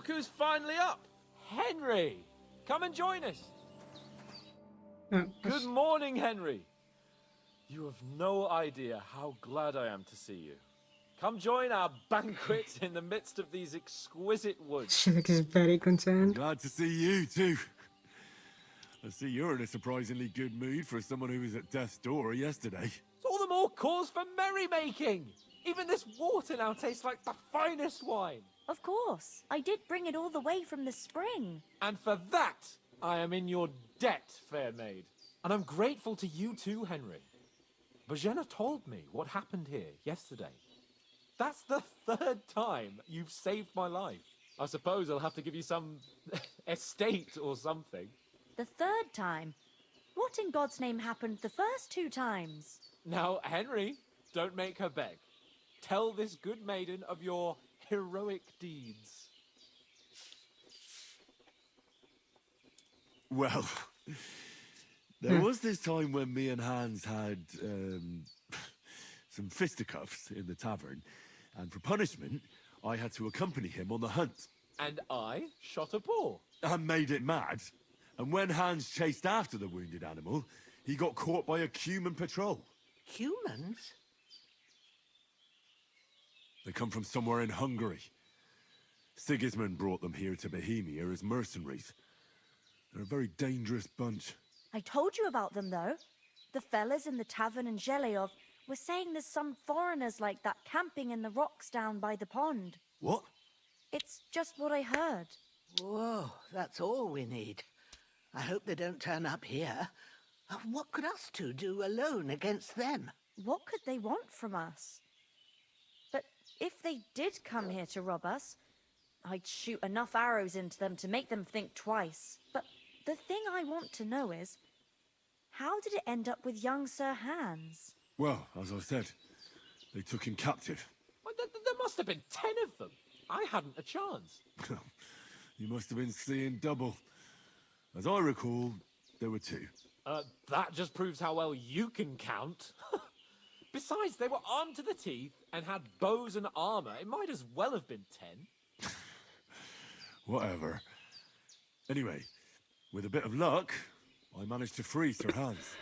Look who's finally up! Henry! Come and join us! Good morning, Henry! You have no idea how glad I am to see you. Come join our banquet in the midst of these exquisite woods. She looks very concerned. Glad to see you too. I see you're in a surprisingly good mood for someone who was at death's door yesterday. It's all the more cause for merrymaking! Even this water now tastes like the finest wine. Of course. I did bring it all the way from the spring. And for that, I am in your debt, fair maid. And I'm grateful to you too, Henry. Bojena told me what happened here yesterday. That's the third time you've saved my life. I suppose I'll have to give you some estate or something. The third time? What in God's name happened the first 2 times? Now, Henry, don't make her beg. Tell this good maiden of your heroic deeds. Well, there was this time when me and Hans had some fisticuffs in the tavern, and for punishment, I had to accompany him on the hunt. And I shot a boar. And made it mad. And when Hans chased after the wounded animal, he got caught by a human patrol. Humans? They come from somewhere in Hungary. Sigismund brought them here to Bohemia as mercenaries. They're a very dangerous bunch. I told you about them, though. The fellas in the tavern in Zheleov were saying there's some foreigners like that camping in the rocks down by the pond. What? It's just what I heard. Whoa, that's all we need. I hope they don't turn up here. What could us two do alone against them? What could they want from us? But if they did come here to rob us, I'd shoot enough arrows into them to make them think twice. But the thing I want to know is, how did it end up with young Sir Hans? Well, as I said, they took him captive. Well, there must have been 10 of them. I hadn't a chance. You must have been seeing double. As I recall, there were 2. That just proves how well you can count. Besides, they were armed to the teeth and had bows and armor. It might as well have been 10. Whatever. Anyway, with a bit of luck, I managed to free Sir Hans.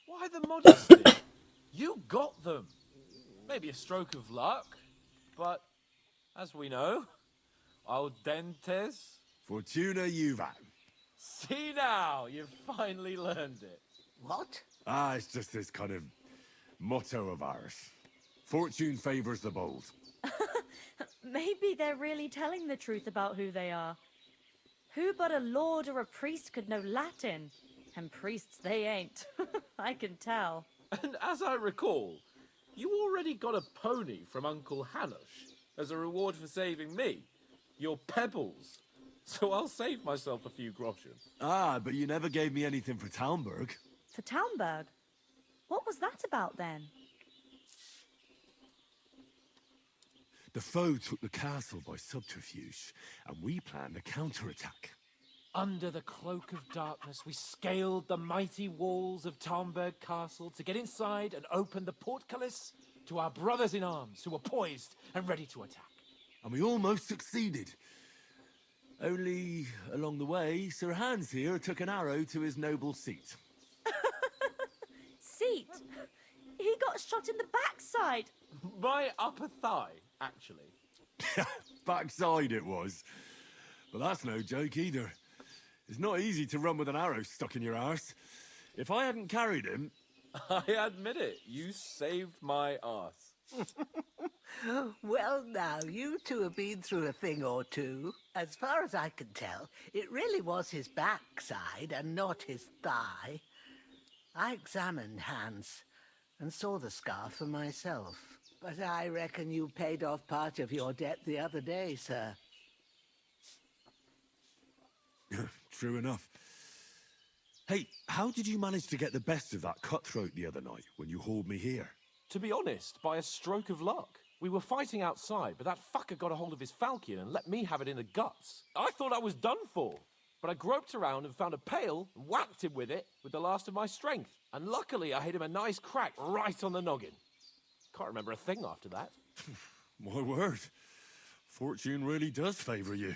Why the modesty? You got them. Maybe a stroke of luck, but as we know, al dentes. Fortuna juvat. See now, you've finally learned it. What? It's just this kind of motto of ours. Fortune favors the bold. Maybe they're really telling the truth about who they are. Who but a lord or a priest could know Latin? And priests they ain't. I can tell. And as I recall, you already got a pony from Uncle Hanush as a reward for saving me. Your pebbles. So I'll save myself a few groschen. But you never gave me anything for Talmberg. For Talmberg? What was that about then? The foe took the castle by subterfuge, and we planned a counterattack. Under the cloak of darkness, we scaled the mighty walls of Talmberg Castle to get inside and open the portcullis to our brothers in arms who were poised and ready to attack. And we almost succeeded. Only, along the way, Sir Hans here took an arrow to his noble seat. Seat? He got shot in the backside. My upper thigh, actually. Backside it was. But that's no joke either. It's not easy to run with an arrow stuck in your arse. If I hadn't carried him... I admit it, you saved my arse. Well, now, you two have been through a thing or two. As far as I can tell, it really was his backside and not his thigh. I examined Hans and saw the scar for myself. But I reckon you paid off part of your debt the other day, sir. True enough. Hey, how did you manage to get the best of that cutthroat the other night when you hauled me here? To be honest, by a stroke of luck. We were fighting outside, but that fucker got a hold of his falchion and let me have it in the guts. I thought I was done for, but I groped around and found a pail and whacked him with it with the last of my strength. And luckily, I hit him a nice crack right on the noggin. Can't remember a thing after that. My word. Fortune really does favor you.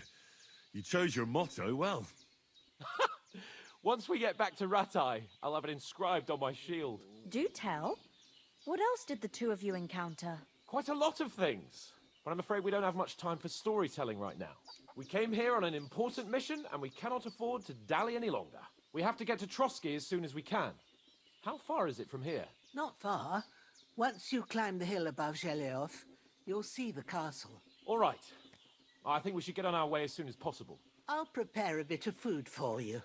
You chose your motto well. Once we get back to Ratai, I'll have it inscribed on my shield. Do tell. What else did the two of you encounter? Quite a lot of things. But I'm afraid we don't have much time for storytelling right now. We came here on an important mission, and we cannot afford to dally any longer. We have to get to Trotsky as soon as we can. How far is it from here? Not far. Once you climb the hill above Zheleov, you'll see the castle. All right. I think we should get on our way as soon as possible. I'll prepare a bit of food for you,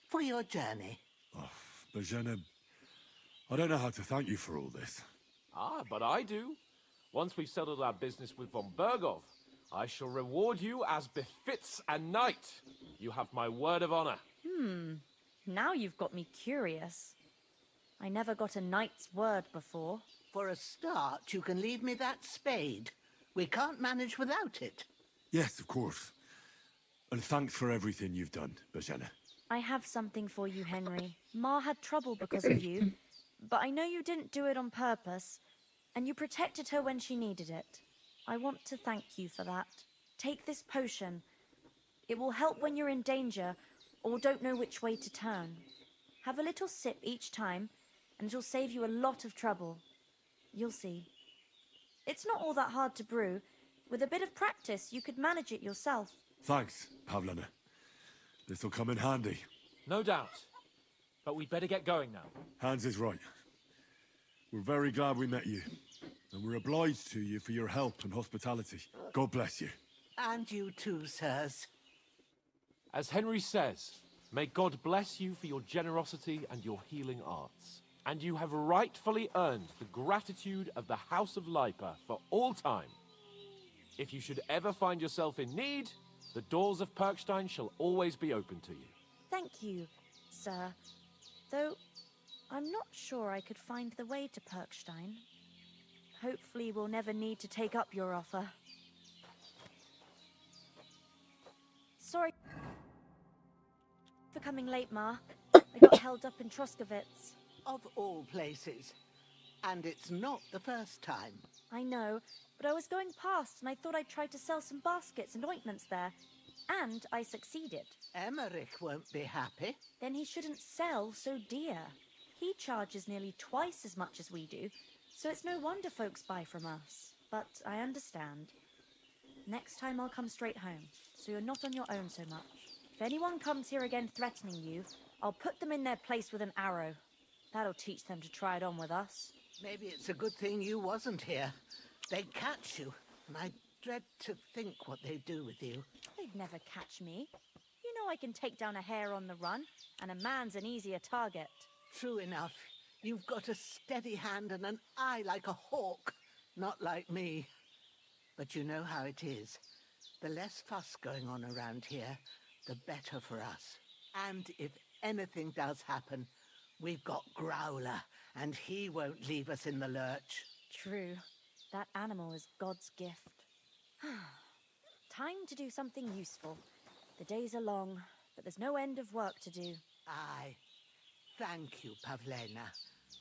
for your journey. Oh, Bozhena, I don't know how to thank you for all this. Ah, but I do. Once we've settled our business with von Bergov, I shall reward you as befits a knight. You have my word of honor. Now you've got me curious. I never got a knight's word before. For a start, you can leave me that spade. We can't manage without it. Yes, of course. And thanks for everything you've done, Bozhena. I have something for you, Henry. Ma had trouble because of you, but I know you didn't do it on purpose, and you protected her when she needed it. I want to thank you for that. Take this potion. It will help when you're in danger or don't know which way to turn. Have a little sip each time, and it'll save you a lot of trouble. You'll see. It's not all that hard to brew. With a bit of practice, you could manage it yourself. Thanks, Pavlena. This'll come in handy. No doubt. But we'd better get going now. Hans is right. We're very glad we met you. And we're obliged to you for your help and hospitality. God bless you. And you too, sirs. As Henry says, may God bless you for your generosity and your healing arts. And you have rightfully earned the gratitude of the House of Lipa for all time. If you should ever find yourself in need, the doors of Perkstein shall always be open to you. Thank you, sir. Though, I'm not sure I could find the way to Perkstein. Hopefully we'll never need to take up your offer. Sorry for coming late, Ma. I got held up in Troskowitz. Of all places. And it's not the first time. I know, but I was going past and I thought I'd try to sell some baskets and ointments there. And I succeeded. Emmerich won't be happy. Then he shouldn't sell so dear. He charges nearly twice as much as we do, so it's no wonder folks buy from us. But I understand. Next time I'll come straight home, so you're not on your own so much. If anyone comes here again threatening you, I'll put them in their place with an arrow. That'll teach them to try it on with us. Maybe it's a good thing you wasn't here. They'd catch you, and I dread to think what they'd do with you. They'd never catch me. You know I can take down a hare on the run, and a man's an easier target. True enough. You've got a steady hand and an eye like a hawk. Not like me. But you know how it is. The less fuss going on around here, the better for us. And if anything does happen, we've got Growler, and he won't leave us in the lurch. True. That animal is God's gift. Time to do something useful. The days are long, but there's no end of work to do. Aye. Thank you, Pavlena.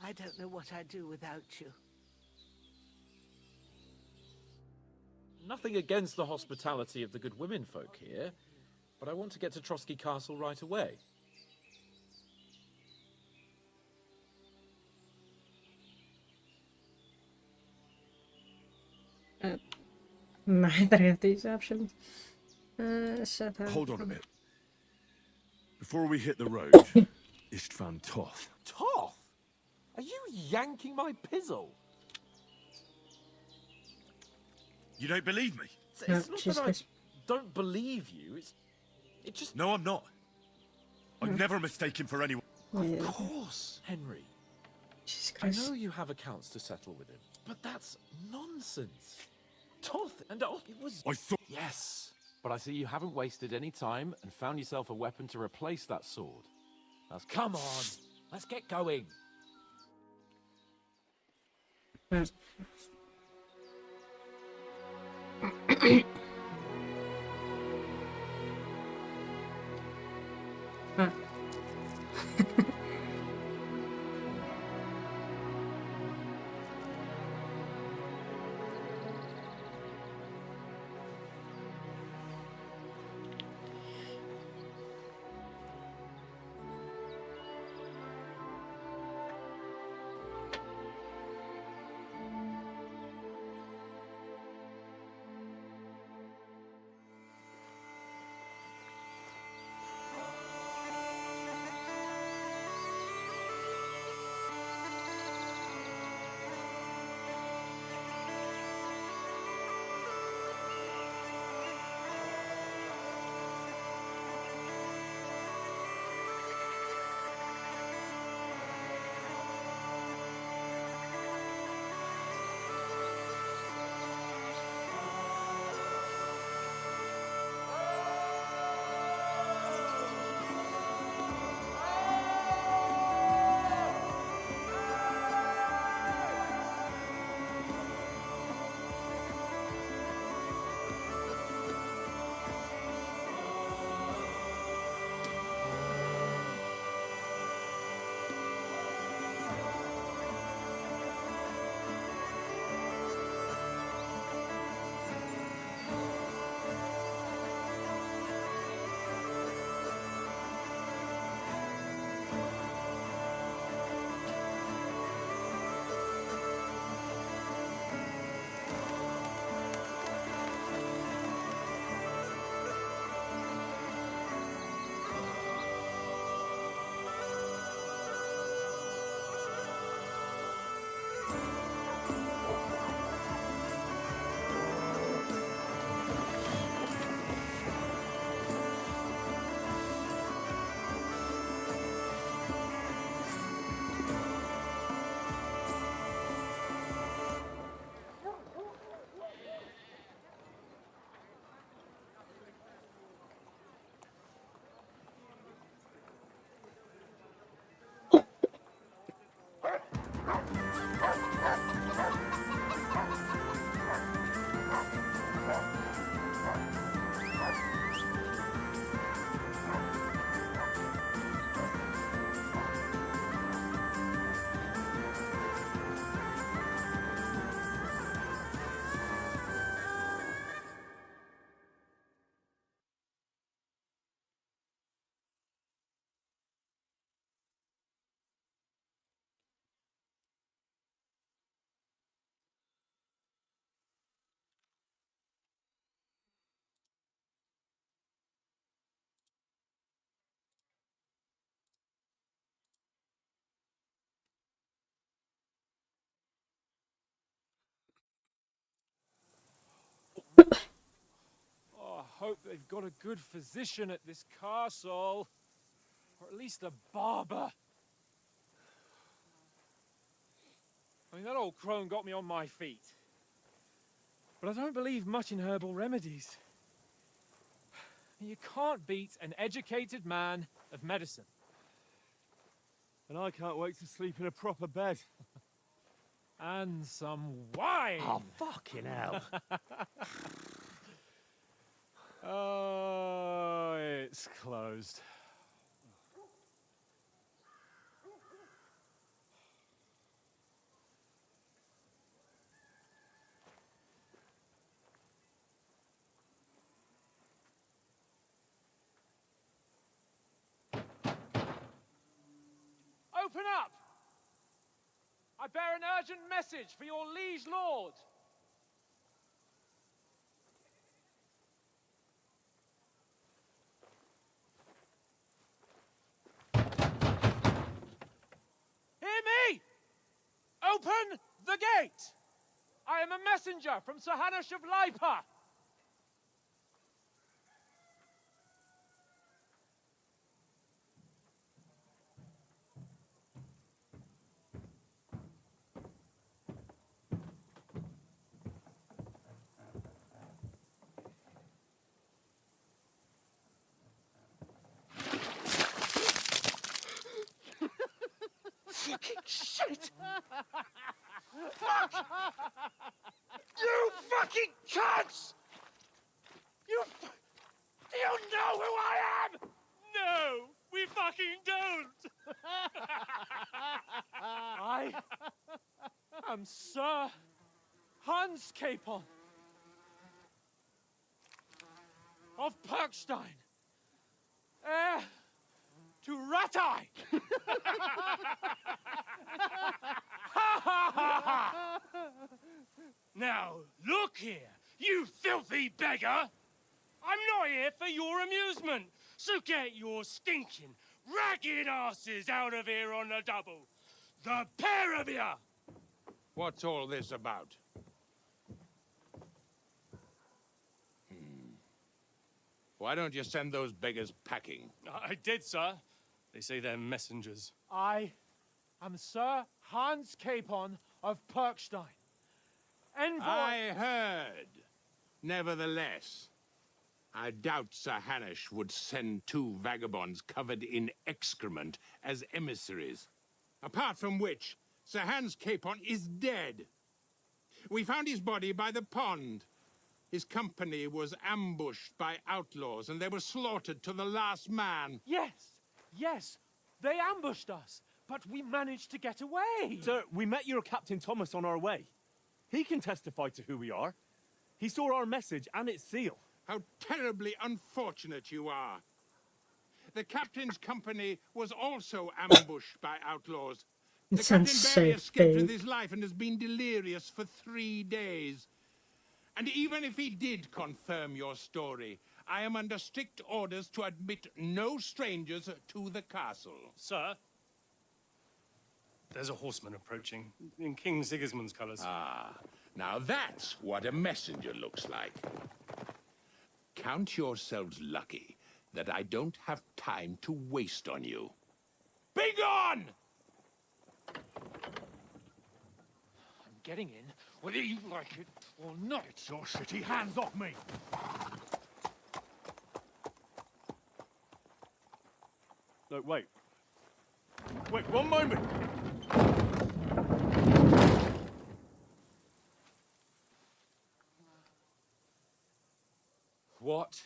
I don't know what I'd do without you. Nothing against the hospitality of the good women folk here, but I want to get to Trotsky Castle right away. معي طريقة إجابة Hold on a bit. Before we hit the road, Istvan Toth. Toth? Are you yanking my pizzle? You don't believe me? It's No, not she's that I Chris. don't believe you. It just... No, I'm not. I'm never mistaken for anyone. Of course, Henry. Jesus I Christ. know you have accounts to settle with him, but that's nonsense. Toth and oh, it was... I thought... Yes, but I see you haven't wasted any time and found yourself a weapon to replace that sword. Now, come on, let's get going. hope they've got a good physician at this castle. Or at least a barber. I mean, that old crone got me on my feet. But I don't believe much in herbal remedies. You can't beat an educated man of medicine. And I can't wait to sleep in a proper bed. And some wine! Oh, fucking hell. Oh, it's closed. Open up! I bear an urgent message for your liege lord. Hear me! Open the gate! I am a messenger from Sir Hanush of Lipa. Fucking shit! Fuck! You fucking cunts! Do you know who I am? No, we fucking don't! I am Sir Hans Capon of Perkstein, heir to Ratai! Now, look here, you filthy beggar! I'm not here for your amusement, so get your stinking, ragged asses out of here on the double. The pair of you! What's all this about? Why don't you send those beggars packing? I did, sir. They say they're messengers. I am Sir Hans Capon of Perkstein, envoy... I heard. Nevertheless, I doubt Sir Hanush would send two vagabonds covered in excrement as emissaries. Apart from which, Sir Hans Capon is dead. We found his body by the pond. His company was ambushed by outlaws, and they were slaughtered to the last man. Yes, they ambushed us, but we managed to get away. Sir, we met your Captain Thomas on our way. He can testify to who we are. He saw our message and its seal. How terribly unfortunate you are. The captain's company was also ambushed by outlaws. The It captain sounds barely so escaped with fake. his life and has been delirious for 3 days. And even if he did confirm your story, I am under strict orders to admit no strangers to the castle. Sir, there's a horseman approaching in King Sigismund's colours. Ah, now that's what a messenger looks like. Count yourselves lucky that I don't have time to waste on you. Begone! I'm getting in, whether you like it or not. Your shitty hands off me! No, wait. Wait, one moment! What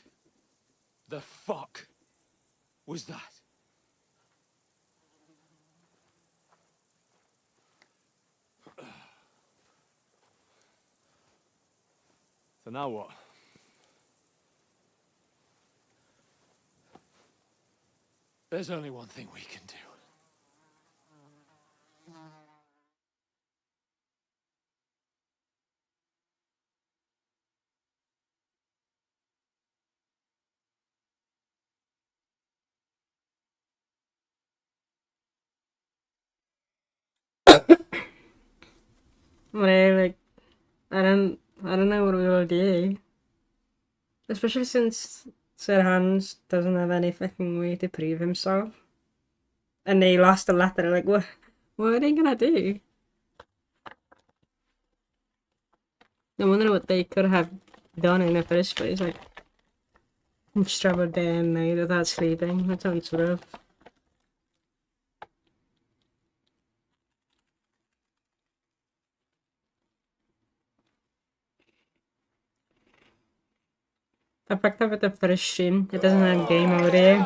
the fuck was that? So now what? There's only one thing we can do. Like, I don't know what we will do. Especially since Sir Hans doesn't have any fucking way to prove himself. And they lost the letter, like, what are they gonna do? I wonder what they could have done in the first place, like, struggle day and night without sleeping. That sounds rough. I picked up at the first stream. It doesn't have game mode here.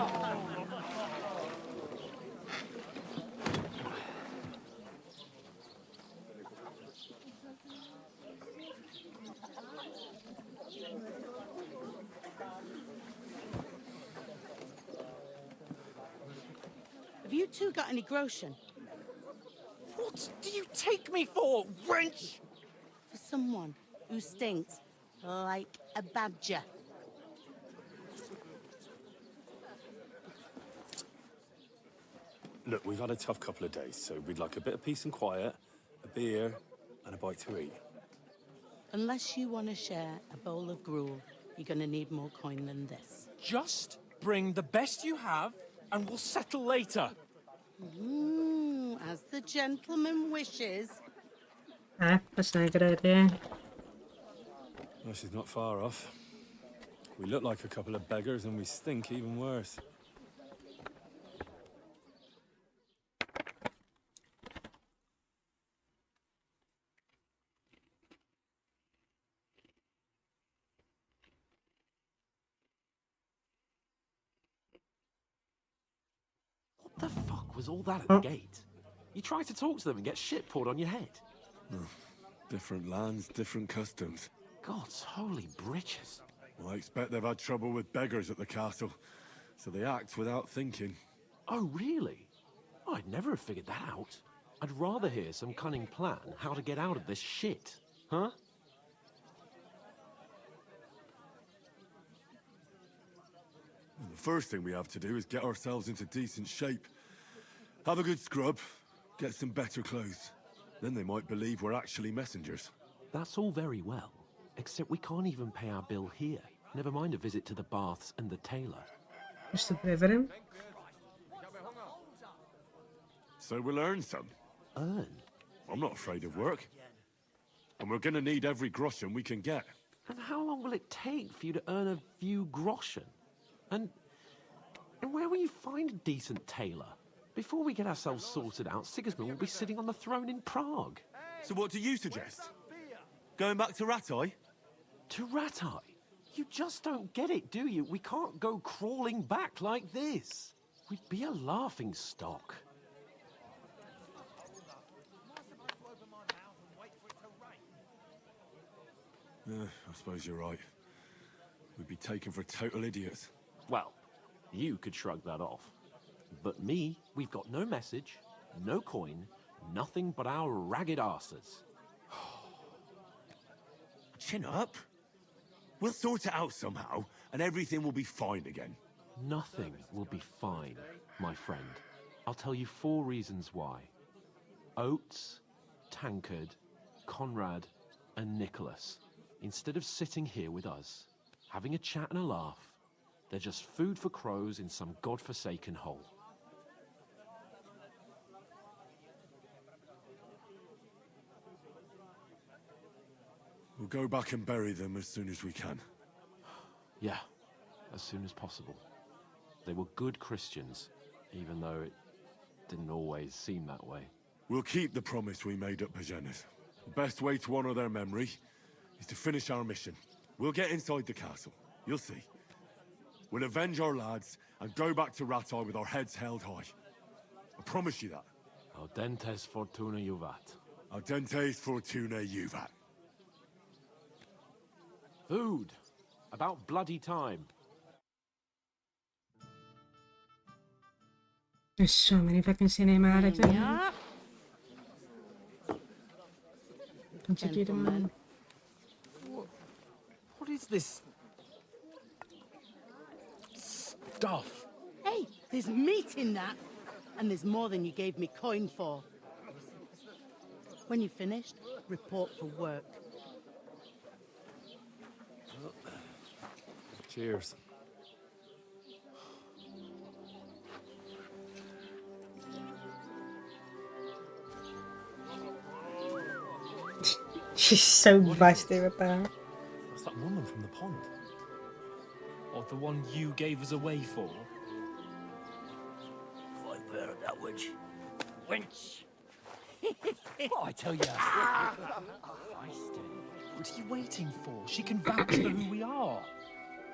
Have you two got any groschen? What do you take me for, wench? For someone who stinks like a badger. Look, we've had a tough couple of days, so we'd like a bit of peace and quiet, a beer, and a bite to eat. Unless you want to share a bowl of gruel, you're going to need more coin than this. Just bring the best you have, and we'll settle later. As the gentleman wishes. Ah, that's not a good idea. Well, she's not far off. We look like a couple of beggars, and we stink even worse. What the fuck was all that at the gate? You try to talk to them and get shit poured on your head. Different lands, different customs. God's holy britches. Well, I expect they've had trouble with beggars at the castle, so they act without thinking. Oh, really? I'd never have figured that out. I'd rather hear some cunning plan how to get out of this shit. Huh? And the first thing we have to do is get ourselves into decent shape. Have a good scrub, get some better clothes. Then they might believe we're actually messengers. That's all very well, except we can't even pay our bill here. Never mind a visit to the baths and the tailor. Just to pay for him. So we'll earn some. Earn? I'm not afraid of work. And we're gonna need every groschen we can get. And how long will it take for you to earn a few groschen? And where will you find a decent tailor? Before we get ourselves sorted out, Sigismund will be sitting on the throne in Prague. So what do you suggest? Going back to Ratai? To Ratai? You just don't get it, do you? We can't go crawling back like this. We'd be a laughing stock. I suppose you're right. We'd be taken for total idiots. Well, you could shrug that off. But me, we've got no message, no coin, nothing but our ragged arses. Chin up. We'll sort it out somehow, and everything will be fine again. Nothing will be fine, my friend. I'll tell you 4 reasons why. Oates, Tankard, Conrad, and Nicholas, instead of sitting here with us, having a chat and a laugh, they're just food for crows in some godforsaken hole. We'll go back and bury them as soon as we can. Yeah, as soon as possible. They were good Christians, even though it didn't always seem that way. We'll keep the promise we made at Pagenes. The best way to honor their memory is to finish our mission. We'll get inside the castle. You'll see. We'll avenge our lads and go back to Ratai with our heads held high. I promise you that. Audentes fortuna juvat. Audentes fortuna juvat. Food. About bloody time. There's so many fucking cinematics in here. Yeah. Don't you do them, man? What is this stuff? Hey, there's meat in that. And there's more than you gave me coin for. When you're finished, report for work. Cheers. She's so busty with that. What's that woman from the pond? Or the one you gave us away for? I've heard that witch. Wench! What I tell you? What are you waiting for? She can vouch for who we are.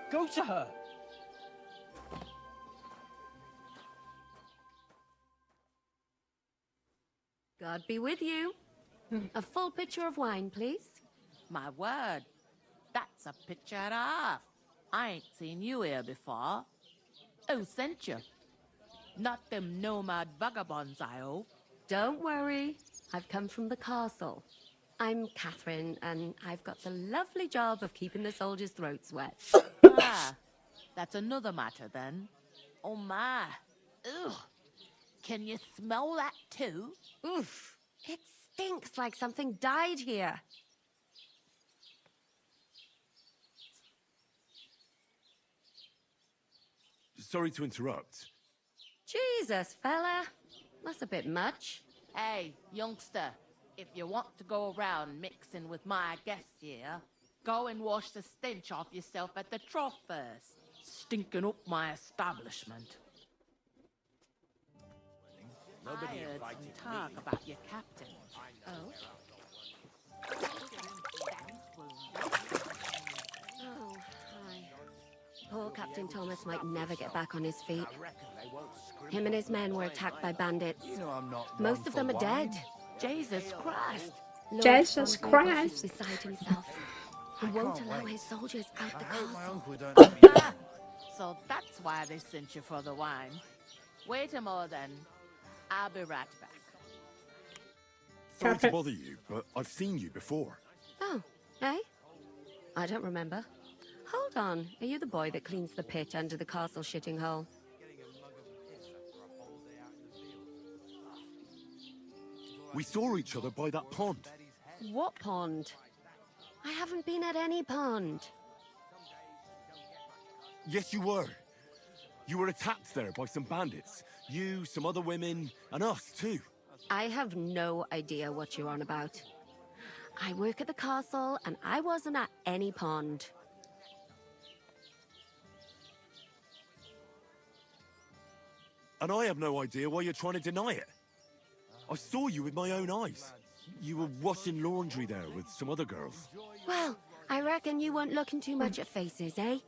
Go to her. God be with you. A full pitcher of wine, please. My word, that's a picture and a half. I ain't seen you here before. Who sent you? Not them nomad vagabonds, I hope. Don't worry, I've come from the castle. I'm Catherine, and I've got the lovely job of keeping the soldiers' throats wet. Ah, that's another matter then. Oh my. Ugh. Can you smell that too? Oof, it stinks like something died here. Sorry to interrupt. Jesus, fella, that's a bit much. Hey, youngster, if you want to go around mixing with my guests here, go and wash the stench off yourself at the trough first. Stinking up my establishment. I heard some talk about your captain. Oh? Oh, hi. Poor Captain Thomas might never get back on his feet. Him and his men were attacked by bandits. Most of them are dead. Jesus Christ! Lord Jesus von Burgos Christ. is beside himself. He won't allow his soldiers out the castle. Ah, so that's why they sent you for the wine. Wait a moment then. I'll be right back. Sorry to Catherine. bother you, but I've seen you before. Oh, eh? I don't remember. Hold on. Are you the boy that cleans the pit under the castle shitting hole? We saw each other by that pond. What pond? I haven't been at any pond. Yes, you were. You were attacked there by some bandits. You, some other women, and us too. I have no idea what you're on about. I work at the castle, and I wasn't at any pond. And I have no idea why you're trying to deny it. I saw you with my own eyes. You were washing laundry there with some other girls. Well, I reckon you weren't looking too much at faces, eh?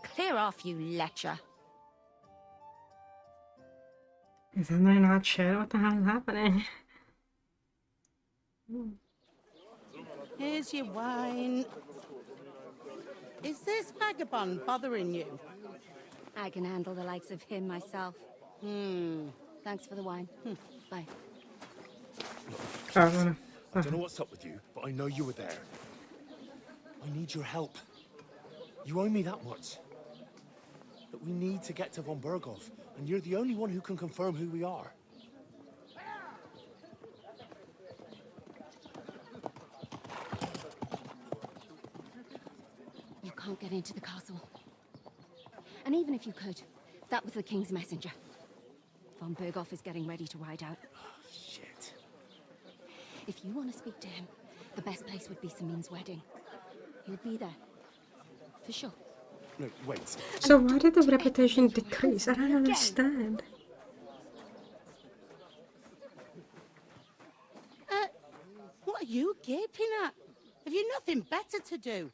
Clear off, you lecher. Is Henry not sure what the hell is happening? Here's your wine. Is this vagabond bothering you? I can handle the likes of him myself. Thanks for the wine. Bye. Oh, no. I don't know what's up with you, but I know you were there. I need your help. You owe me that much. But we need to get to von Burgov, and you're the only one who can confirm who we are. You can't get into the castle. And even if you could, that was the king's messenger. Von Burgov is getting ready to ride out. Shit. If you want to speak to him, the best place would be Samin's wedding. He'll be there. For sure. No, wait. So why did the reputation decrease? I don't understand. What are you gaping at? Have you nothing better to do?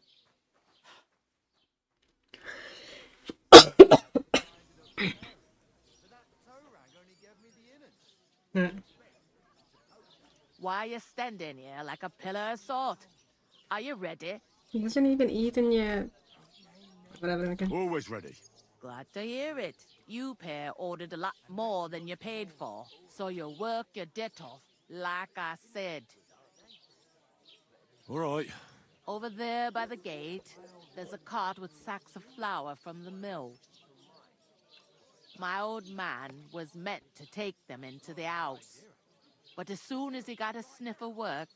Why are you standing here like a pillar of salt? Are you ready? He hasn't even eaten yet. Whatever, again. Always ready. Glad to hear it. You pair ordered a lot more than you paid for, so you'll work your debt off, like I said. All right. Over there by the gate, there's a cart with sacks of flour from the mill. My old man was meant to take them into the house. But as soon as he got a sniff of work,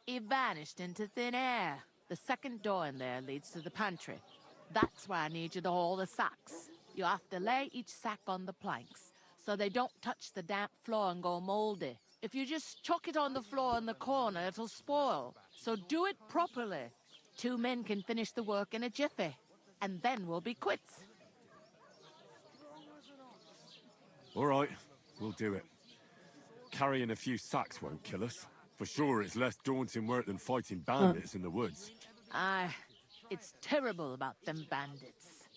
he vanished into thin air. The second door in there leads to the pantry. That's why I need you to haul the sacks. You have to lay each sack on the planks so they don't touch the damp floor and go moldy. If you just chuck it on the floor in the corner, it'll spoil. So do it properly. 2 men can finish the work in a jiffy, and then we'll be quits. All right, we'll do it. Carrying a few sacks won't kill us. For sure, it's less daunting work than fighting bandits in the woods. Aye, it's terrible about them bandits.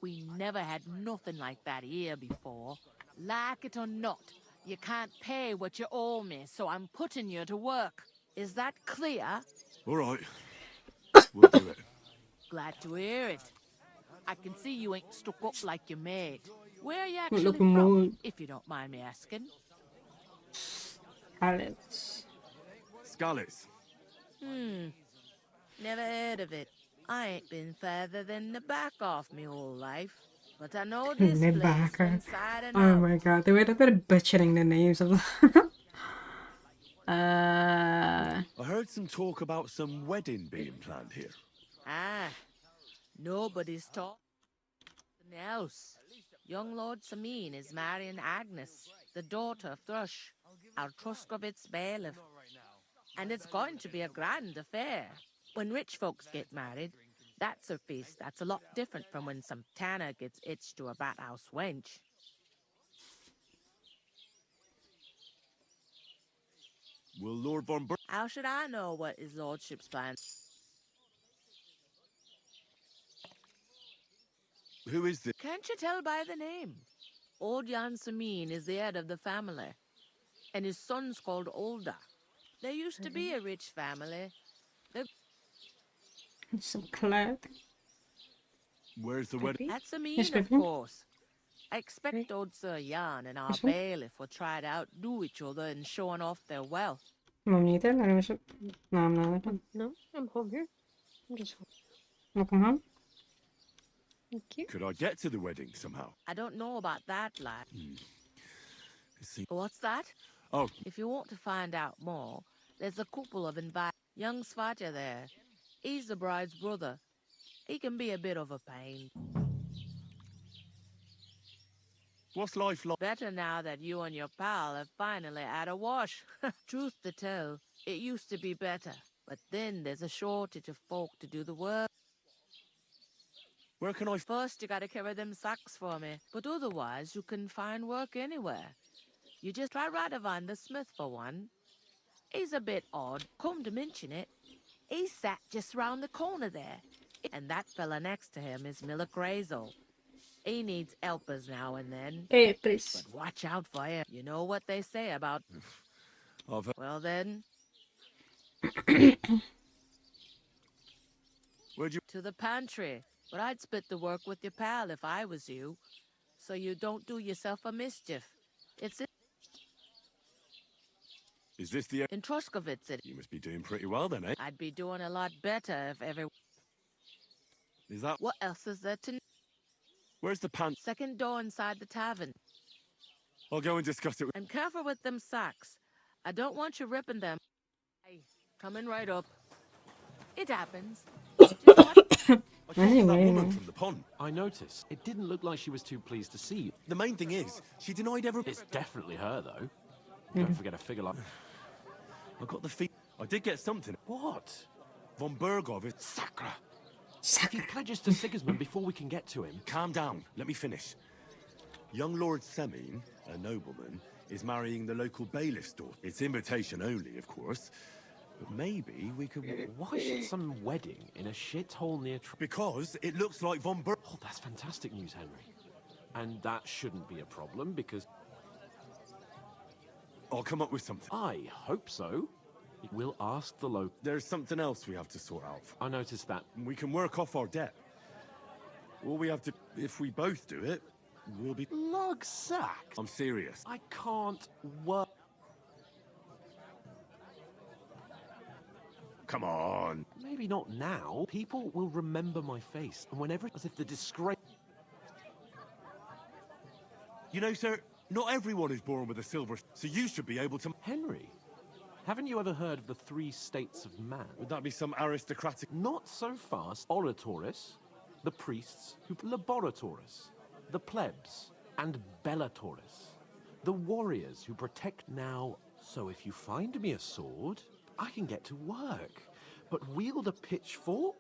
We never had nothing like that here before. Like it or not, you can't pay what you owe me, so I'm putting you to work. Is that clear? All right, we'll do it. Glad to hear it. I can see you ain't stuck up like your mate. Where are you Look actually more. from, if you don't mind me asking? Alex. Scallops. Never heard of it. I ain't been further than the back off me whole life. But I know this The place backer. inside and Oh out. my god, the way that they're butchering the names of them. I heard some talk about some wedding being planned here. Ah, nobody's talking else. Young Lord Samin is marrying Agnes, the daughter of Thrush, our Truscovitz bailiff. And it's going to be a grand affair. When rich folks get married, that's a feast that's a lot different from when some tanner gets itched to a bat-house wench. Will Lord Von Ber... How should I know what his lordship's plan? Who is this? Can't you tell by the name? Old Jan Samin is the head of the family, and his son's called Olda. There used to be a rich family. Some cloud. Where's the wedding? That's Samin, Yes, of Griffin. course. I expect old Sir Jan and our Yes, ma'am. bailiff will try to outdo each other in showing off their wealth. Mum neither. No, I'm not looking. No, I'm home here. I'm just home. Welcome home. Thank you. Could I get to the wedding somehow? I don't know about that, lad. It seems... What's that? Oh, If you want to find out more, there's a couple of invited. Young Svatja there. He's the bride's brother. He can be a bit of a pain. what's life like? Better now that you and your pal have finally had a wash. Truth to tell, it used to be better. But then there's a shortage of folk to do the work. Where can I... First, you gotta carry them sacks for me. But otherwise, you can find work anywhere. You just try Radovan the smith for one. He's a bit odd, come to mention it. He's sat just round the corner there. And that fella next to him is Miller Grazel. He needs helpers now and then. Hey, please. But watch out for him. You know what they say about... I've heard... Well then, Where'd you... to the pantry. But I'd split the work with your pal if I was you. So you don't do yourself a mischief. It's Is this the... in Truscovitz. You must be doing pretty well then, eh? I'd be doing a lot better if every... Is that... What else is there to... Where's the pants? Second door inside the tavern. I'll go and discuss it with... And careful with them sacks. I don't want you ripping them. Hey, coming right up. It happens. Just watch- I talked to that Anyway. woman from the pond. I noticed. It didn't look like she was too pleased to see you. The main thing is, she denied ever... It's definitely her, though. Don't forget a figure like... I got the fee... I did get something. What? Von Bergov is... Sacra! If he pledges to Sigismund before we can get to him... Calm down. Let me finish. Young Lord Semin, a nobleman, is marrying the local bailiff's daughter. It's invitation only, of course. But maybe we could... Why should some wedding in a shithole near... Because it looks like Von Berg... Oh, that's fantastic news, Henry. And that shouldn't be a problem, because... I'll come up with something. I hope so. We'll ask the local... There's something else we have to sort out. I noticed that. We can work off our debt. All we have to... If we both do it, we'll be... Lug sack! I'm serious. I can't work... Come on. Maybe not now. People will remember my face, and whenever... As if the disgrace... You know, sir, not everyone is born with a silver... So you should be able to... Henry, haven't you ever heard of the 3 states of man? Would that be some aristocratic... Not so fast. Oratoris, The priests who laboratories, the plebs, and bellatores. The warriors who protect now. So if you find me a sword, I can get to work. But wield a pitchfork?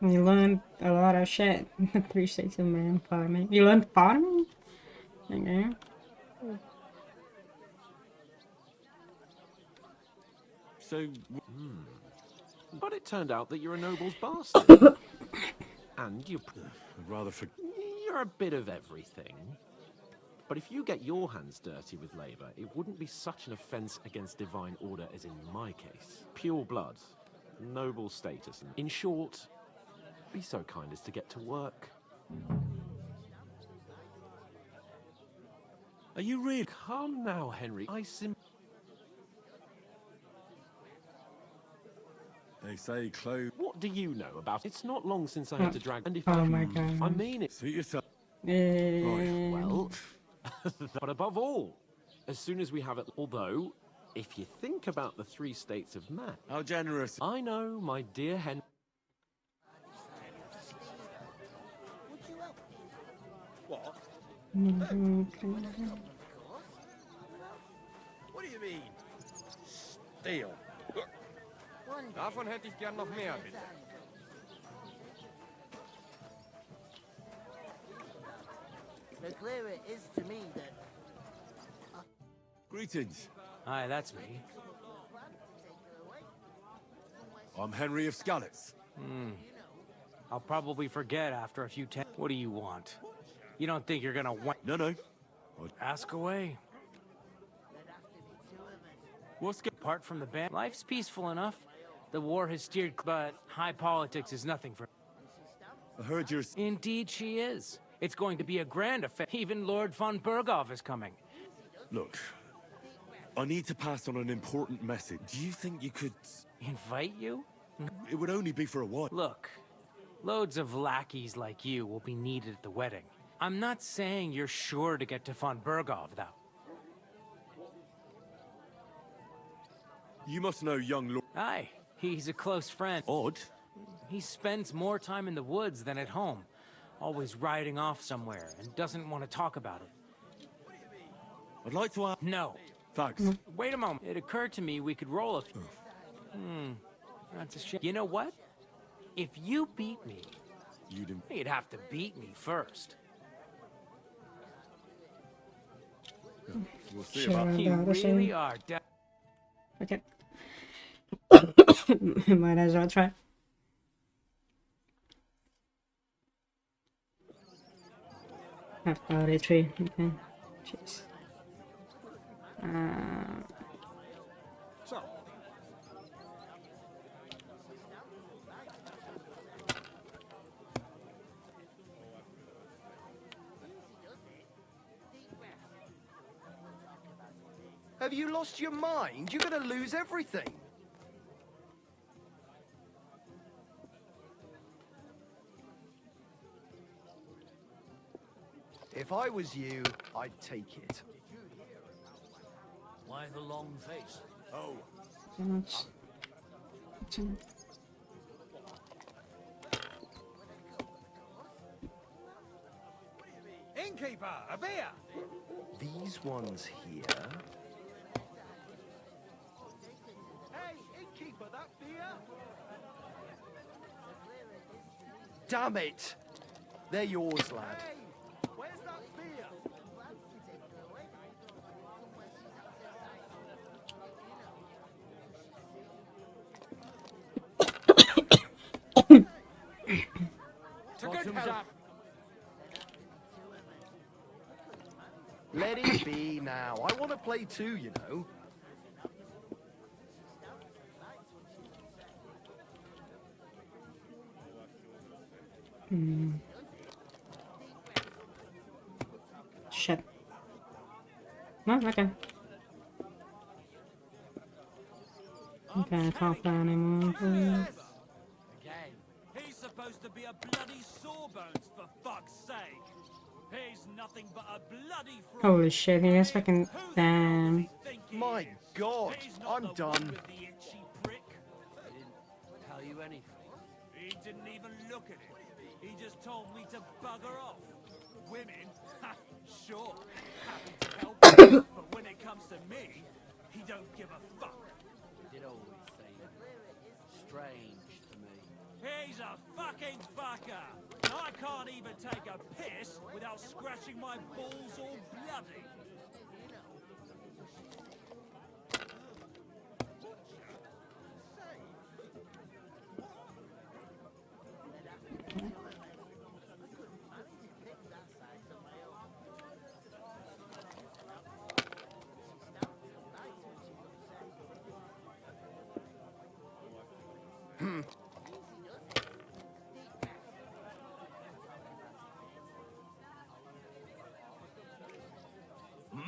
You learned a lot of shit. 3 states of man farming. You learned farming? Okay. So, But it turned out that you're a noble's bastard. And I'd rather you're a bit of everything. But if you get your hands dirty with labor, it wouldn't be such an offense against divine order as in my case. Pure blood, noble status, and in short, be so kind as to get to work. Are you really? Come now, Henry. They say clothes. What do you know about it? It's not long since I had to drag. And if Oh my god. I mean it. Suit yourself. Well, but above all, as soon as we have it, although, if you think about the 3 states of man. How generous. I know, my dear Henry. What? What do you mean? Steal. Davon hätte ich gern noch mehr, bitte. The clearer it is to me that Greetings. Hi, that's me. I'm Henry of Skalitz. I'll probably forget after a few What do you want? You don't think you're gonna No. Ask away. What's Apart from the band, life's peaceful enough. The war has steered, but high politics is nothing for. I heard you're. Indeed, she is. It's going to be a grand affair. Even Lord von Berghoff is coming. Look, I need to pass on an important message. Do you think you could? Invite you? It would only be for a while. Look, loads of lackeys like you will be needed at the wedding. I'm not saying you're sure to get to von Berghoff, though. You must know young Lord. Aye, he's a close friend. Odd. He spends more time in the woods than at home, always riding off somewhere, and doesn't want to talk about it. I'd like to ask. No. Thanks. Wait a moment. It occurred to me we could roll a... That's a shame. You know what? If you beat me, you'd have to beat me first. We'll see Sure. about. You about the same. really are. Okay. Might as well try. Already 3. Okay. Jeez. So, have you lost your mind? You're gonna lose everything. If I was you, I'd take it. Why the long face? Oh, So much. Innkeeper, a beer! these ones here. Hey, innkeeper, that beer? Damn it! They're yours, lad. Hey, where's that beer? To good health. Let it be now. I want to play too, you know. Shit. No, okay. Okay, I can't play anymore. Please. Again. He's supposed to be a bloody sawbones, for fuck's sake. He's nothing but a bloody fraud. Holy shit, he is fucking. Damn. My God, I'm done. you anything. He didn't even look at it. He just told me to bugger off. Women? Ha, sure. Happy to help. But when it comes to me, he don't give a fuck. It did always seem strange to me. He's a fucking fucker. I can't even take a piss without scratching my balls all bloody.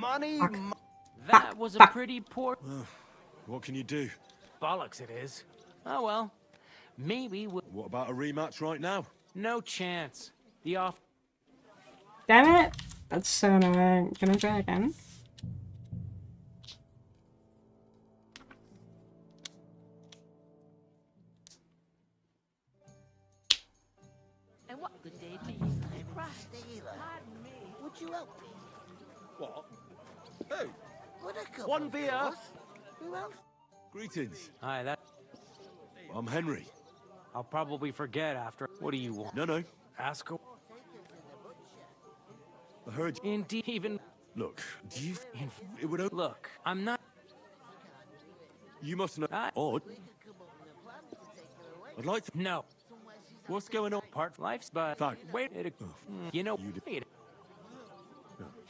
Money, That was a pretty poor... What can you do? Bollocks it is. Oh well. Maybe we'll... What about a rematch right now? No chance. The off... Damn it! That's so annoying. Can I try again? And what good day be? Right. Pardon me. Would you help me? What? Who? Would a couple One of beer. yours? Who else? Greetings. Hi, that... I'm Henry. I'll probably forget after... What do you want? No. Ask her... I heard you. Indeed, even... Look, do you... It would... Look, I'm not... You must know... Odd. I'd like to... No. What's going on? Part life's but... Fact. Wait, you know... You did.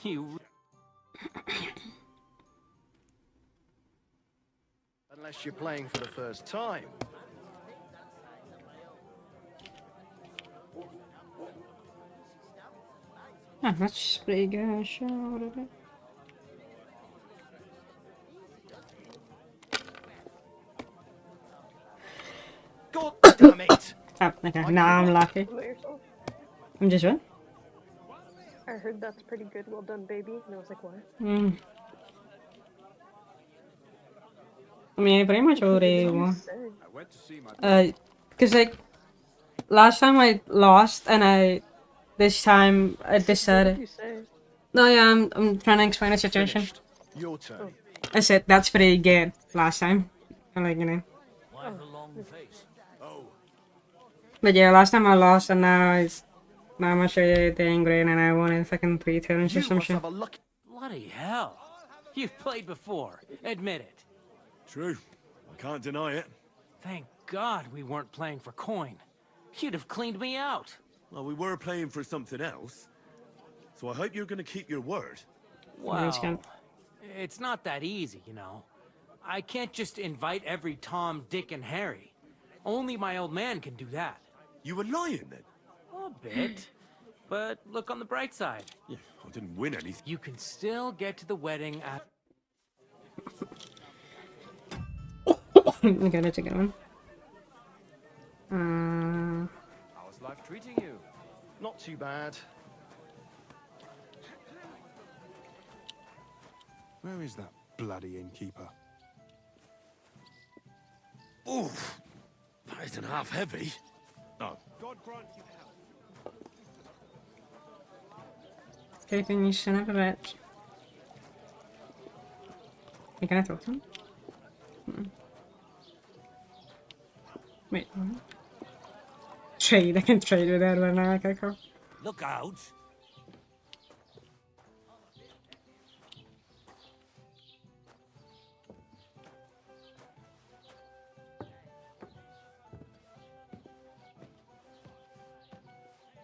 You... Unless you're playing for the first time. Oh, that's pretty good. Sure, whatever. God damn it! Oh, okay. Now I'm lucky. What about yourself? I'm just what? I heard that's pretty good. Well done, baby. And I was like, what? I mean, I pretty much already What did you won. say? I went to see my... Because like, last time I lost and this time I What did decided... you say? No, yeah, I'm trying to explain the situation. Finished. Your turn. I said, that's pretty good last time. And like, you know. Why the long face? Oh. But yeah, last time I lost and now I'm actually doing great and I won in fucking 3 turns or You some must shit. have a lucky... Bloody hell. You've played before. Admit it. True. I can't deny it. Thank God we weren't playing for coin. You'd have cleaned me out. Well, we were playing for something else. So I hope you're going to keep your word. Well, it's not that easy, you know. I can't just invite every Tom, Dick, and Harry. Only my old man can do that. You were lying then? A bit. But look on the bright side. Yeah, I didn't win anything. You can still get to the wedding at... Okay, that's a good one. How's life treating you? Not too bad. Where is that bloody innkeeper? Oof. That isn't half heavy. Oh. God grant you health. Escaping, you son of a bitch. You gonna talk to him? Wait, what? Trade, I can trade with that one now, okay, cool. Look out.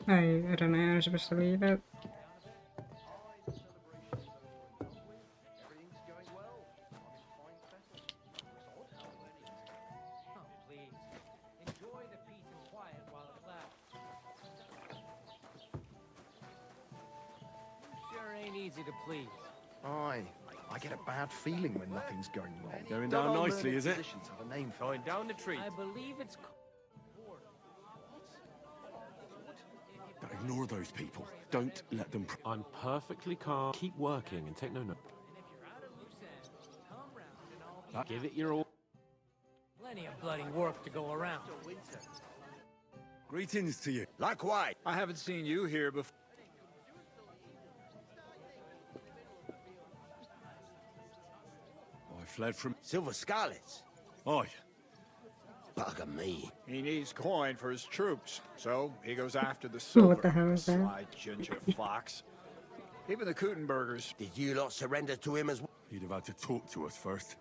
I don't know, I was supposed to leave it. Easy to please. Aye. I get a bad feeling when nothing's going wrong. Going down nicely, is it? Positions have a name for Going down the tree. I believe it's... Don't ignore those people. Don't let them... I'm perfectly calm. Keep working and take no note. Give it your all. Plenty of bloody work to go around. Greetings to you. Likewise. I haven't seen you here before. I fled from Silver Scarlets. Aye. Bugger me. He needs coin for his troops, so he goes after the What silver. the hell is that? Sly ginger fox. Even the Kuttenbergers. Did you lot surrender to him as well? He'd have had to talk to us first.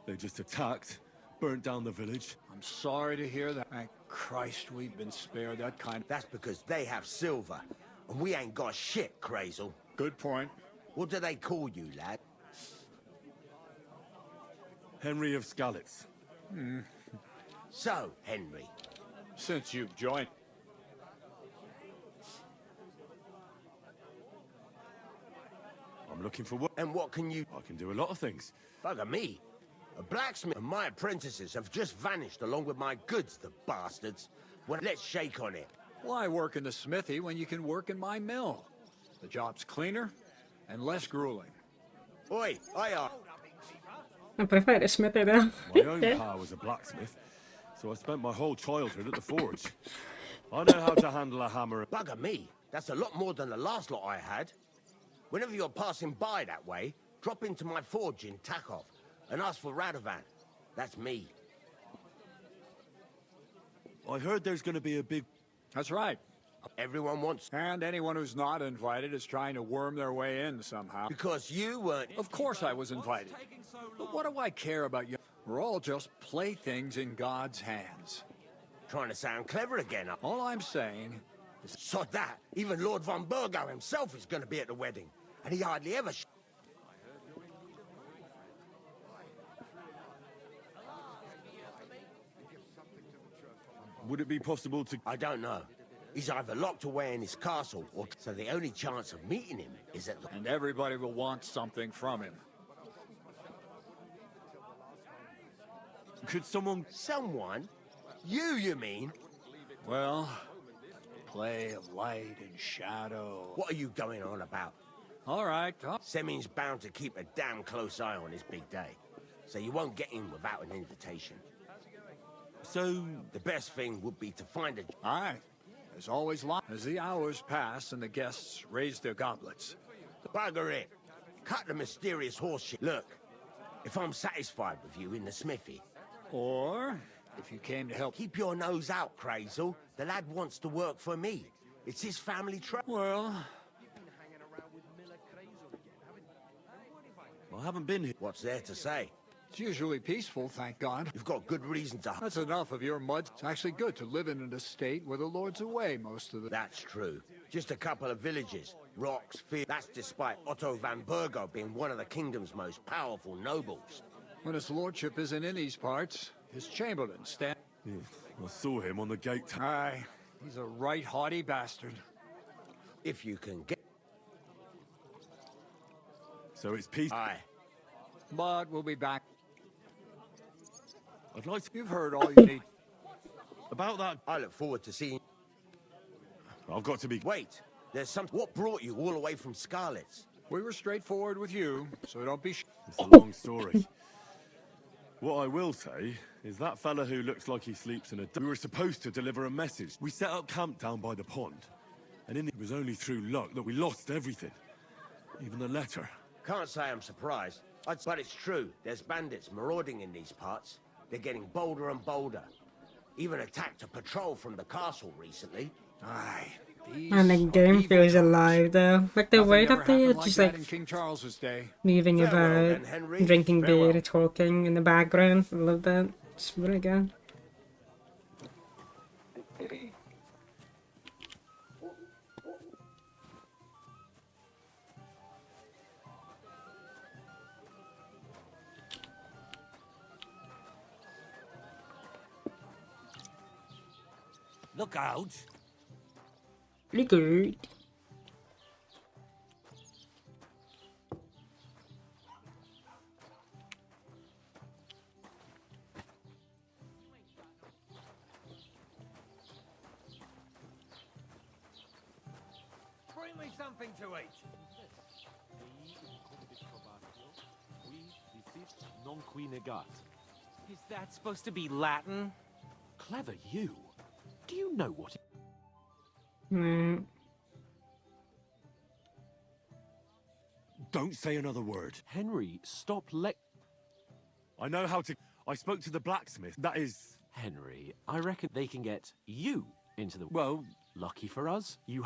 They just attacked, burnt down the village. I'm sorry to hear that. Thank Christ we've been spared that kind. That's because they have silver, and we ain't got shit, Crazel. Good point. What do they call you, lad? Henry of Skalitz. So, Henry. Since you've joined. I'm looking for work. And what can you... I can do a lot of things. Bugger me. A blacksmith and my apprentices have just vanished along with my goods, the bastards. Well, let's shake on it. Why work in the smithy when you can work in my mill? The job's cleaner and less grueling. Oi, aye. I prefer the smithy though. My own pa was a blacksmith, so I spent my whole childhood at the forge. I know how to handle a hammer. Bugger me. That's a lot more than the last lot I had. Whenever you're passing by that way, drop into my forge in Takov and ask for Radovan. That's me. I heard there's going to be a big... That's right. Everyone wants... And anyone who's not invited is trying to worm their way in somehow. Because you weren't... Of course I was invited. But what do I care about you? We're all just playthings in God's hands. Trying to sound clever again. All I'm saying is... Sod that. Even Lord von Burgo himself is going to be at the wedding. And he hardly ever... Would it be possible to... I don't know. He's either locked away in his castle, or... So the only chance of meeting him is at the... And everybody will want something from him. Could someone... Someone? You mean? Well, play of light and shadow. What are you going on about? All right. Semin's bound to keep a damn close eye on his big day. So you won't get in without an invitation. So... The best thing would be to find a... Aye. There's always light. As the hours pass and the guests raise their goblets. Bugger it. Cut the mysterious horseshit. Look, if I'm satisfied with you in the smithy... Or, if you came to help... Keep your nose out, Crazel. The lad wants to work for me. It's his family trust. Well... I haven't been here. What's there to say? It's usually peaceful, thank God. You've got good reason to... That's enough of your mud. It's actually good to live in an estate where the Lord's away most of the... That's true. Just a couple of villages. Rocks, fields. That's despite Otto van Burgo being one of the kingdom's most powerful nobles. When his lordship isn't in these parts, his chamberlain stand... Yeah, I saw him on the gate. Aye, he's a right haughty bastard. If you can get... So it's peace. Aye. But we'll be back. I'd like to... You've heard all you need. About that... I look forward to seeing... I've got to be... Wait, there's some... What brought you all the way from Scarlet's? We were straightforward with you, so don't be... It's a long story. What I will say is that fella who looks like he sleeps in a... We were supposed to deliver a message. We set up camp down by the pond. And it was only through luck that we lost everything. Even the letter. Can't say I'm surprised. But it's true. There's bandits marauding in these parts. They're getting bolder and bolder. Even attacked a patrol from the castle recently. Aye. And the game feels alive though. Like the way that they are just like in King Charles's day. moving Farewell, about, then, Henry. drinking Farewell. beer, talking in the background. I love that. It's really good. Look out! Look good. Bring me something to eat. Non qui negat. Is that supposed to be Latin? Clever you. Do you know what? Hmm. Don't say another word. Henry, stop I know how to... I spoke to the blacksmith. That is... Henry, I reckon they can get you into the... Well... Lucky for us, you...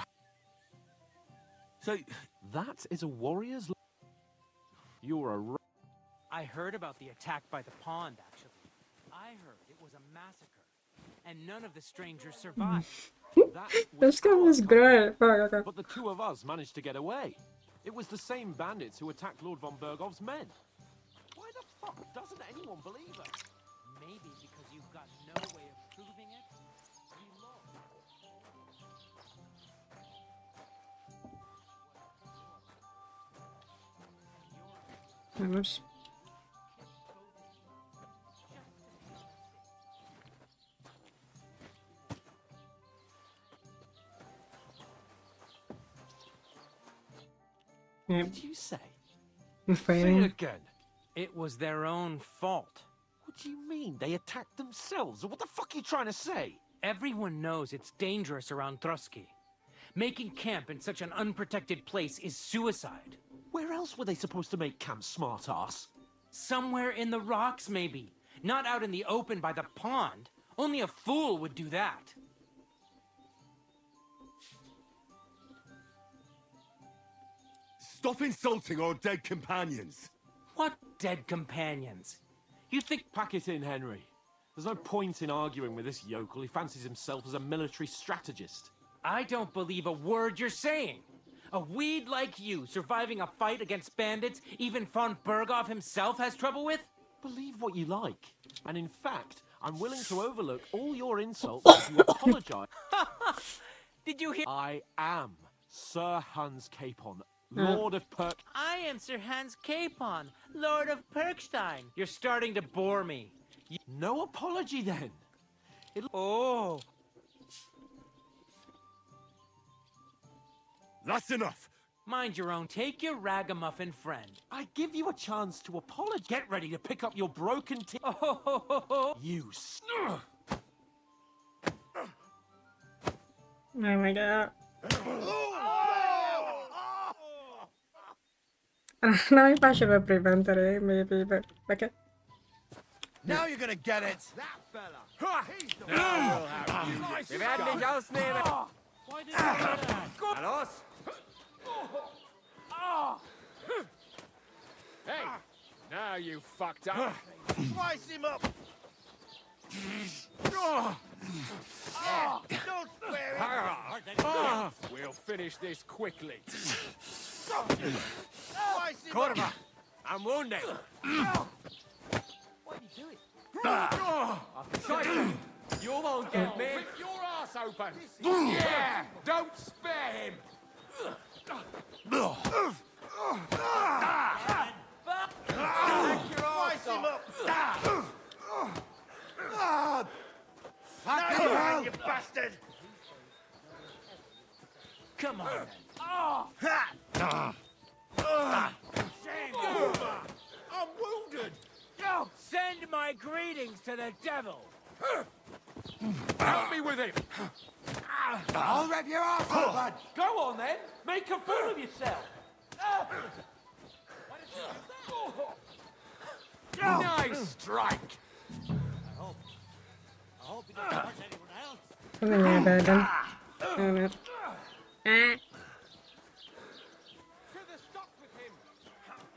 So... That is a warrior's... You're a... I heard about the attack by the pond, actually. I heard it was a massacre, and none of the strangers survived. This guy was great. But the two of us managed to get away. It was the same bandits who attacked Lord von Bergov's men. Why the fuck doesn't anyone believe us? Maybe because you've got no way of proving it. Vamos. Yep. What did you say? I'm Say afraid. it again. It was their own fault. What do you mean? They attacked themselves? What the fuck are you trying to say? Everyone knows it's dangerous around Trotsky. Making camp in such an unprotected place is suicide. Where else were they supposed to make camp, smartass? Somewhere in the rocks, maybe. Not out in the open by the pond. Only a fool would do that. Stop insulting our dead companions. What dead companions? You think... Pack it in, Henry. There's no point in arguing with this yokel. He fancies himself as a military strategist. I don't believe a word you're saying. A weed like you surviving a fight against bandits even von Bergov himself has trouble with? Believe what you like. And in fact, I'm willing to overlook all your insults if you apologize. Did you hear? I am Sir Hans Capon, Lord of Perk... I am Sir Hans Capon, Lord of Perkstein. You're starting to bore me. No apology, then. Oh. That's enough. Mind your own. Take your ragamuffin friend. I give you a chance to apologize. Get ready to pick up your broken teeth. You... Oh my god. I don't know if I should have prevented it, maybe, but okay. Now you're gonna get it. That fella. He's the one. Wir werden dich ausnehmen. Why did you do that? Na los. Hey, now you fucked up. Slice him up. Don't spare him. We'll finish this quickly. Slice him Corva, up. I'm wounded. What are you doing? You won't get me. Rip your ass open. Yeah, don't spare him. Slice him up. Fuck him, you bastard. Come on. I'm wounded. Send my greetings to the devil. Help me with him. I'll rip your ass open. Go on, then. Make a fool of yourself. Nice strike. I hope he doesn't hurt anyone else. Come in there, baby. Oh, no. Ah.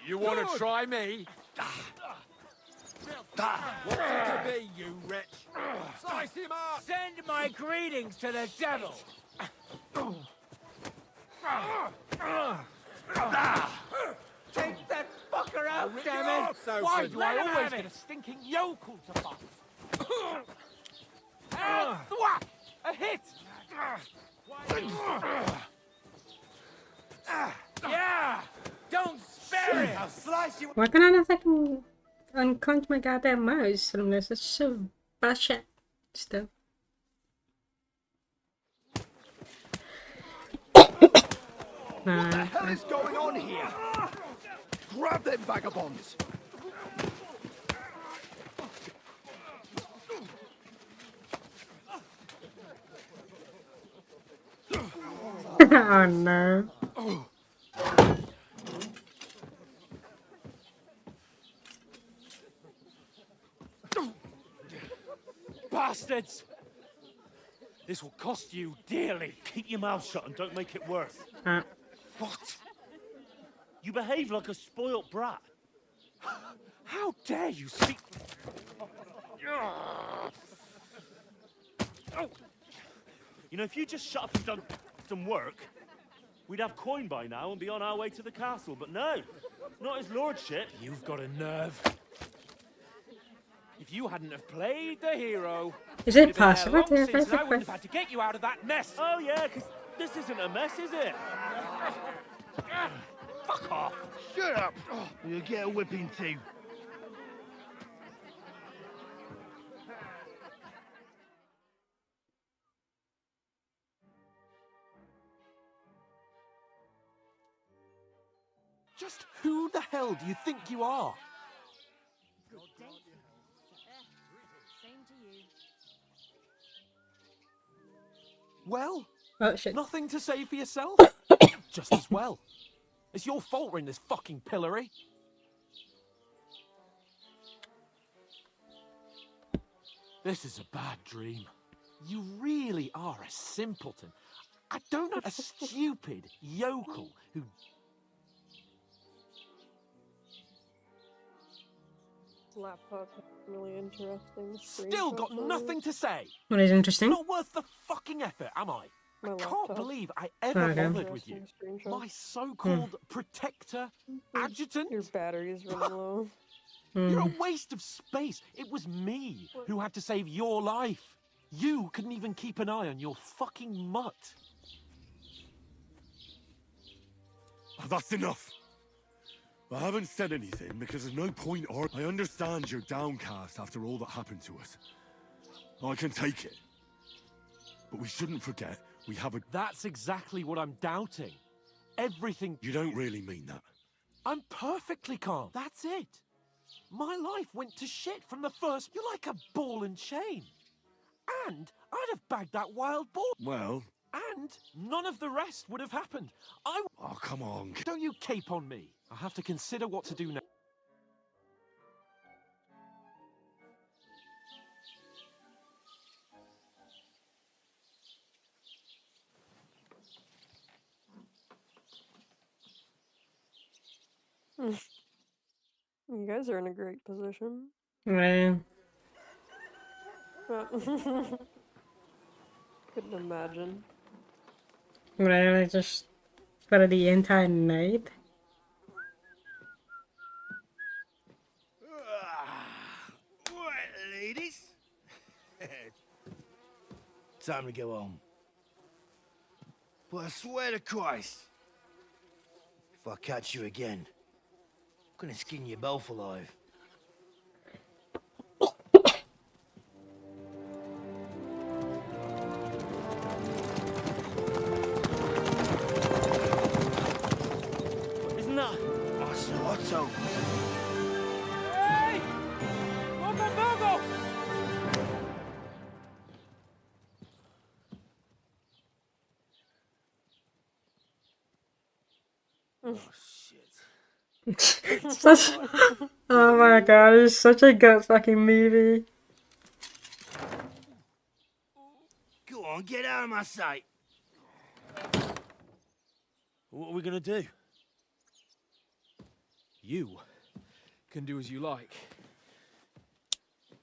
You want to try me? What's it to be, you wretch? Slice him up! Send my greetings to the devil. Take that fucker out, damn it! Why do I Let him always have get it. a stinking yokel to fight? Thwack! A hit! Yeah! Don't spare it! I'll slice you. Why can't I not fucking unclench my goddamn mouse from this? It's so bad shit. Still. What the hell is going on here? Grab them vagabonds! Oh no. Bastards! This will cost you dearly. Keep your mouth shut and don't make it worse. Uh, What? You behave like a spoilt brat. How dare you speak... You know, if you just shut up and done some work, we'd have coin by now and be on our way to the castle. But no, not his lordship. You've got a nerve. If you hadn't have played the hero... Is you'd it have been there possible long to have since, and I Facebook? wouldn't have had to get you out of that mess. Oh, yeah, because this isn't a mess, is it? Fuck off. Shut up! You'll get a whipping too. Just who the hell do you think you are? Same to you. Well, Oh shit. nothing to say for yourself? Just as well. It's your fault we're in this fucking pillory. This is a bad dream. You really are a simpleton. I don't know, a stupid yokel who... Laptop has really interesting. Still got nothing to say. What is interesting? Not worth the fucking effort, am I? My I can't laptop. believe I ever Okay. bothered with you. Interesting My so-called protector, adjutant. Your battery's running low. You're a waste of space. It was me who had to save your life. You couldn't even keep an eye on your fucking mutt. Oh, that's enough. I haven't said anything because there's no point or... I understand you're downcast after all that happened to us. I can take it. But we shouldn't forget we have a... That's exactly what I'm doubting. Everything... You don't really mean that. I'm perfectly calm. That's it. My life went to shit from the first... You're like a ball and chain. And I'd have bagged that wild boar. Well... And none of the rest would have happened. Oh, come on. Don't you cape on me. I'll have to consider what to do now. You guys are in a great position. Right. Couldn't imagine. Really, just for the entire night. Right, ladies. Time to go home. But I swear to Christ, if I catch you again, I'm gonna skin you both alive. Isn't that... Otto. Hey! Lord Von Burgov! Oh, shit. Such... Oh my god, it's such a good fucking movie. Go on, get out of my sight. What are we going to do? You can do as you like.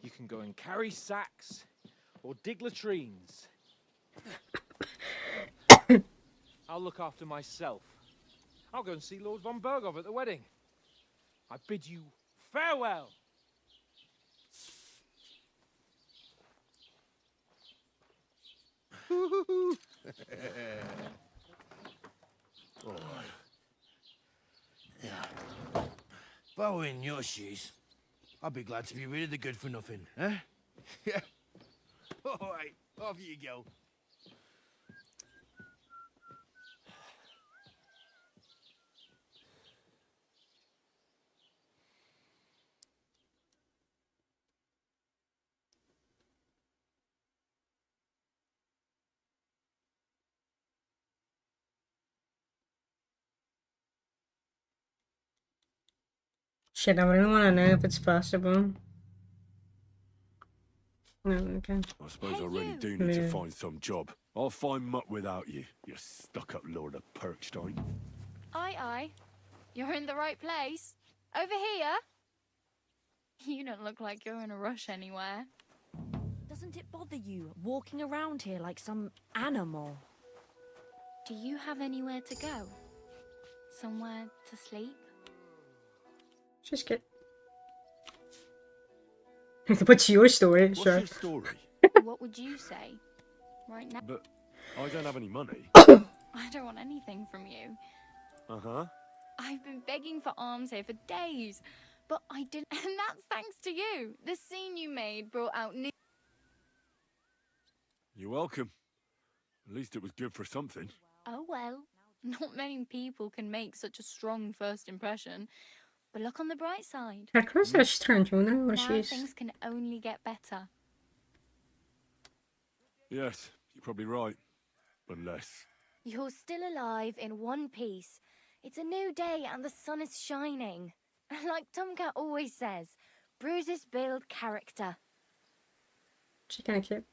You can go and carry sacks or dig latrines. I'll look after myself. I'll go and see Lord Von Burgov at the wedding. I bid you farewell. If I were in your shoes, I'd be glad to be rid of the good for nothing, eh? Yeah. All right, off you go. Shit, I really want to know if it's possible. No, okay. I suppose I really do need to find some job. I'll find mutt without you, you stuck-up lord of Perkstein. Aye, aye. You're in the right place. Over here. You don't look like you're in a rush anywhere. Doesn't it bother you walking around here like some animal? Do you have anywhere to go? Somewhere to sleep? Just get. What's your story? What's Sure. your story? What would you say? Right now? But I don't have any money. I don't want anything from you. Uh-huh. I've been begging for alms here for days, but I didn't. And that's thanks to you. The scene you made brought out new. You're welcome. At least it was good for something. Oh well. Not many people can make such a strong first impression. But look on the bright side. Her clothes are strange, I wonder what Now she's. things can only get better. Yes, you're probably right. Unless... You're still alive in one piece. It's a new day and the sun is shining. Like Tomcat always says, bruises build character. She's kind of cute.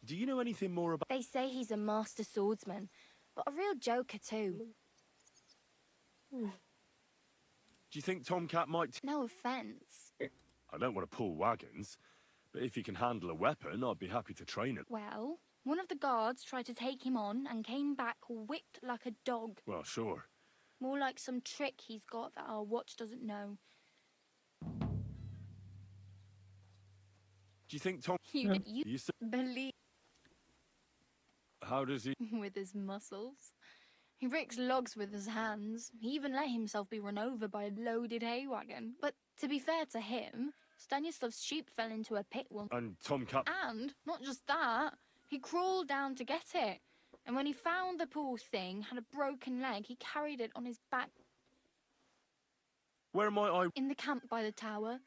Do you know anything more about... They say he's a master swordsman, but a real joker too. Do you think Tomcat might... No offense. I don't want to pull wagons, but if he can handle a weapon, I'd be happy to train him. Well, one of the guards tried to take him on and came back whipped like a dog. Well, sure. More like some trick he's got that our watch doesn't know. Do you think Tom... You s- believe How does he... with his muscles. He ricks logs with his hands. He even let himself be run over by a loaded hay wagon. But to be fair to him, Stanislav's sheep fell into a pit once. And Tomcat... And not just that, he crawled down to get it. And when he found the poor thing had a broken leg, he carried it on his back. Where might I... In the camp by the tower.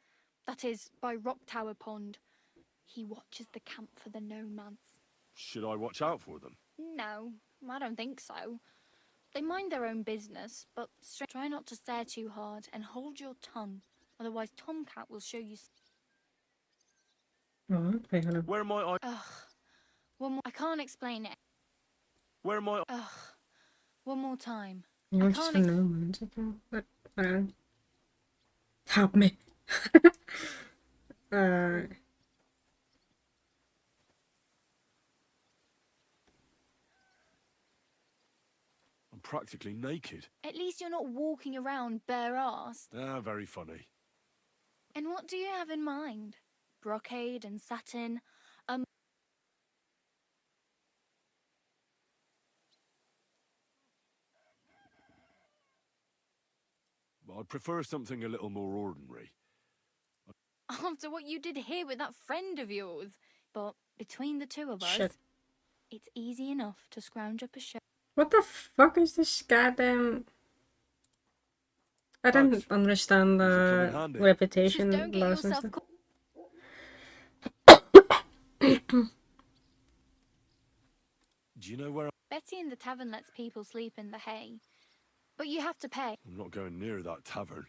That is, by Rock Tower Pond. He watches the camp for the nomads. Should I watch out for them? No, I don't think so. They mind their own business, but try not to stare too hard and hold your tongue. Otherwise Tomcat will show you... Oh, okay, hello. Where might I... Ugh. One more... I can't explain it. Where am I... Ugh. One more time. You I just can't for no man, but help me. I'm practically naked. At least you're not walking around bare-assed. Ah, very funny. And what do you have in mind? Brocade and satin? I'd prefer something a little more ordinary. After what you did here with that friend of yours. But between the two of us, Shit. it's easy enough to scrounge up a show. What the fuck is this goddamn... I don't understand the reputation Just don't get laws and yourself stuff. Do you know where Betty in the tavern lets people sleep in the hay. But you have to pay. I'm not going near that tavern.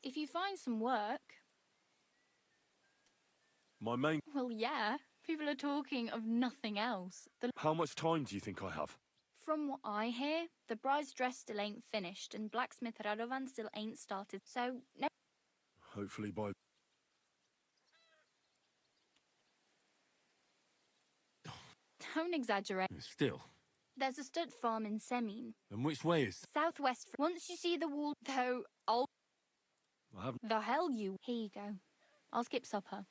If you find some work, My main... well, yeah. People are talking of nothing else. How much time do you think I have? From what I hear, the bride's dress still ain't finished and blacksmith Radovan still ain't started. So, no. Hopefully by... Don't exaggerate. Still. There's a stud farm in Semin. And which way is... Southwest. Once you see the wall, though, I'll... I haven't... The hell you... Here you go. I'll skip supper.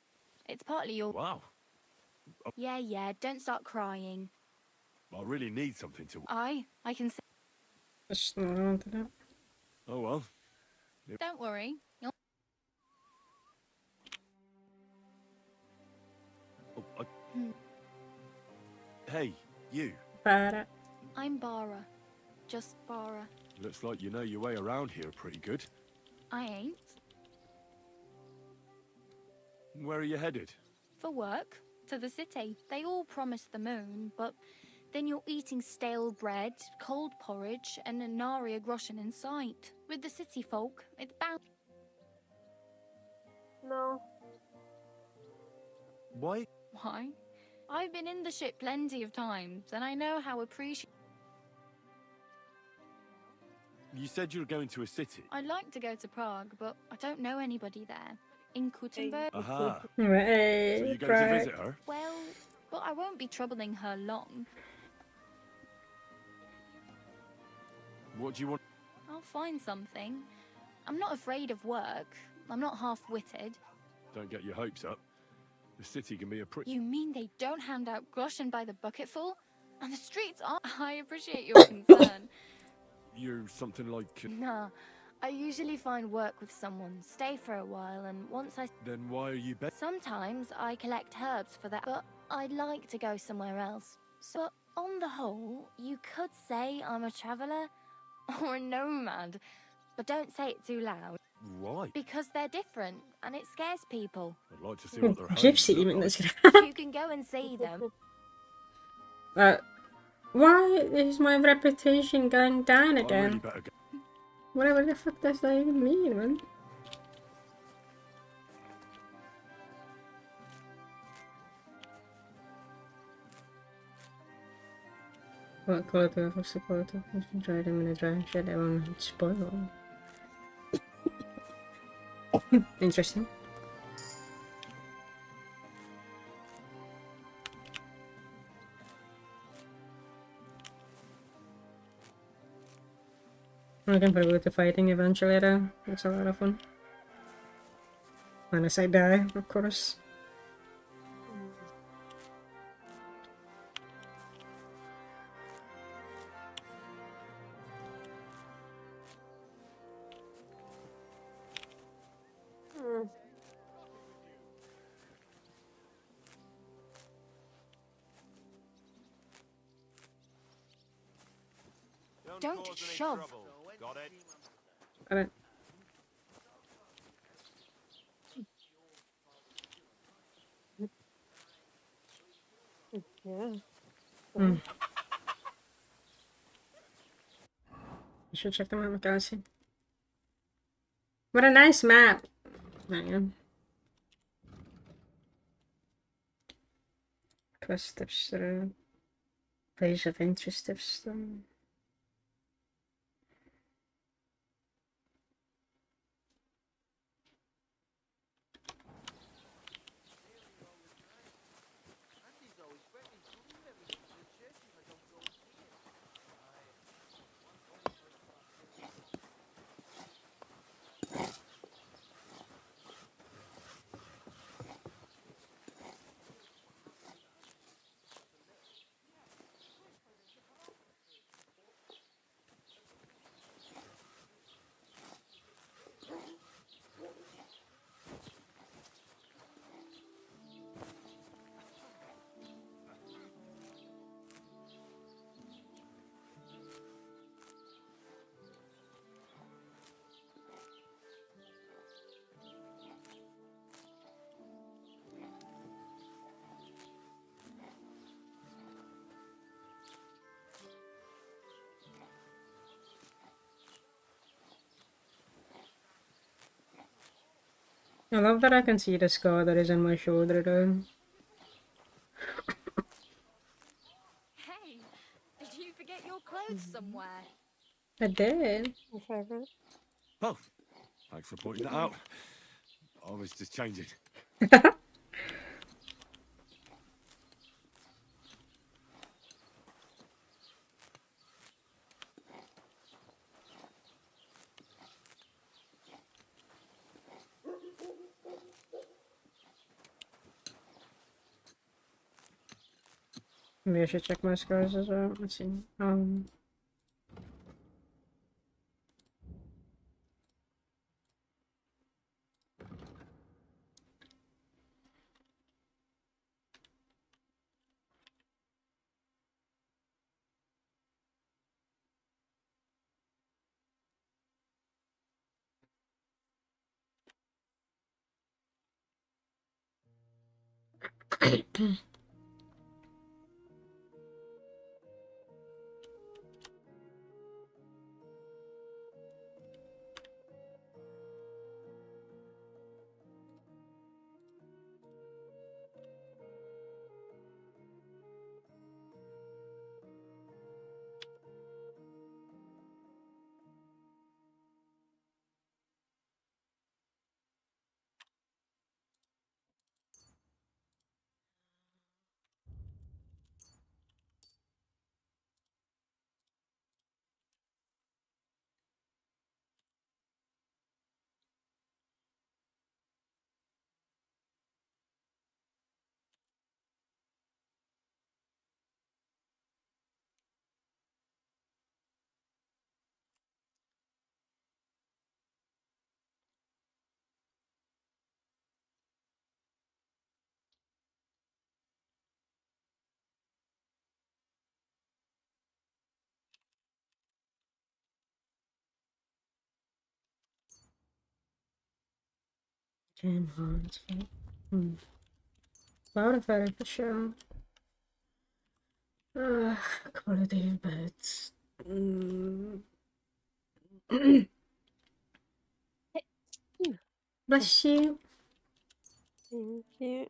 It's partly your... Wow. Yeah, don't start crying. I really need something to... I can say... Just not want to do. Oh well. Don't worry. You'll... Oh, Hey, you. Para. I'm Bara. Just Bara. Looks like you know your way around here pretty good. I ain't. Where are you headed? For work. To the city. They all promise the moon, but then you're eating stale bread, cold porridge, and a nary a groschen in sight. With the city folk, it's bound... No. Why? Why? I've been in the ship plenty of times, and I know how appreciative. You said you were going to a city. I'd like to go to Prague, but I don't know anybody there. In Kuttenberg. Aha. Right, So you're going to visit her? Well, but I won't be troubling her long. What do you want? I'll find something. I'm not afraid of work. I'm not half-witted. Don't get your hopes up. The city can be a pretty... You mean they don't hand out groschen by the bucketful? And the streets are... I appreciate your concern. You're something like... Nah, I usually find work with someone, stay for a while, and once I... Then why are you... Sometimes I collect herbs for that, but I'd like to go somewhere else. So, on the whole, you could say I'm a traveller or a nomad, but don't say it too loud. Why? Because they're different, and it scares people. I'd like to see what their Gypsy, you homes mean look that's like. You can go and see them. Why is my reputation going down I really again? better go. Whatever the fuck does that even mean, man? What quality of what's the quality? If you try them in a dry shed, they won't spoil. Interesting. I can probably go to fighting eventually though. That's a lot of fun. Unless I die, of course. Don't shove. Got it. Got it. Yeah. You should check them out, Galaxy. What a nice map! Hang on. Quest tips through. Place of interest tips through. I love that I can see the scar that is on my shoulder though. Hey, did you forget your clothes somewhere? I did. My favorite. Oh, thanks for pointing that out. I was just changing. Maybe I should check my scars as well. Let's see. Game hard. About a ferry for sure. Quality beds. Bless you. Thank you.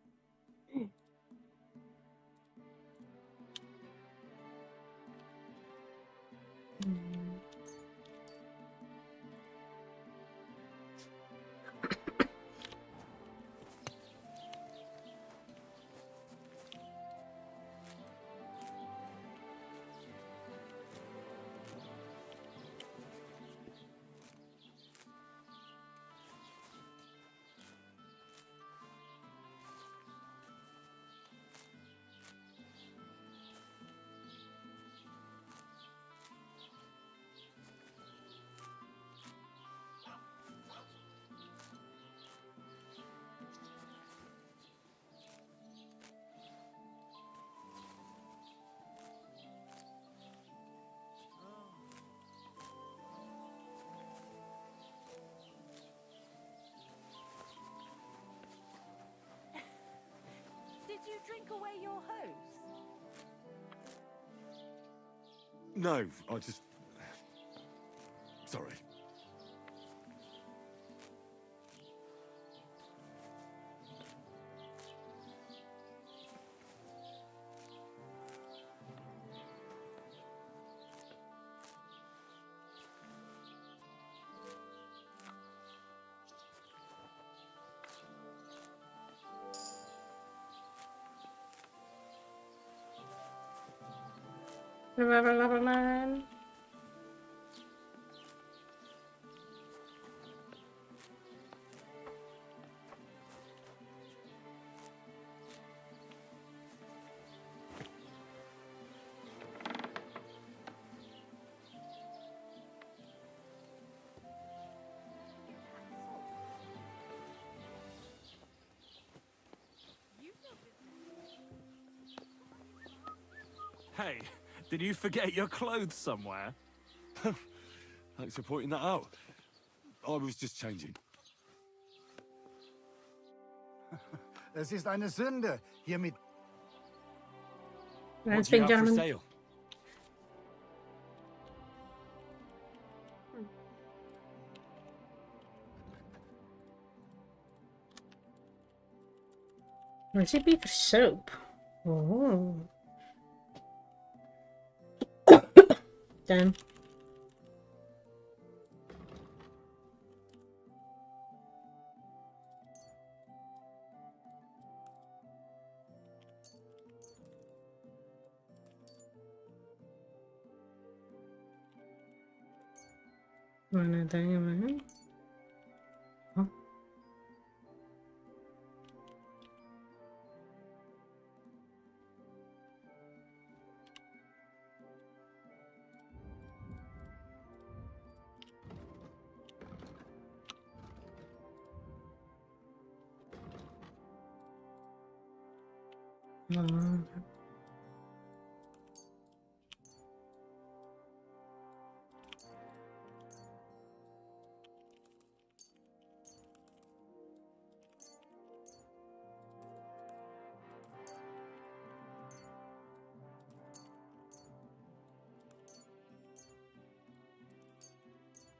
Did you drink away your hose? No, I just... Sorry. Hey, did you forget your clothes somewhere? Thanks for pointing that out. I was just changing. Es ist eine Sünde, hier mit... What do you have for sale? Recipe for soap. Oh. Damn. Mana tanya mana? Huh?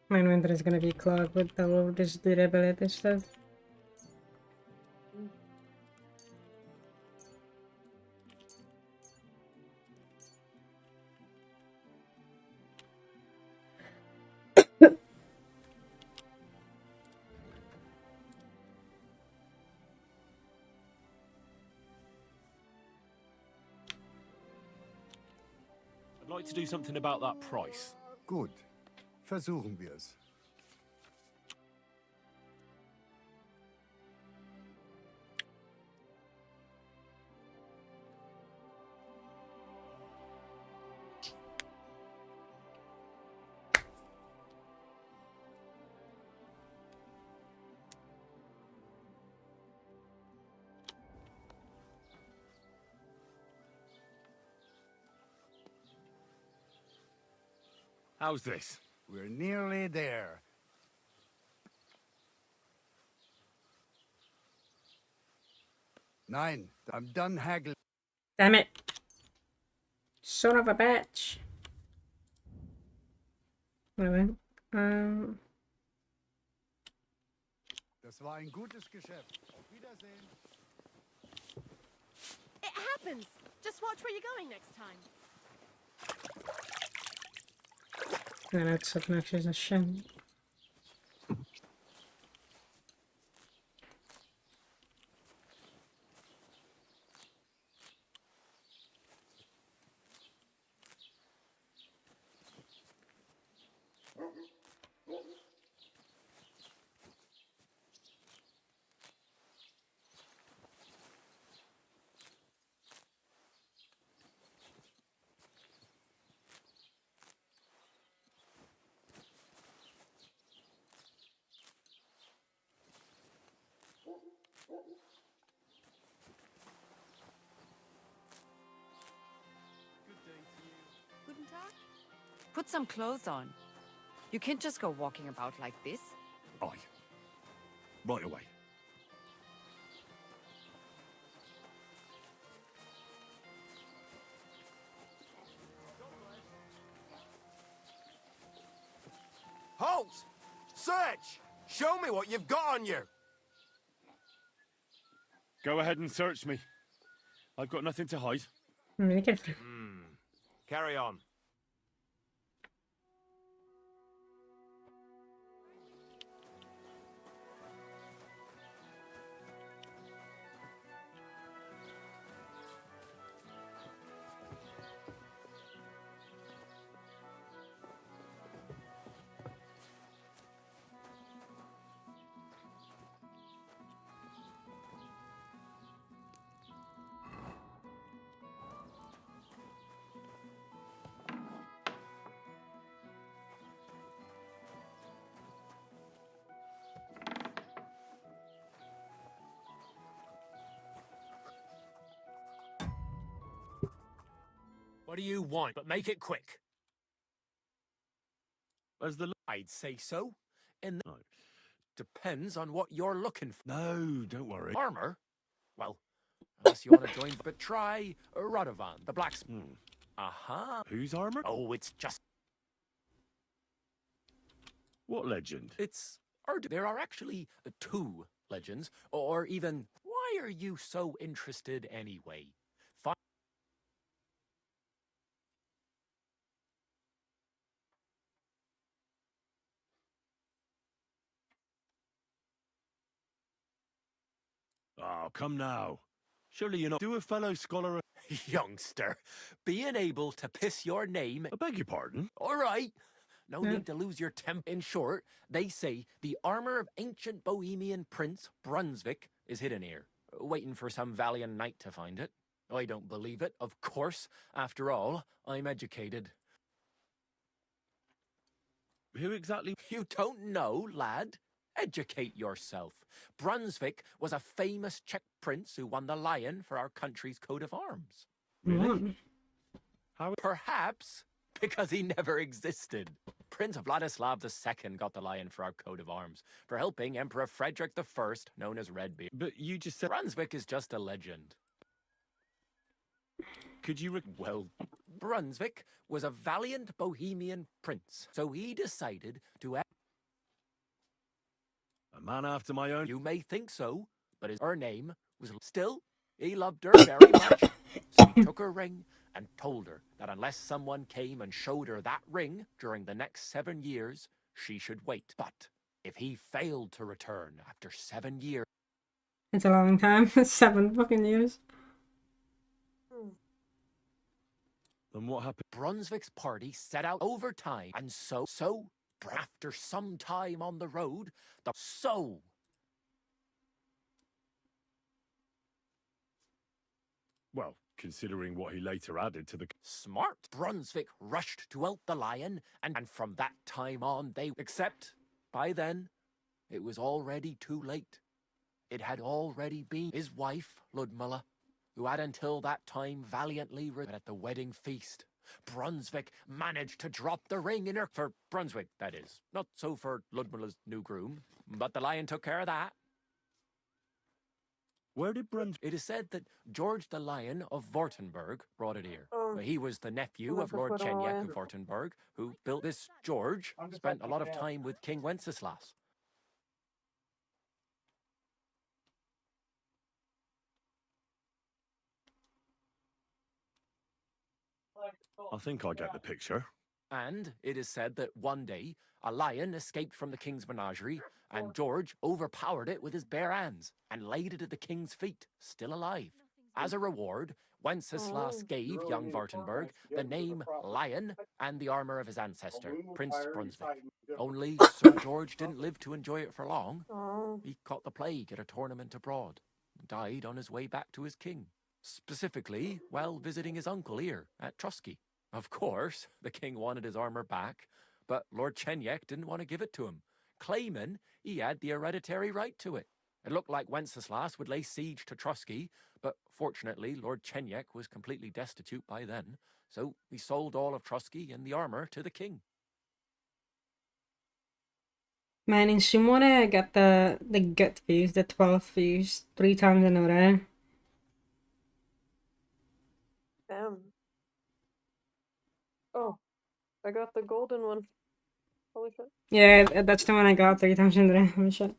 My inventory is gonna be clogged with all of this durability stuff. I'd like to do something about that price. Gut, versuchen wir es. How's this? We're nearly there. Nein, I'm done haggling. Damn it. Son of a bitch. Anyway, Das war ein gutes Geschäft. Auf Wiedersehen. It happens. Just watch where you're going next time. no, it's obnoxious as shit. Guten Tag. Put some clothes on. You can't just go walking about like this. Aye. Right away. Halt! Search! Show me what you've got on you! Go ahead and search me. I've got nothing to hide. Carry on. What do you want? But make it quick. As the I'd say so. And depends on what you're looking for. No, don't worry. Armor? Well, unless you want to join, but try Radovan, the blacksmith. Aha. Whose armor? Oh, it's just. What legend? It's. There are actually two legends, or even. Why are you so interested anyway? Oh, come now. Surely you're not. Do a fellow scholar. Youngster, being able to piss your name. I beg your pardon? All right. No need to lose your temper. In short, they say the armor of ancient Bohemian Prince Brunswick is hidden here, waiting for some valiant knight to find it. I don't believe it, of course. After all, I'm educated. Who exactly? You don't know, lad? Educate yourself. Brunswick was a famous Czech prince who won the lion for our country's coat of arms. Really? How? Perhaps because he never existed. Prince Vladislav II got the lion for our coat of arms for helping Emperor Frederick I, known as Redbeard. But you just said Brunswick is just a legend. Could you? Well, Brunswick was a valiant Bohemian prince, so he decided to. A man after my own. You may think so, but her name was still. He loved her very much, so he took her ring and told her that unless someone came and showed her that ring during the next 7 years, she should wait. But if he failed to return after 7 years, it's a long time. 7 fucking years. Then what happened? Brunswick's party set out over time, and so after some time on the road, Well, considering what he later added to the... Smart. Brunswick rushed to out the lion, and from that time on they... Except, by then, it was already too late. It had already been his wife, Ludmilla, who had until that time valiantly at the wedding feast. Brunswick managed to drop the ring in her... For Brunswick, that is. Not so for Ludmilla's new groom, but the lion took care of that. Where did Bruns... It is said that George the Lion of Vortenberg brought it here. Oh. He was the nephew Unless of I Lord put them Chenyek away. of Vortenberg, who built this. George spent a lot of time with King Wenceslas. I think I get the picture. And it is said that one day, a lion escaped from the king's menagerie, and George overpowered it with his bare hands and laid it at the king's feet, still alive. As a reward, Wenceslas gave young Wartenberg the name Lion and the armor of his ancestor, Prince Brunswick. Only Sir George didn't live to enjoy it for long. He caught the plague at a tournament abroad, and died on his way back to his king, specifically while visiting his uncle here at Trusky. Of course, the king wanted his armor back, but Lord Chenyek didn't want to give it to him, claiming he had the hereditary right to it. It looked like Wenceslas would lay siege to Trusky, but fortunately Lord Chenyek was completely destitute by then, so he sold all of Trusky and the armor to the king. Man, in Shimore, I got the gut views, the 12 views, 3 times in a row. Damn. Oh, I got the golden one. Holy shit. Yeah, that's the one I got 3 times in a row. Holy shit.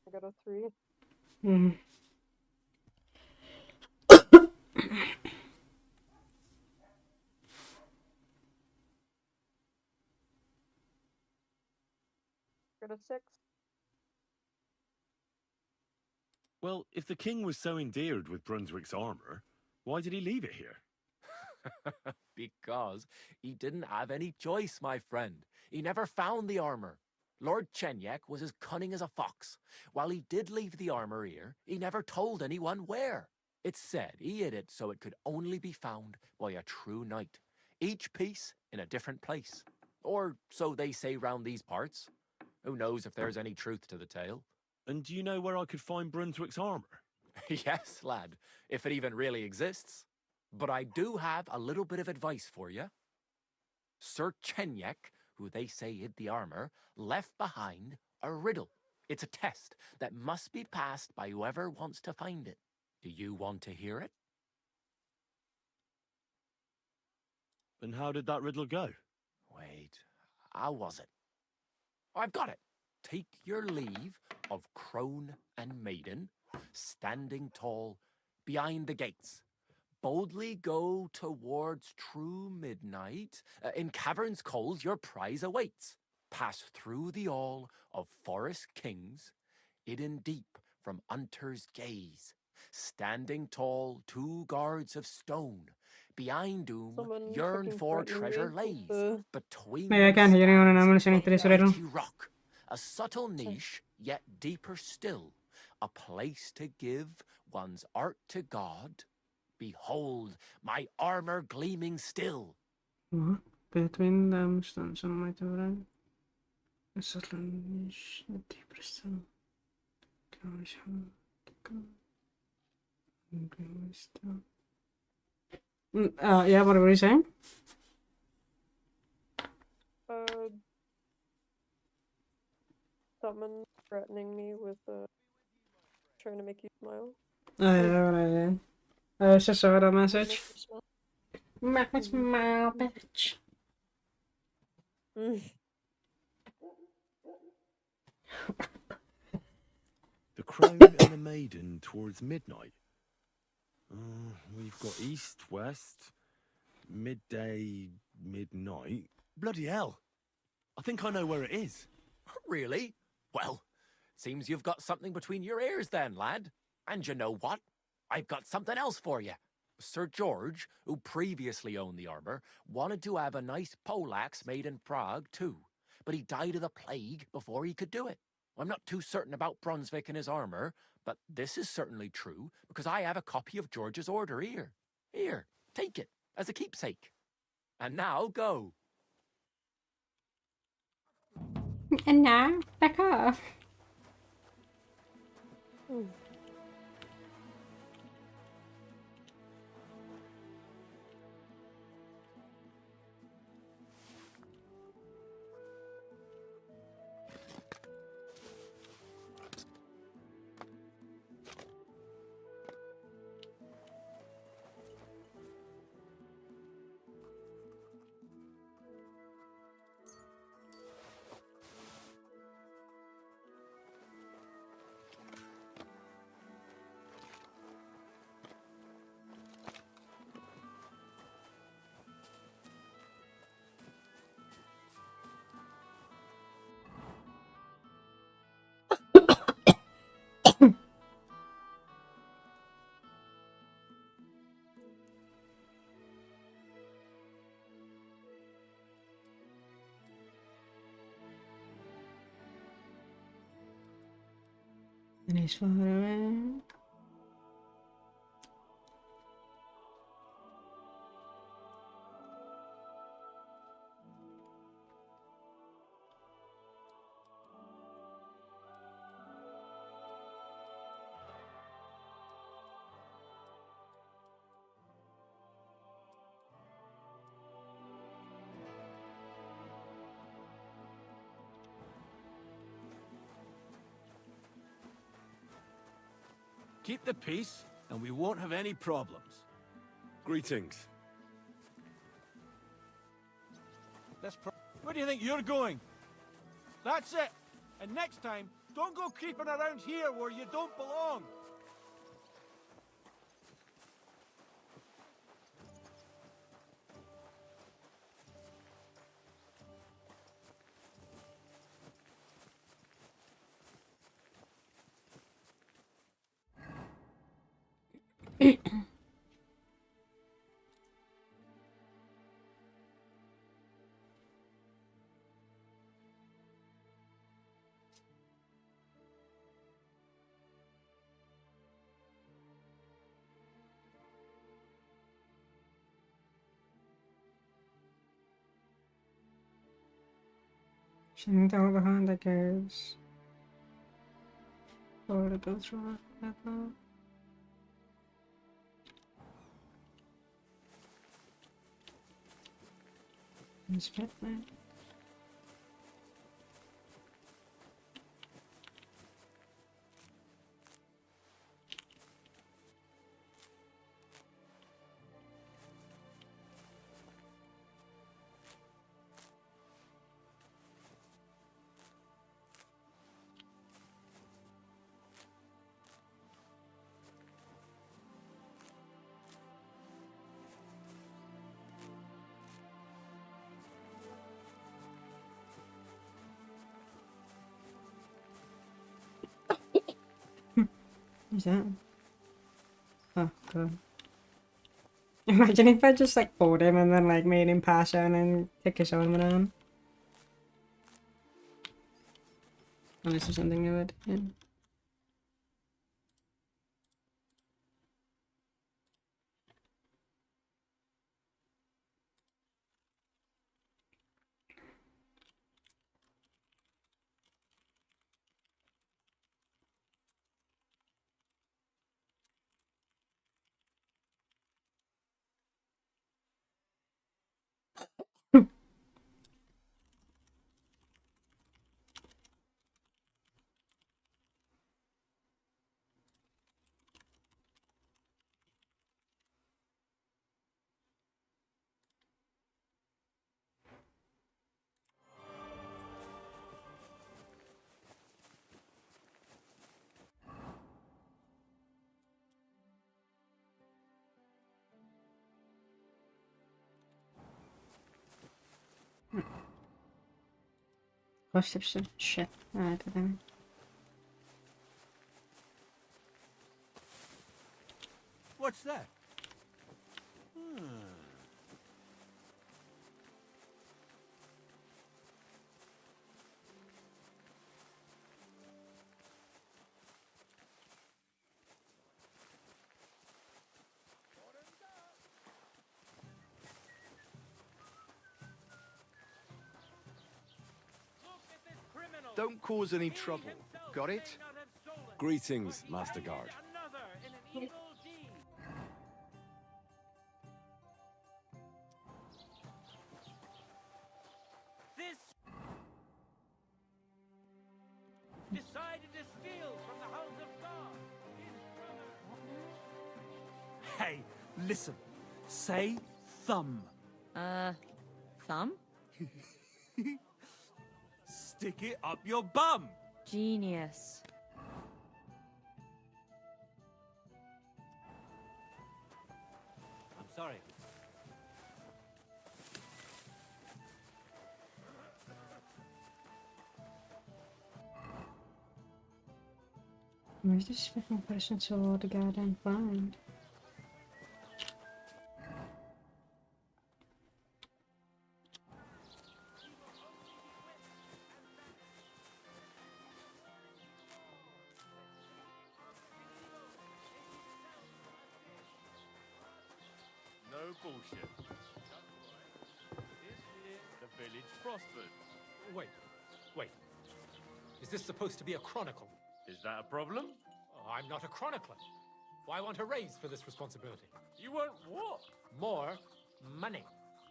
I got a 3. Mm-hmm. Got a 6. Well, if the king was so endeared with Brunswick's armor, why did he leave it here? Because he didn't have any choice, my friend. He never found the armor. Lord Chenyek was as cunning as a fox. While he did leave the armor here, he never told anyone where. It's said he hid it so it could only be found by a true knight, each piece in a different place. Or so they say round these parts. Who knows if there's any truth to the tale? And do you know where I could find Brunswick's armor? Yes, lad, if it even really exists. But I do have a little bit of advice for you. Sir Chenyek, who they say hid the armor, left behind a riddle. It's a test that must be passed by whoever wants to find it. Do you want to hear it? And how did that riddle go? Wait, how was it? I've got it. Take your leave of crone and maiden, standing tall behind the gates. Boldly go towards true midnight. In caverns cold your prize awaits. Pass through the all of forest kings, hidden deep from hunter's gaze. Standing tall, 2 guards of stone, behind whom yearn for treasure lays. Between Yeah, I can't hear anyone and I'm listening to this riddle. mighty rock, a subtle niche, yet deeper still, a place to give one's art to God. Behold, my armor gleaming still. What? Between them stands on my door. A subtle niche, a deeper still. Yeah, what were you saying? Someone threatening me with trying to make you smile. Oh, yeah, right. I just saw that message. Make me smile, bitch. The crone and the maiden towards midnight. We've got east, west, midday, midnight. Bloody hell. I think I know where it is. Really? Well, seems you've got something between your ears then, lad. And you know what? I've got something else for you. Sir George, who previously owned the armor, wanted to have a nice poleaxe made in Prague too, but he died of the plague before he could do it. I'm not too certain about Brunswick and his armor, but this is certainly true because I have a copy of George's order here. Here, take it as a keepsake. And now go. And now, back off. And he's far away. Keep the peace, and we won't have any problems. Greetings. Where do you think you're going? That's it. And next time, don't go creeping around here where you don't belong. Shouldn't tell behind the caves. Or the build rock, I thought. Inspect that. Who's that? Oh, God. Imagine if I just like pulled him and then like made him pass out and then take his arm down. Oh, this is something I would. Yeah. Perception. Shit. I don't know. What's that? Don't cause any trouble. Got it? Greetings, Master Guard. This decided to steal from the house of God. Hey, listen. Say thumb. Thumb? Stick it up your bum. Genius. I'm sorry. Where's this fucking person to the goddamn find? bullshit. This year, the village prospered. Wait. Is this supposed to be a chronicle? Is that a problem? Oh, I'm not a chronicler. Why want a raise for this responsibility? You want what? More money.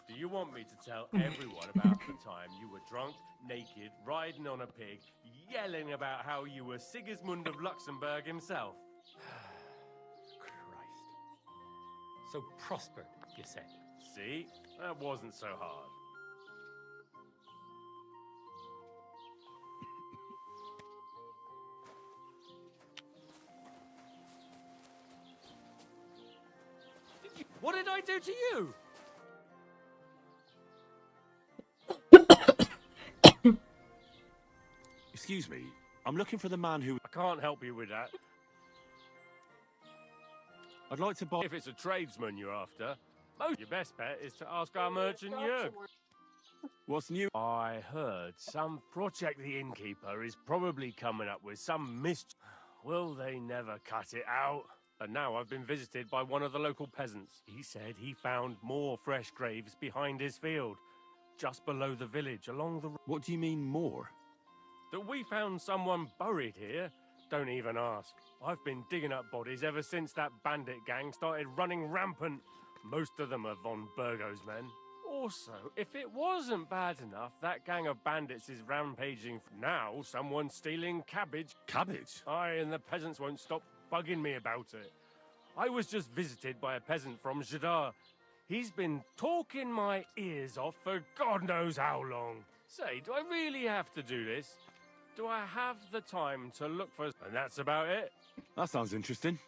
Do you want me to tell everyone about the time you were drunk, naked, riding on a pig, yelling about how you were Sigismund of Luxembourg himself? Christ. So prospered, you say? See? That wasn't so hard. What did I do to you? Excuse me, I'm looking for the man who... I can't help you with that. I'd like to buy... If it's a tradesman you're after, your best bet is to ask our merchant Jörg. What's new? I heard some project the innkeeper is probably coming up with some mischief. Will they never cut it out? And now I've been visited by one of the local peasants. He said he found more fresh graves behind his field, just below the village, along the... What do you mean, more? That we found someone buried here? Don't even ask. I've been digging up bodies ever since that bandit gang started running rampant. Most of them are von Burgo's men. Also, if it wasn't bad enough, that gang of bandits is rampaging. Now someone's stealing cabbage. Cabbage? Aye, and the peasants won't stop bugging me about it. I was just visited by a peasant from Jadar. He's been talking my ears off for God knows how long. Say, do I really have to do this? Do I have the time to look for... And that's about it. That sounds interesting.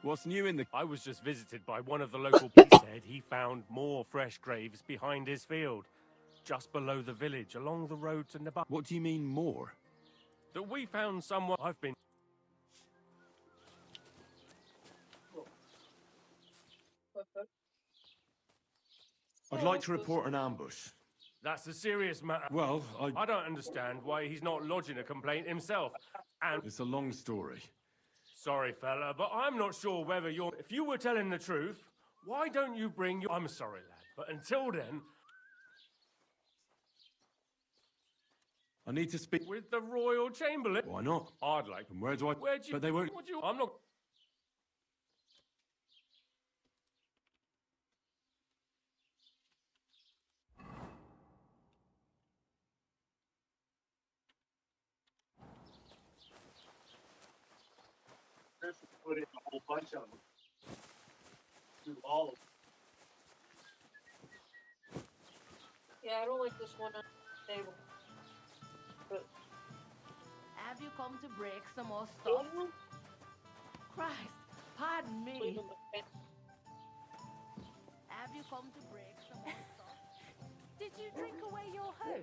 What's new in the... I was just visited by one of the local people. Said he found more fresh graves behind his field, just below the village, along the road to Neba. What do you mean, more? That we found someone... I've been... I'd like to report an ambush. That's a serious matter. Well, I don't understand why he's not lodging a complaint himself. And... It's a long story. Sorry, fella, but I'm not sure whether you're... If you were telling the truth, why don't you bring your... I'm sorry, lad, but until then... I need to speak... With the Royal Chamberlain? Why not? I'd like... And where do I... Where'd you... But they won't... Would you... I'm not... Put in a whole bunch of them. Do all of them. Yeah, I don't like this one on the table. But Have you come to break some more stuff? Christ, pardon me. Have you come to break some more stuff? Did you drink away your hose?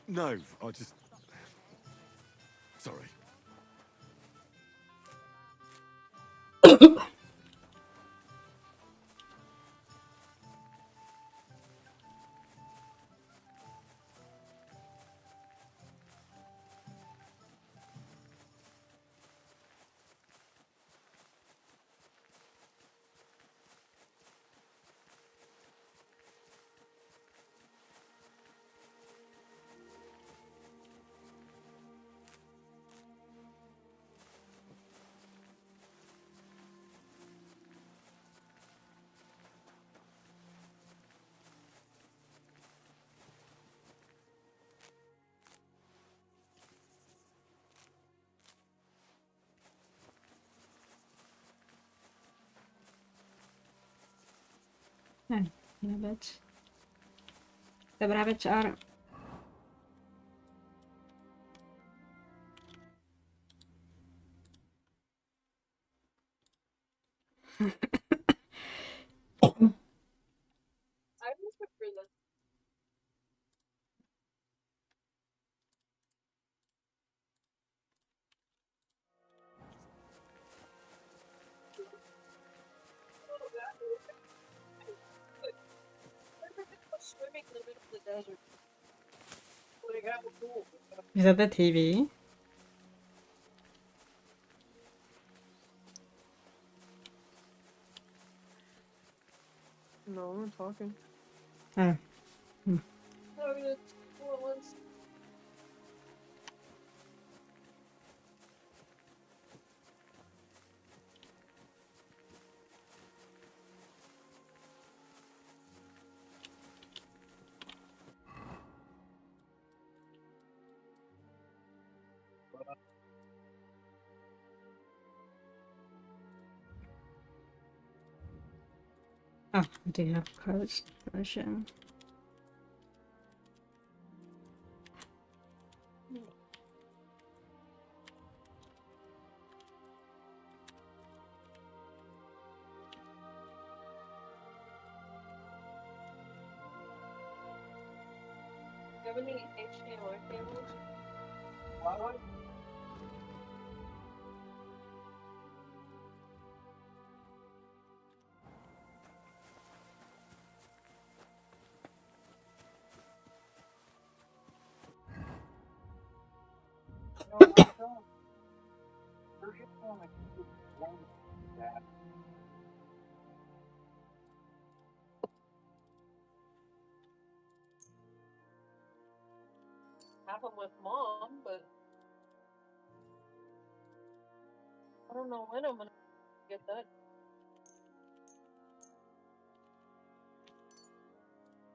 No, I just... Sorry. Rabbit. The rabbits are... I was for this. Swimming in the middle of the desert. Like, have a pool. Is that the TV? talking. Oh. Hmm. Oh, yeah, well, once. Oh, I do have a closed version. Do you have any HDMI cables? Why? Have them with mom, but I don't know when I'm gonna get that.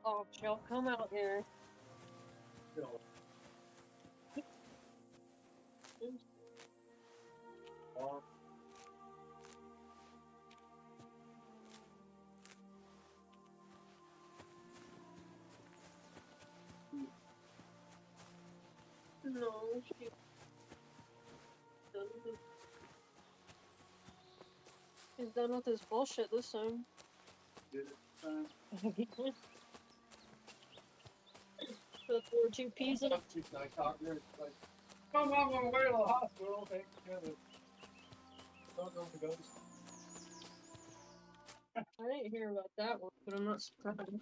Oh, she'll come out here. No, she doesn't. He's done with his bullshit this time. The 4-2 pizza. Come on, we're way to the hospital. Take care of it. Don't know the ghost. I didn't hear about that one, but I'm not surprised.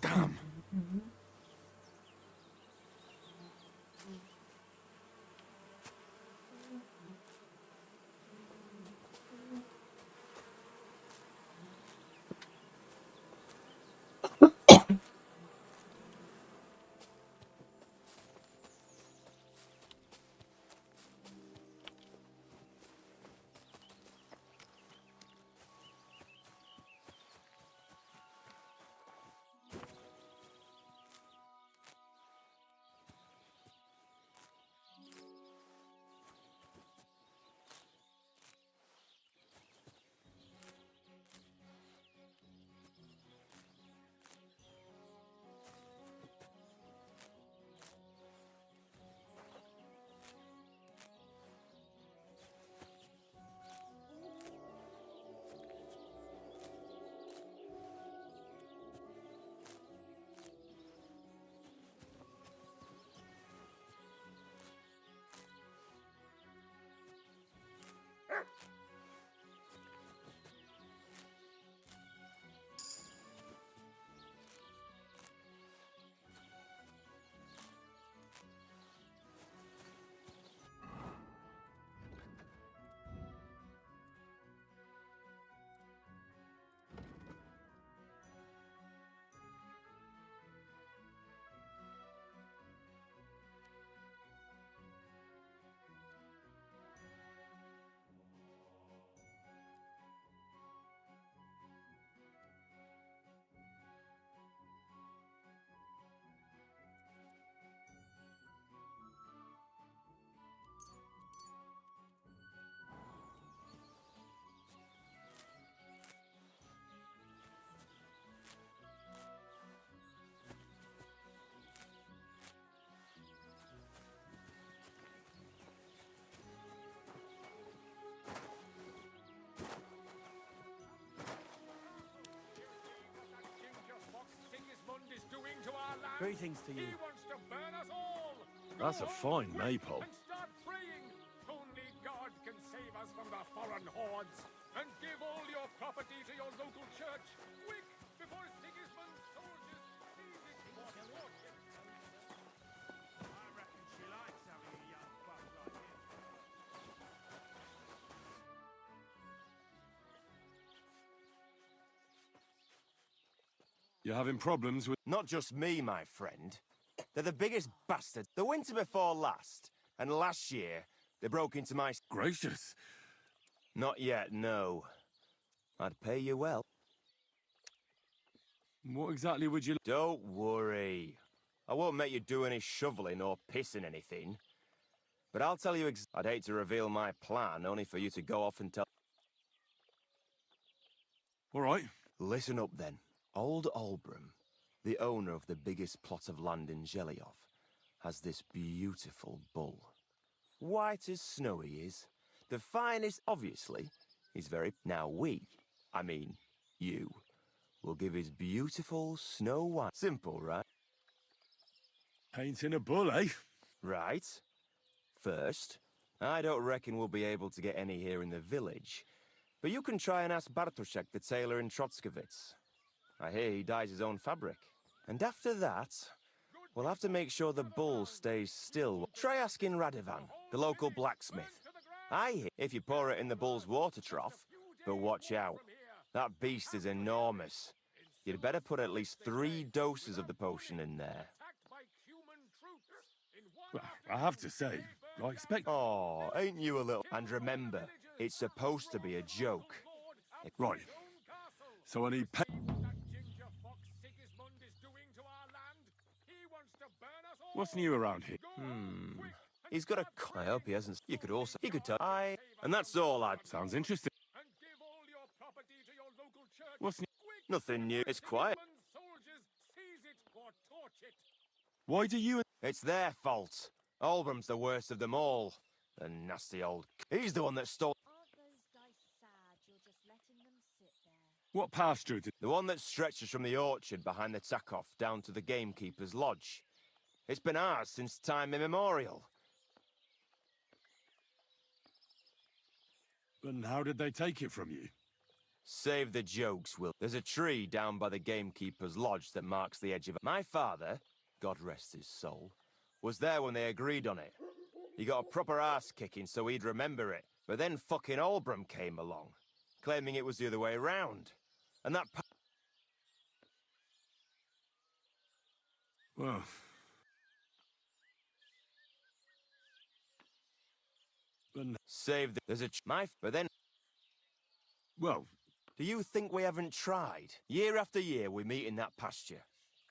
Damn. Greetings to you. That's a fine maypole. Start praying. Only God can save us from the foreign hordes. And give all your property to your local church. Quick, before Sigismund's soldiers seize it for torture. I reckon she likes having a young buck like him. You're having problems with... Not just me, my friend. They're the biggest bastards. The winter before last, and last year, they broke into my... Gracious. Not yet, no. I'd pay you well. What exactly would you... Don't worry. I won't make you do any shoveling or pissing anything. But I'll tell you I'd hate to reveal my plan, only for you to go off and tell... All right. Listen up, then. Old Olbram, the owner of the biggest plot of land in Zhelyov, has this beautiful bull. White as snow he is. The finest, obviously. He's very... Now you, will give his beautiful snow white... Simple, right? Painting a bull, eh? Right. First, I don't reckon we'll be able to get any here in the village. But you can try and ask Bartoszek, the tailor in Trotskovitz. I hear he dyes his own fabric. And after that, we'll have to make sure the bull stays still. Try asking Radovan, the local blacksmith. I hear if you pour it in the bull's water trough, but watch out. That beast is enormous. You'd better put at least 3 doses of the potion in there. Well, I have to say, I expect... Oh, ain't you a little... And remember, it's supposed to be a joke. Right. So I need... What's new around here? He's got a... I hope he hasn't... You could also... He could tell... And that's all I... Sounds interesting. What's new? Nothing new. It's quiet. Why do you... It's their fault. Olbram's the worst of them all. The nasty old... He's the one that stole... What pasture did... The one that stretches from the orchard behind the Takov down to the gamekeeper's lodge. It's been ours since time immemorial. And how did they take it from you? Save the jokes, Will. There's a tree down by the gamekeeper's lodge that marks the edge of... My father, God rest his soul, was there when they agreed on it. He got a proper ass-kicking so he'd remember it. But then fucking Olbram came along, claiming it was the other way around. And that... Well... Save the... There's a... But then... Well... Do you think we haven't tried? Year after year we meet in that pasture.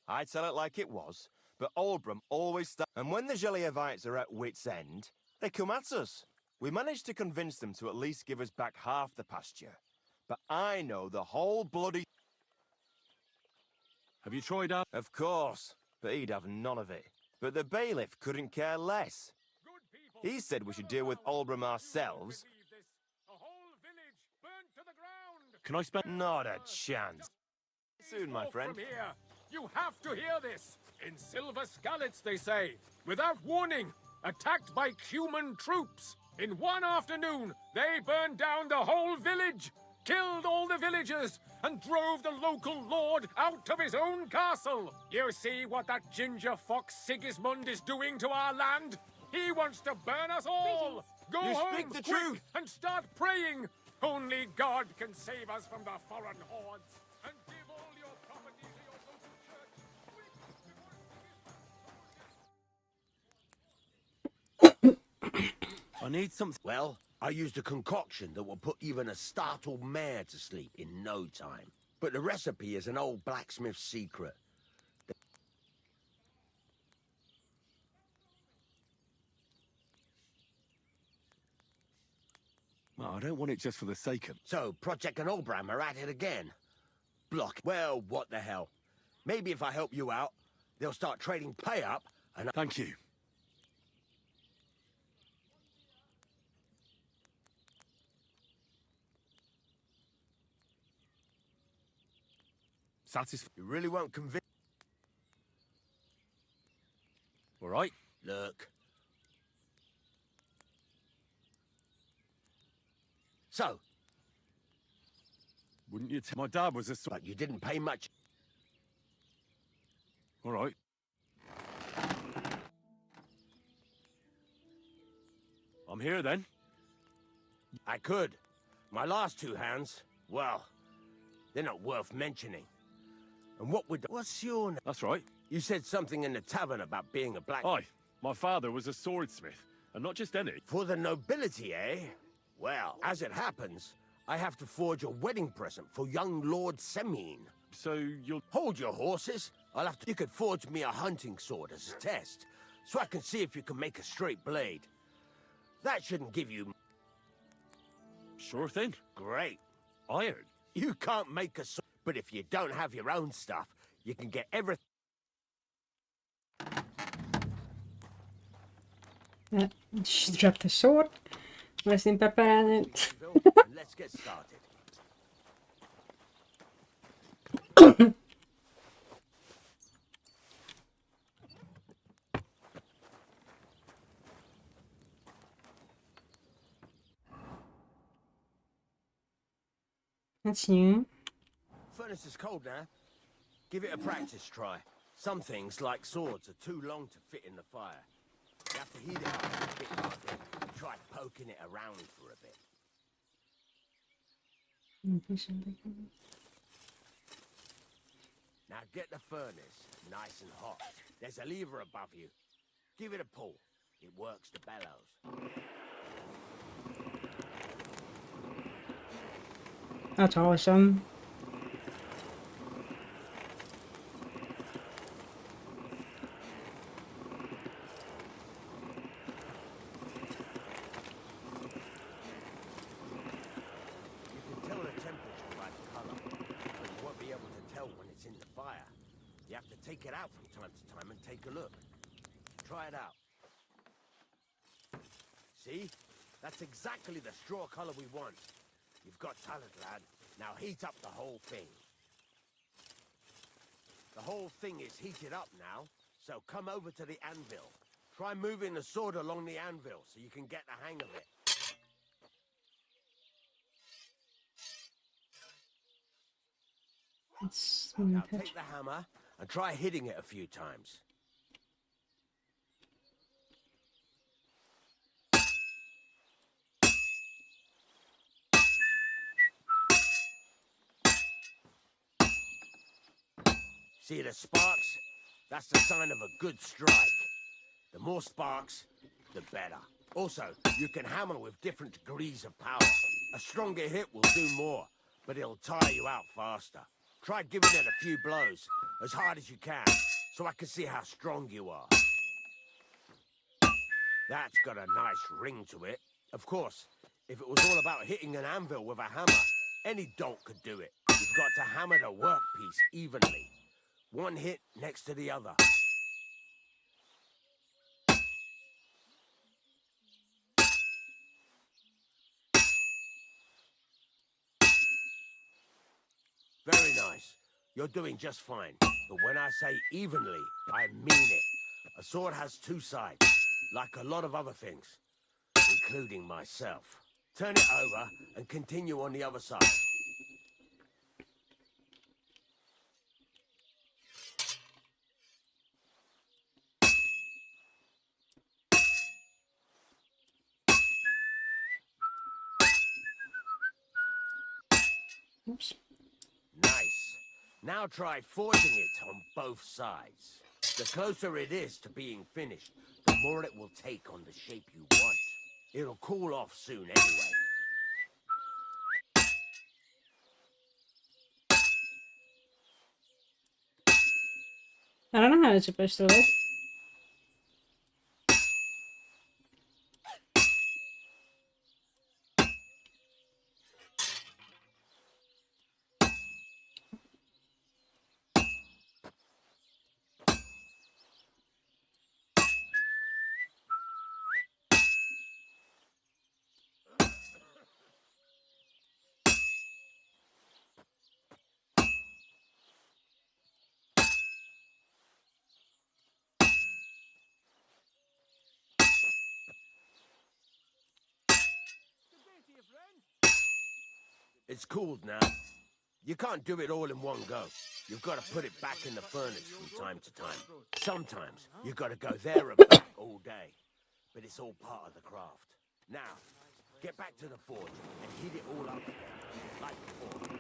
I tell it like it was, but Olbram always... And when the Zhelyevites are at wit's end, they come at us. We managed to convince them to at least give us back half the pasture. But I know the whole bloody... Have you tried out? Of course, but he'd have none of it. But the bailiff couldn't care less. He said we should deal with Olbram ourselves. Can I spend... Not a chance. Soon, my friend. From here. You have to hear this. In Silver Skalitz, they say, without warning, attacked by human troops. In one afternoon, they burned down the whole village, killed all the villagers, and drove the local lord out of his own castle. You see what that ginger fox Sigismund is doing to our land? He wants to burn us all. Go home, speak the quick, truth. and start praying. Only God can save us from the foreign hordes. And give all your property to your local church. I need something... Well, I used a concoction that will put even a startled mare to sleep in no time. But the recipe is an old blacksmith's secret. Well, I don't want it just for the sake of... So, Project and Olbram are at it again. Block. Well, what the hell. Maybe if I help you out, they'll start trading pay up and... Thank you. You really won't convince... right? Look. So. Wouldn't you my dad was a But you didn't pay much. All right. I'm here then. I could. My last two hands, well, they're not worth mentioning. And what would... What's your name? That's right. You said something in the tavern about being a black... Aye. My father was a swordsmith, and not just any. For the nobility, eh? Well, as it happens, I have to forge a wedding present for young Lord Semine. So you'll... Hold your horses. I'll have to... You could forge me a hunting sword as a test, so I can see if you can make a straight blade. That shouldn't give you... Sure thing. Great. Iron. You can't make a sword, but if you don't have your own stuff, you can get everything... Just drop the sword. Wasn't prepared. Let's get started. That's new. Furnace is cold now. Give it a practice try. Some things, like swords, are too long to fit in the fire. You have to heat it up a bit by bit. Try poking it around for a bit. Now get the furnace nice and hot. There's a lever above you. Give it a pull. It works the bellows. That's awesome. You have to take it out from time to time and take a look. Try it out. See? That's exactly the straw color we want. You've got talent, lad. Now heat up the whole thing. The whole thing is heated up now, so come over to the anvil. Try moving the sword along the anvil so you can get the hang of it. Now take the hammer and try hitting it a few times. See the sparks? That's the sign of a good strike. The more sparks, the better. Also, you can hammer with different degrees of power. A stronger hit will do more, but it'll tire you out faster. Try giving it a few blows, as hard as you can, so I can see how strong you are. That's got a nice ring to it. Of course, if it was all about hitting an anvil with a hammer, any dolt could do it. You've got to hammer the workpiece evenly. One hit next to the other. Very nice. You're doing just fine. But when I say evenly, I mean it. A sword has two sides, like a lot of other things, including myself. Turn it over and continue on the other side. Oops. Nice. Now try forging it on both sides. The closer it is to being finished, the more it will take on the shape you want. It'll cool off soon anyway. I don't know how it's supposed to look. It's cooled now. You can't do it all in one go. You've got to put it back in the furnace from time to time. Sometimes you've got to go there and back all day. But it's all part of the craft. Now, get back to the forge and heat it all up again, like before.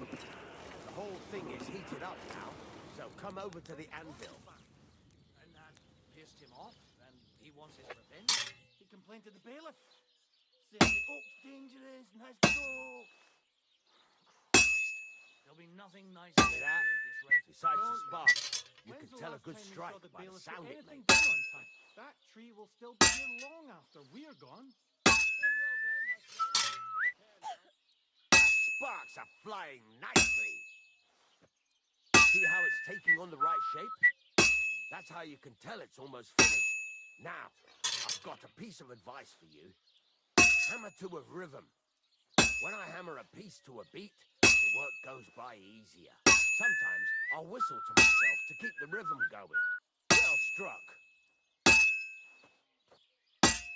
The whole thing is heated up now, so come over to the anvil. And that pissed him off, and he wants his revenge. He complained to the bailiff, saying the oak's dangerous and has to go. There'll be nothing nice See here that? at this rate. Besides the spark, you When's can the tell a last good time you strike saw the by the bailiff sound get it anything makes. done on time? That tree will still be here long after we're gone. Sparks are flying nicely. See how it's taking on the right shape? That's how you can tell it's almost finished. Now, I've got a piece of advice for you. Hammer to a rhythm. When I hammer a piece to a beat, the work goes by easier. Sometimes I'll whistle to myself to keep the rhythm going. Well struck.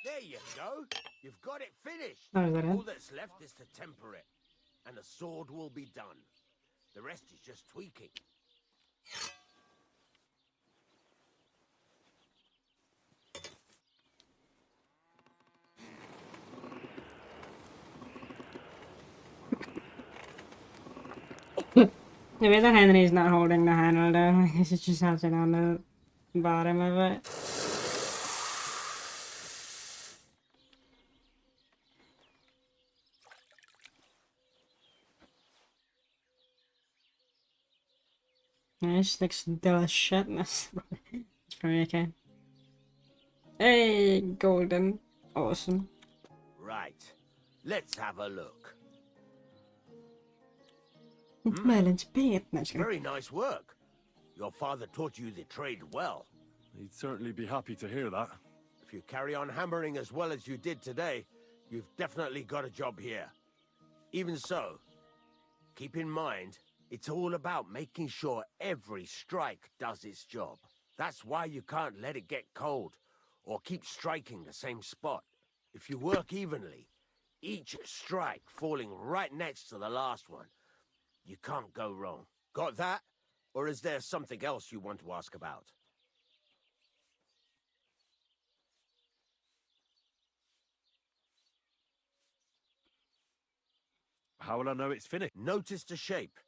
There you go. You've got it finished. Oh, is that it? All that's left is to temper it, and the sword will be done. The rest is just tweaking. The way that Henry's not holding the handle though, I guess it just has it on the bottom of it. Yeah, this looks delicious. It's pretty okay. Hey, golden. Awesome. Right. Let's have a look. Merlin's beard. No, Very nice work. Your father taught you the trade well. He'd certainly be happy to hear that. If you carry on hammering as well as you did today, you've definitely got a job here. Even so, keep in mind, it's all about making sure every strike does its job. That's why you can't let it get cold, or keep striking the same spot. If you work evenly, each strike falling right next to the last one, you can't go wrong. Got that? Or is there something else you want to ask about? How will I know it's finished? Notice the shape.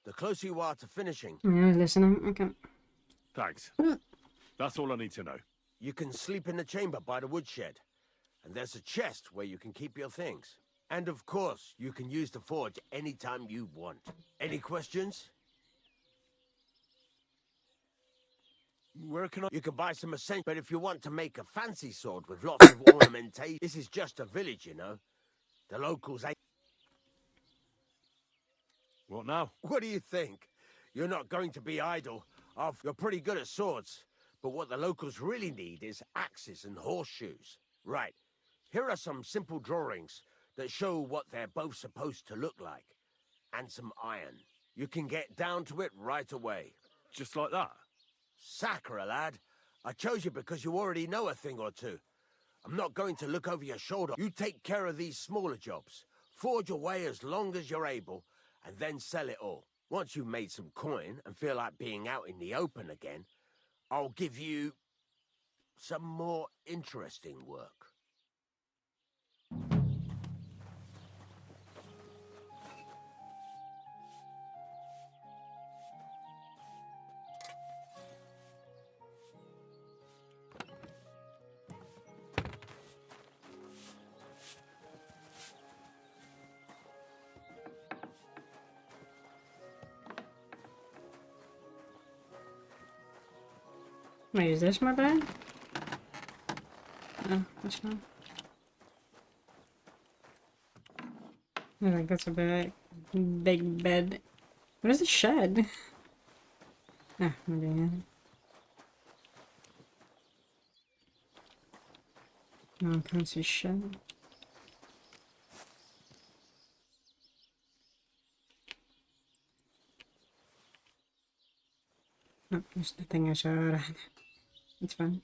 The closer you are to finishing, Yeah, listening. Okay. Thanks. That's all I need to know. you can sleep in the chamber by the woodshed. And there's a chest where you can keep your things. And of course, you can use the forge anytime you want. Any questions? Where can I... You can buy some essentials, but if you want to make a fancy sword with lots of ornamentation, this is just a village, you know. The locals ain't... What now? What do you think? You're not going to be idle. You're pretty good at swords. But what the locals really need is axes and horseshoes. Right. Here are some simple drawings that show what they're both supposed to look like. And some iron. You can get down to it right away. Just like that? Sacre, lad. I chose you because you already know a thing or two. I'm not going to look over your shoulder. You take care of these smaller jobs. Forge away as long as you're able, and then sell it all. Once you've made some coin and feel like being out in the open again, I'll give you some more interesting work. Wait, is this my bed? No, that's not. I think that's a big bed. What is the shed? Ah, maybe. No, I can't see shed. No, there's nothing I saw. It's fine.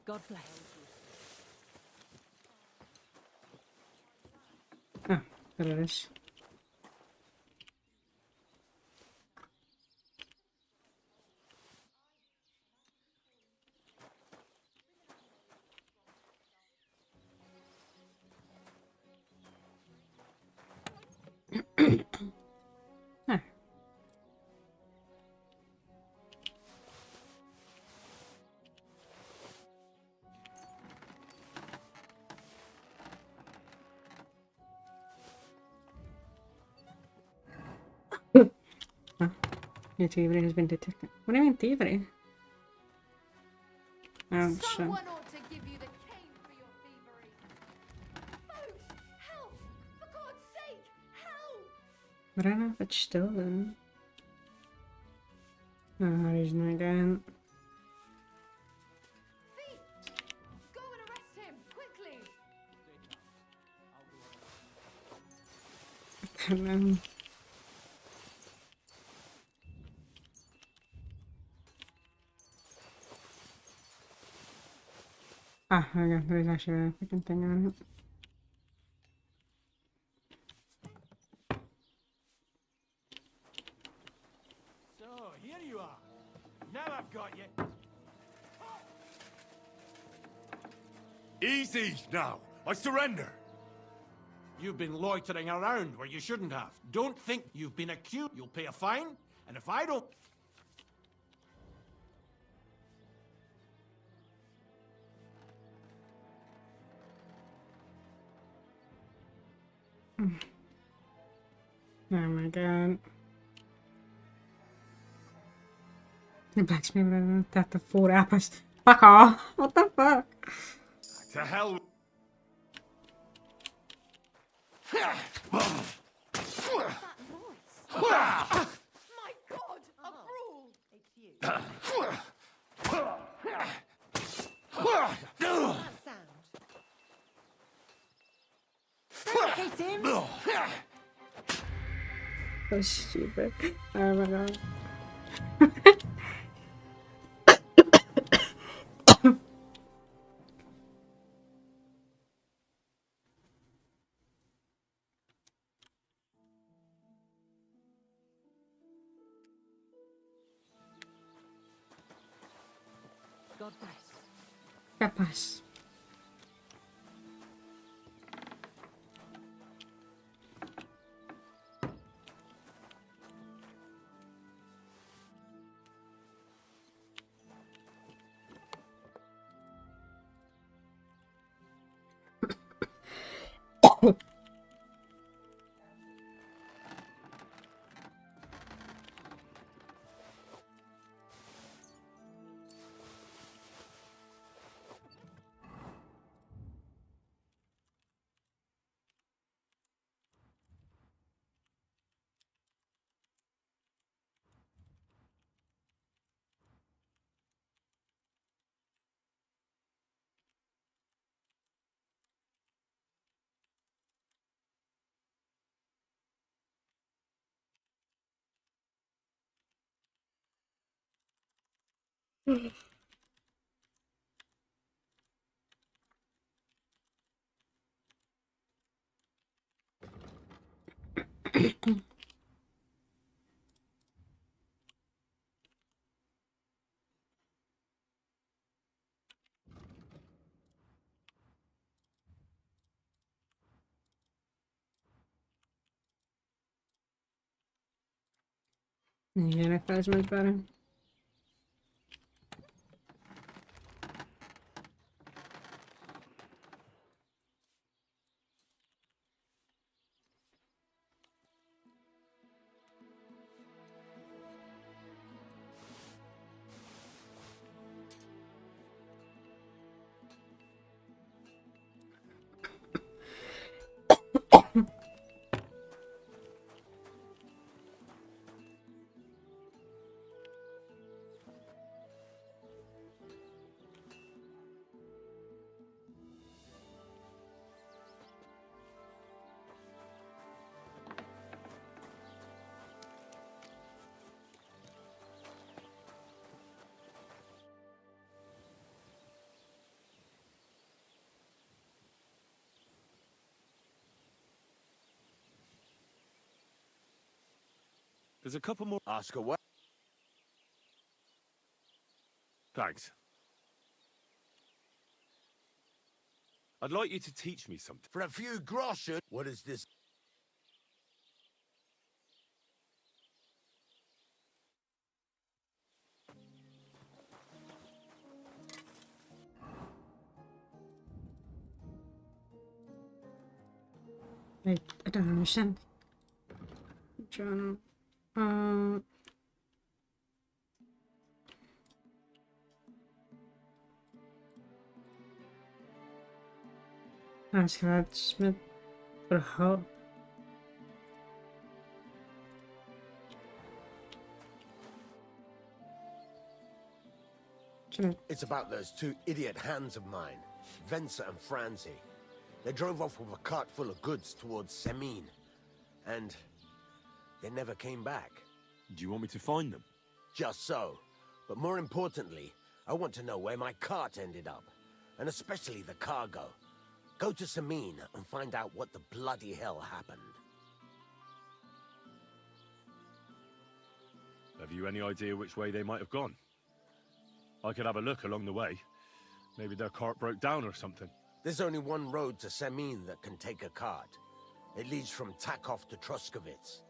God bless. Oh, there it is. Ah. Oh, your thievery has been detected. What do you mean thievery? Oh, shit. Someone ought to give you the cane for your thievery. Folks, help! For God's sake, help! I don't know if it's stolen. Oh, he's not going. Thief! Go and arrest him, quickly! I don't know. Ah, okay, there's actually a freaking thing on it. So, here you are. Now I've got you. Easy now. I surrender. You've been loitering around where you shouldn't have. Don't think you've been accused. You'll pay a fine, and if I don't... Oh my god. The blacksmith would have to 4 apples. Fuck off! What the fuck? To hell. My God, a brawl! It's you. That sound. Don't hit him! So stupid. Oh my god. God bless. Capaz. Yeah, that feels much better. There's a couple more. Ask away. Thanks. I'd like you to teach me something. For a few groschen. What is this? I don't understand. Journal. Smith verhaal. It's about those two idiot hands of mine, Venser and Franzi. They drove off with a cart full of goods towards Semin, and they never came back. Do you want me to find them? Just so. But more importantly, I want to know where my cart ended up, and especially the cargo. Go to Semin and find out what the bloody hell happened. Have you any idea which way they might have gone? I could have a look along the way. Maybe their cart broke down or something. There's only one road to Semin that can take a cart. It leads from Takov to Troskovitz,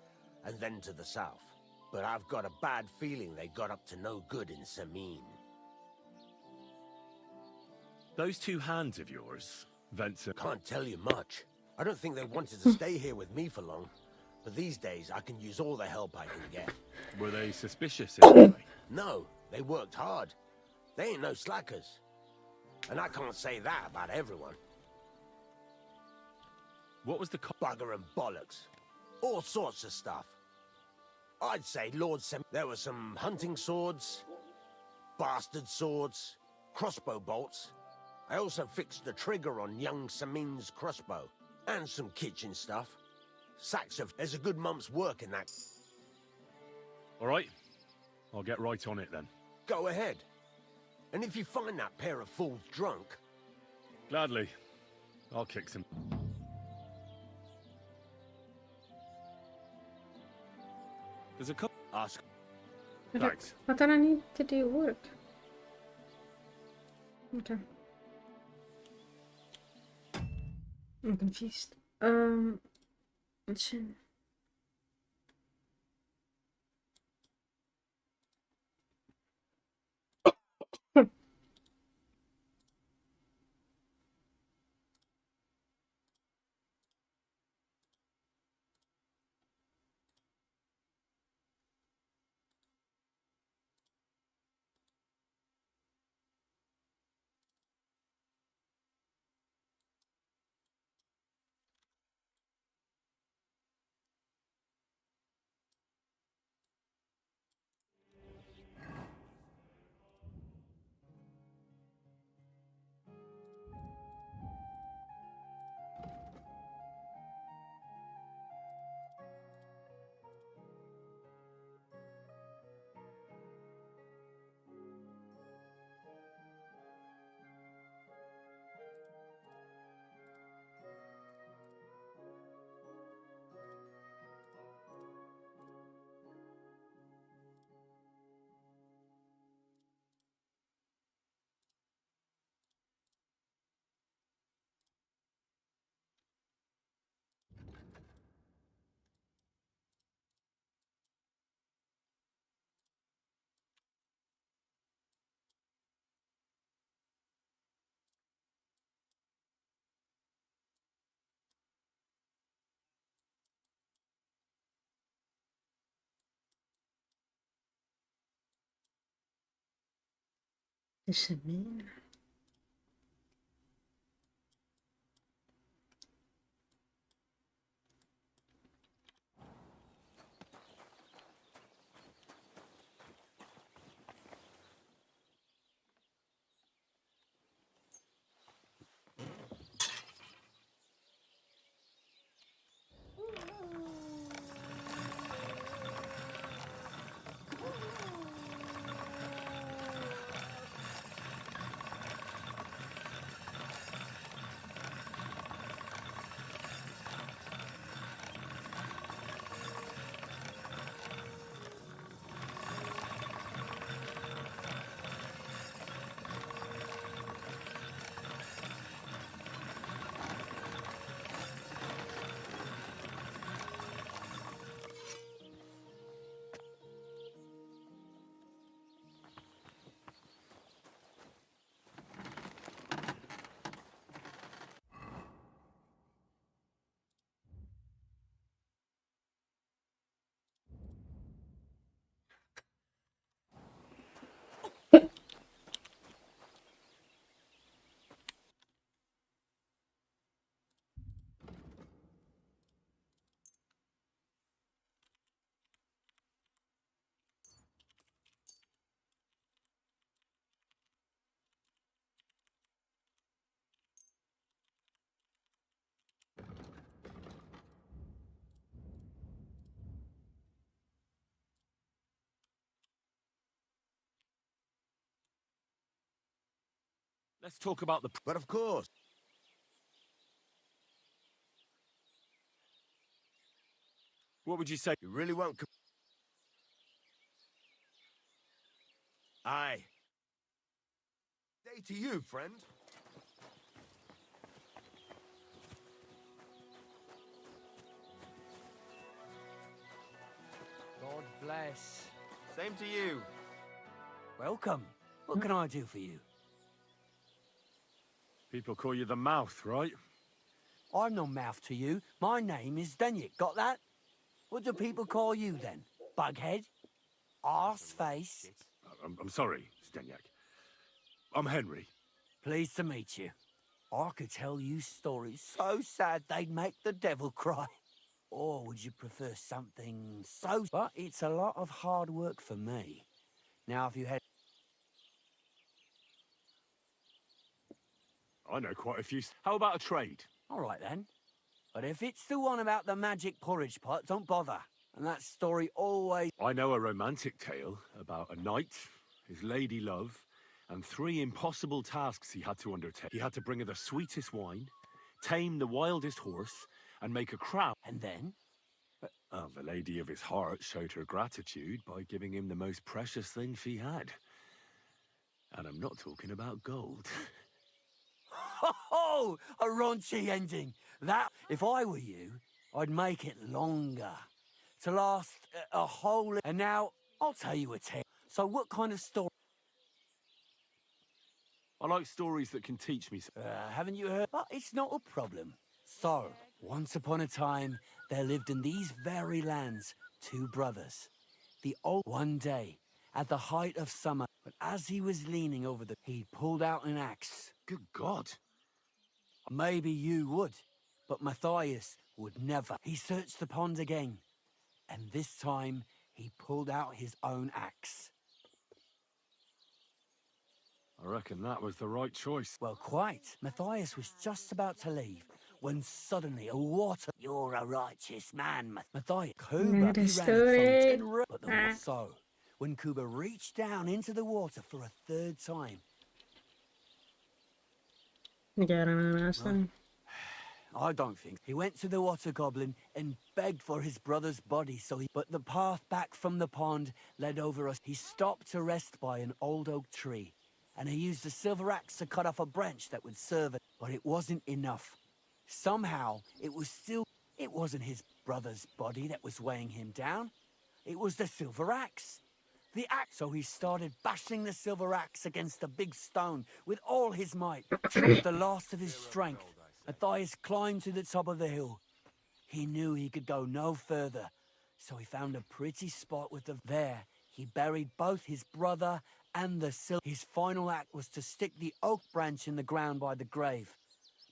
and then to the south. But I've got a bad feeling they got up to no good in Semin. Those two hands of yours, Venser... Can't tell you much. I don't think they wanted to stay here with me for long. But these days, I can use all the help I can get. Were they suspicious in any way? No, they worked hard. They ain't no slackers. And I can't say that about everyone. What was the... Bugger and bollocks. All sorts of stuff. I'd say Lord Sem... There were some hunting swords, bastard swords, crossbow bolts. I also fixed the trigger on young Semin's crossbow. And some kitchen stuff. Sacks of... There's a good month's work in that. All right. I'll get right on it then. Go ahead. And if you find that pair of fools drunk... Gladly. I'll kick some... There's a couple... Ask. Thanks. I thought I need to do work. Okay. I'm confused. Let's see. Does it mean? Let's talk about the... But of course. What would you say? You really won't... Aye. Day to you, friend. God bless. Same to you. Welcome. What can I do for you? People call you the Mouth, right? I'm no mouth to you. My name is Denyek. Got that? What do people call you then? Bughead? Arse face? I'm sorry, Stenyak. I'm Henry. Pleased to meet you. I could tell you stories so sad they'd make the devil cry. Or would you prefer something so... But it's a lot of hard work for me. Now, if you had... I know quite a few. How about a trade? All right, then. But if it's the one about the magic porridge pot, don't bother. And that story always... I know a romantic tale about a knight, his lady love, and 3 impossible tasks he had to undertake. He had to bring her the sweetest wine, tame the wildest horse, and make a crown. And then? Well, the lady of his heart showed her gratitude by giving him the most precious thing she had. And I'm not talking about gold. Ho! A raunchy ending. That, if I were you, I'd make it longer. To last a whole... And now, I'll tell you a tale. So what kind of story... I like stories that can teach me... haven't you heard? But it's not a problem. So, once upon a time, there lived in these very lands 2 brothers. The old... One day, at the height of summer, but as he was leaning over the... He pulled out an axe. Good God. Maybe you would, but Matthias would never. He searched the pond again, and this time he pulled out his own axe. I reckon that was the right choice. Well, quite. Matthias was just about to leave when suddenly a water... You're a righteous man, Matthias. Kuba, he ran from but the more so. When Kuba reached down into the water for a 3rd time. I don't think. He went to the water goblin and begged for his brother's body, but the path back from the pond led over us. He stopped to rest by an old oak tree, and he used a silver axe to cut off a branch that would serve it. But it wasn't enough. Somehow, it wasn't his brother's body that was weighing him down. It was the silver axe. The axe. So he started bashing the silver axe against the big stone with all his might. With the last of his strength, Matthias climbed to the top of the hill. He knew he could go no further, so he found a pretty spot with the... There, he buried both his brother and the silver... His final act was to stick the oak branch in the ground by the grave.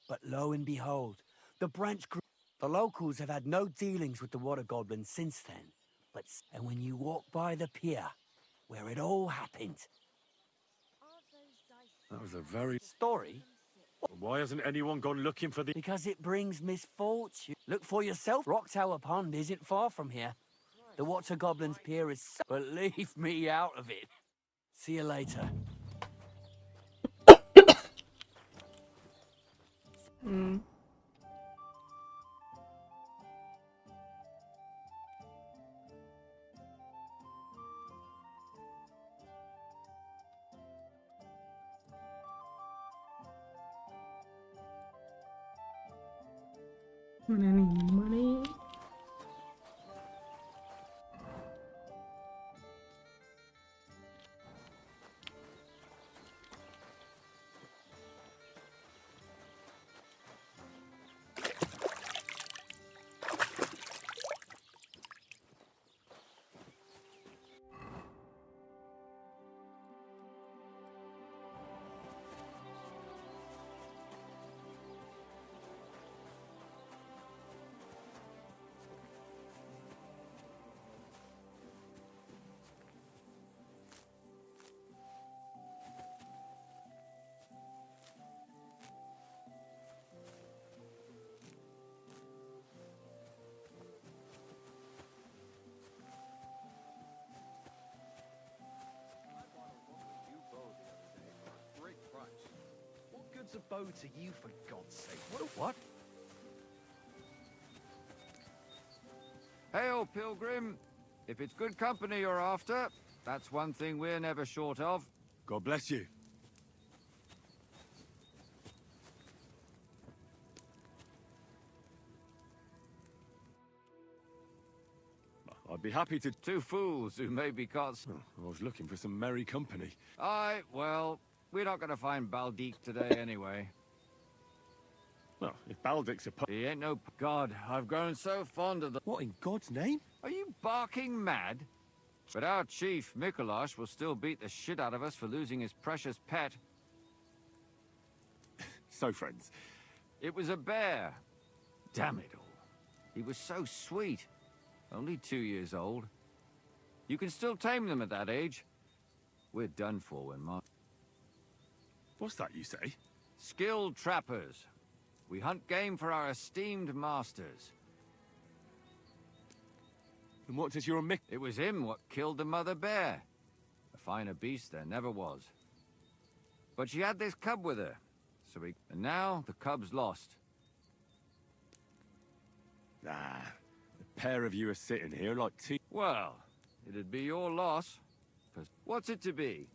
But lo and behold, the branch grew... The locals have had no dealings with the water goblin since then. And when you walk by the pier, where it all happened... That was a very... Story? Why hasn't anyone gone looking for the... Because it brings misfortune. Look for yourself. Rock Tower Pond isn't far from here. The Water Goblin's pier is so... But leave me out of it. See you later. Money. What's a bow to you, for God's sake? What a what? Hail, pilgrim. If it's good company you're after, that's one thing we're never short of. God bless you. I'd be happy to... Two fools who may be caught... I was looking for some merry company. Aye, well, we're not gonna find Baldik today anyway. Well, if Baldic's a... He ain't no... God, I've grown so fond of the... What in God's name? Are you barking mad? But our chief, Mikolash, will still beat the shit out of us for losing his precious pet. So, friends. It was a bear. Damn it all. He was so sweet. Only 2 years old. You can still tame them at that age. We're done for when What's that you say? Skilled trappers. We hunt game for our esteemed masters. And what does your Mick... It was him what killed the mother bear. A finer beast there never was. But she had this cub with her. And now the cub's lost. Ah, the pair of you are sitting here like two... Well, it'd be your loss. What's it to be?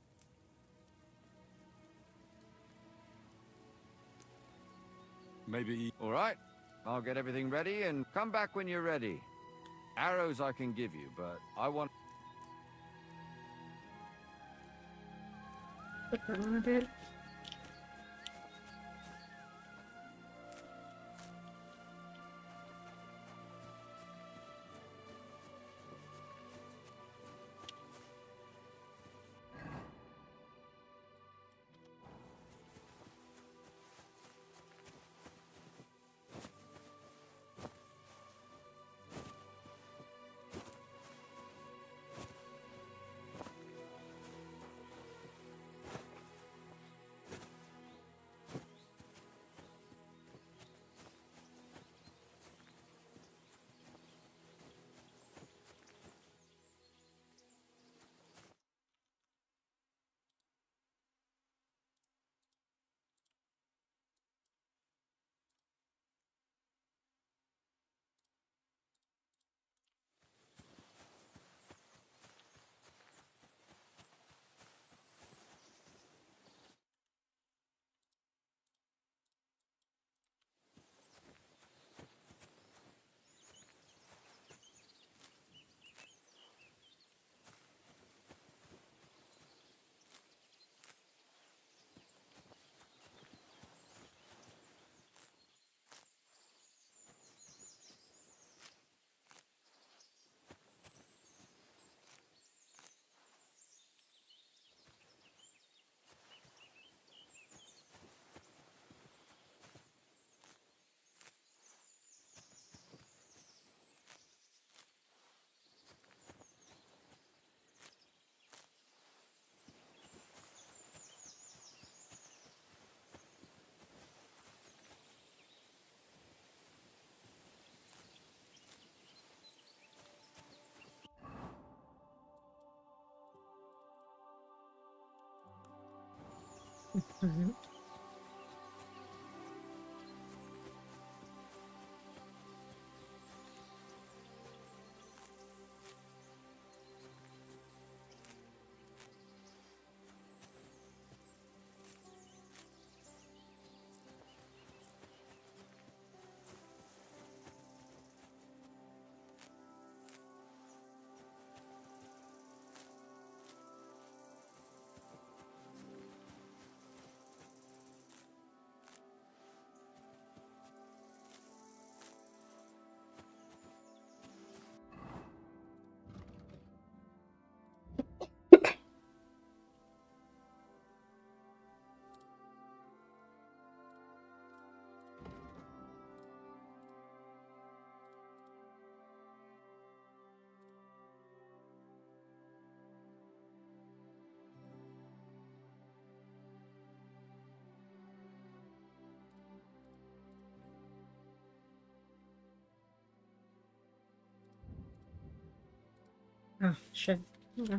Maybe... All right. I'll get everything ready and come back when you're ready. Arrows I can give you, but I want... Oh, shit. Okay.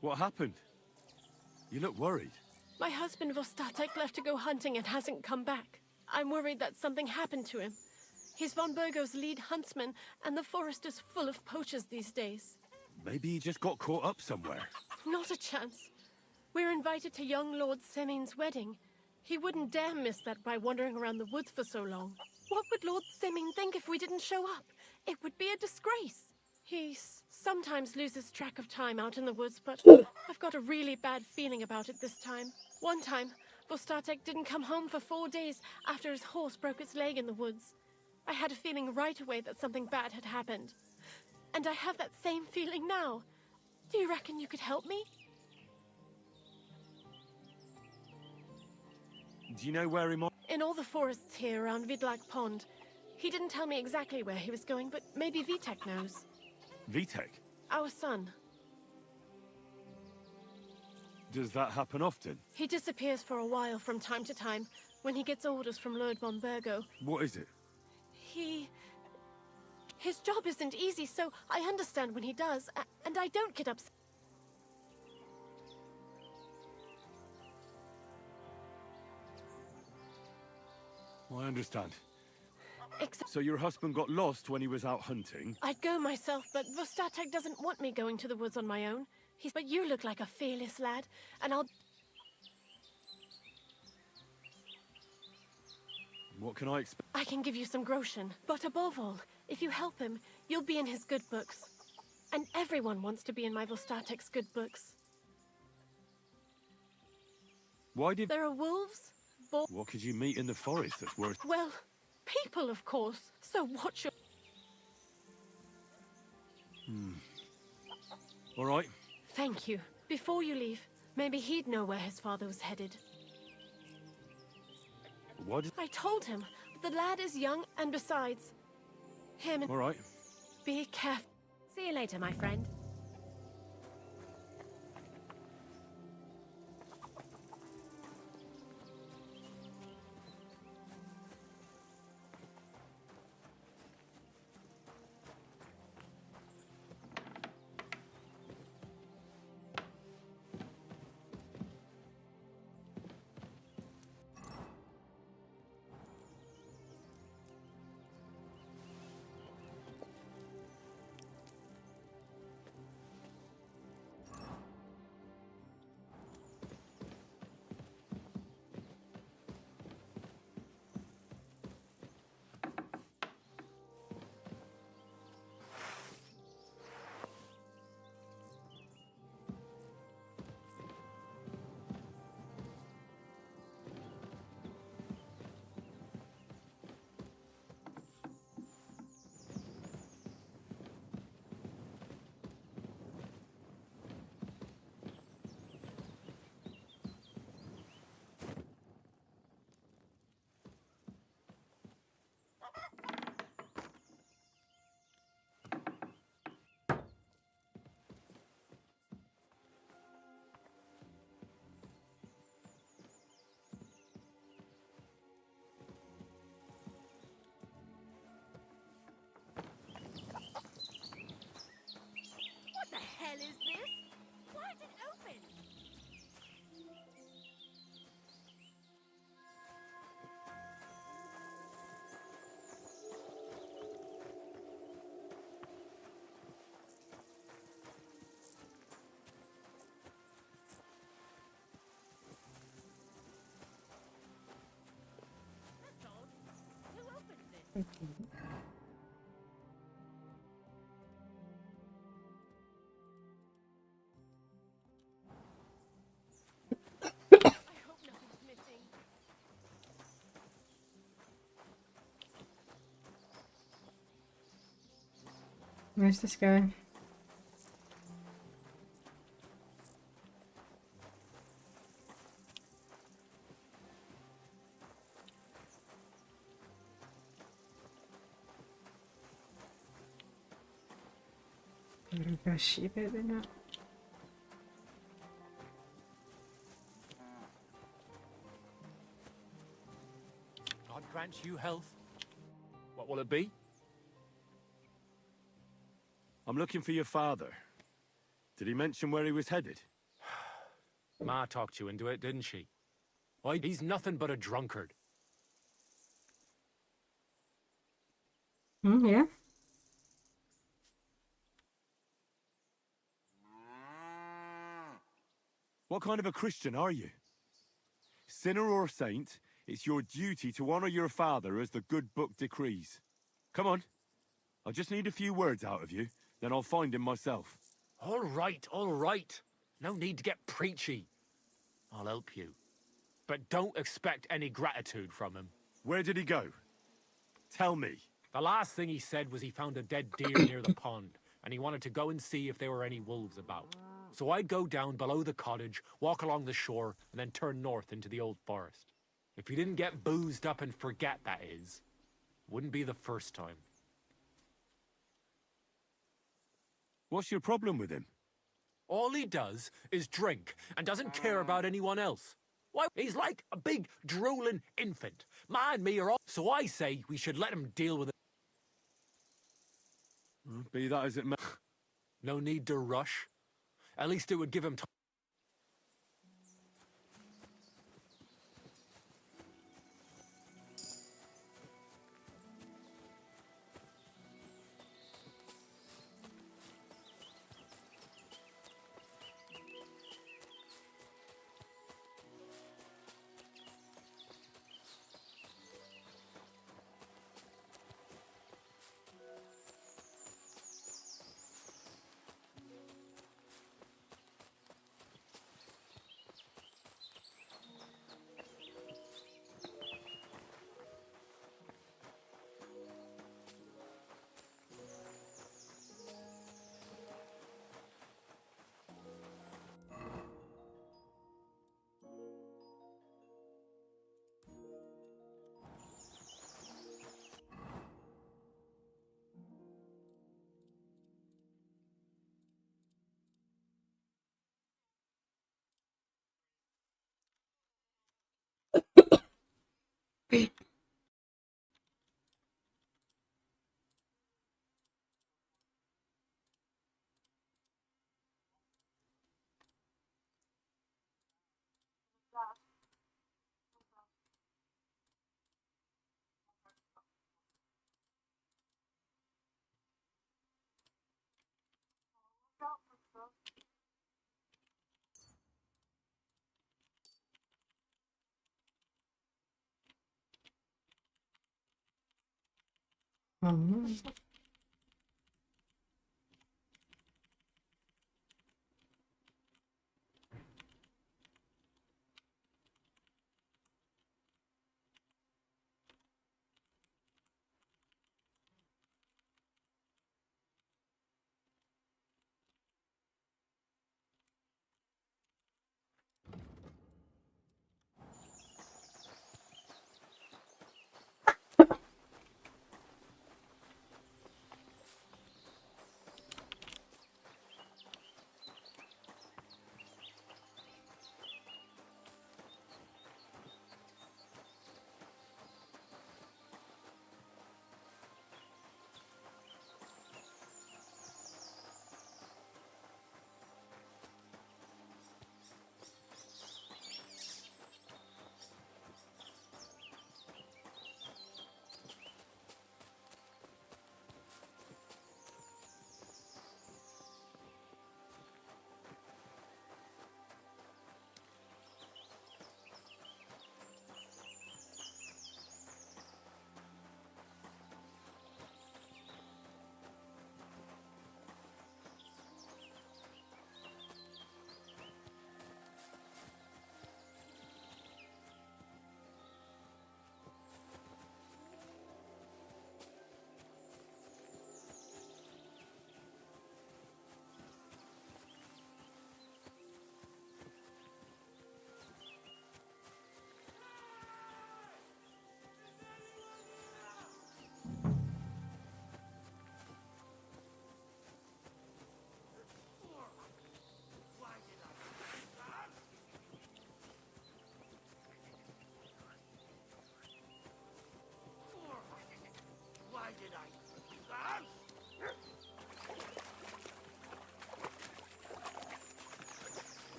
What happened? You look worried. My husband Vostatek left to go hunting and hasn't come back. I'm worried that something happened to him. He's von Burgo's lead huntsman, and the forest is full of poachers these days. Maybe he just got caught up somewhere. Not a chance. We're invited to young Lord Semin's wedding. He wouldn't dare miss that by wandering around the woods for so long. What would Lord Semin think if we didn't show up? It would be a disgrace. He sometimes loses track of time out in the woods, but I've got a really bad feeling about it this time. One time, Vostatek didn't come home for 4 days after his horse broke its leg in the woods. I had a feeling right away that something bad had happened. And I have that same feeling now. Do you reckon you could help me? Do you know where he might... In all the forests here around Vidlak Pond. He didn't tell me exactly where he was going, but maybe Vitek knows. Vitek? Our son. Does that happen often? He disappears for a while from time to time when he gets orders from Lord von Burgo. What is it? His job isn't easy, so I understand when he does, and I don't get upset. I understand. So your husband got lost when he was out hunting? I'd go myself, but Vostatek doesn't want me going to the woods on my own. But you look like a fearless lad, and I'll... What can I expect? I can give you some groschen. But above all, if you help him, you'll be in his good books. And everyone wants to be in my Vostatek's good books. Why did... There are wolves, What could you meet in the forest that's worth... well, people, of course. So watch your... All right. Thank you. Before you leave, maybe he'd know where his father was headed. What? I told him. The lad is young, and besides, him and... All right. Be careful. See you later, my friend. What the hell is this? Why is it open? That's odd. Who opened it? Where's this guy? Got a sheep out there now. God grant you health. What will it be? I'm looking for your father. Did he mention where he was headed? Ma talked you into it, didn't she? Why, he's nothing but a drunkard. Yeah. What kind of a Christian are you? Sinner or saint, it's your duty to honor your father as the good book decrees. Come on. I just need a few words out of you, then I'll find him myself. All right, all right. No need to get preachy. I'll help you. But don't expect any gratitude from him. Where did he go? Tell me. The last thing he said was he found a dead deer near the pond, and he wanted to go and see if there were any wolves about. So I'd go down below the cottage, walk along the shore, and then turn north into the old forest. If he didn't get boozed up and forget, that is. Wouldn't be the first time. What's your problem with him? All he does is drink and doesn't care about anyone else. Why, he's like a big drooling infant. Ma and me are all... So I say we should let him deal with it. Be that as it may. No need to rush. At least it would give him time.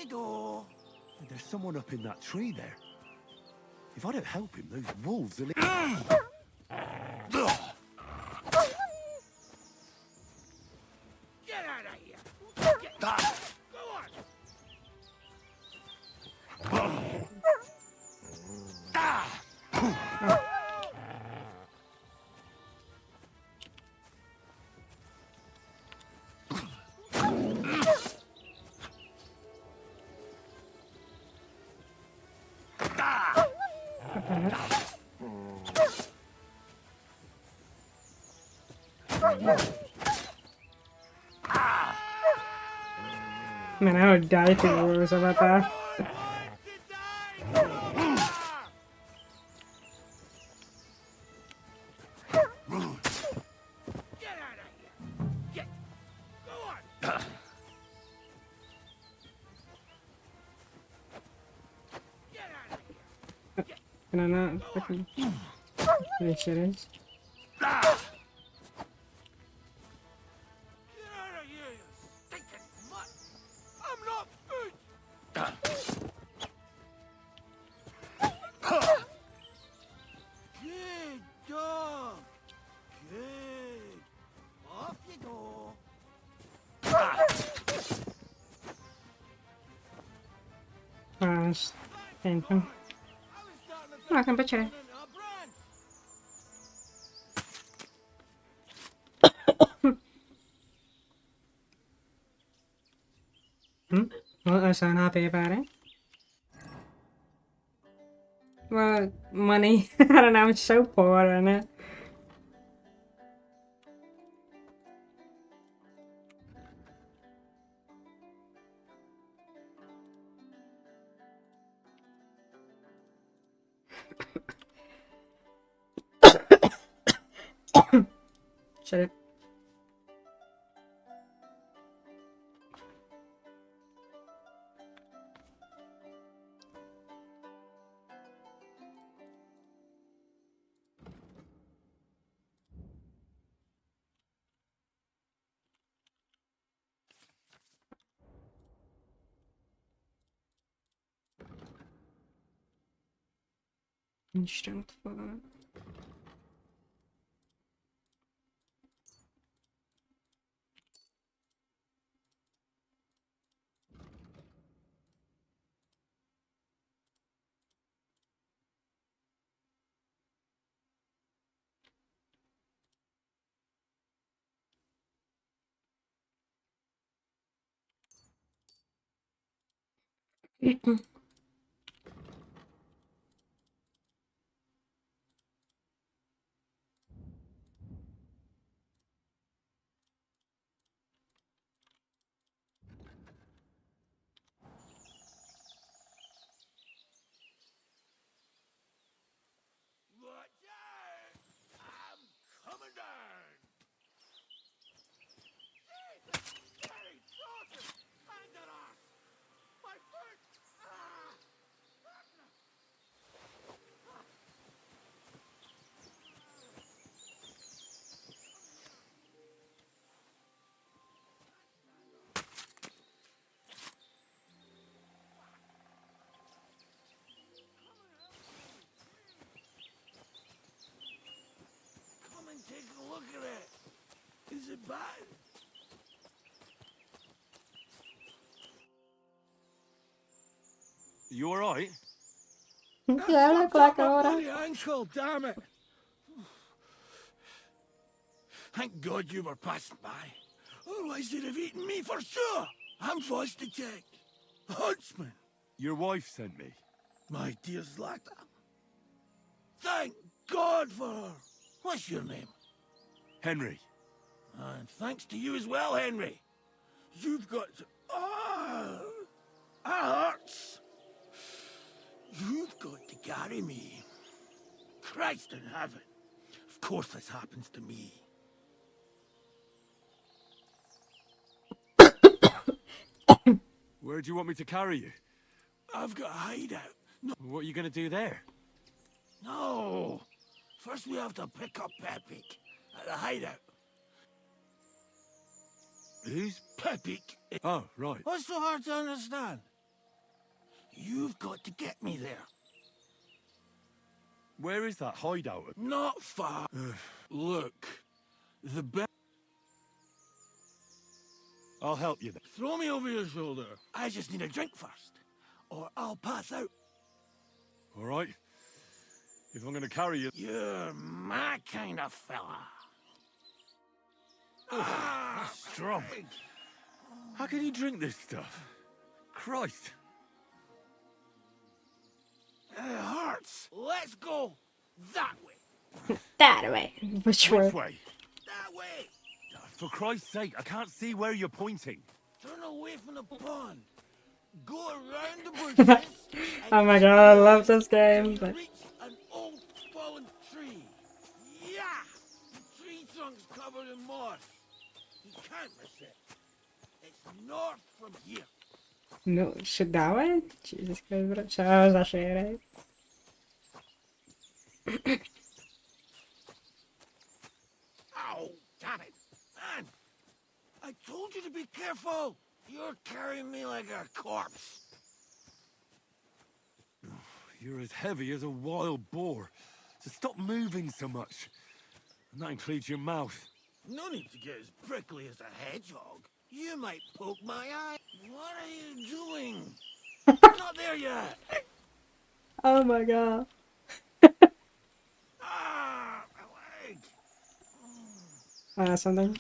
you go. There's someone up in that tree there. If I don't help him, those wolves will... Get out of here! Get... Go on! Man, I would die if it was about that. Can I not fucking... Are you serious? Good dog. Good. Off you go. Mas... Tempo. Makan pecah. Well, so happy about it. Well, money. I don't know, I'm so poor, isn't it? Shut it. Strength for that. Watch out! I'm coming down! Jesus! Gary, Joseph! Find that ass! My foot! Ah! Come and take a look at it! Is it bad? You alright? Yeah, I look like my alright. bloody ankle, damn it! Thank God you were passing by. Otherwise they'd have eaten me for sure. I'm forced to check. Huntsman. Your wife sent me. My dear Zlata. Thank God for her. What's your name? Henry. And thanks to you as well, Henry. You've got to... Ah! That hurts. You've got to carry me. Christ in heaven. Of course this happens to me. Where do you want me to carry you? I've got a hideout. No. What are you going to do there? No. First we have to pick up Pepik at the hideout. Who's? Pepik. Oh, right. What's so hard to understand? You've got to get me there. Where is that hideout? Not far. Look, the best. I'll help you then. Throw me over your shoulder. I just need a drink first, or I'll pass out. All right. If I'm going to carry you... You're my kind of fella. That's strong. How can you drink this stuff? Christ. It hurts. Let's go that way. That way. Which way? Which way? That way. For Christ's sake, I can't see where you're pointing. Turn away from the the pond. Go around the bushes. Oh my god, I love this game. But Reach an old fallen tree. Yeah! The tree trunk's covered in moss. You can't miss it. It's north from here. no, should that way? Jesus Christ, bro. So I was actually right. Ow! Damn it! Man! I told you to be careful! You're carrying me like a corpse. You're as heavy as a wild boar. So stop moving so much. And that includes your mouth. No need to get as prickly as a hedgehog. You might poke my eye. What are you doing? We're not there yet. Oh my god. Ah, my leg. Something.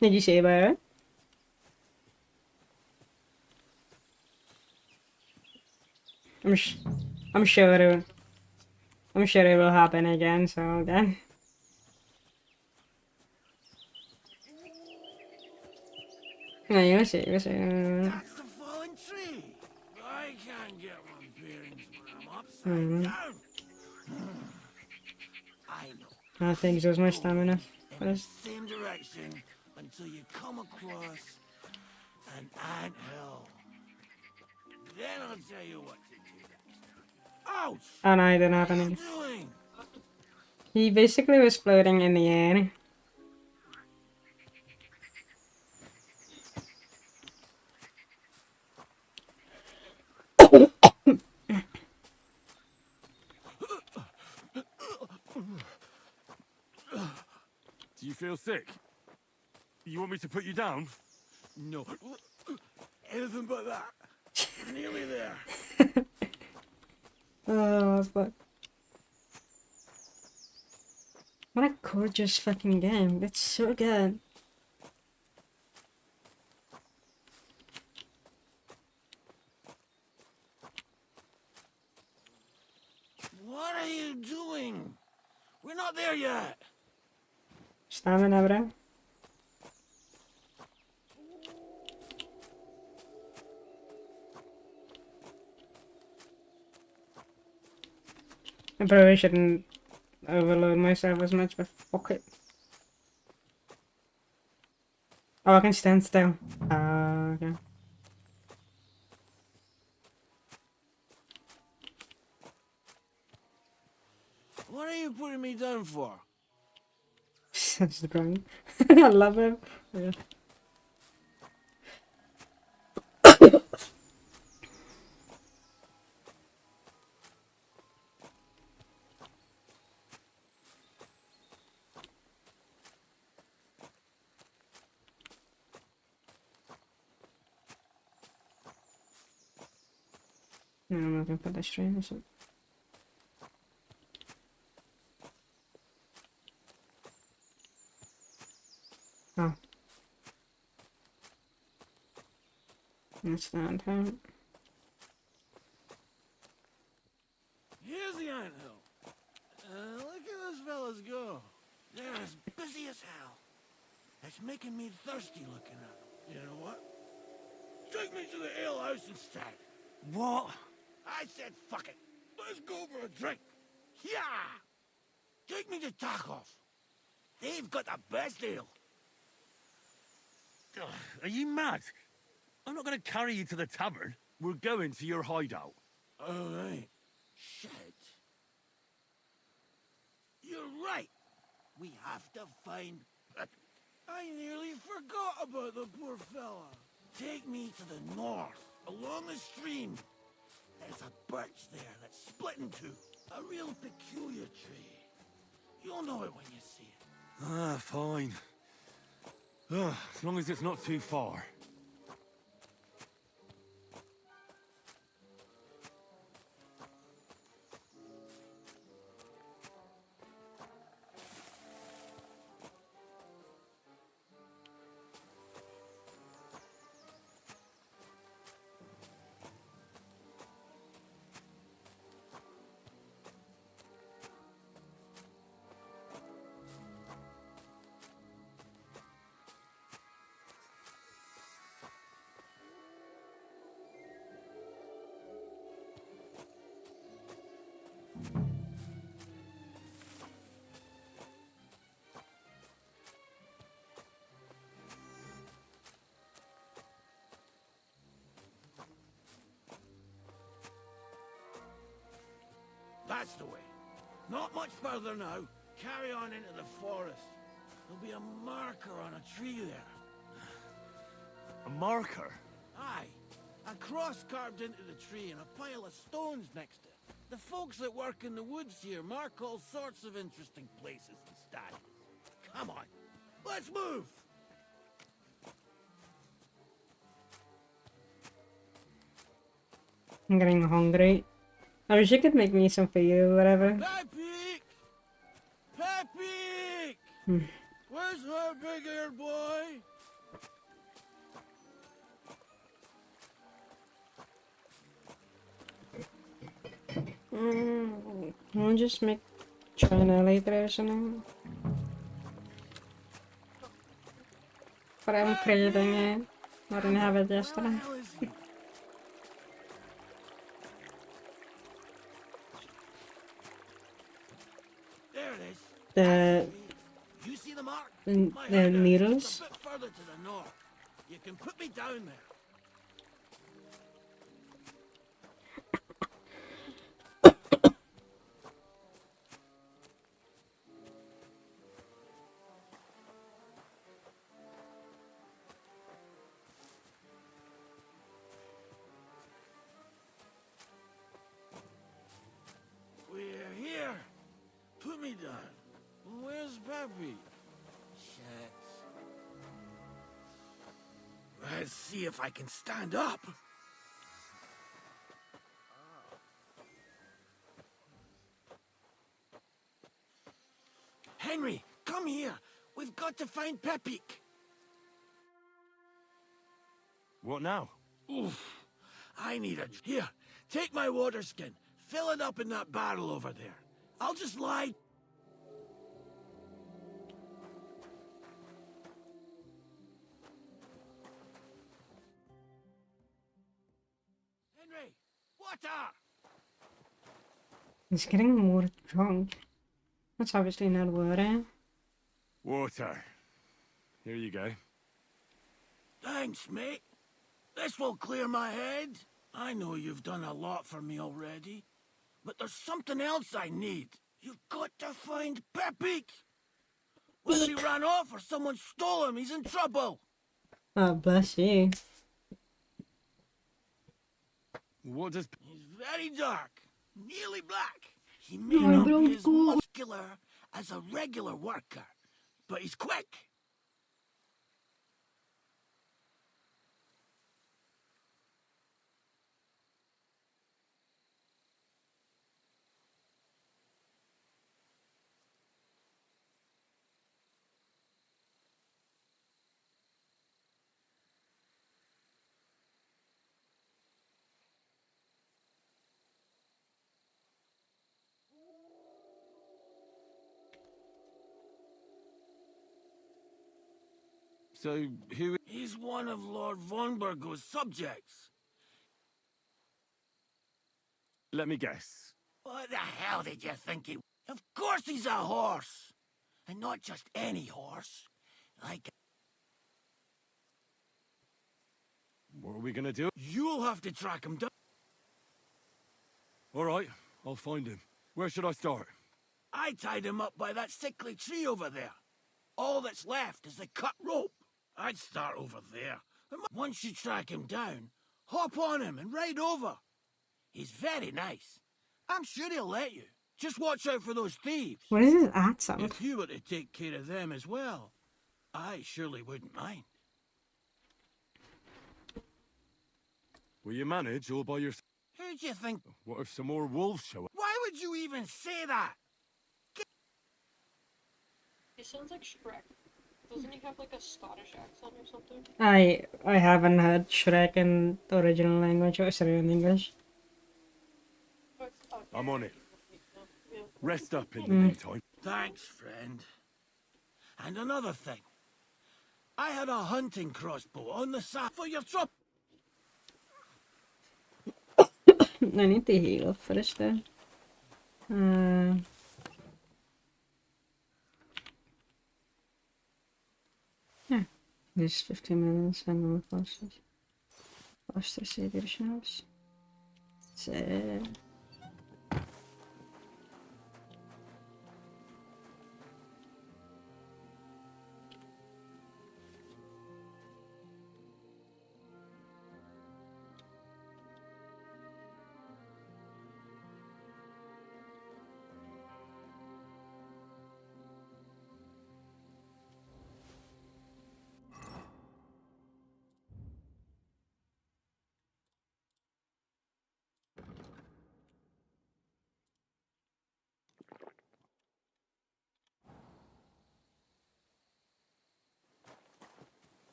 Did you see about it? I'm sure it will happen again. So again. No, you'll see. You'll see. That's the fallen tree. I can't get my bearings when I'm upside down. I know. I think there's my stamina for In the this. same direction until you come across an anthill. Then I'll tell you what to do next. Ouch! Oh no, I didn't have What are any. you doing? He basically was floating in the air. Do you feel sick? You want me to put you down? No. Anything but that. Nearly there. Oh fuck. What a gorgeous fucking game. It's so good. What are you doing? We're not there yet. Stamina, bro. I probably shouldn't overload myself as much, but fuck it. Oh, I can stand still. Okay. What are you putting me down for? That's the problem. I love him. Yeah. No, I'm not gonna put that straight or something. Oh. That's not how. Here's the anthill. Look at those fellas go. They're as busy as hell. It's making me thirsty looking at them. You know what? Take me to the ale house instead. What? I said fuck it. Let's go for a drink. Yeah! Take me to Tarkov. They've got the best ale. Ugh, are you mad? I'm not going to carry you to the tavern. We're going to your hideout. All right. Shit. You're right. We have to find Patrick. I nearly forgot about the poor fella. Take me to the north, along the stream. There's a birch there that's split in two. A real peculiar tree. You'll know it when you see it. Ah, fine. Ugh, as long as it's not too far. That's the way. Not much further now. Carry on into the forest. There'll be a marker on a tree there. A marker? Aye. A cross carved into the tree and a pile of stones next to it. The folks that work in the woods here mark all sorts of interesting places and statues. Come on, let's move! I'm getting hungry. I wish you could make me some food or whatever. Pepe! Pepe! Where's our big-eared boy? I'll just make China later or something. But I'm craving it. I didn't have it yesterday. There it is. The You see the mark? the, My the hideout is needles. just a bit further to the north. You can put me down there. We're here. Put me down. Where's Pepe? Shit. Let's see if I can stand up. Henry, come here. We've got to find Pepe. What now? Oof. I need a... Here, take my water skin. Fill it up in that barrel over there. I'll just lie... Henry, water! He's getting more drunk. That's obviously not water. Water. Here you go. Thanks, mate. This will clear my head. I know you've done a lot for me already, but there's something else I need. You've got to find Pepe. Whether he ran off or someone stole him, he's in trouble. Oh, bless you. What does... He's very dark, nearly black. He may not be as muscular as a regular worker, but he's quick. So, who... He's one of Lord Vonbergo's subjects. Let me guess. What the hell did you think he... Of course he's a horse. And not just any horse. Like... What are we gonna do? You'll have to track him down. All right, I'll find him. Where should I start? I tied him up by that sickly tree over there. All that's left is the cut rope. I'd start over there. And once you track him down, hop on him and ride over. He's very nice. I'm sure he'll let you. Just watch out for those thieves. What is this accent? If you were to take care of them as well, I surely wouldn't mind. Will you manage all by yourself? Who do you think? What if some more wolves show up? Why would you even say that? He sounds like Shrek. Doesn't he have like a Scottish accent or something? I haven't heard Shrek in the original language, or sorry, in English. I'm on it. Yeah. Rest up in the meantime. Thanks, friend. And another thing. I had a hunting crossbow on the side for your trouble. I need to heal first then. Yeah, this 15 minutes and more classes. Faster save your shots. So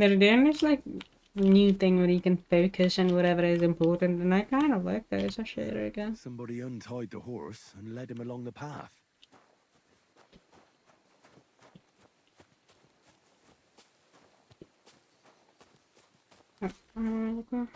They're doing this like new thing where you can focus on whatever is important, and I kind of like that. So shit, I guess. Somebody untied the horse and led him along the path. Okay.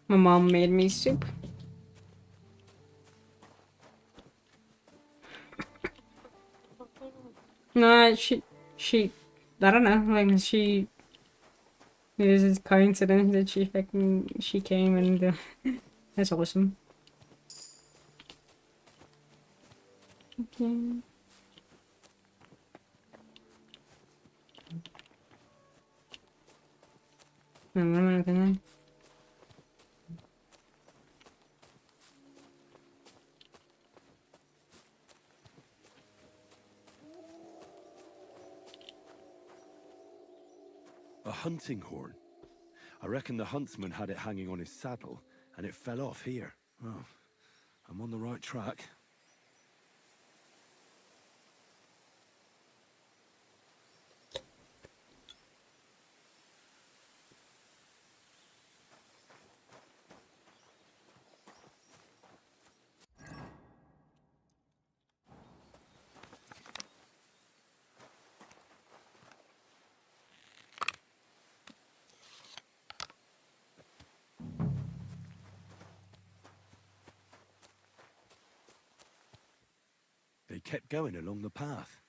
My mom made me soup. No, she, I don't know, like she, it was a coincidence that she came and that's awesome. Okay. No, no. A hunting horn. I reckon the huntsman had it hanging on his saddle, and it fell off here. Oh, I'm on the right track. They kept going along the path.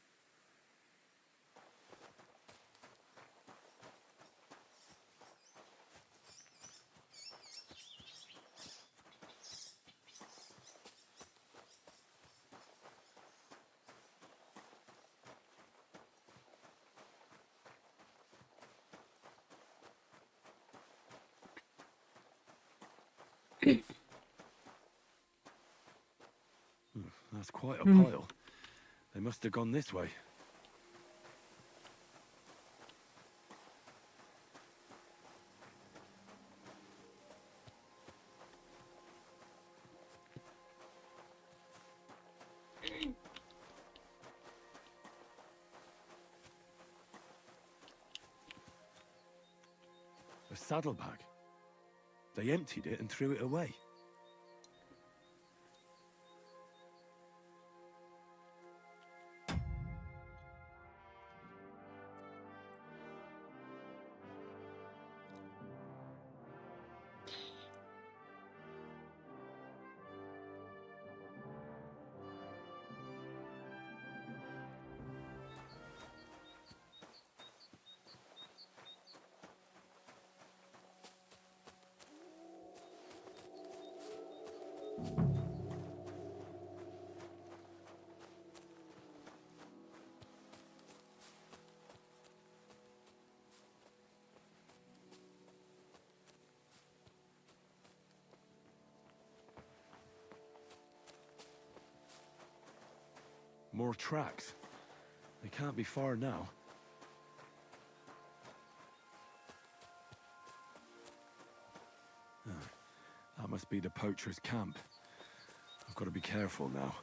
That's quite a pile. They must have gone this way. A saddlebag. They emptied it and threw it away. More tracks. They can't be far now. That must be the poacher's camp. I've got to be careful now.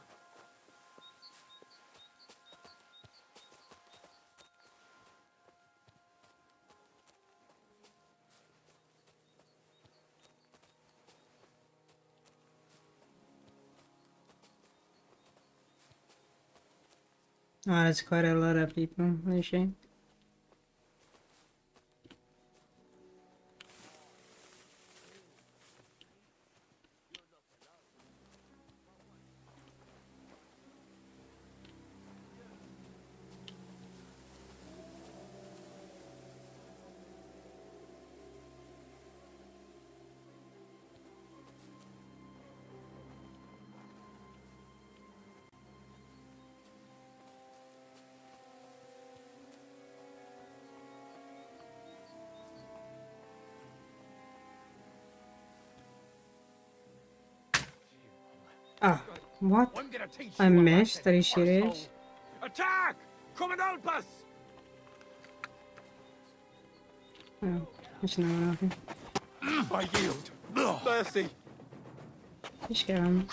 Oh, that's quite a lot of people, actually. Ah, what? I missed. Are you serious? Attack! Come and help us! Oh, there's no one open. I yield. Mercy. Just go on.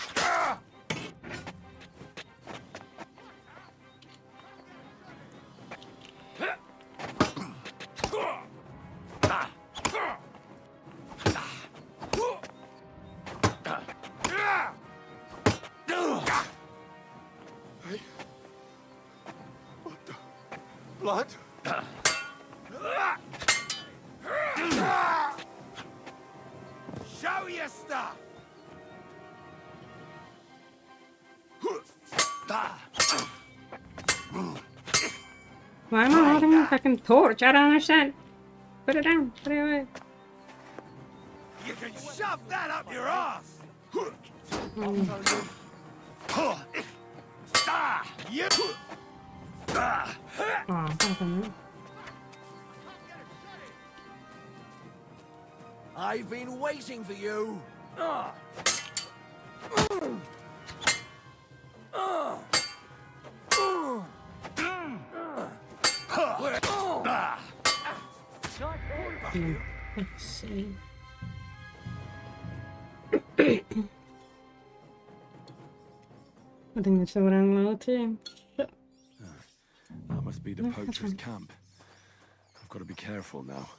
Blood? Show your stuff! Why am I holding a fucking torch? I don't understand. Put it down. Put it away. You can shove that up your ass! Oh, fucking. I've been waiting for you! Let's see. I think that's the wrong load too. That must be the poacher's camp. I've got to be careful now.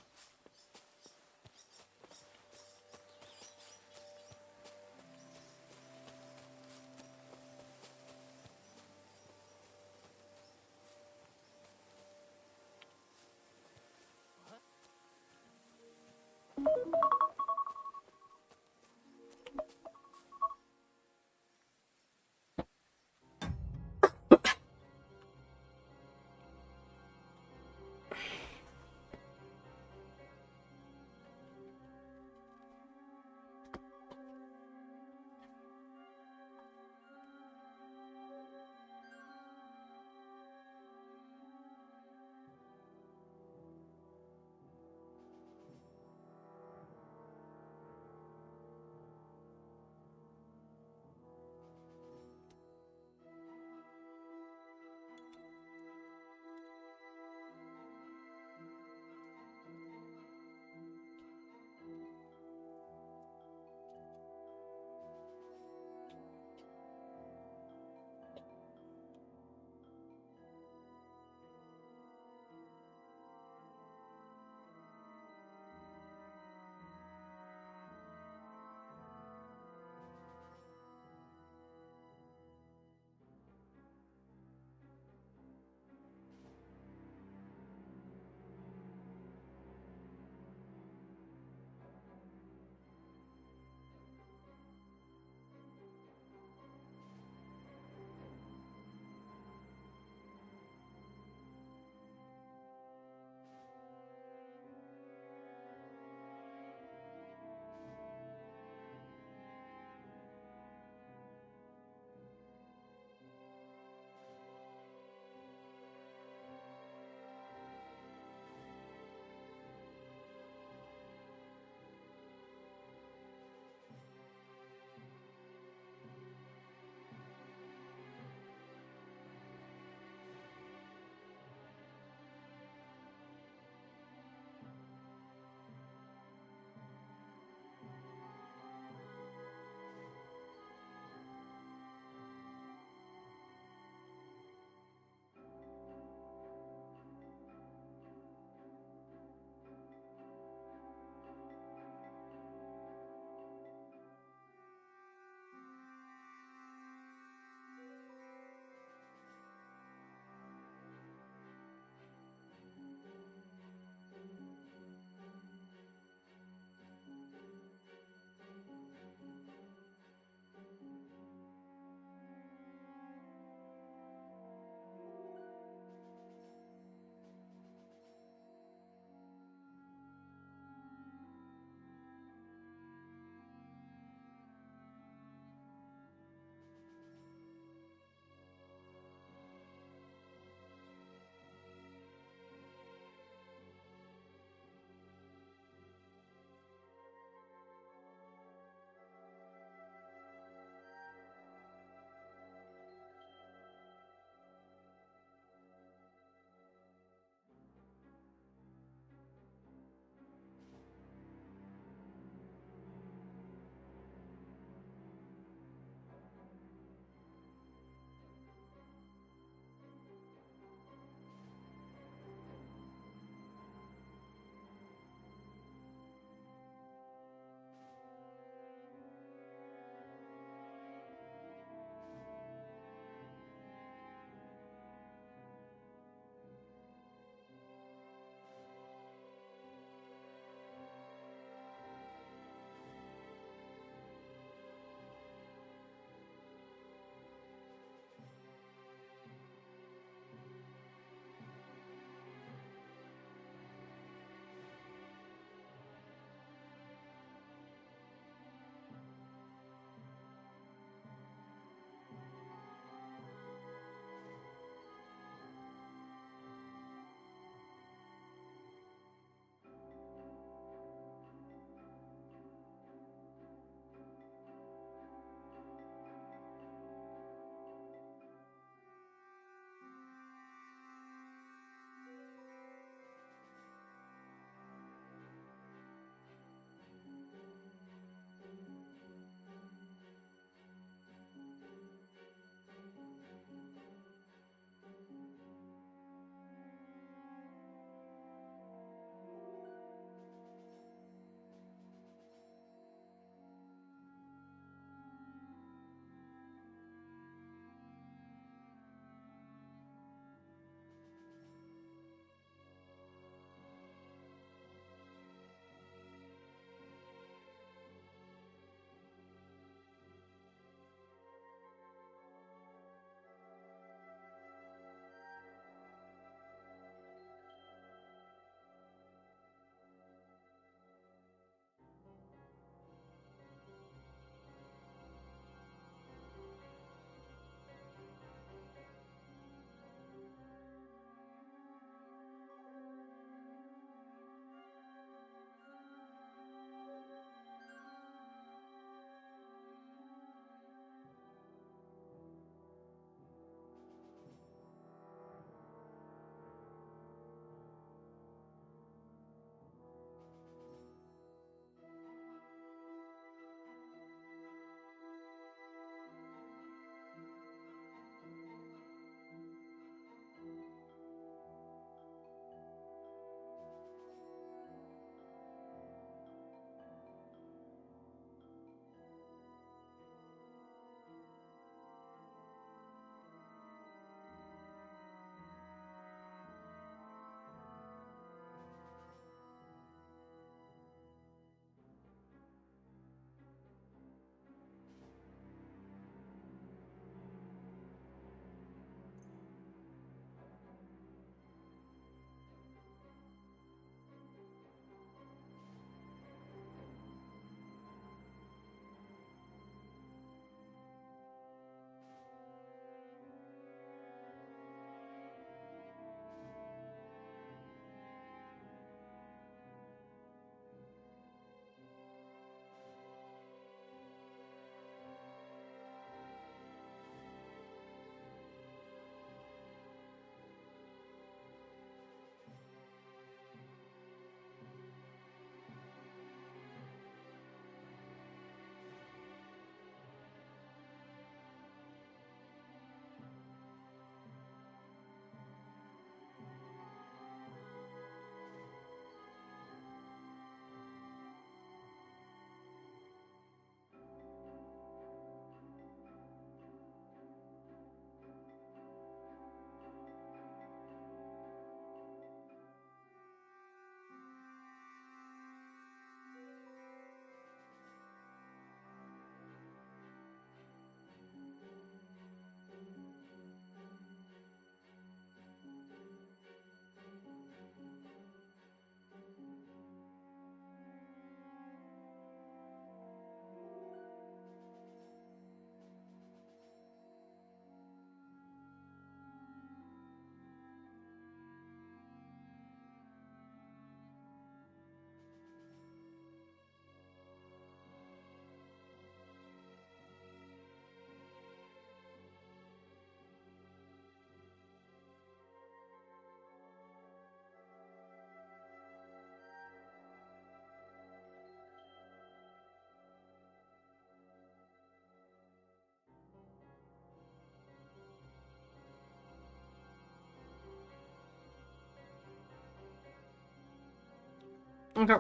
Okay.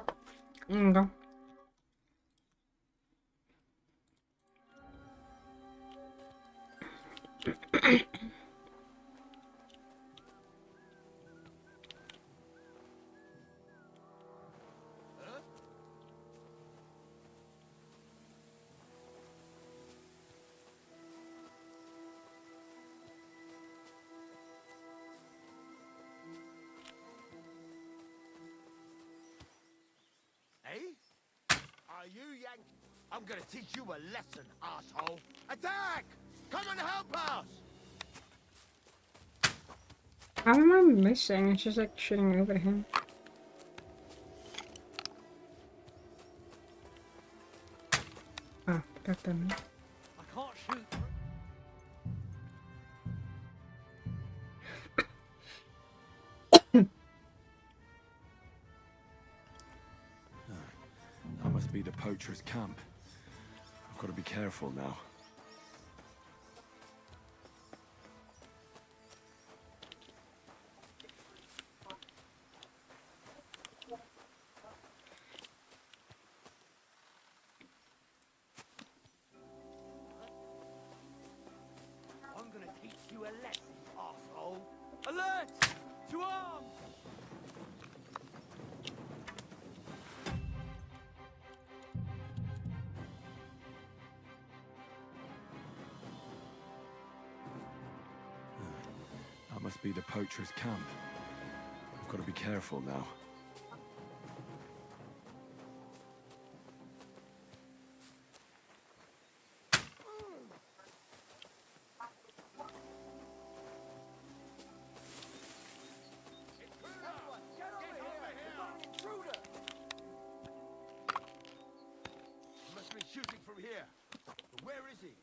Okay. Hey? Are you yank? I'm gonna teach you a lesson, asshole. Attack! Come and help us! How am I missing? It's just like shooting over him. Ah, got them. I can't shoot. That must be the poacher's camp. I've got to be careful now. I'm gonna teach you a lesson, asshole. Alert! To arms! That must be the poacher's camp. I've got to be careful now. He must be shooting from here. But where is he?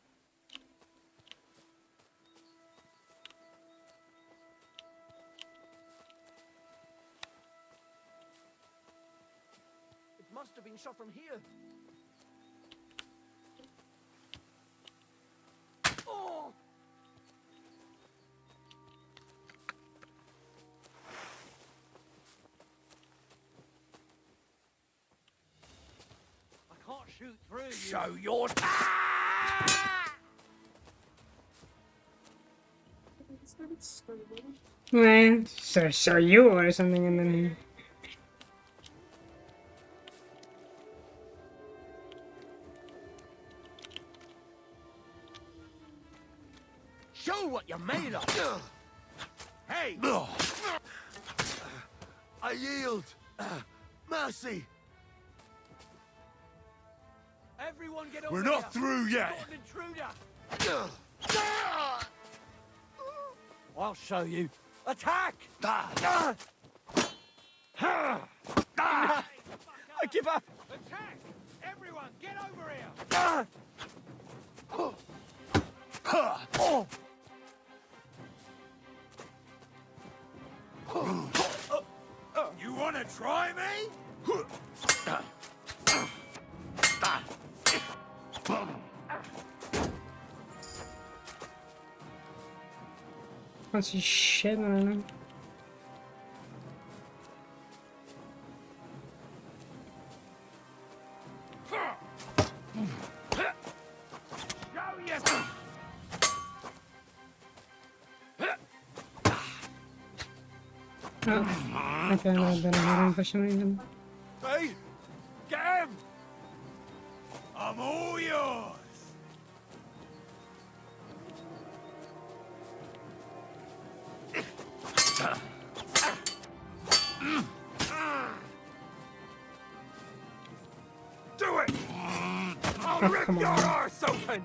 It must have been shot from here. Oh! I can't shoot through you. Show your... Man, so you or something, and then Show what you're made of! Hey! I yield! Mercy! Everyone get over We're here. not through yet! Got an intruder. I'll show you. Attack! I give up. Attack! Everyone, get over here. You want to try me? can't see shit. I don't know. Oh, okay, I might have been ahead him for some reason. Hey, get him! I'm all yours! Do it! I'll rip come your on. arse open!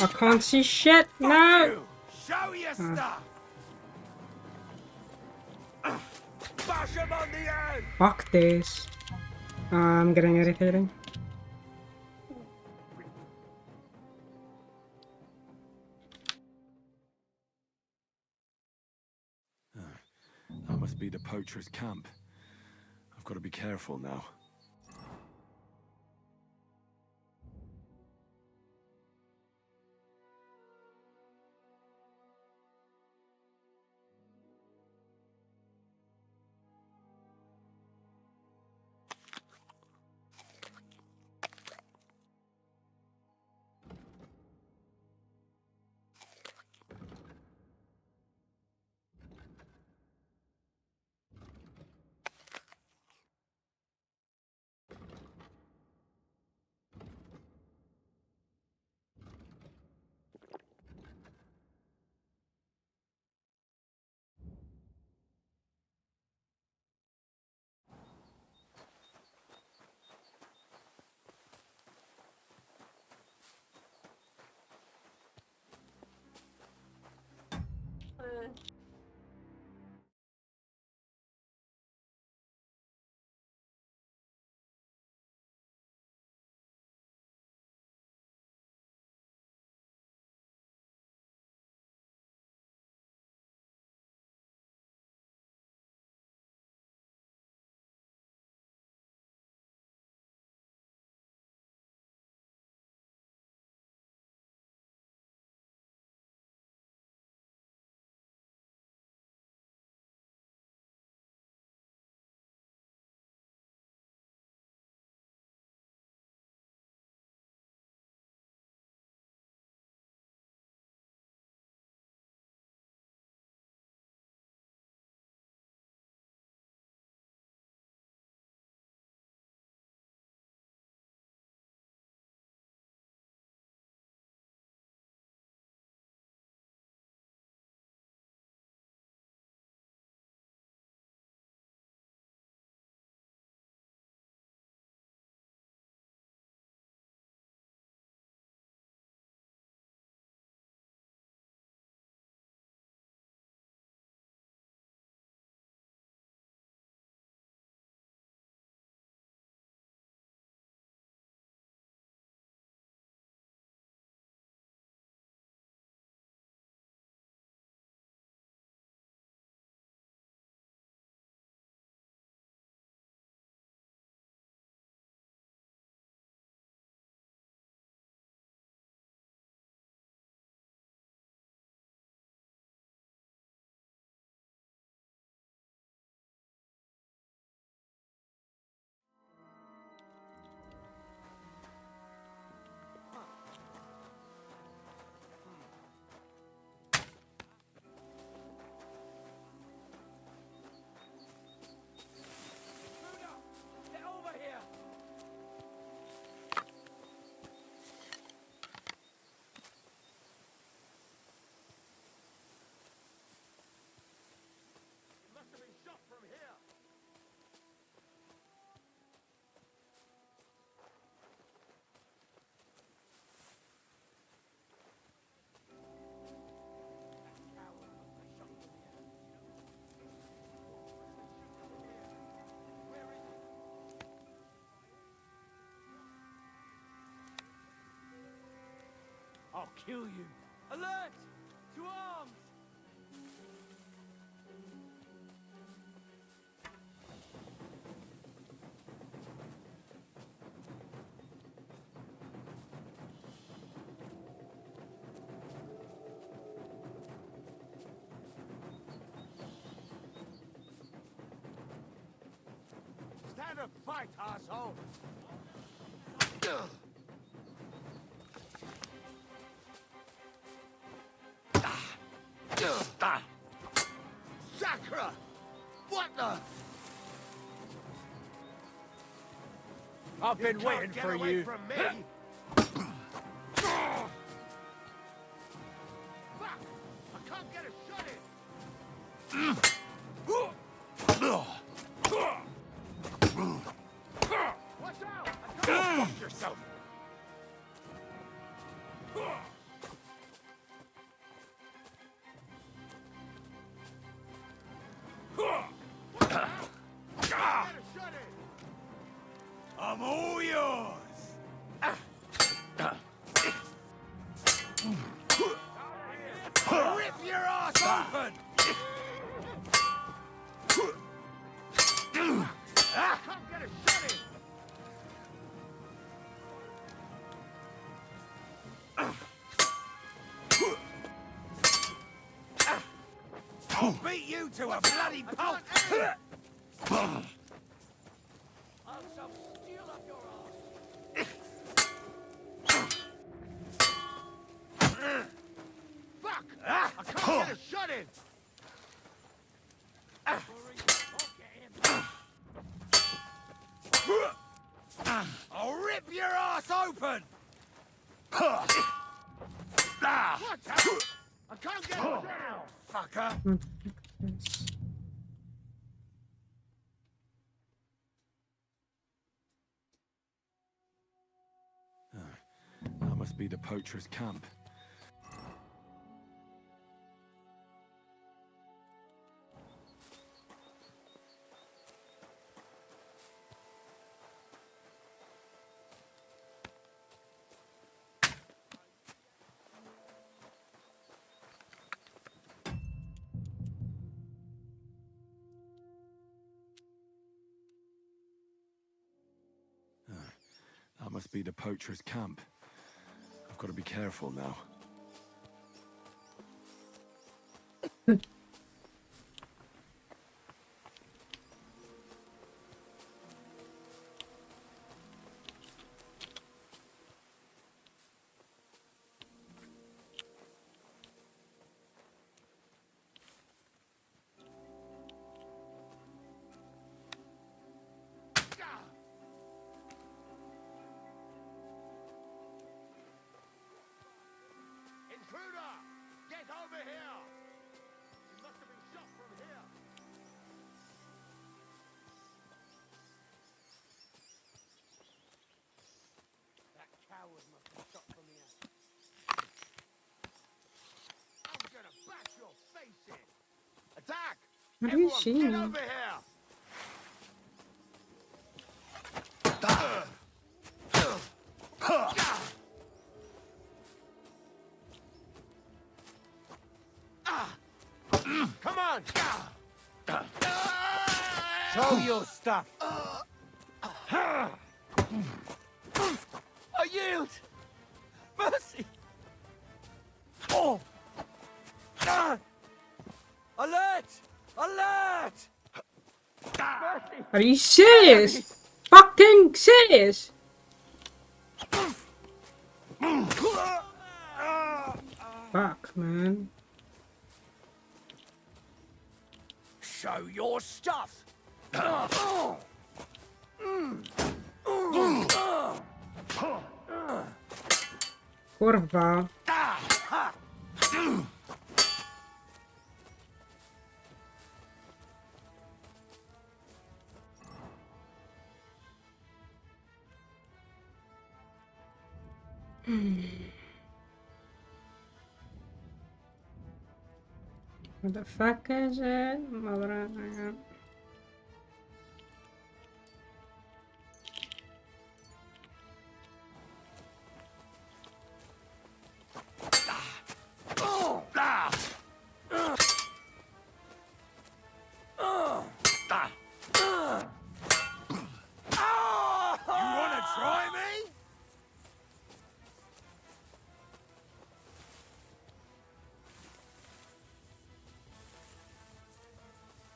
I can't see shit. No. Show your stuff! Bash him on the head! Fuck this. I'm getting irritating. That must be the poacher's camp. I've got to be careful now. I'll kill you. Alert! To arms! Stand up, fight, asshole! Sakra! What the? I've been can't waiting get for away you. From me. Fuck! I can't get a shot in. Watch out! Go fuck yourself. I'm all yours. Rip your ass open! I can't get a shot in. I'll beat you to a bloody pulp! I'll some steel up your ass. Fuck! I can't get a shot in! I'll rip your ass open! Watch out! I can't get a shot in! Fucker! That must be the poacher's camp. That must be the poacher's camp. I've got to be careful now. Intruder! Get over here! You must have been shot from here. That coward must have shot from here. I'm gonna bash your face in! Attack! What are you Everyone, seeing? get over here! Come on! Show your stuff. I yield. Mercy. Oh. Alert! Alert! Mercy. Are you serious? Fucking serious? Fuck, man. Show your stuff. Kurwa. What the fuck is it? Mother.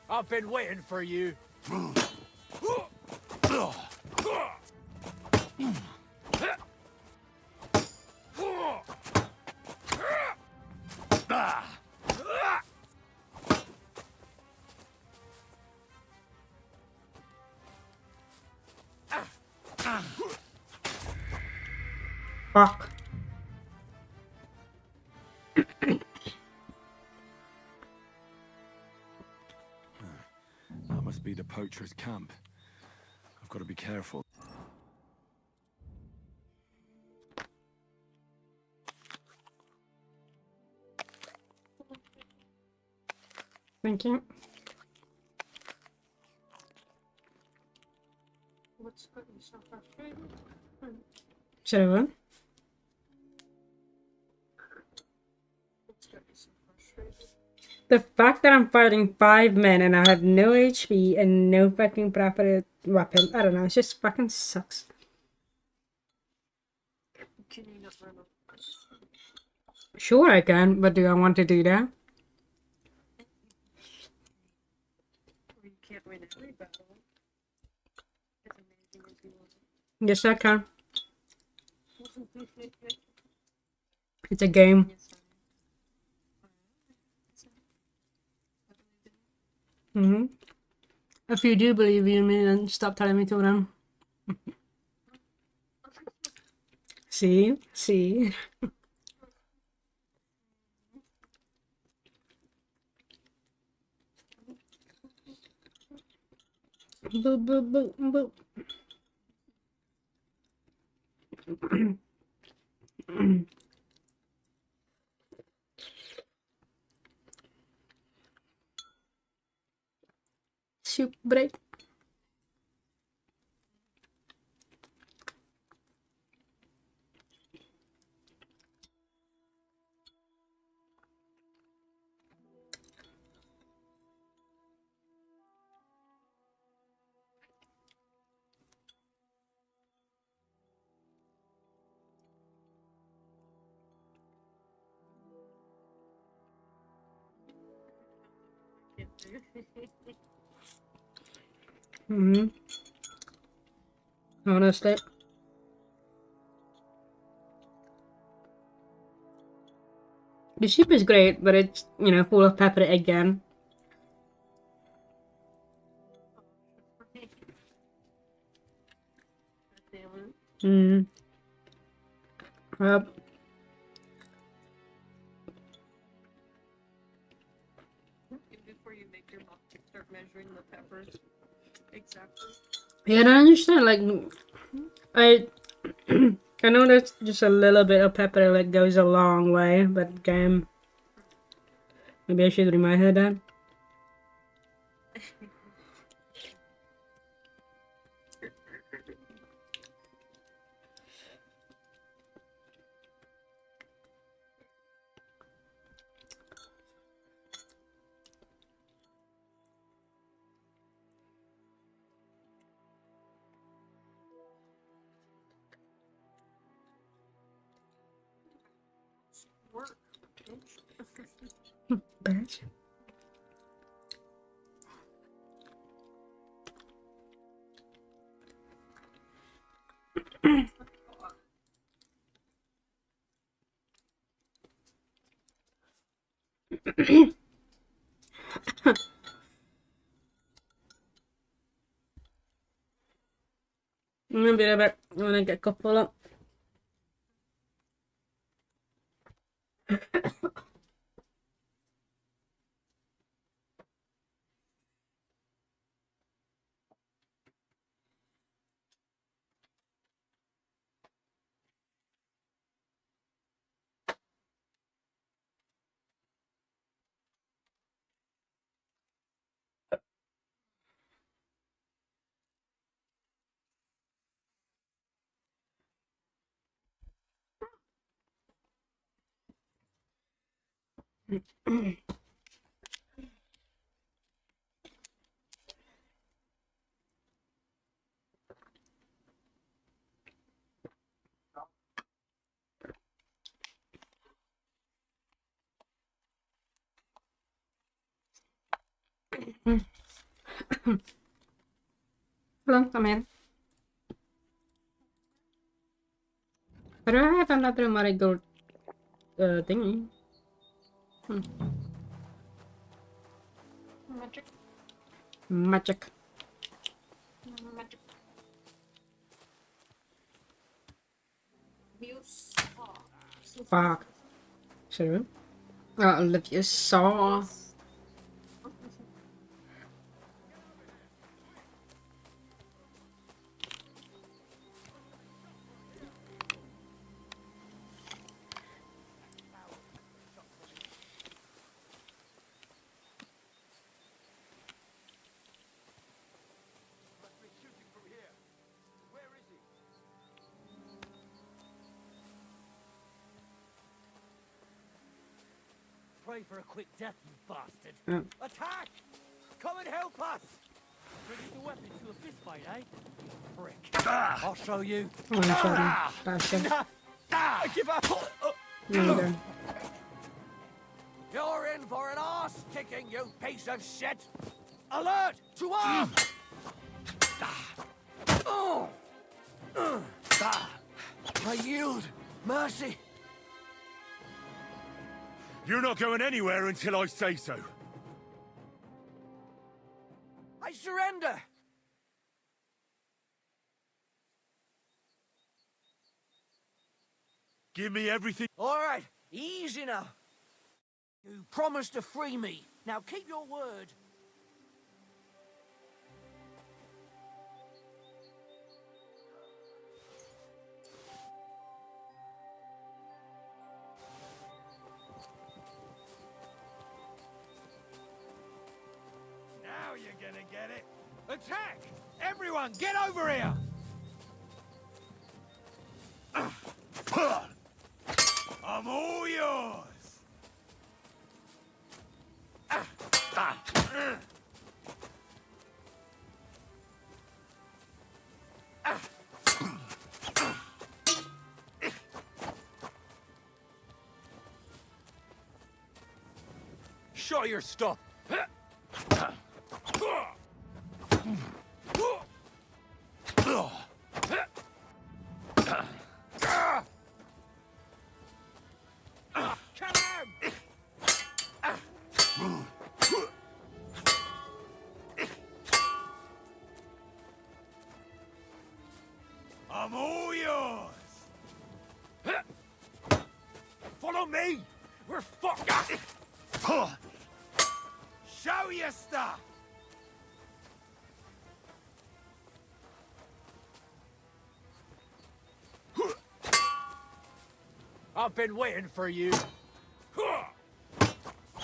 I've been waiting for you. Fuck. That must be the poacher's camp. I've got to be careful. Thank you. What's got you so frustrated? Sorry, What's got you so frustrated? the fact that I'm fighting 5 men and I have no HP and no fucking proper weapon, I don't know, it just fucking sucks. Can you not run up? Sure I can, but do I want to do that? You can't win every battle. As amazing as you are. Yes, I can. It's a game. Mm-hmm. If you do believe in me, then stop telling me to run. See? See? Boop, boop, boop, boop. Soup break. Mm-hmm. Honestly. The soup is great, but it's, you know, full of pepper again. Mm. Yep. Before you make your mouth, start measuring the peppers. Exactly. Yeah, I understand. Like, I I know that's just a little bit of pepper that goes a long way, but maybe I should remind her that. Work. Bitch. Maybe a bit when I get a couple up. Hello, I'm in. Why do I have another marigold thingy? Magic. Magic. Magic. You saw. Fuck. Sorry. Olivia saw. Pray for a quick death, you bastard. Attack! Come and help us! Reduce the weapon to a fistfight, eh? You prick. I'll show you. Oh, I'm sorry. Bastard. Give up! No, you don't. You're in for an arse kicking, you piece of shit! Alert! To arms! I yield. Mercy. You're not going anywhere until I say so. I surrender. Give me everything. All right, easy now. You promised to free me. Now keep your word. Now you're gonna get it. Attack! Everyone, get over here! I'm all yours! Show your stuff. I'm all yours! Follow me. We're fucked. Show your stuff! I've been waiting for you.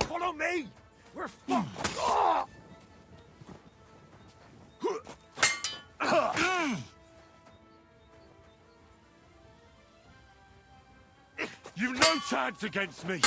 Follow me. We're fucked. You've no chance against me.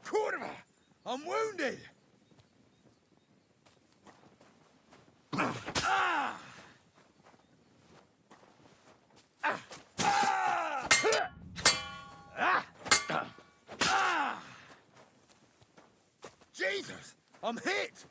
Kurva! I'm wounded! Jesus! I'm hit!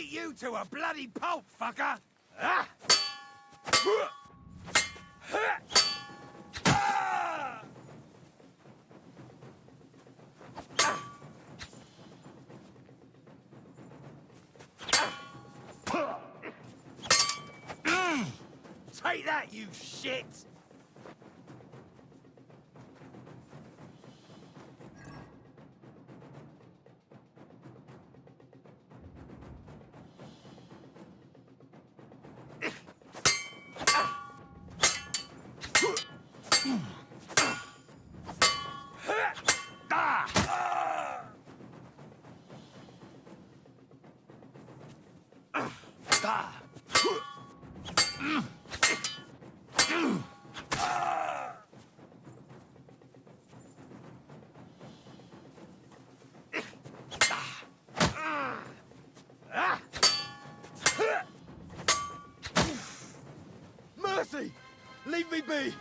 beat you to a bloody pulp, fucker! Take that, you shit! Mercy! Leave me be!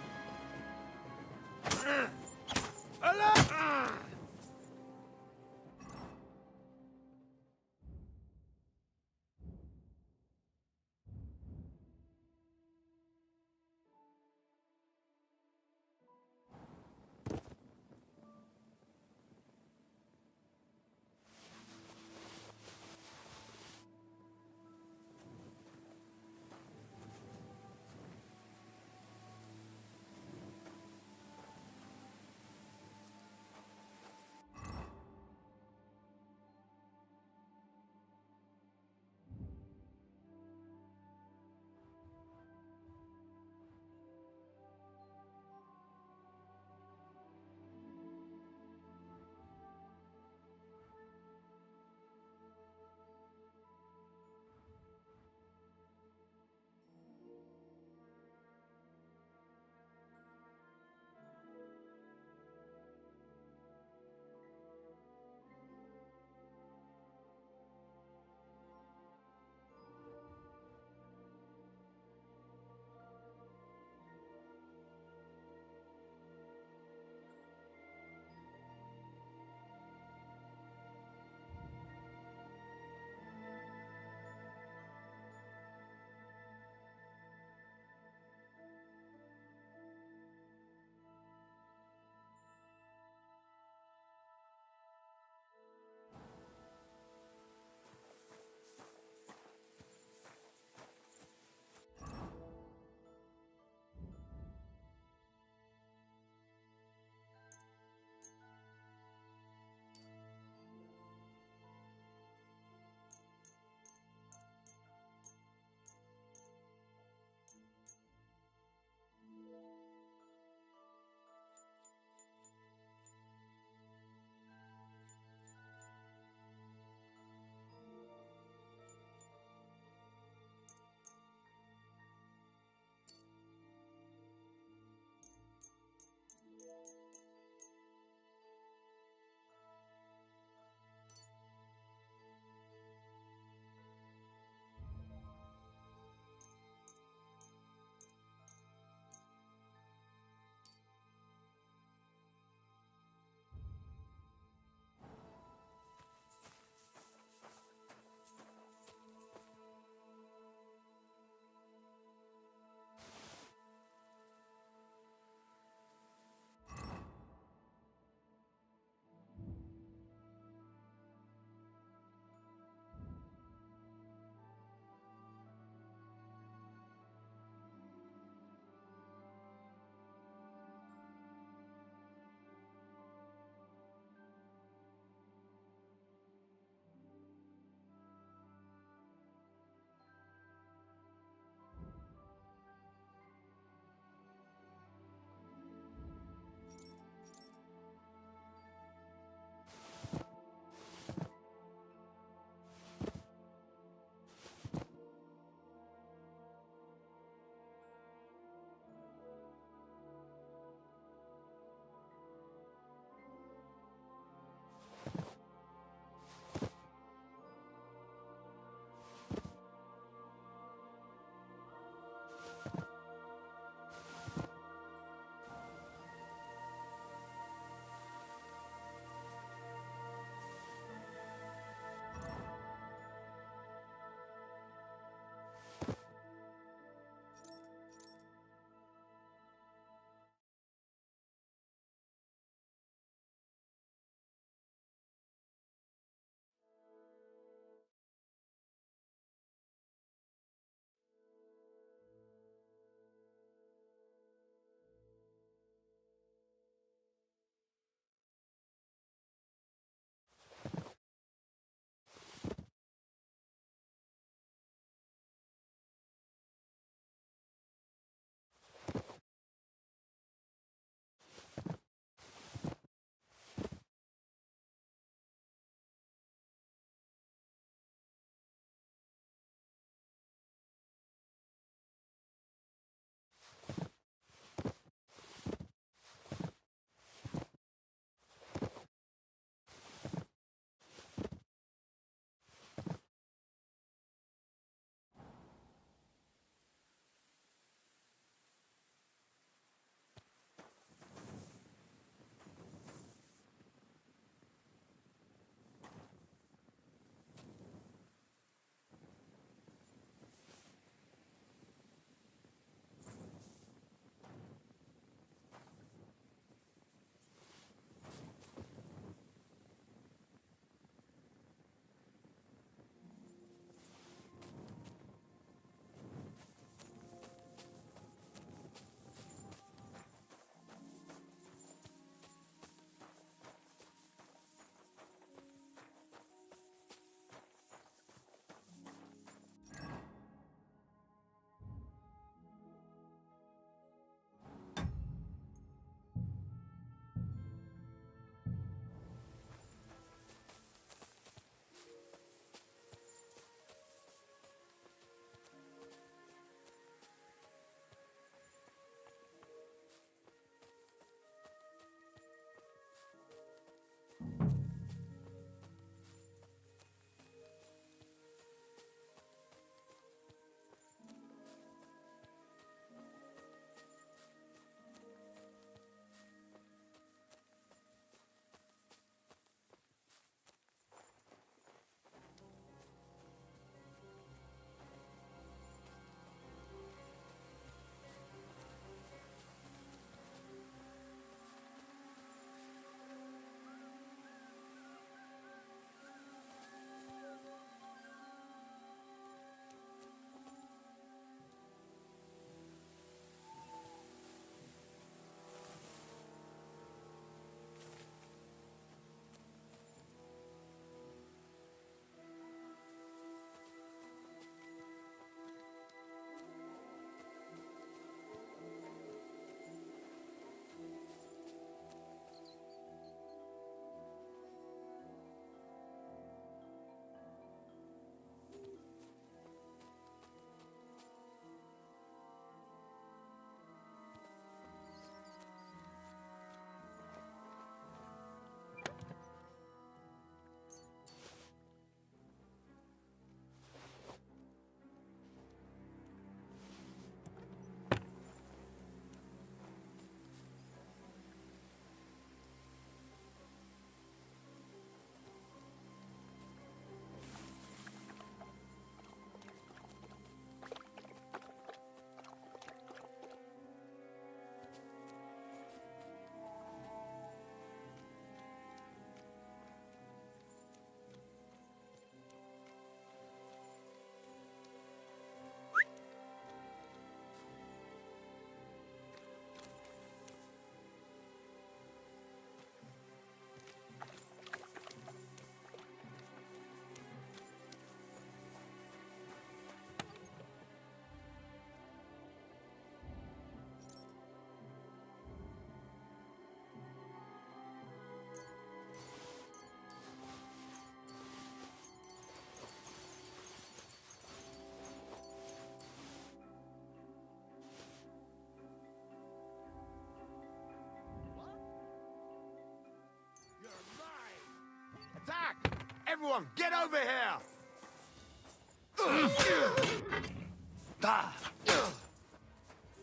Everyone, get over here!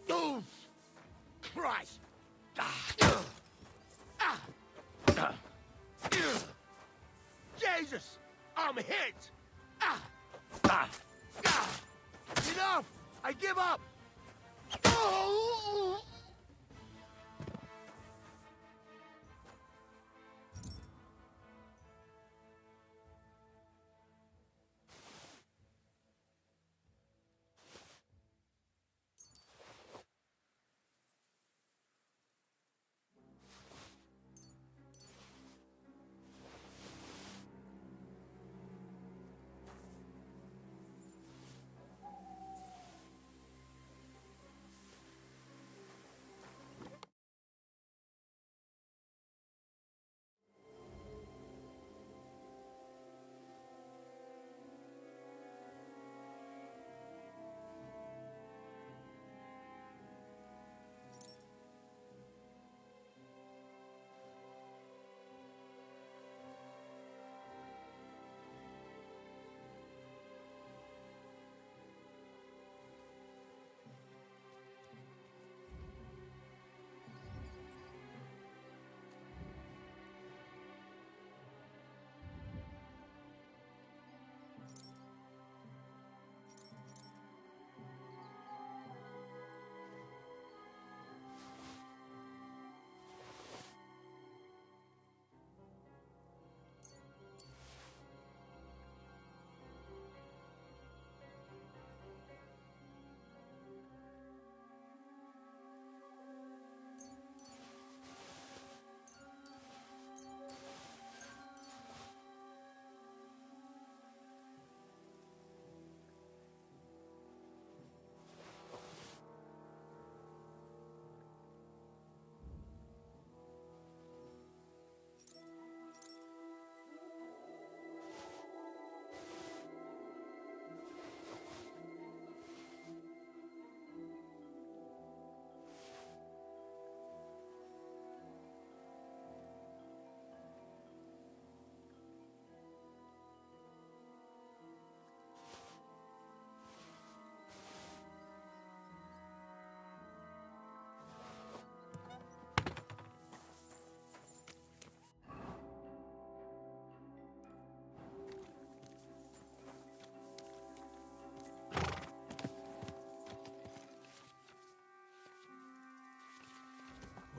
Oh, Christ! Jesus! I'm hit! Enough! I give up!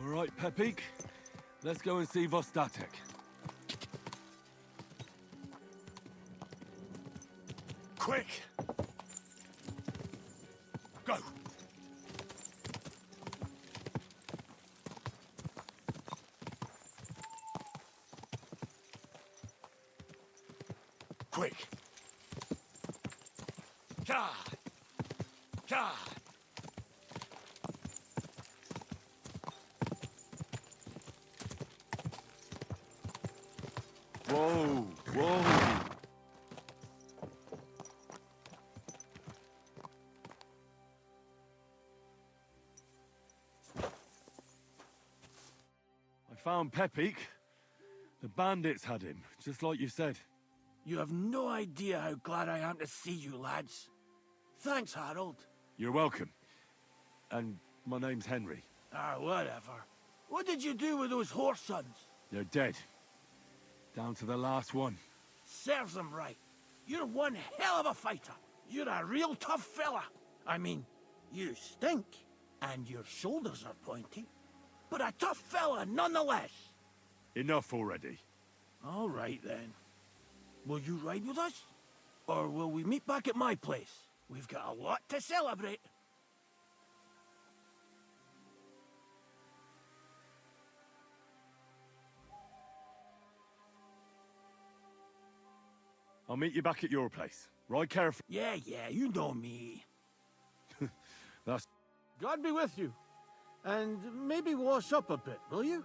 All right, Pepik. Let's go and see Vostatek. Quick! Go! Quick! Ka! Ka! Whoa, whoa! I found Pepik. The bandits had him, just like you said. You have no idea how glad I am to see you, lads. Thanks, Harold. You're welcome. And my name's Henry. Ah, whatever. What did you do with those horse sons? They're dead. Down to the last one. Serves them right. You're one hell of a fighter. You're a real tough fella. I mean, you stink, and your shoulders are pointy. But a tough fella nonetheless. Enough already. All right, then. Will you ride with us? Or will we meet back at my place? We've got a lot to celebrate. I'll meet you back at your place. Ride carefully. Yeah, you know me. That's... God be with you. And maybe wash up a bit, will you?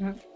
Yep.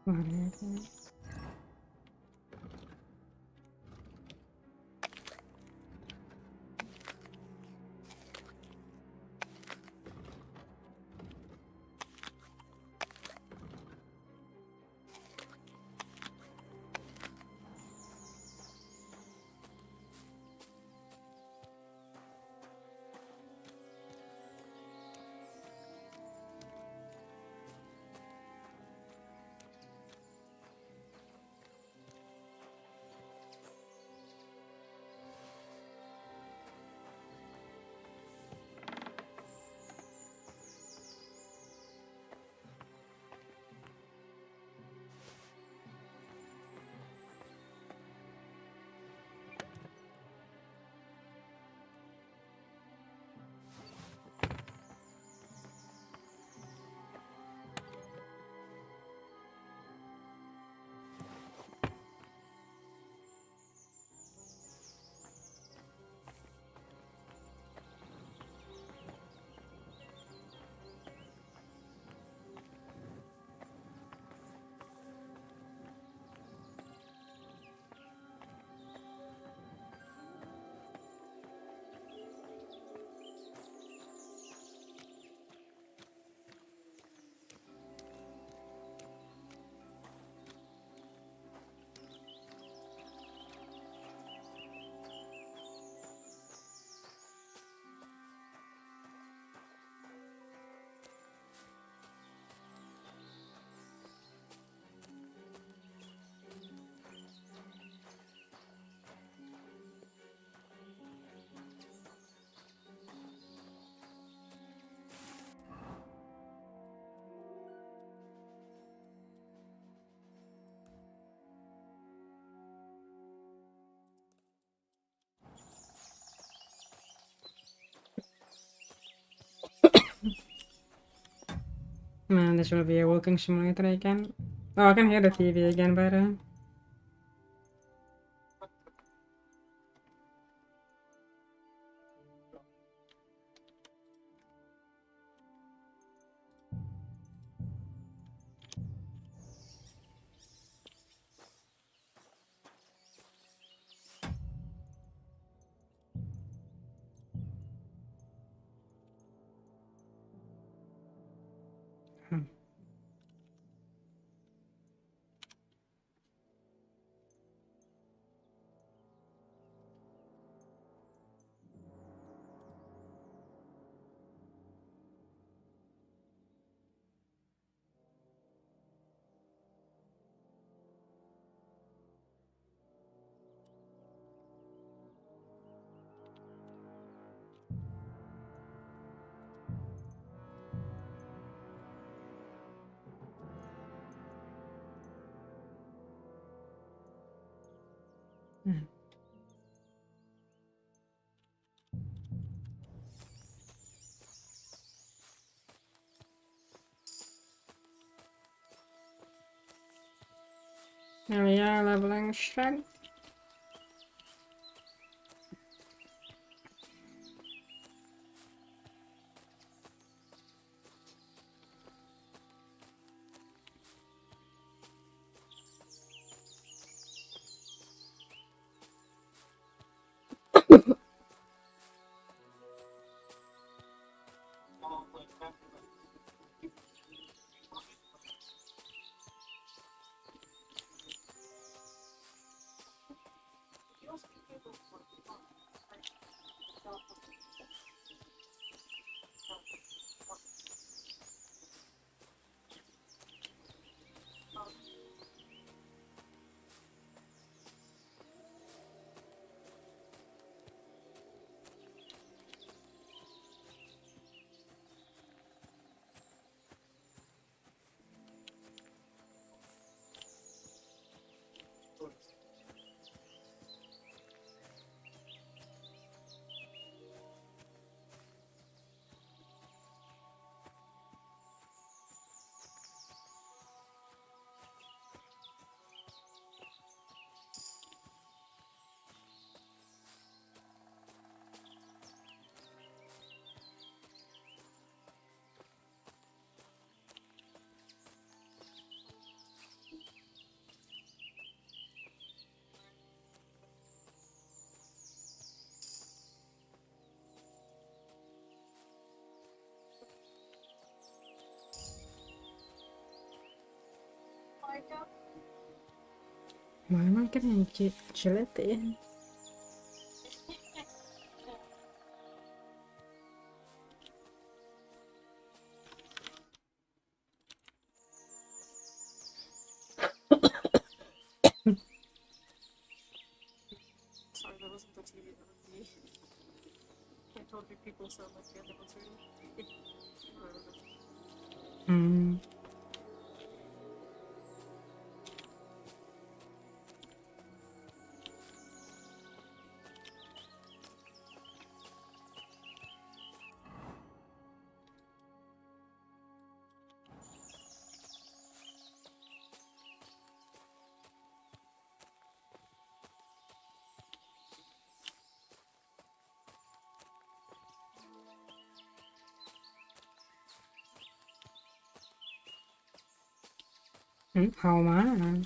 Whatever. Man, this will be a walking simulator again. Oh, I can hear the TV again by the way. There we are, leveling strength. Why am I getting agility? Sorry, that wasn't the TV, that was me. I told you people sound like the other ones really. Hmm. How am I?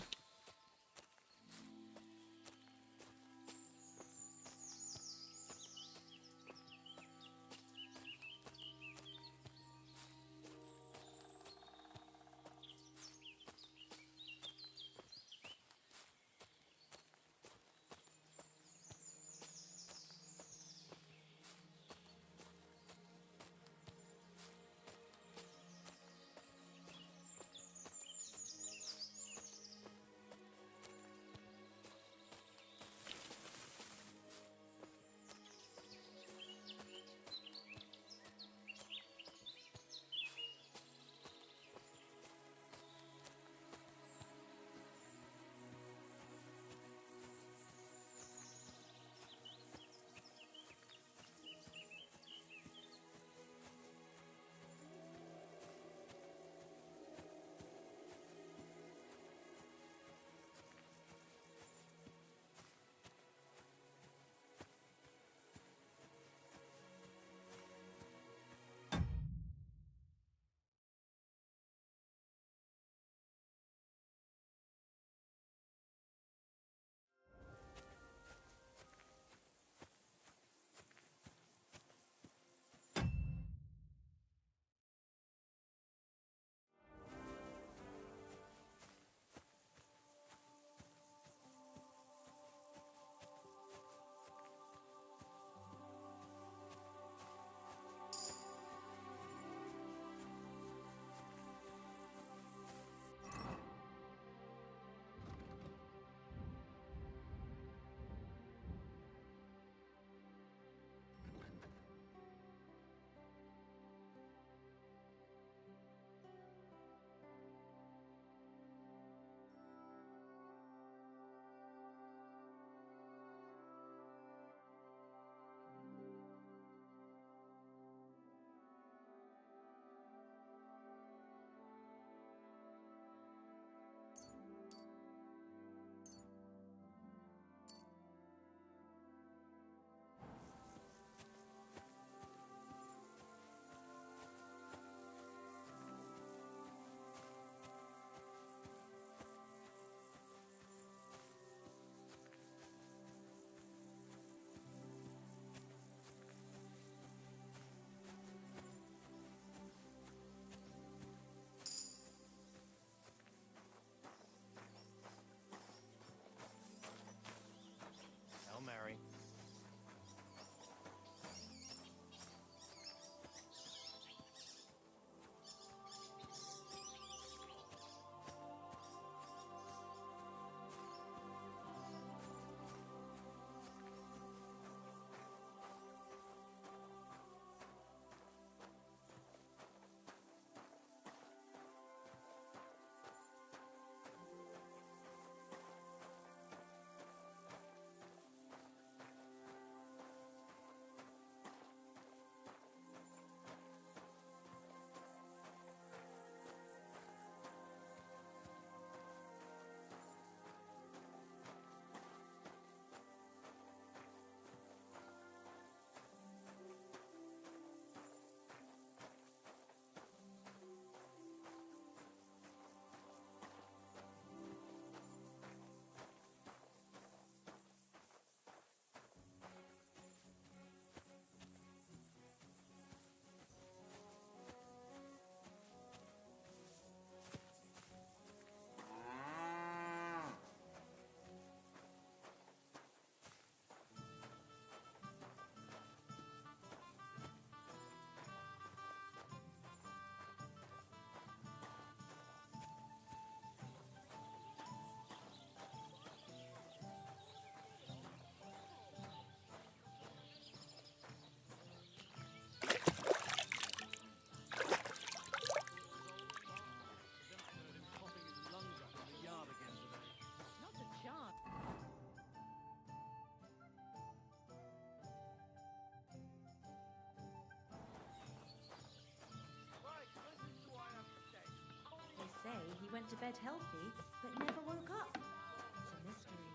to bed healthy, but never woke up. It's a mystery.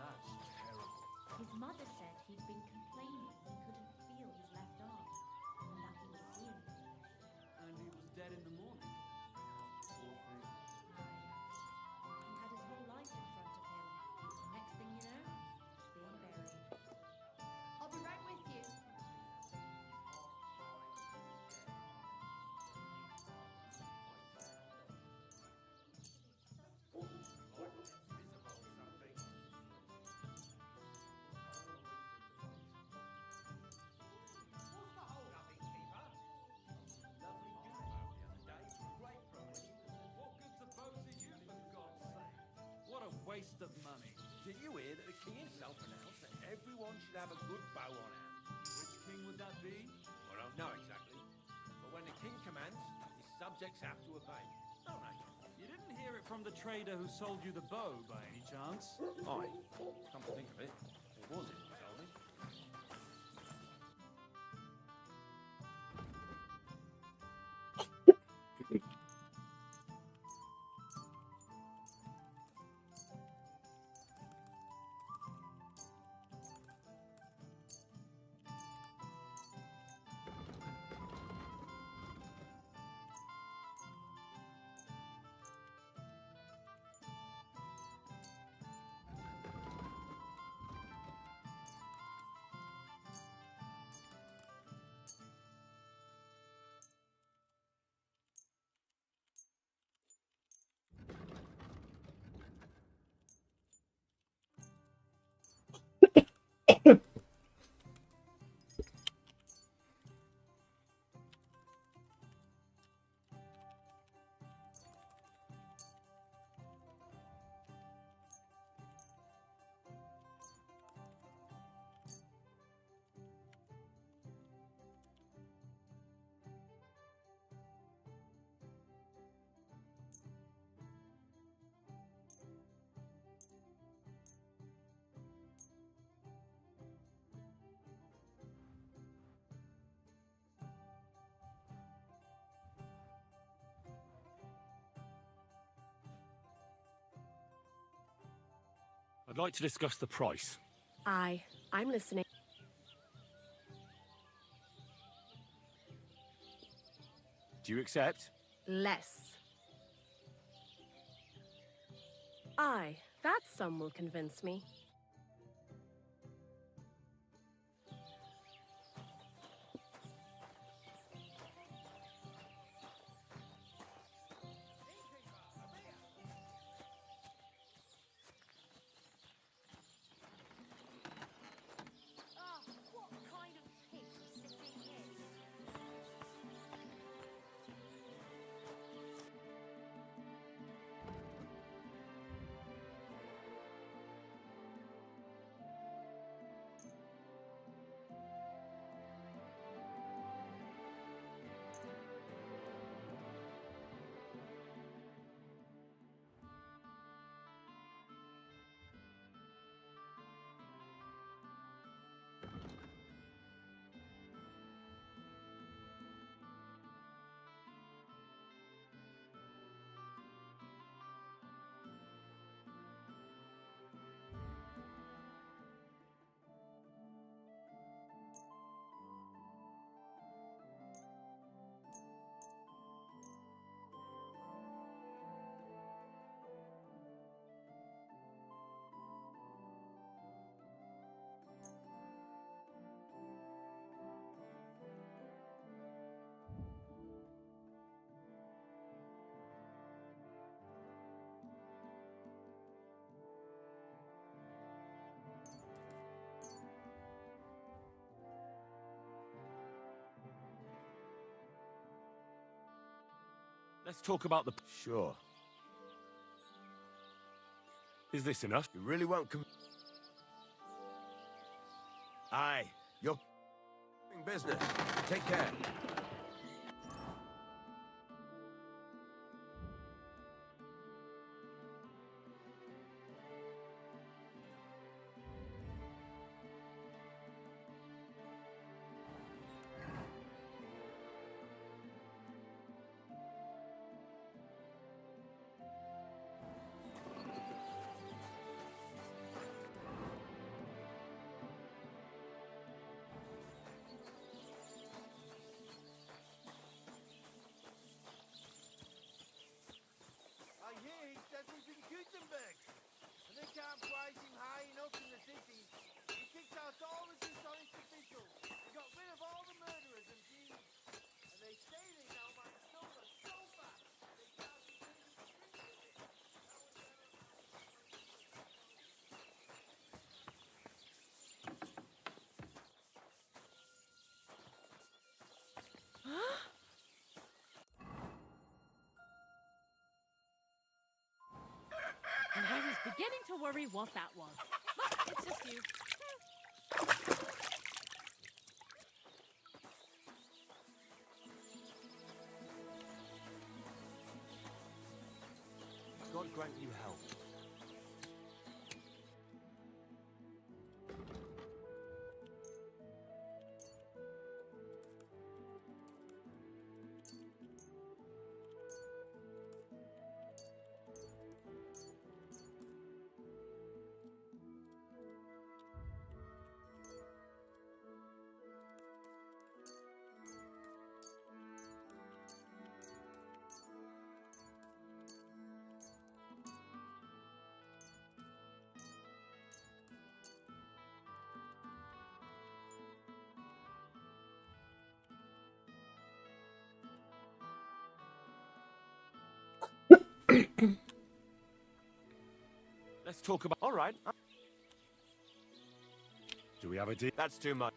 That's terrible. His mother said he'd been complaining he couldn't feel his left arm, and that he was seeing things. And he was dead in the morning. Poor thing. He had his whole life in front of him. Next thing you know, he's being buried. I'll be right with you. What a waste of money. Did you hear that the king himself announced that everyone should have a good bow on hand? Which king would that be? I don't know exactly. But when the king commands, his subjects have to obey. Don't they? You didn't hear it from the trader who sold you the bow, by any chance? Aye. Come to think of it, it was him who told me. I'd like to discuss the price. Aye, I'm listening. Do you accept? Less. Aye, that sum will convince me. Let's talk about the... Sure. Is this enough? You really won't Aye, you're business. Take care. worry what that was. But it's just you. God grant you help. Let's talk about... All right. Do we have a deal? That's too much.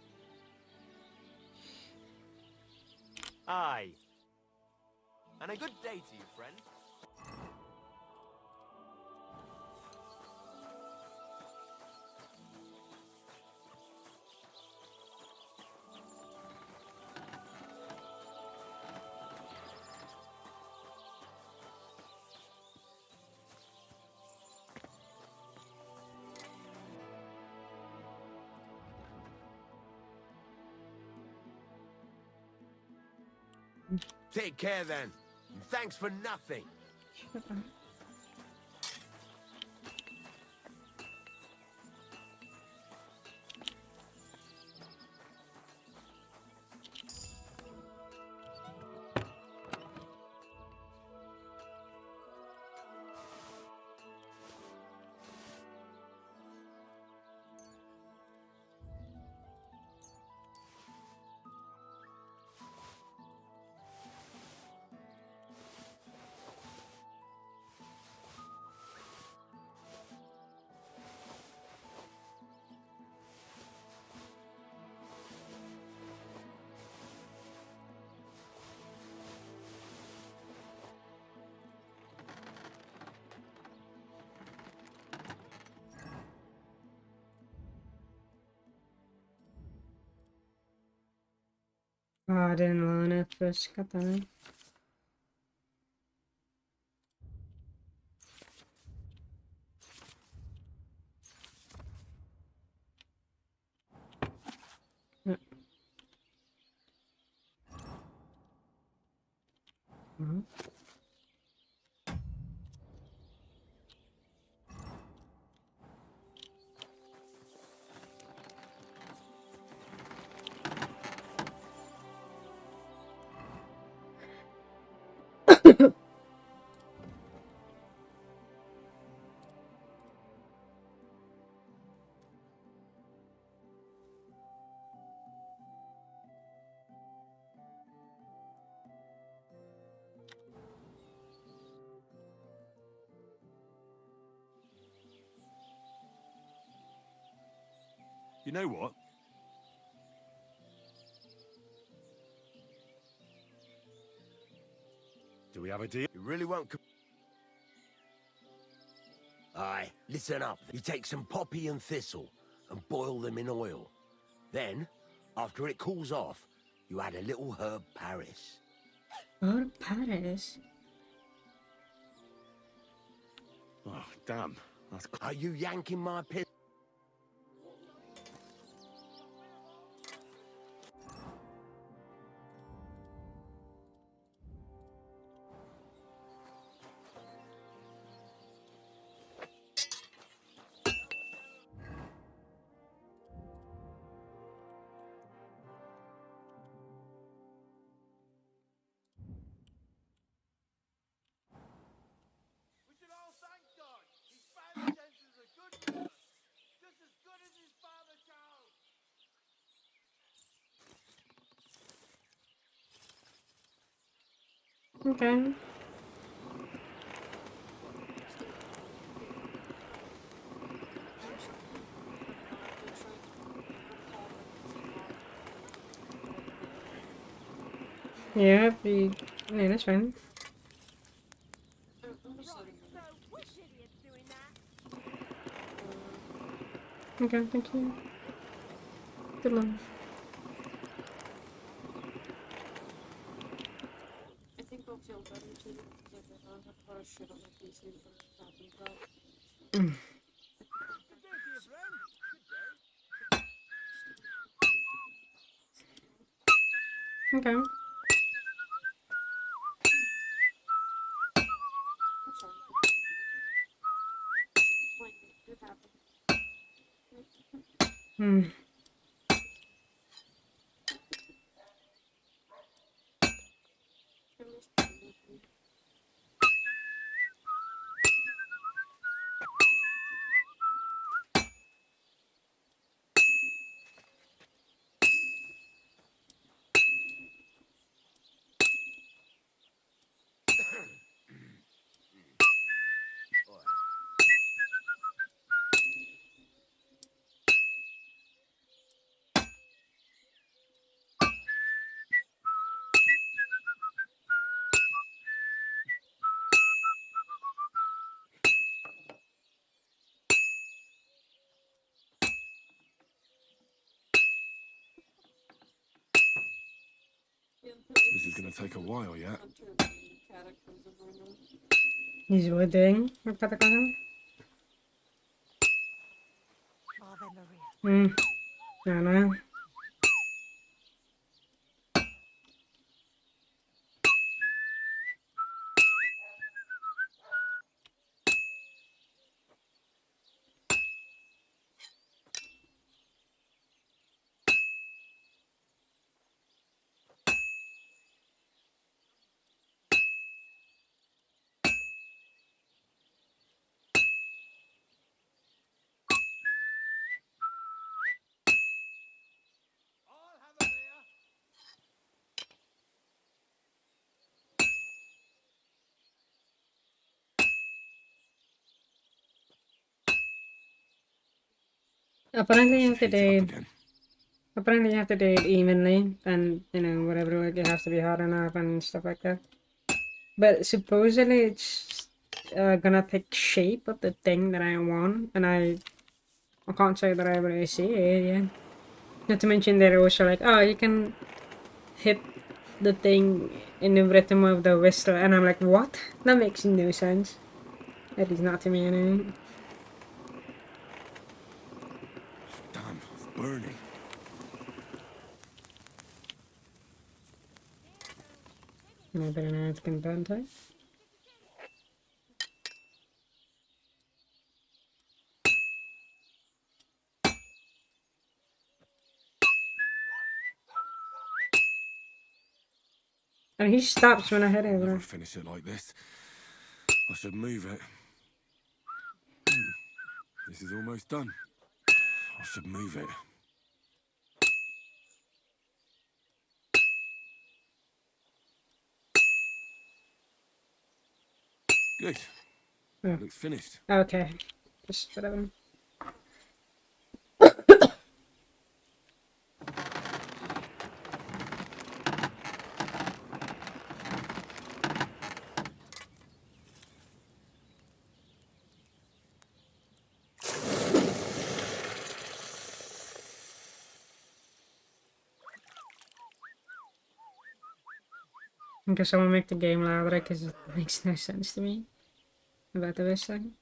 Aye. And a good day to you, friend. Take care then. Thanks for nothing. Oh, I didn't learn it first. Got that. You know what? Do we have a deal? You really won't... Aye, listen up. You take some poppy and thistle and boil them in oil. Then, after it cools off, you add a little herb Paris. Herb Paris? Oh, damn. That's... Are you yanking my pin? Okay. Yeah, that's fine. Okay, thank you. Good luck. I think I'll feel better too because I don't have a lot of shit on my PC from talking about. Okay. I'm sorry. Like, it happened. Hmm. It was painful. This is gonna take a while yet. He's wedding. What katakan? Ave Maria. Hmm. Ano? Apparently you have to do it. Apparently you have to do it evenly, and you know whatever, like it has to be hot enough and stuff like that. But supposedly it's gonna take shape of the thing that I want, and I can't say that I really see it yet. Not to mention they're also like, oh, you can hit the thing in the rhythm of the whistle, and I'm like, what? That makes no sense. At least not to me anyway. Damn, it's burning. I better not get burnt out. And he stops when I hit it, Never bro. finish it like this. I should move it. This is almost done. I should move it. Good. Yeah. Looks finished. Okay. Just whatever. Okay, someone make the game louder because it makes no sense to me about the whistling.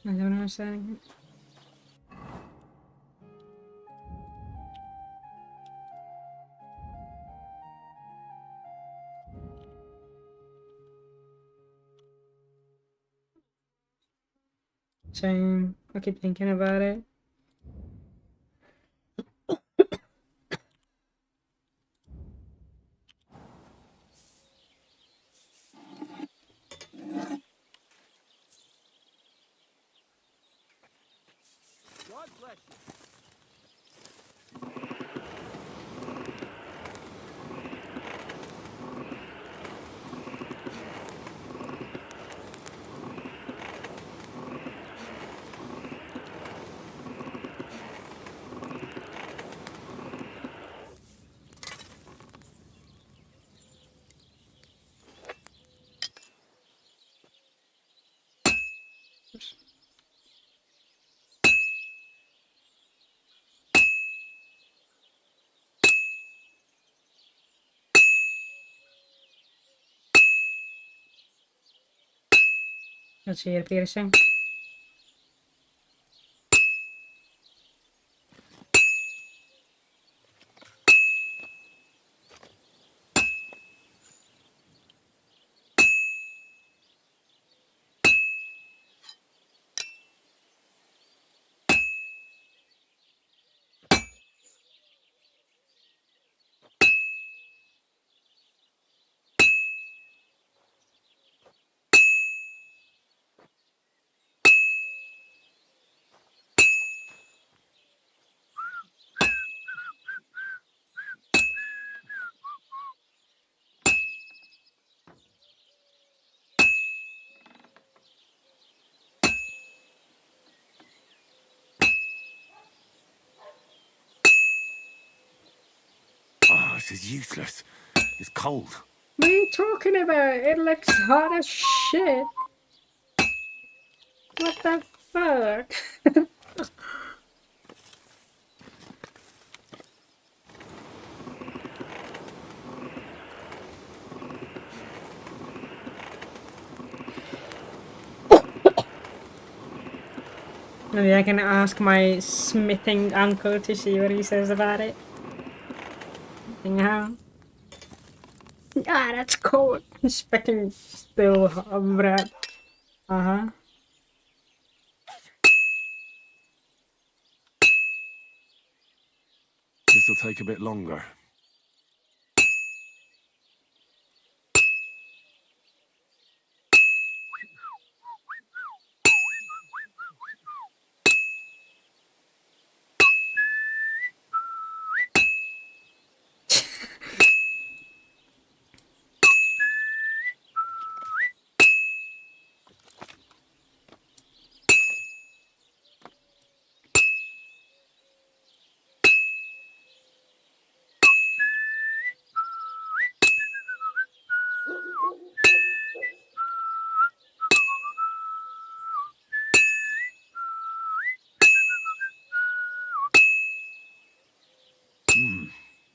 I don't know what I'm saying. Same. I keep thinking about it. God bless you. Let's see, piercing. Oh, this is useless. It's cold. What are you talking about? It looks hot as shit. What the fuck? Maybe I can ask my smithing uncle to see what he says about it. Anyhow. Ah, that's cold. He's fucking still bread. Uh-huh. This'll take a bit longer.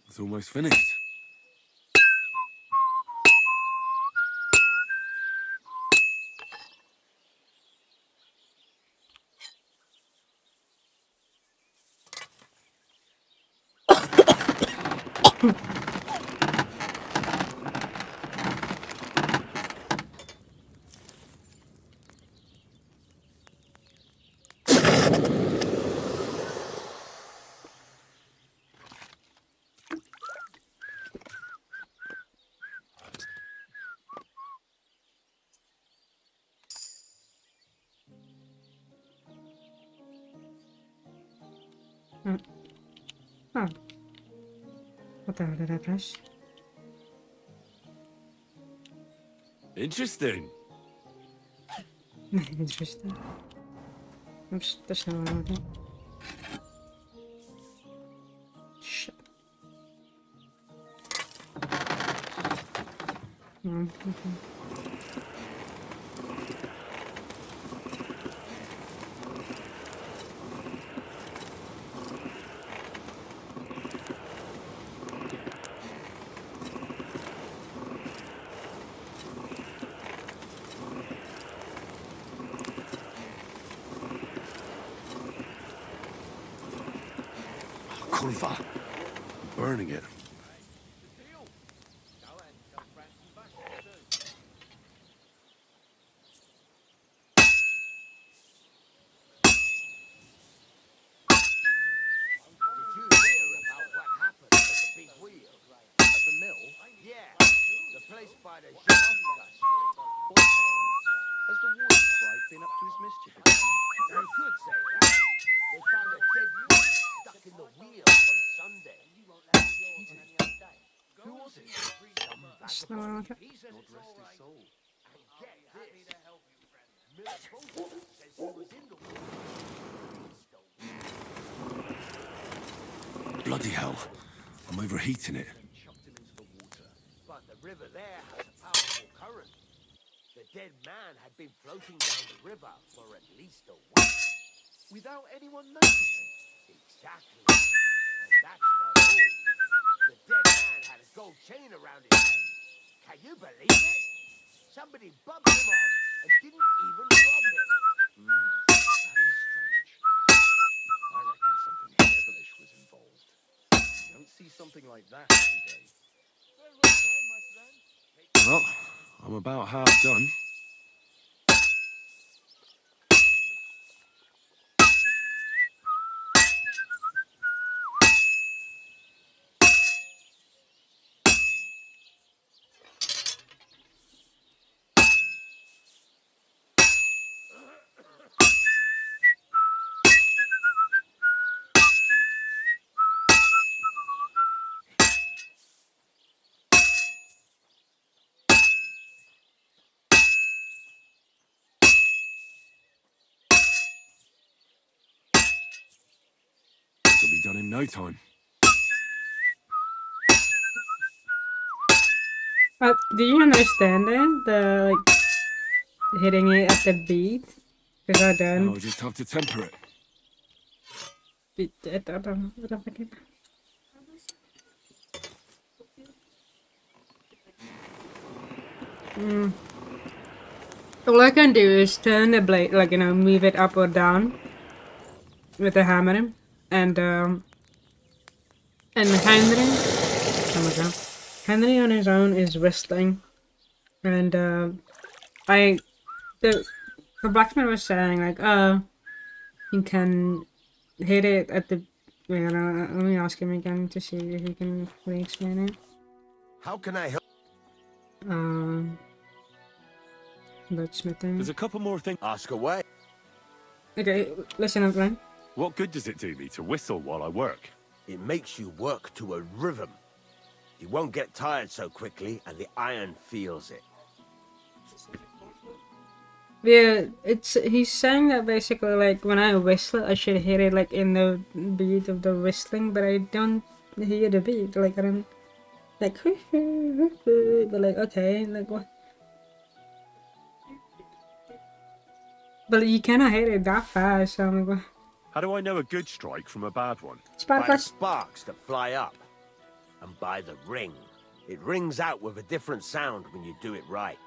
It's almost finished. Oh. What the hell did I press? Interesting. Interesting. Oops, that's not what I wanted. Shit. No, okay. Kurva. Burning it. Did you hear about what happened at the big wheel? At the mill? Yeah, the place by the Zhenovka Street. Has the water sprite been up to his mischief again? You could say that. They found a dead boy stuck in the wheel on Sunday. Who was it? Some vagabond. He says God rest his soul. And get this. Miller Bolton says he was in the wheel. Bloody hell. I'm overheating it. But the river there has a powerful current. The dead man had been floating down the river for at least a week. Without anyone noticing? Exactly. And that's not all. The dead man had a gold chain around his head. Can you believe it? Somebody bumped him off and didn't even rob him. That is strange. I reckon something devilish was involved. You don't see something like that every day. Well, I'm about half done. This'll be done in no time. Do you understand it? The like hitting it at the beat? Because I don't. I'll just have to temper it. I don't fucking. All I can do is turn the blade, like, you know, move it up or down with the hammer, and Henry, oh my god, Henry on his own is whistling, and the blacksmith was saying like, oh, you can hit it at the. Wait, let me ask him again to see if he can re-explain it. How can I help? Blacksmithing. There's a couple more things. Ask away. Okay, listen up, Ryan. What good does it do me to whistle while I work? It makes you work to a rhythm. You won't get tired so quickly, and the iron feels it. Yeah, he's saying that basically like when I whistle I should hit it like in the beat of the whistling, but I don't hear the beat. Like I don't like but like okay, like what? But you cannot hit it that fast, so I'm like, what? How do I know a good strike from a bad one? By the sparks that fly up, and by the ring. It rings out with a different sound when you do it right.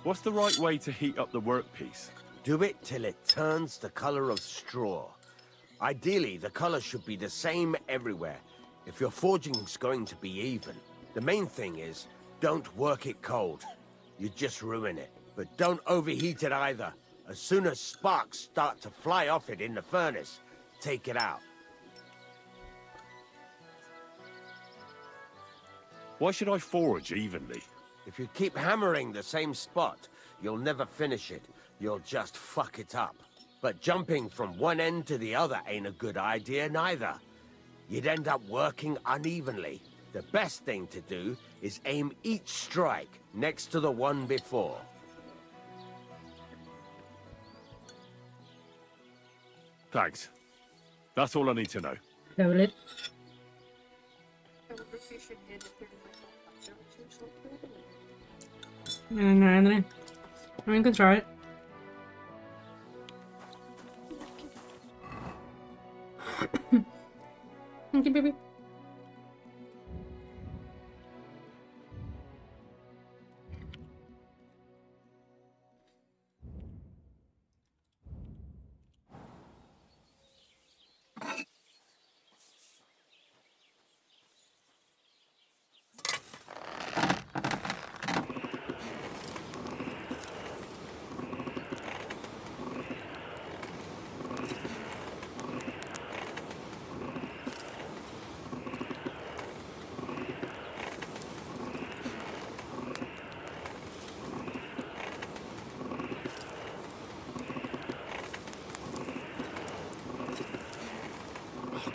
What's the right way to heat up the workpiece? Do it till it turns the color of straw. Ideally, the color should be the same everywhere, if your forging's going to be even. The main thing is, don't work it cold. You just ruin it. But don't overheat it either. As soon as sparks start to fly off it in the furnace, take it out. Why should I forge evenly? If you keep hammering the same spot, you'll never finish it. You'll just fuck it up. But jumping from one end to the other ain't a good idea neither. You'd end up working unevenly. The best thing to do is aim each strike next to the one before. Thanks. That's all I need to know. Double it. No, Anthony. I mean, you can try it. Thank you, baby.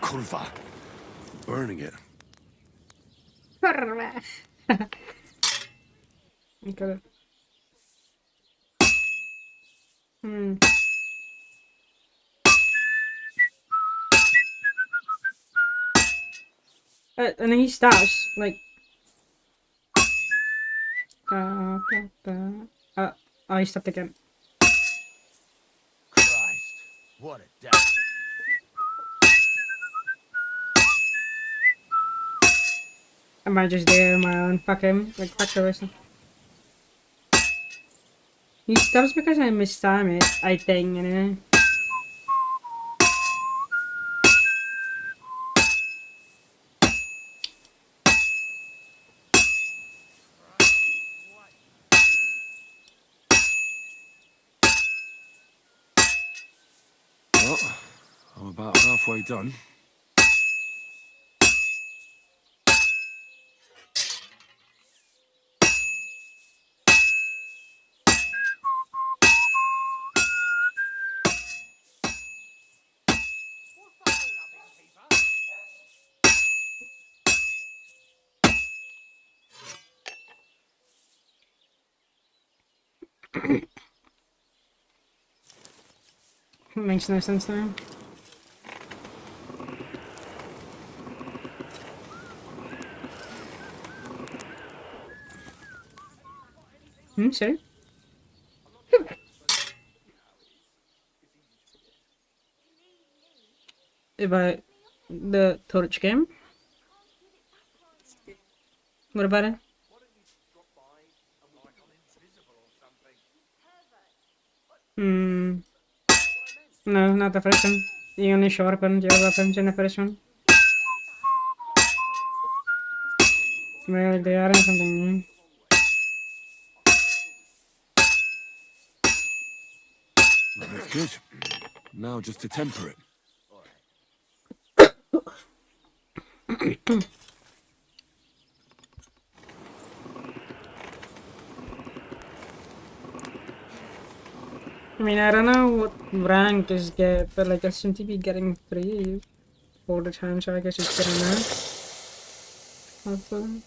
Kurva. Burning it. Okay. And then he starts like. Oh, he stopped again. Christ, what a death. I might just do my own fuck him, like fuck the rest. He stops because I mistime it, I think, anyway. Well, I'm about halfway done. Makes no sense now. Sorry? About the torch game? What about it? No, not the first one. You only sharpened your weapons in the first one. Well, they are something new. That's good. Now just to temper it. I mean, I don't know what rank is get, but like I seem to be getting 3 all the time, so I guess it's good enough. Hopefully.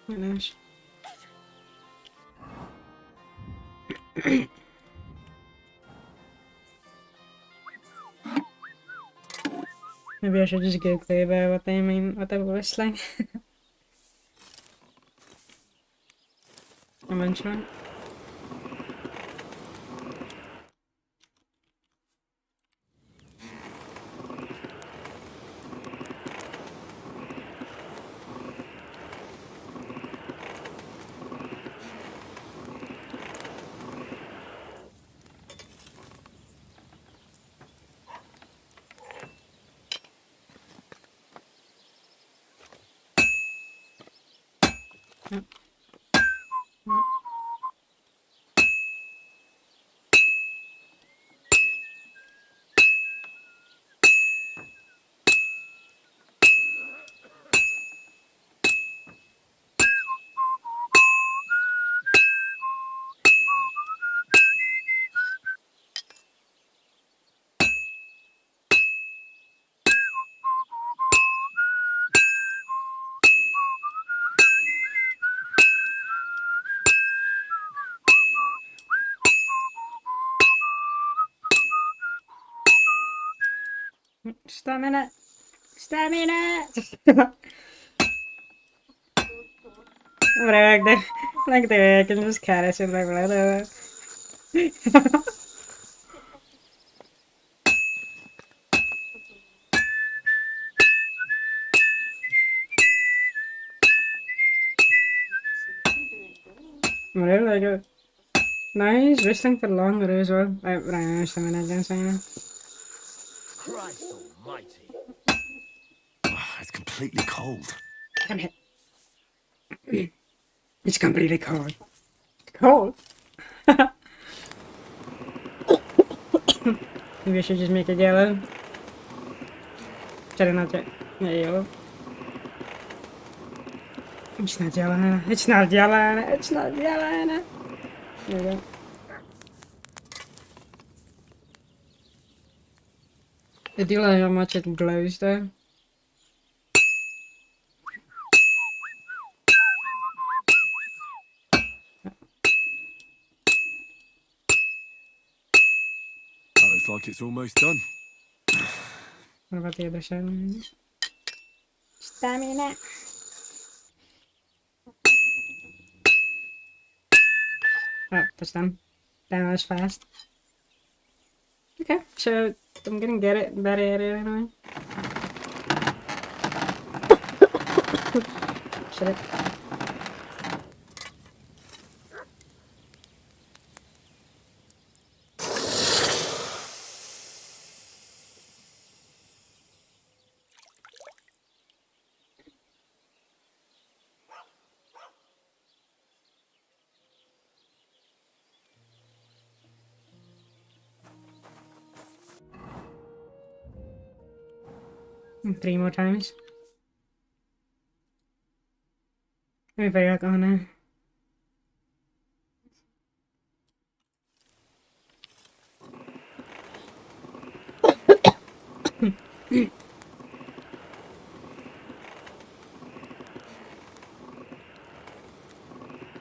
Nice. Maybe I should just go clear about what they mean, what they were whistling. Eventually. Stamina! Stamina! Like the way I can just carry it like whatever. Whatever, like it. No, he's whistling for longer as well. I know stamina again, saying Christ almighty. It's completely cold. Damn it. It's completely cold. Cold? Maybe I should just make it yellow. Try not to get yellow. It's not yellow, Anna. It's not yellow, Anna. It's not yellow, Anna. There we go. I do like how much it glows though. That looks like it's almost done. What about the other side? Stamina. Oh, that's done. Damn, that was fast. Okay, so I'm gonna get it better at it anyway. Shit. Three more times. Let me figure out going now.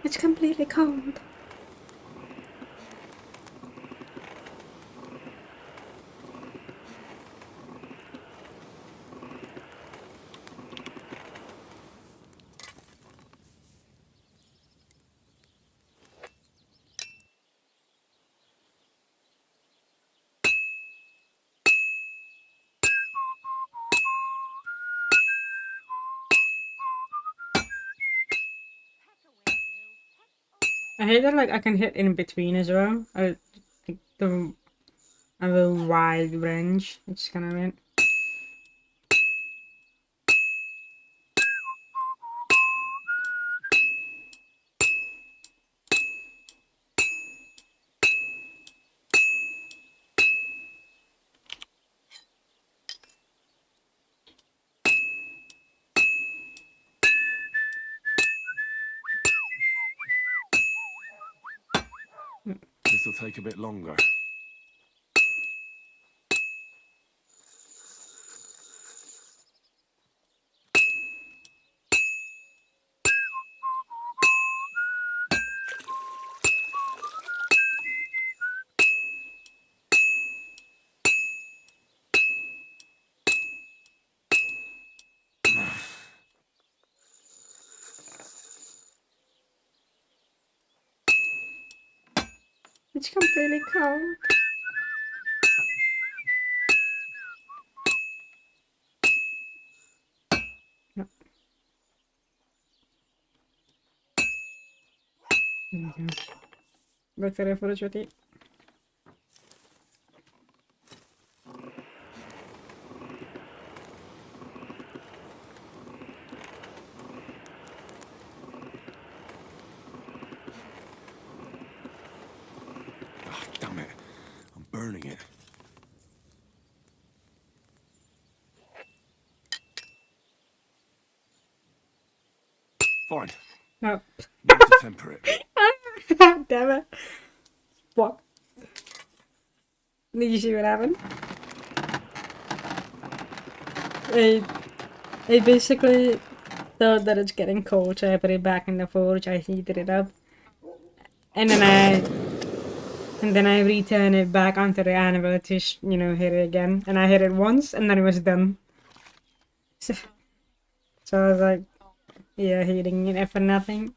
It's completely cold. I hate that like I can hit in between as well. I like the a little wide range. It's kind of weird. This'll take a bit longer. It's completely cold. No. Back to the footage with it. Oh, damn it. I'm burning it. Fine. No. Need to temper it. Damn it. What? Did you see what happened? I basically thought that it's getting cold, so I put it back in the forge. I heated it up, and then I return it back onto the anvil to hit it again. And I hit it once, and then it was done. So I was like, yeah, heating it for nothing.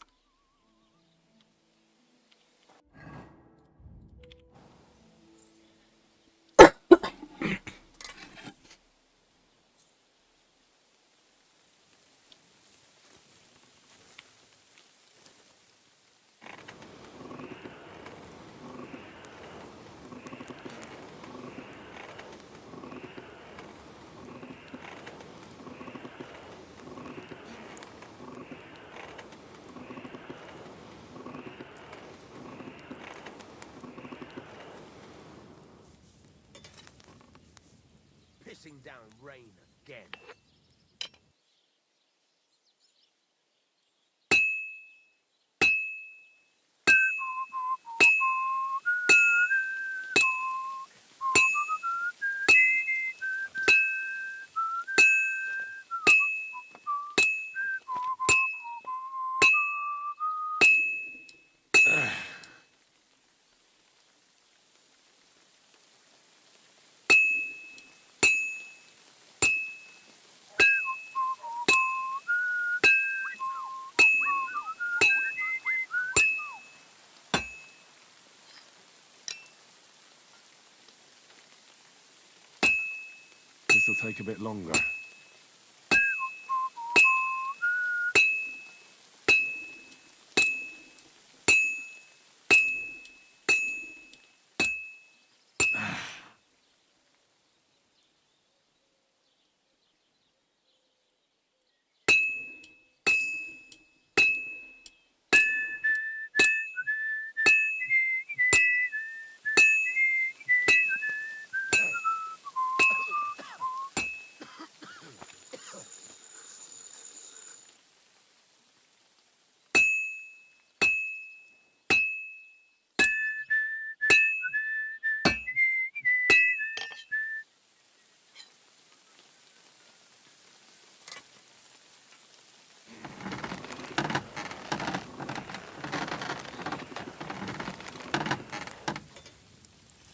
This'll take a bit longer.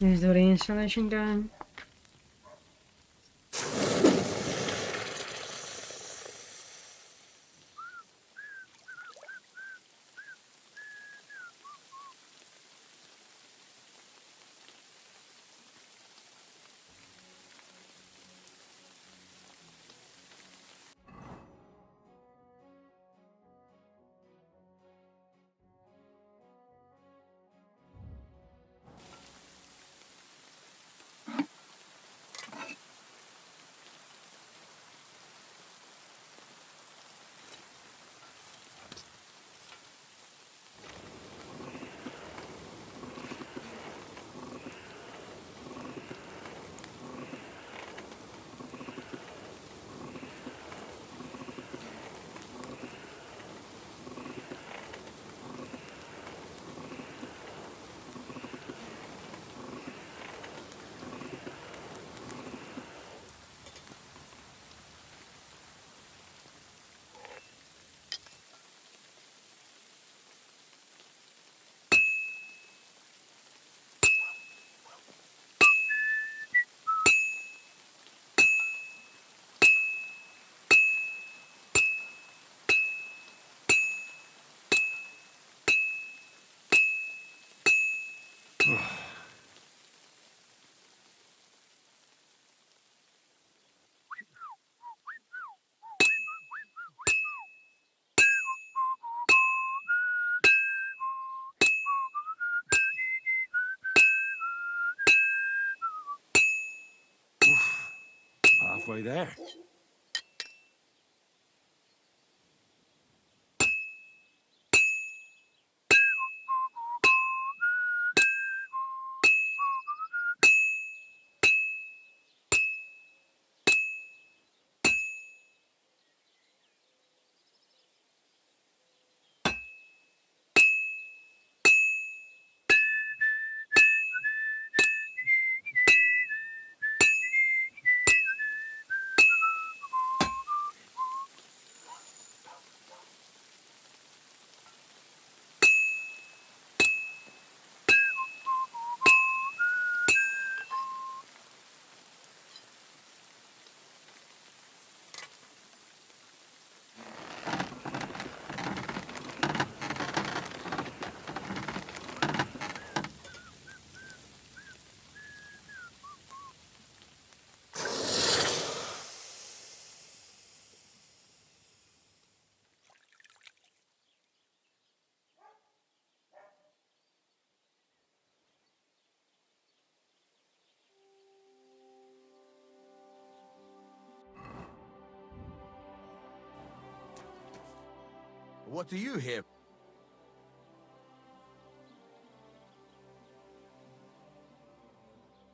Is the reinstallation done? Halfway there. What do you here?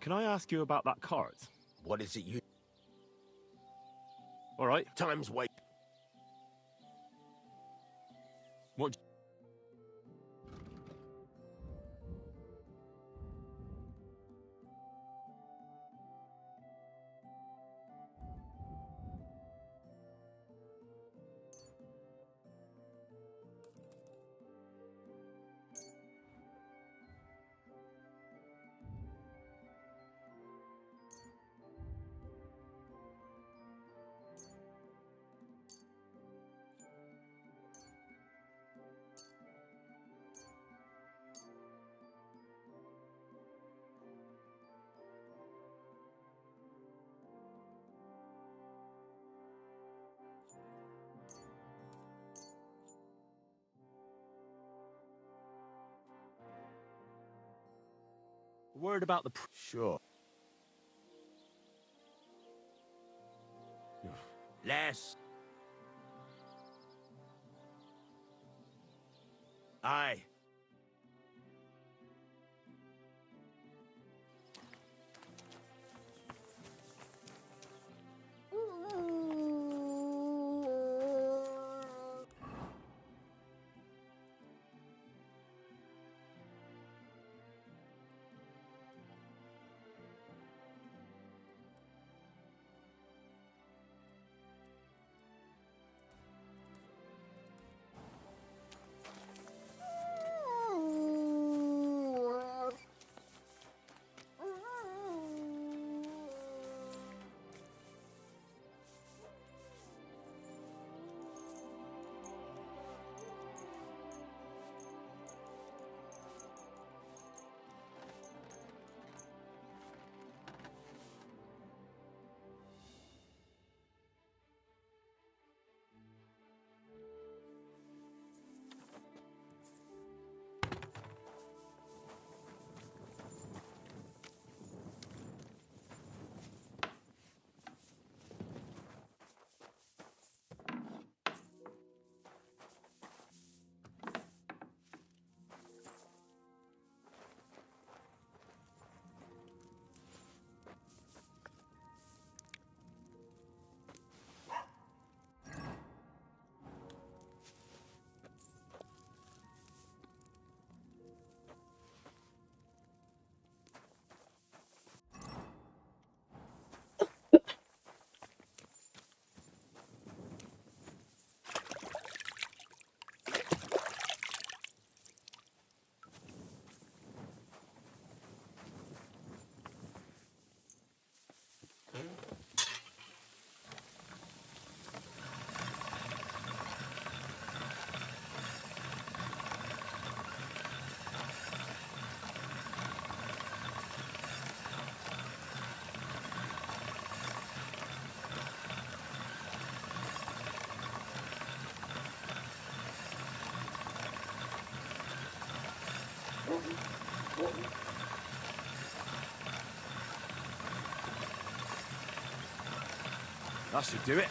Can I ask you about that cart? What is it you... All right. Time's wait. What? Word about the... Sure. Less. Aye. That should do it.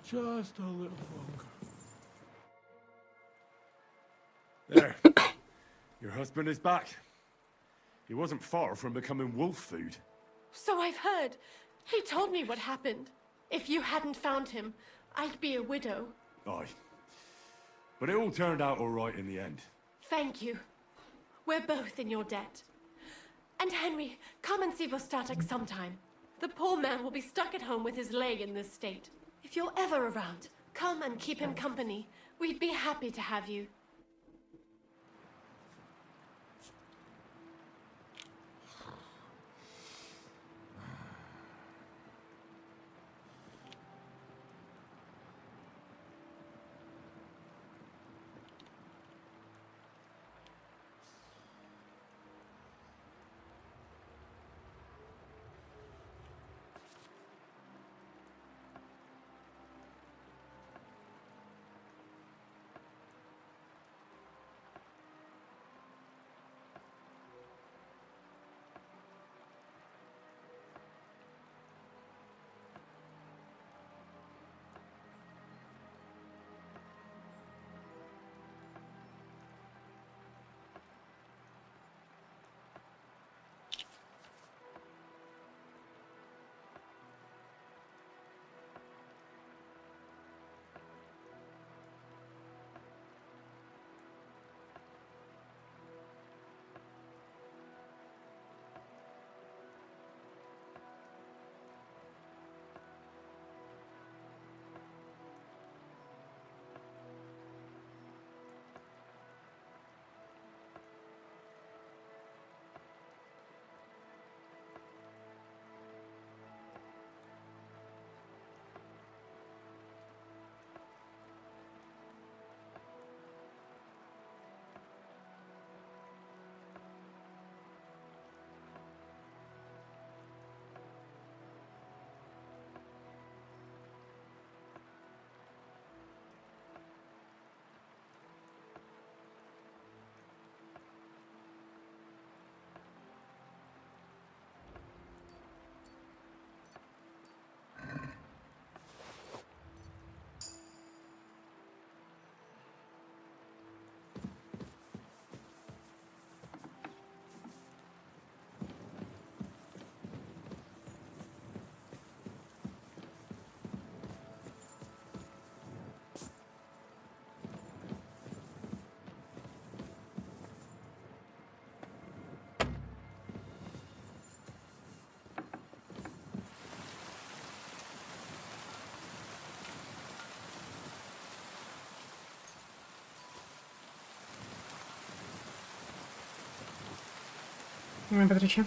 Just a little longer. There. Your husband is back. He wasn't far from becoming wolf food. So I've heard. He told me what happened. If you hadn't found him, I'd be a widow. Aye. But it all turned out all right in the end. Thank you. We're both in your debt. And Henry, come and see Vostatek sometime. The poor man will be stuck at home with his leg in this state. If you're ever around, come and keep him company. We'd be happy to have you. Come Patricia.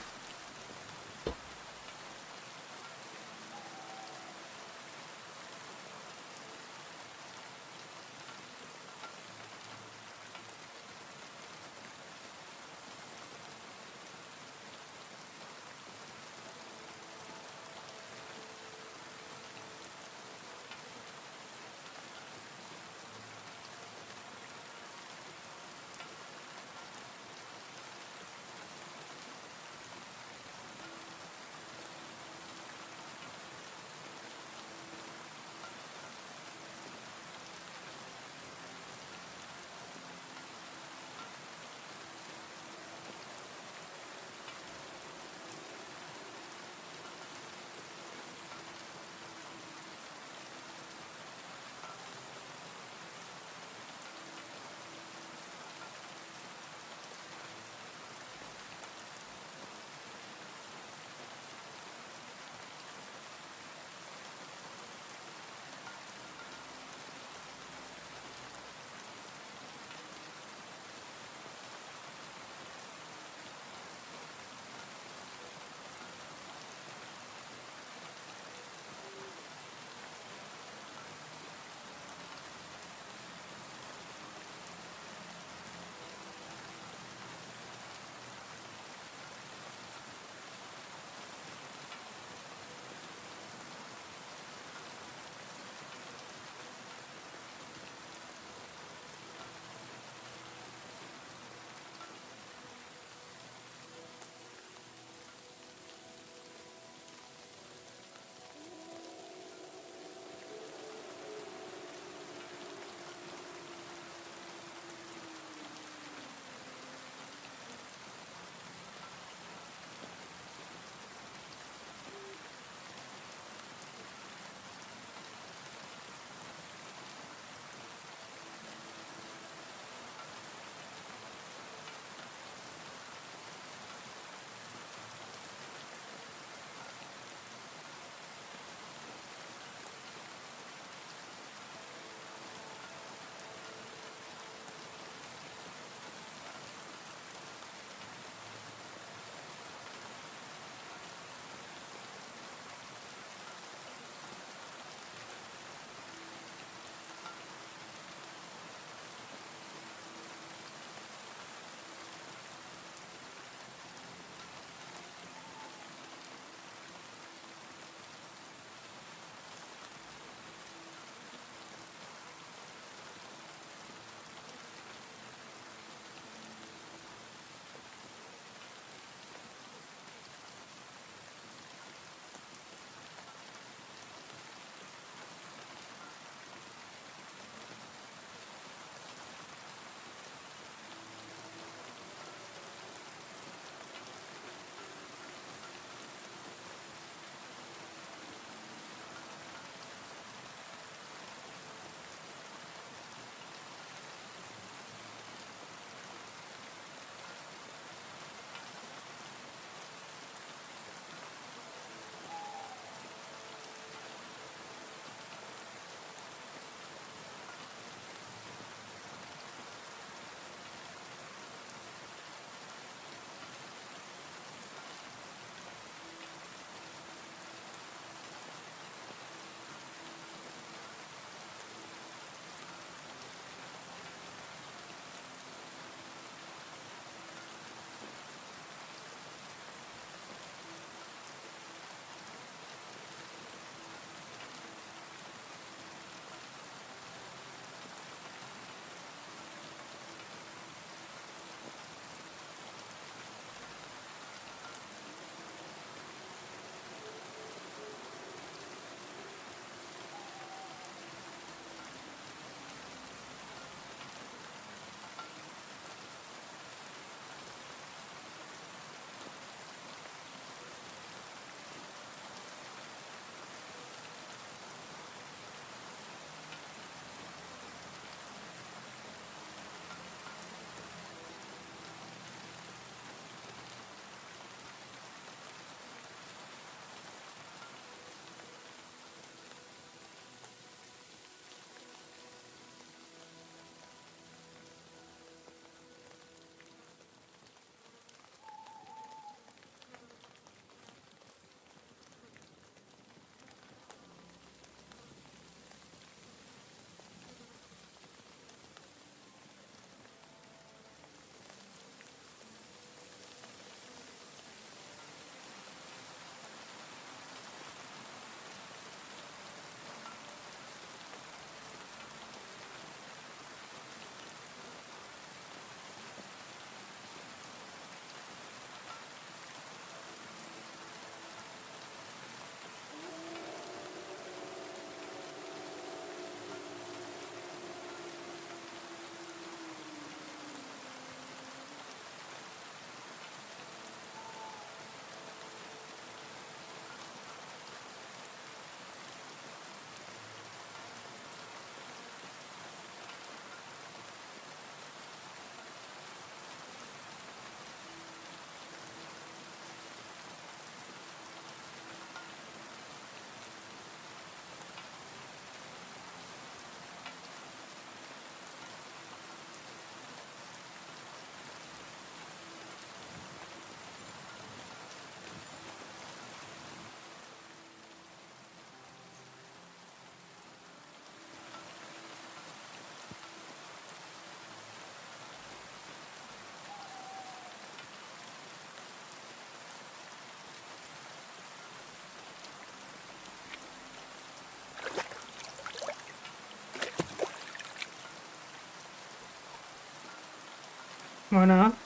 Why not?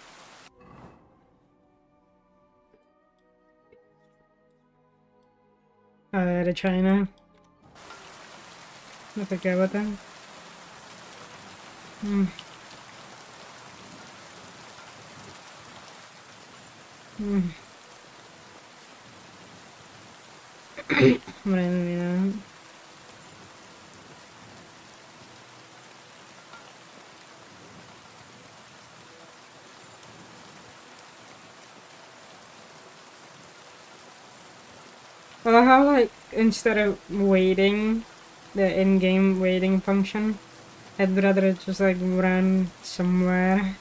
To China. I forget about that. Hmm. Hmm. Madre mía. Well, I have like, instead of waiting, the in-game waiting function, I'd rather just like run somewhere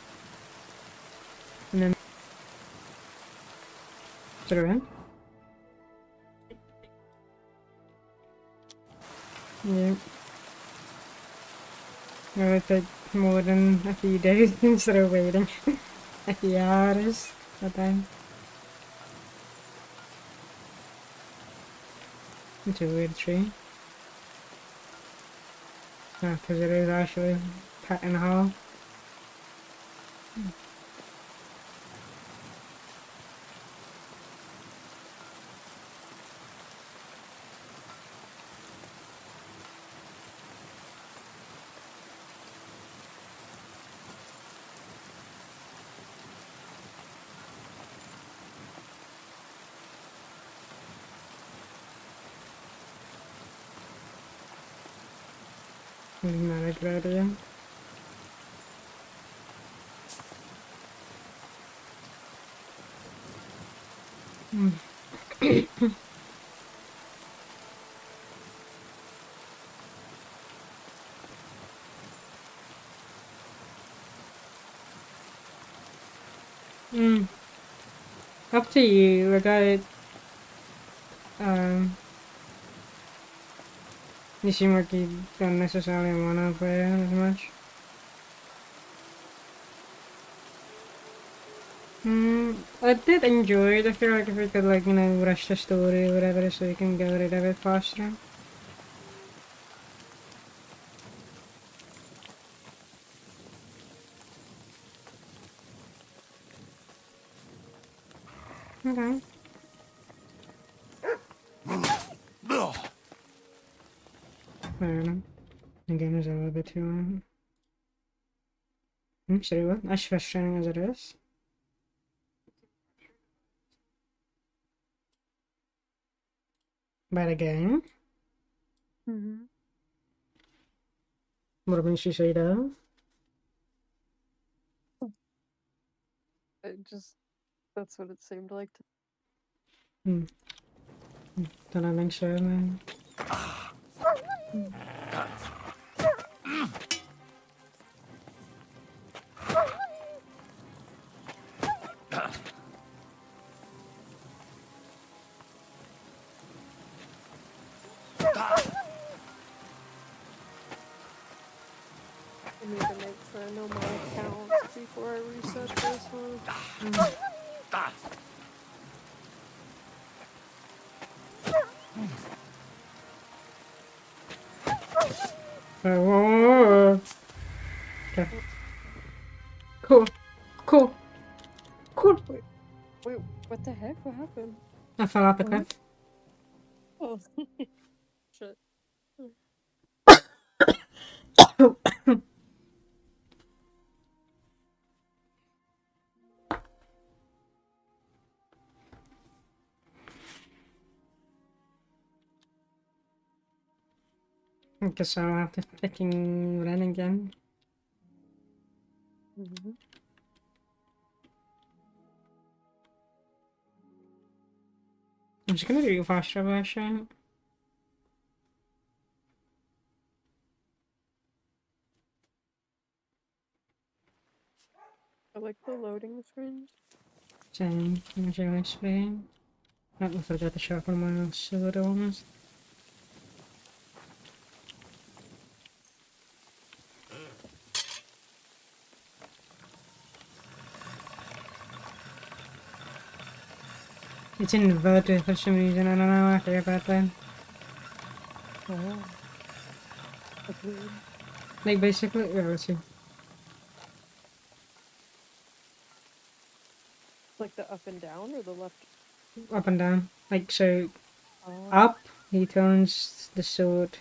and then through it. Yeah. It would take more than a few days instead of waiting a few hours at a time. It's a weird tree. Ah, because it is actually cut in half. Not a good idea. Mm. Mm. Up to you. Like you seem like you don't necessarily wanna play it as much. I did enjoy it. I feel like if we could like, rush the story or whatever so we can get rid of it faster. Okay. I don't know. The game is a little bit too sorry, what? As frustrating as it is. But again, what makes you say that? It just, that's what it seemed like to Hmm. Don't I think so, man? I need to make sure I know my accounts before I reset this one. Whoa. Okay. Cool. Cool. Cool. Wait, what the heck? What happened? I fell off the cliff. Oh, shit. I guess I'll have to freaking run again. I'm just gonna do faster version. I like the loading screens. Same. I'm gonna explain. I forgot to sharpen my sword almost. It's inverted for some reason, I don't know, I forget about that. Oh. That's weird. Like basically, let's see. Like the up and down or the left? Up and down. Like, so, Oh. up, he turns the sword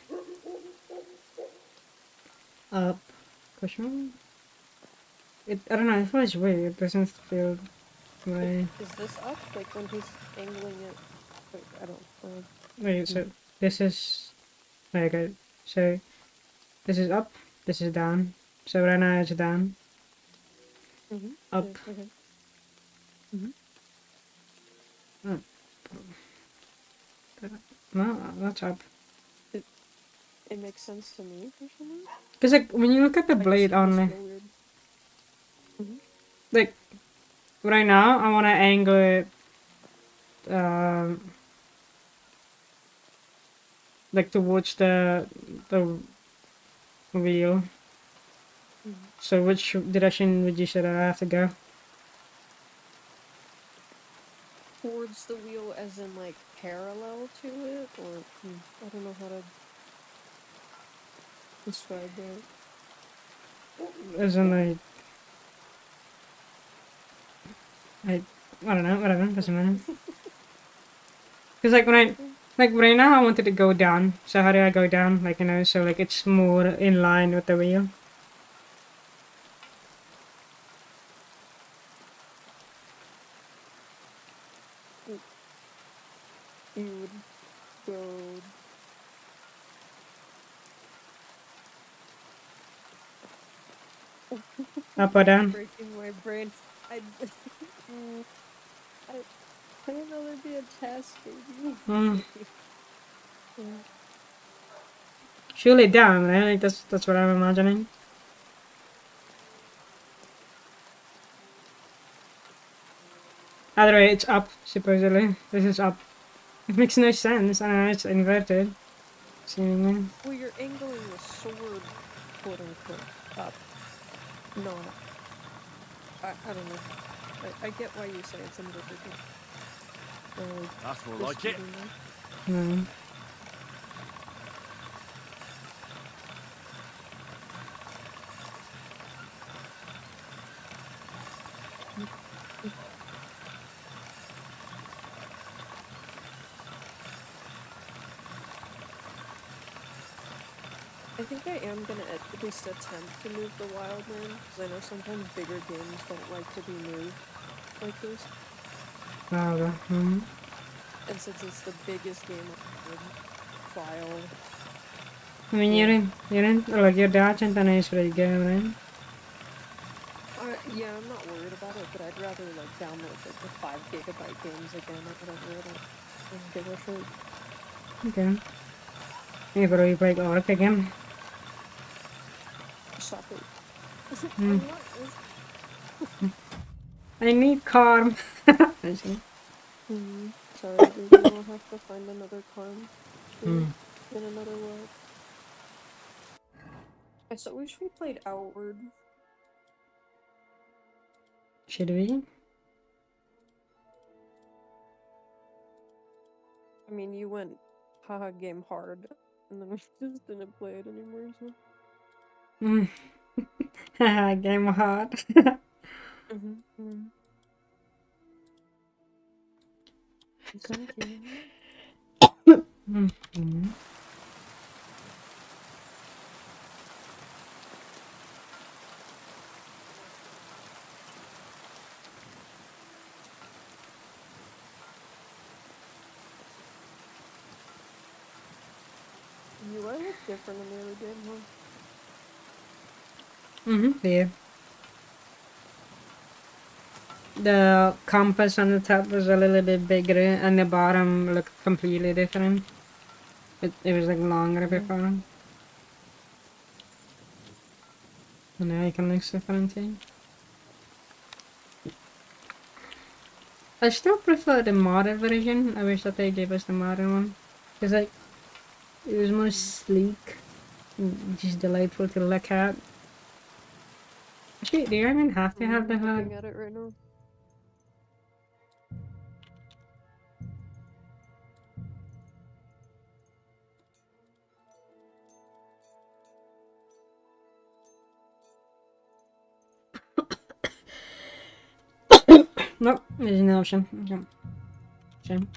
up. Question? I don't know, it feels weird. It doesn't feel right. Is this up? Like when he's angling it? Wait, I don't know. Wait, so this is... Okay, so this is up, this is down. So right now it's down. Mm-hmm. Up. Yeah, okay. Mm-hmm. Up. No, that's up. It makes sense to me for some reason. Because like, when you look at the blade only... Mm-hmm. Like, right now, I want to angle it... like towards the wheel. So which direction would you say that I have to go? Towards the wheel as in like parallel to it? Or, I don't know how to describe that. As in I don't know, whatever, doesn't matter. Because like like right now I wanted to go down. So how do I go down? Like, you know, so like it's more in line with the wheel. You would go... Up or down? Breaking my brain. I'd rather be a test, baby. Mm. Yeah. Surely down, right? Like that's what I'm imagining. Either way, it's up, supposedly. This is up. It makes no sense. I don't know, it's inverted. Seemingly. Well, you're angling the sword, quote unquote, up. No, I don't know. I get why you say it's inverted. That's more like it. No. I think I am gonna at least attempt to move the wild man, because I know sometimes bigger games don't like to be moved like this. Okay. Mm-hmm. And since it's the biggest game on file... I mean, you're in, like, your dodge and then is pretty good, right? Yeah, I'm not worried about it, but I'd rather, like, download, like, the 5 gigabyte games again or whatever. I don't give a shit. Okay. You probably break Orc again. Stop it. Mm. I need calm. Sorry, baby, we'll have to find another calm in another world. I so wish we played Outward. Should we? I mean, you went, haha, game hard, and then we just didn't play it anymore, so... Game hard. UI looked different in the other game, huh? Yeah. The compass on the top was a little bit bigger and the bottom looked completely different. It was like longer before. And now you can look different too. I still prefer the modern version. I wish that they gave us the modern one. Because like, it was more sleek. And just delightful to look at. Actually, do you even have to have the I'm HUD? looking at it right now. Nope, there's no option. Okay. Shame.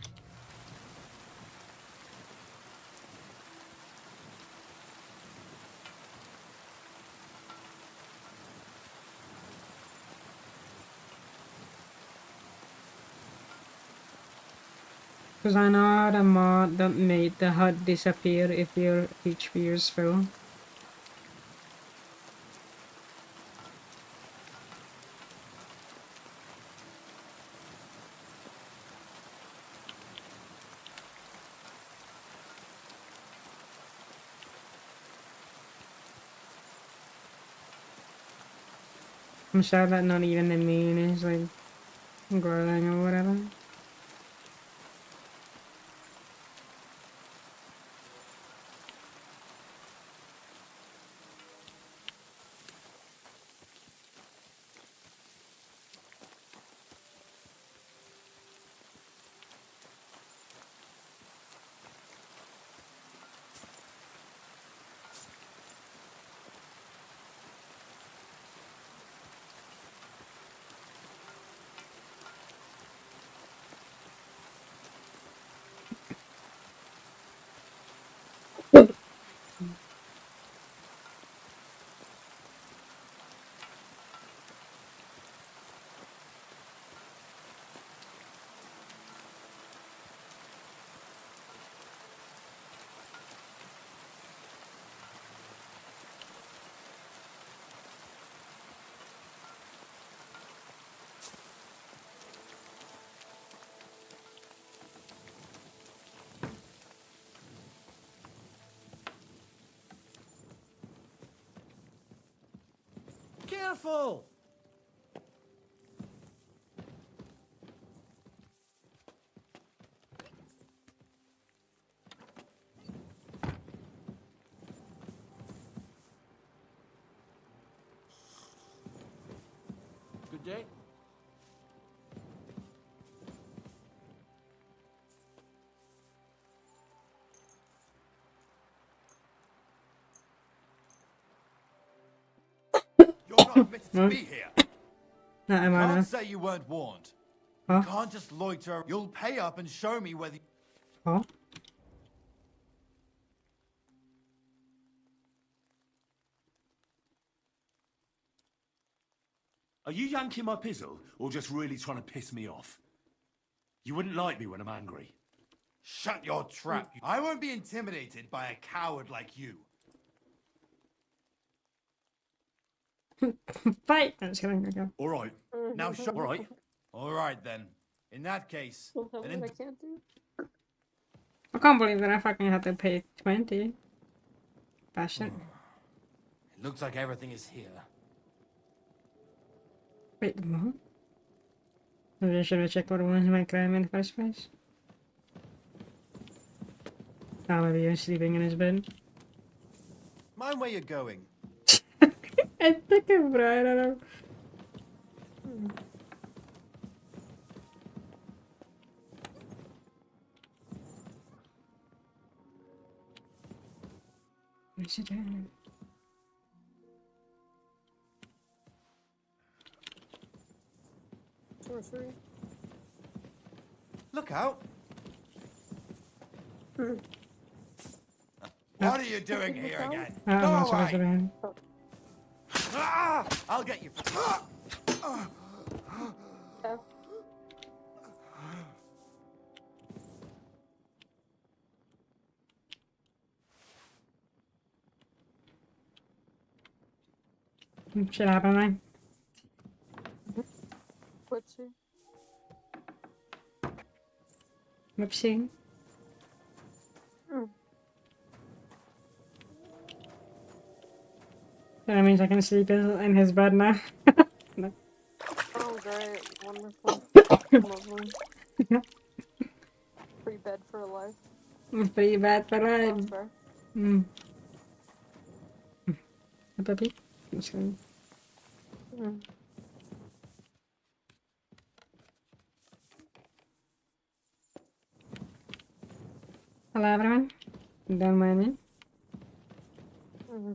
Because I know the mod that made the HUD disappear if your HP is full. I'm sure that not even the moon is like glowing or whatever. Careful! Good day. You're not admitted to be here. No, You am I can't not? say you weren't warned. Huh? You can't just loiter. You'll pay up and show me whether... Huh? Are you yanking my pizzle, or just really trying to piss me off? You wouldn't like me when I'm angry. Shut your trap. I won't be intimidated by a coward like you. Fight! I'm just kidding. Okay. All right. Now shut... All right. All right, then. In that case, Don't tell me then what I can't do. I can't believe that I fucking had to pay 20. Passion. it looks like everything is here. Wait, what? Maybe I should have checked what it was in my crime in the first place. Oh, maybe he was sleeping in his bed. Mind where you're going. I think I'm right, I don't know. What's it doing? Sorcery. Look out. Hmm. What are you doing here again? I'm Go not supposed to away. be in. Ah, I'll get you. F. Shit happened, man. Whoopsie. Whoopsie. Hmm. That means I can sleep in his bed now. No. Oh, great. Wonderful. Lovely. Free bed for life. Pretty bad for Sounds life. fair. A puppy? Just kidding. Hmm. Hello, everyone. Don't mind me. Hmm.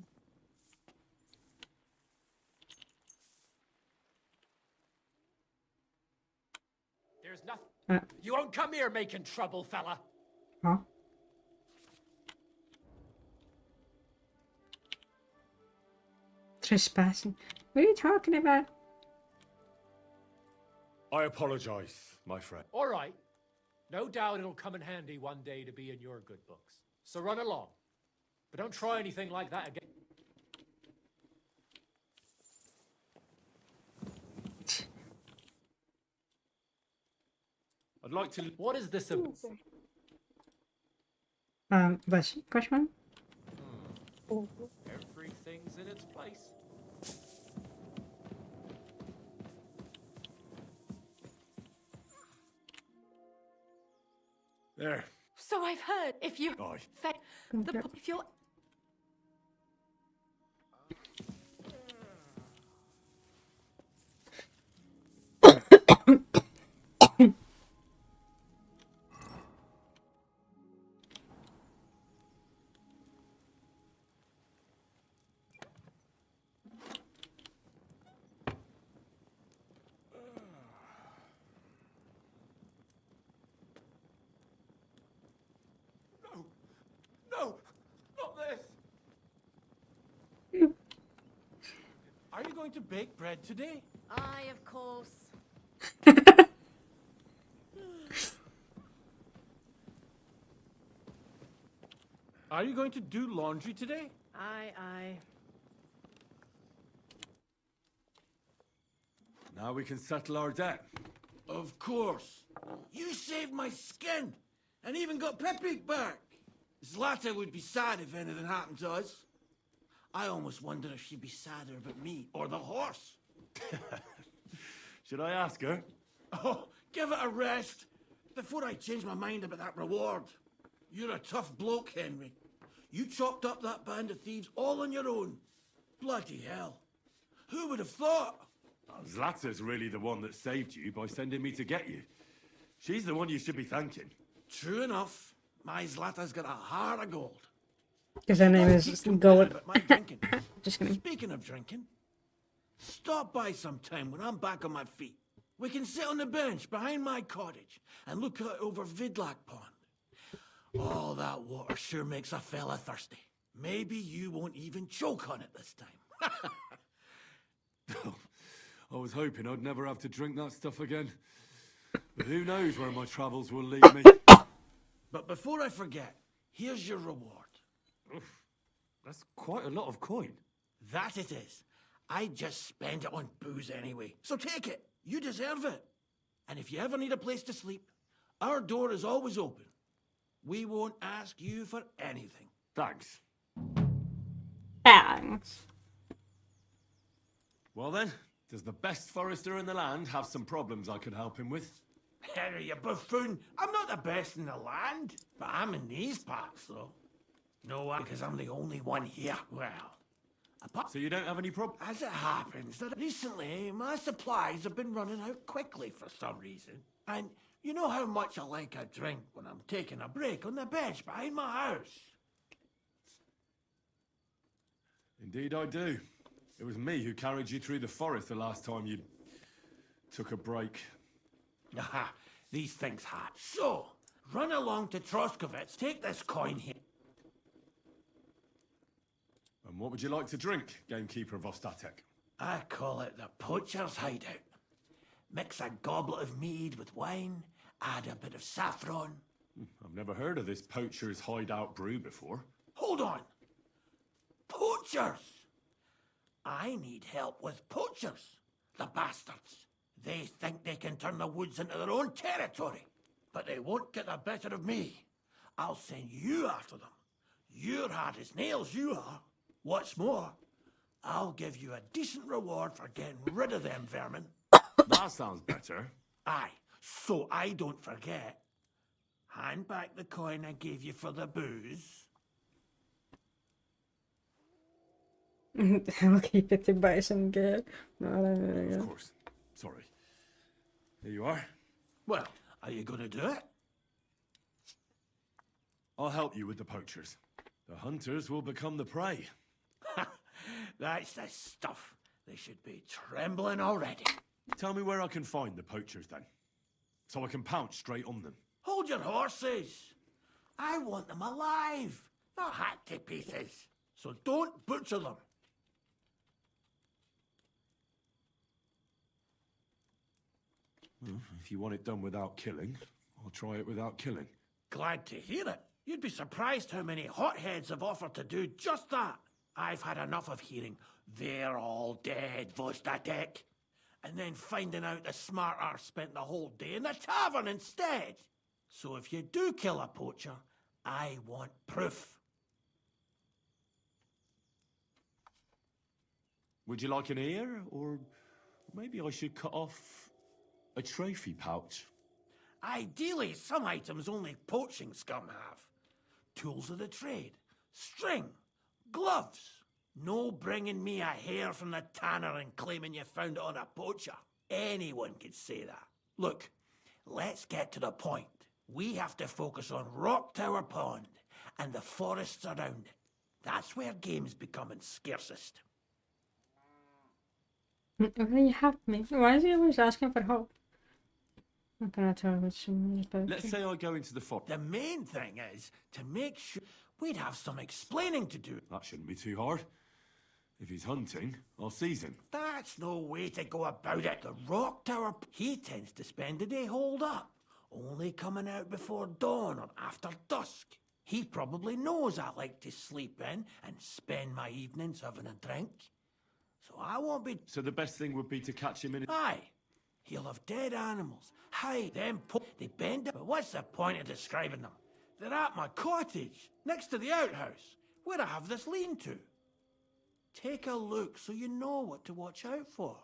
There's nothing. You won't come here making trouble, fella. Huh? Trespassing. What are you talking about? I apologize, my friend. All right. No doubt it'll come in handy one day to be in your good books. So run along. But don't try anything like that again. I'd like to... What is this about? Was question? Everything's in its place. There. So I've heard. If you Aye. if you're No, not this. Are you going to bake bread today? Aye, of course. Are you going to do laundry today? Aye, aye. Now we can settle our debt. Of course. You saved my skin, and even got Peppic back. Zlata would be sad if anything happened to us. I almost wonder if she'd be sadder about me or the horse. Should I ask her? Oh, give it a rest before I change my mind about that reward. You're a tough bloke, Henry. You chopped up that band of thieves all on your own. Bloody hell. Who would have thought? Zlata's really the one that saved you by sending me to get you. She's the one you should be thanking. True enough. My Zlata's got a heart of gold. Because her name is Gold. About my drinking. Just kidding. Speaking of drinking, stop by sometime when I'm back on my feet. We can sit on the bench behind my cottage and look out over Vidlac Pond. Oh, that water sure makes a fella thirsty. Maybe you won't even choke on it this time. I was hoping I'd never have to drink that stuff again. But who knows where my travels will lead me. But before I forget, here's your reward. Oof, that's quite a lot of coin. That it is. I just spend it on booze anyway. So take it. You deserve it. And if you ever need a place to sleep, our door is always open. We won't ask you for anything. Thanks. Thanks. Well then, does the best forester in the land have some problems I could help him with? Henry, you buffoon. I'm not the best in the land, but I'm in these parts, though. No, because I'm the only one here. Well, so you don't have any problems? As it happens, that recently my supplies have been running out quickly for some reason. And you know how much I like a drink when I'm taking a break on the bench behind my house. Indeed I do. It was me who carried you through the forest the last time you took a break. Aha, these things hot. So, run along to Troskovitz, take this coin here. And what would you like to drink, gamekeeper of Ostatek? I call it the poacher's hideout. Mix a goblet of mead with wine, add a bit of saffron. I've never heard of this poacher's hideout brew before. Hold on! Poachers! I need help with poachers, the bastards. They think they can turn the woods into their own territory, but they won't get the better of me. I'll send you after them. You're hard as nails, you are. What's more, I'll give you a decent reward for getting rid of them vermin. That sounds better. Aye, so I don't forget. Hand back the coin I gave you for the booze. I'll keep it to buy some gear. No, I don't know. Of course. Sorry. Here you are. Well, are you gonna do it? I'll help you with the poachers. The hunters will become the prey. That's the stuff. They should be trembling already. Tell me where I can find the poachers then. so I can pounce straight on them. Hold your horses. I want them alive, not hacked to pieces. So don't butcher them. Well, if you want it done without killing, I'll try it without killing. Glad to hear it. You'd be surprised how many hotheads have offered to do just that. I've had enough of hearing, "They're all dead, Vostatek," and then finding out the smart arse spent the whole day in the tavern instead. So if you do kill a poacher, I want proof. Would you like an ear, or maybe I should cut off a trophy pouch? Ideally, some items only poaching scum have. Tools of the trade, string, gloves. No bringing me a hair from the tanner and claiming you found it on a poacher. Anyone could say that. Look, let's get to the point. We have to focus on Rock Tower Pond and the forests around it. That's where game's becoming scarcest. Will you help me? Why is he always asking for help? I cannot tell which one is better. Let's say I go into the forest. The main thing is to make sure we'd have some explaining to do. That shouldn't be too hard. If he's hunting, I'll seize him. That's no way to go about it. The Rock Tower, he tends to spend the day holed up, only coming out before dawn or after dusk. He probably knows I like to sleep in and spend my evenings having a drink. So I won't be... So the best thing would be to catch him in... Aye. He'll have dead animals. Hide them, they bend up. But what's the point of describing them? They're at my cottage, next to the outhouse, where I have this lean-to. Take a look so you know what to watch out for.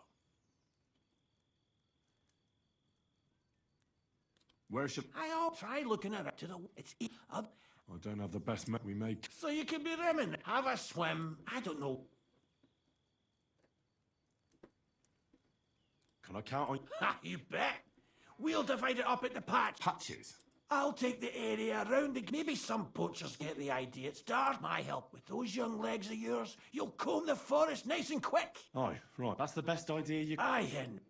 Where should... I'll try looking at it to the... It's... I don't have the best map we make. So you can be rimming. Have a swim. I don't know. Can I count on... Ha, you bet. We'll divide it up into patches. Patches? I'll take the area around the... Maybe some poachers get the idea. It's dark. My help with those young legs of yours. You'll comb the forest nice and quick. Aye, right. That's the best idea you... Aye, Hen.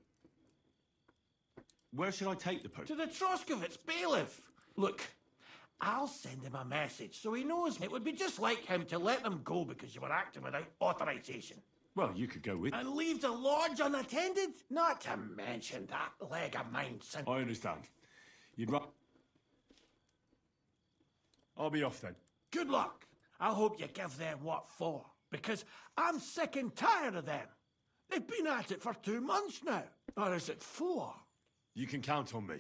Where should I take the poach? To the Troskovitz bailiff. Look, I'll send him a message so he knows it would be just like him to let them go because you were acting without authorization. Well, you could go with... And leave the lodge unattended? Not to mention that leg of mine, son. I understand. You'd rather... I'll be off then. Good luck. I hope you give them what for, because I'm sick and tired of them. They've been at it for 2 months now. Or is it 4? You can count on me.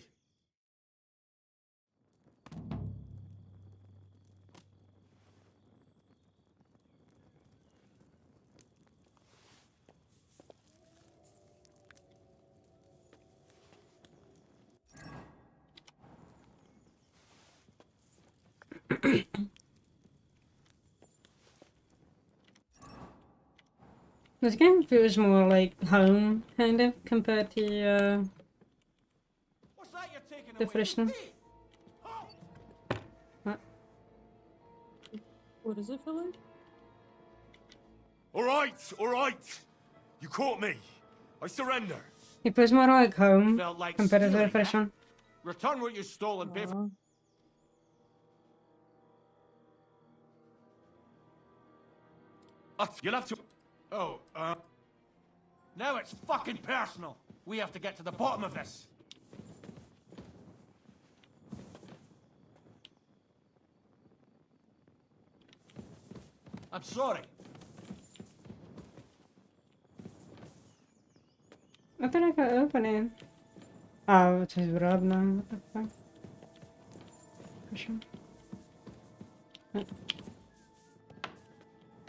This game feels more like home, kind of, compared to the first one. What? What does it feel like? All right. You caught me. I surrender. It feels more like home Felt like compared to the stealing, first eh? one. Return what you stole and pay for... You'll have to... Oh, now it's fucking personal. We have to get to the bottom of this. I'm sorry. I thought I could open it. Oh, it is Rob now. What the fuck? For sure.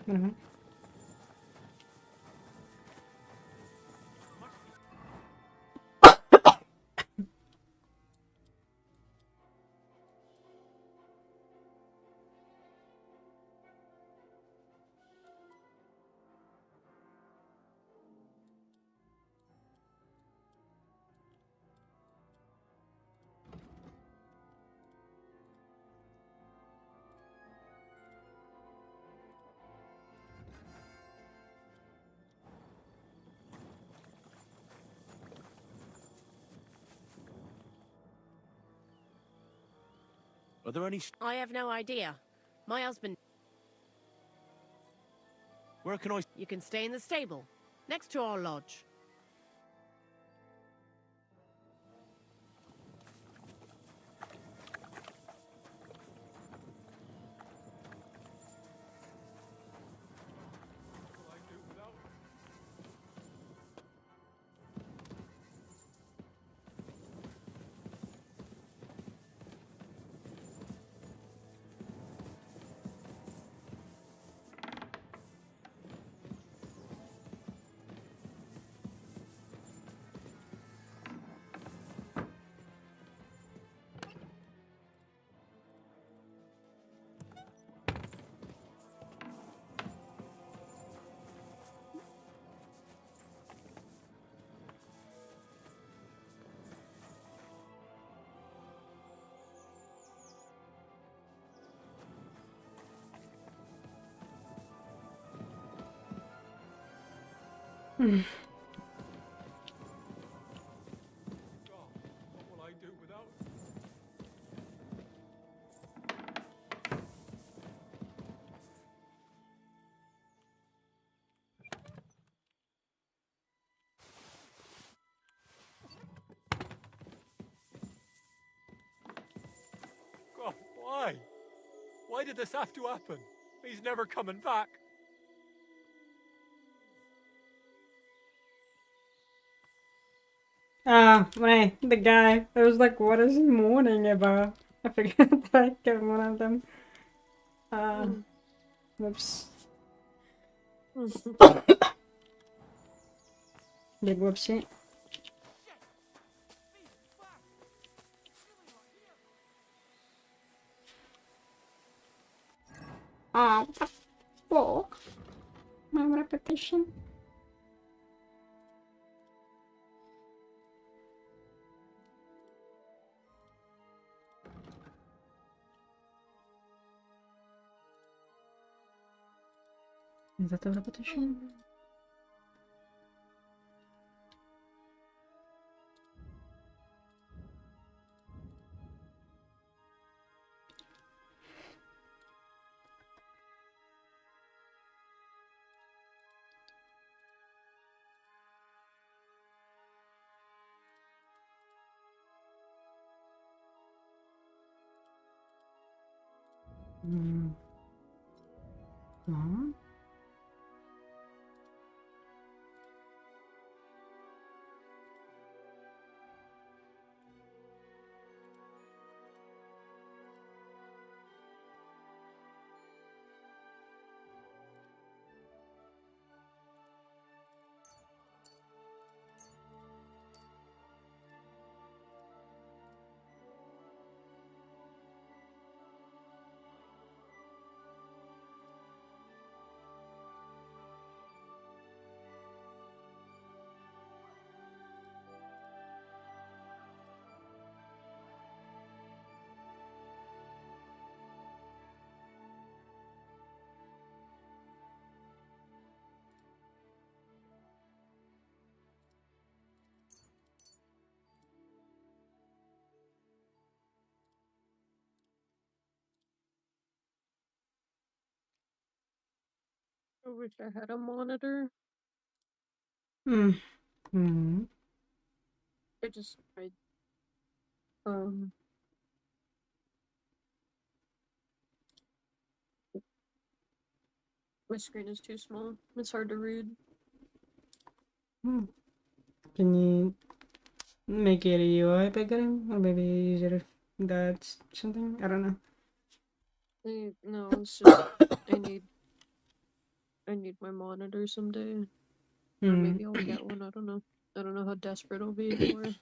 Whatever. Are there any... I have no idea. My husband... Where can I... You can stay in the stable, next to our lodge. Hmm. What will I do without? God, why? Why did this have to happen? He's never coming back. Right, the guy. I was like, what is he mourning about? I forgot that I killed one of them. Whoops. Big whoopsie. Oh, what the fuck? My repetition. Is that a repetition? Hmm. Huh? I wish I had a monitor. Hmm. Hmm. Um, my screen is too small. It's hard to read. Hmm. Can you make your UI bigger? Or maybe use your that's something? I don't know. No, it's just I need my monitor someday. Or Hmm. maybe I'll get one, I don't know. I don't know how desperate I'll be for it.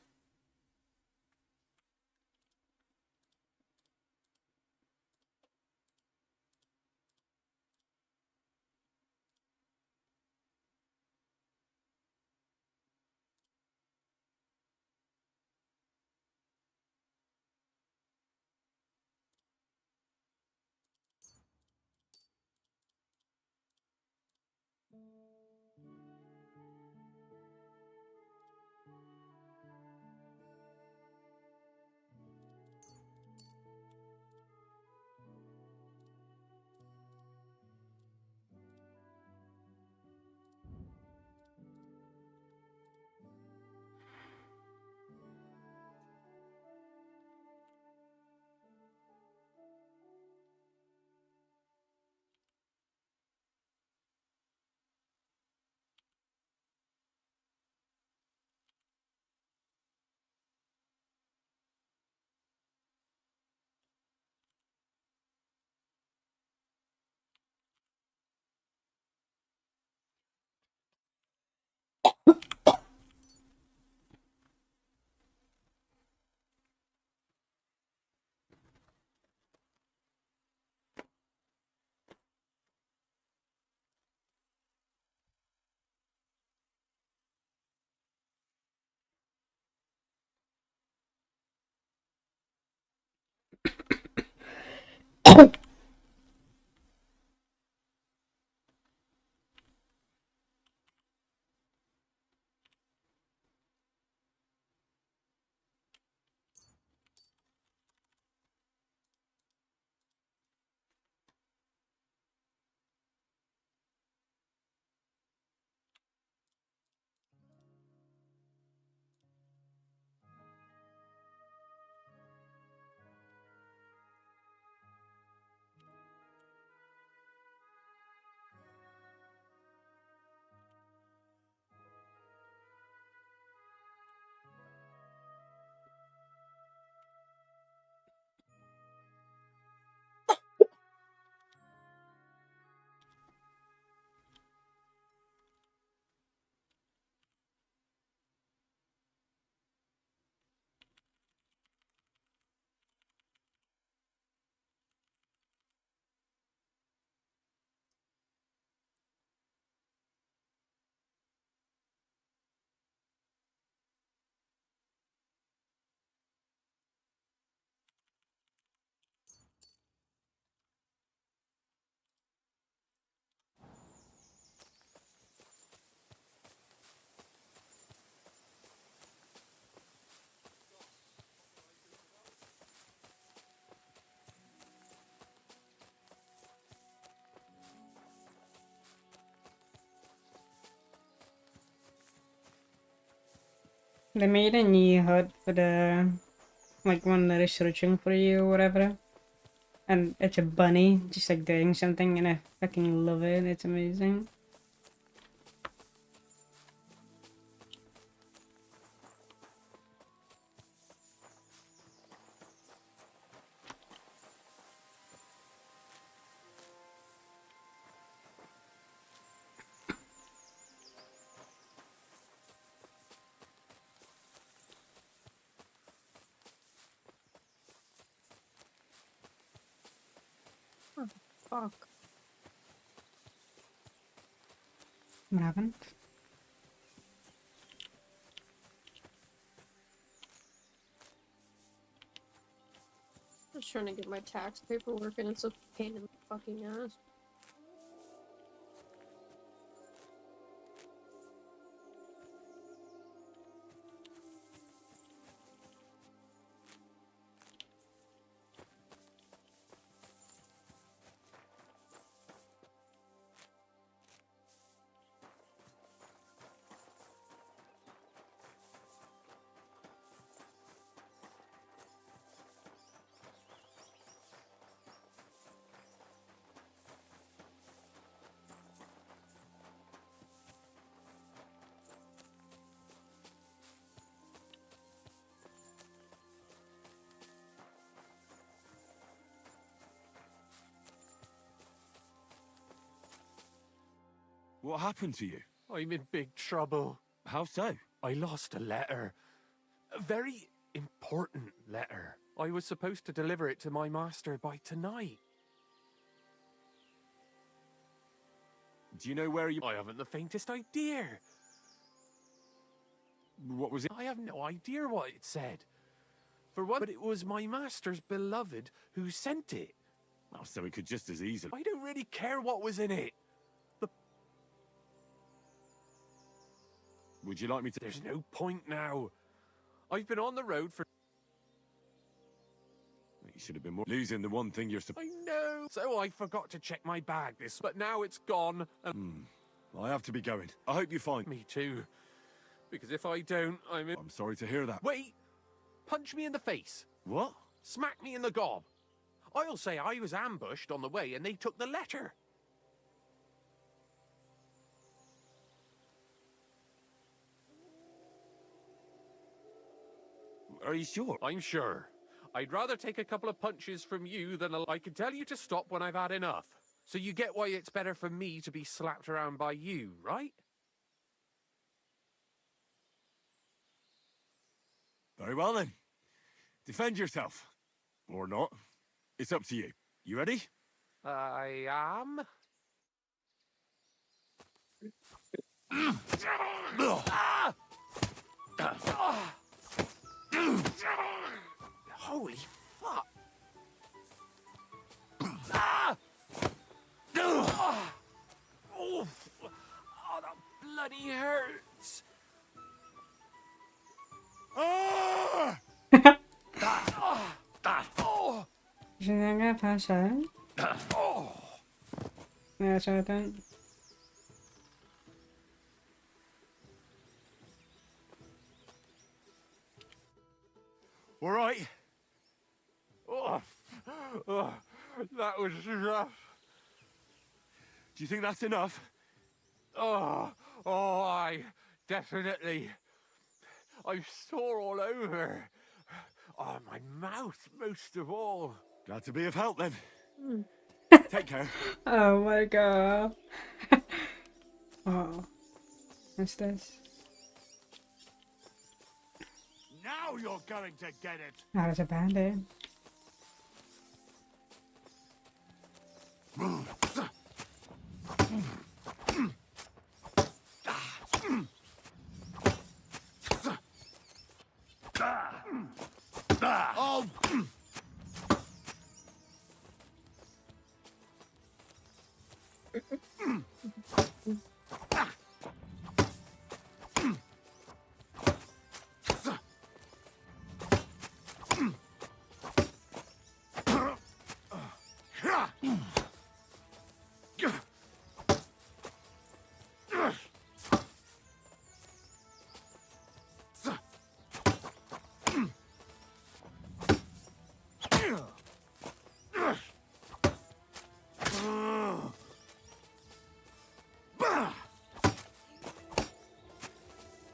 They made a new hut for the, like, one that is searching for you or whatever. And it's a bunny, just like doing something, and I fucking love it. It's amazing. Oh, fuck. What happened? I was trying to get my tax paperwork and it's a pain in the fucking ass. What happened to you? I'm in big trouble. How so? I lost a letter. A very important letter. I was supposed to deliver it to my master by tonight. Do you know where you... I haven't the faintest idea. What was it? I have no idea what it said. For one, but it was my master's beloved who sent it. Oh, so it could just as easily... I don't really care what was in it. Would you like me to... There's no point now. I've been on the road for... You should have been more... Losing the one thing you're supposed... I know. So I forgot to check my bag but now it's gone. And... I have to be going. I hope you find... Me too. Because if I don't, I'm sorry to hear that. Wait! Punch me in the face. What? Smack me in the gob. I'll say I was ambushed on the way and they took the letter. Are you sure? I'm sure. I'd rather take a couple of punches from you than I can tell you to stop when I've had enough. So you get why it's better for me to be slapped around by you, right? Very well then. Defend yourself. Or not. It's up to you. You ready? I am. Holy fuck! Oh, that bloody hurts! Is that gonna pass out? Yeah, that's what I think. All right. That was rough. Do you think that's enough? I definitely. I'm sore all over. Oh, my mouth most of all. Glad to be of help then. Take care. Oh my god. Oh. What's this? Now you're going to get it. Oh, it's a bandit. Oh!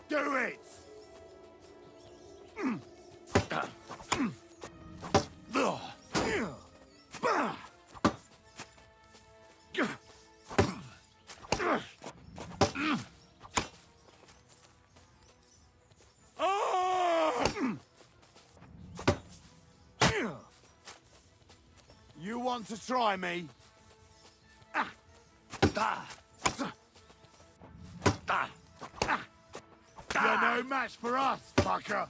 Do it! You want to try me? You're no match for us, fucker.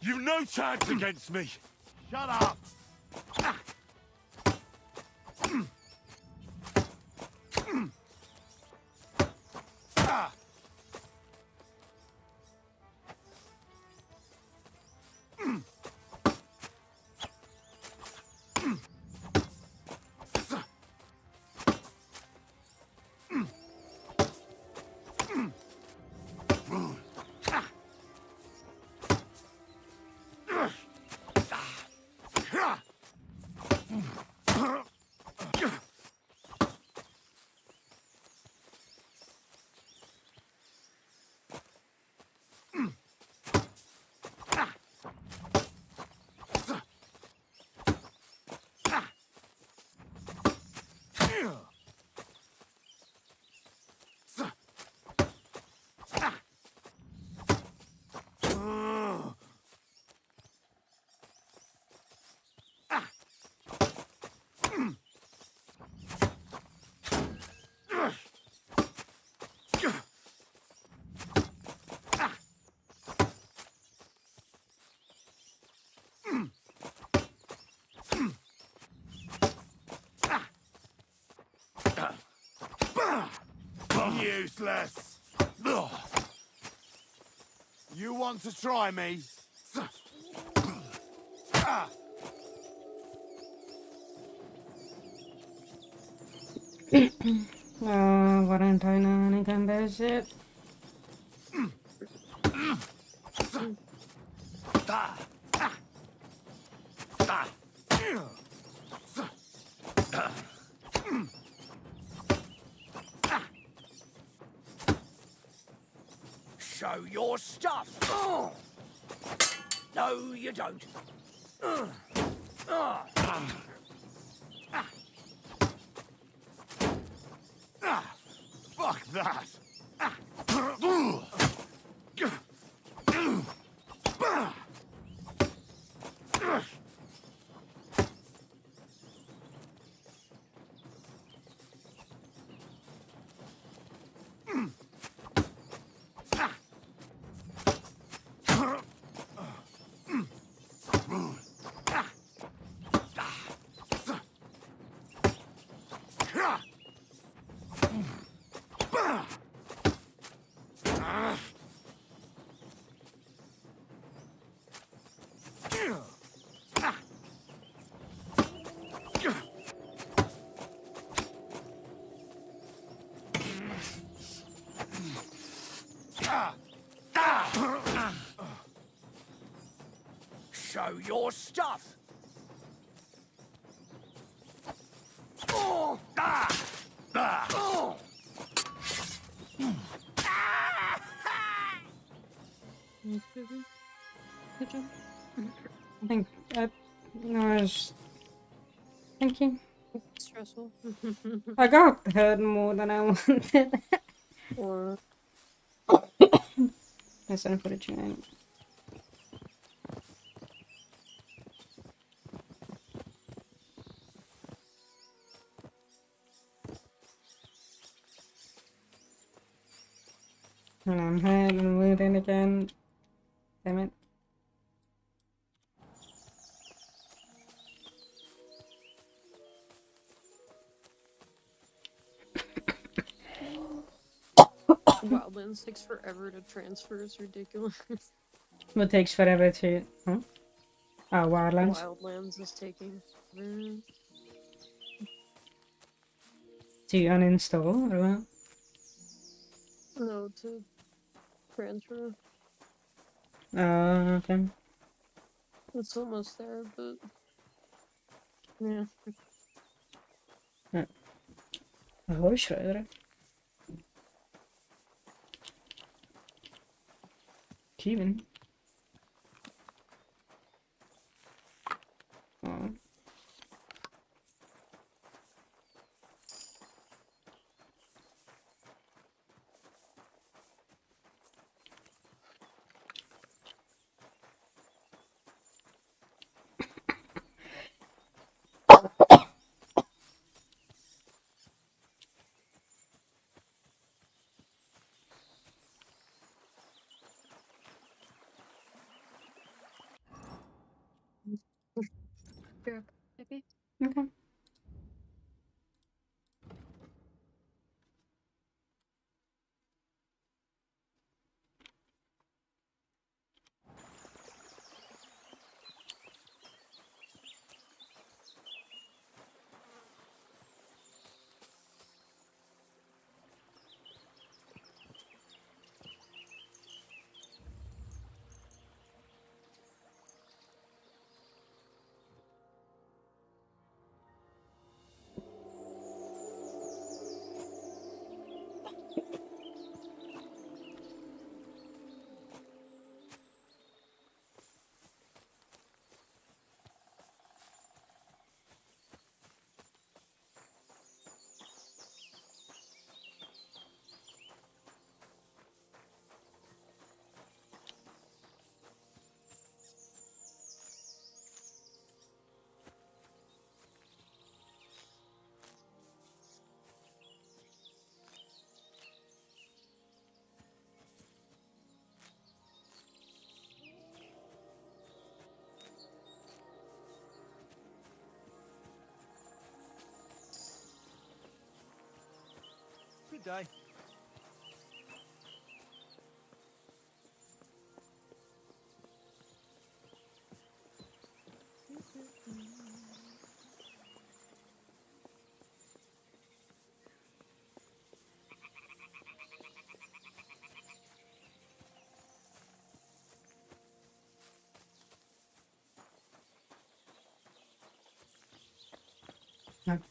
You've no chance against me. Shut up. Useless. You want to try me? Quarantine kan bullshit. Show your stuff. No, you don't. Fuck that. Show your stuff. Good job. I think that was. Thank you. Stressful. I got hurt more than I wanted. Or That's unfortunate. And I'm hurt and bleeding again. Damn it. Wildlands takes forever to transfer. It's ridiculous. What takes forever to. Huh? Oh, Wildlands. Wildlands is taking. To uninstall or what? No, to transfer. Oh, okay. It's almost there, but yeah. Ahoj, Schroeder. Kevin. Aw. Here, maybe. Okay. Good day.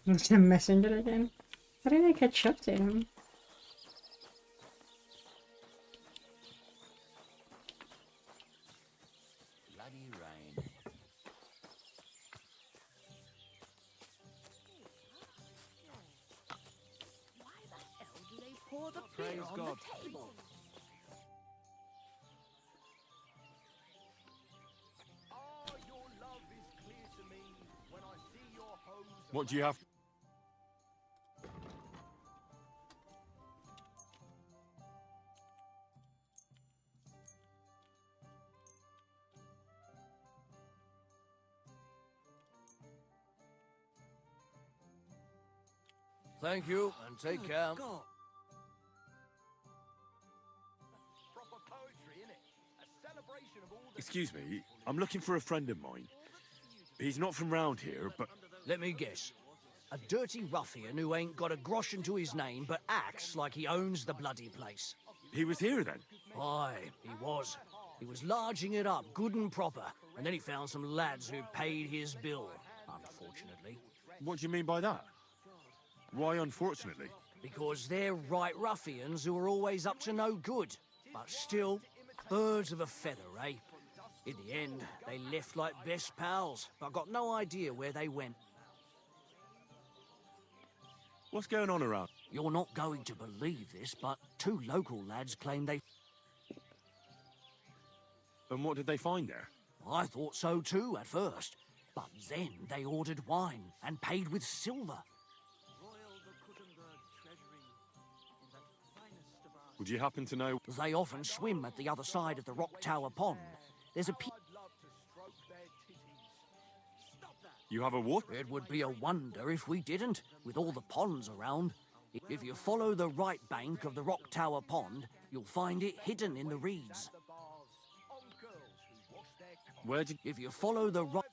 It's a messenger again. How did I catch up to him? Bloody rain. Why the hell do they pour the Praise beer on God. the table? What do you have? Thank you, and take care. Excuse me, I'm looking for a friend of mine. He's not from round here, but... Let me guess. A dirty ruffian who ain't got a groschen to his name but acts like he owns the bloody place. He was here then? Aye, he was. He was larging it up good and proper, and then he found some lads who paid his bill, unfortunately. What do you mean by that? Why unfortunately? Because they're right ruffians who are always up to no good. But still, birds of a feather, eh? In the end, they left like best pals, but got no idea where they went. What's going on around? You're not going to believe this, but 2 local lads claim they... And what did they find there? I thought so too at first, but then they ordered wine and paid with silver. Would you happen to know? They often swim at the other side of the Rock Tower Pond. There's a You have a what? It would be a wonder if we didn't, with all the ponds around. If you follow the right bank of the Rock Tower Pond, you'll find it hidden in the reeds. Where did... If you follow the right...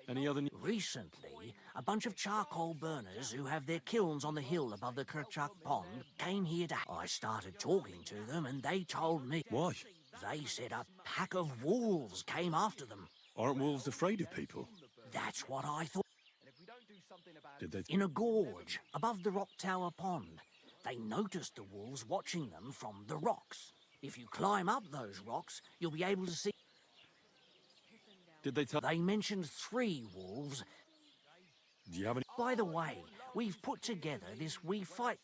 Any other... Recently, a bunch of charcoal burners who have their kilns on the hill above the Kirchhoff Pond came here to... I started talking to them and they told me... Why? They said a pack of wolves came after them. Aren't wolves afraid of people? That's what I thought. Did they... In a gorge, above the rock tower pond, they noticed the wolves watching them from the rocks. If you climb up those rocks, you'll be able to see... Did they tell... They mentioned 3 wolves. Do you have any... By the way, we've put together this wee fight.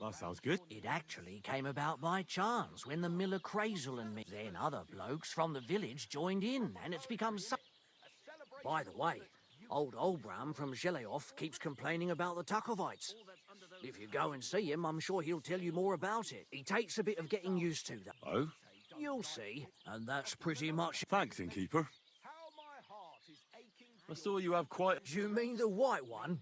That sounds good. It actually came about by chance when the miller Crazel and me, then other blokes from the village joined in, and it's become so... By the way, old Olbram from Sheleoff keeps complaining about the Tuckovites. If you go and see him, I'm sure he'll tell you more about it. He takes a bit of getting used to that. Oh? You'll see, and that's pretty much... Thanks, innkeeper. I saw you have quite... Do you mean the white one?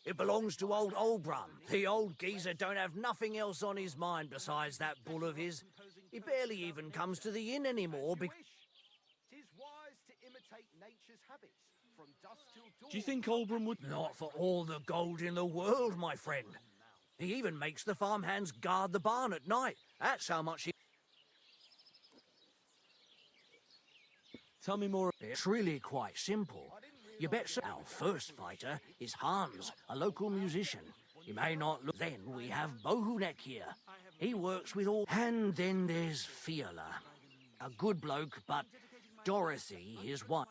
It belongs to old Olbram. The old geezer don't have nothing else on his mind besides that bull of his. He barely even comes to the inn anymore because... Do you think Olbram would... Not for all the gold in the world, my friend. He even makes the farmhands guard the barn at night. That's how much he... Tell me more. It's really quite simple. You bet so. Our first fighter is Hans, a local musician. You may not look... Then we have Bohunek here. He works with all... And then there's Fiala. A good bloke, but Dorothy, his wife.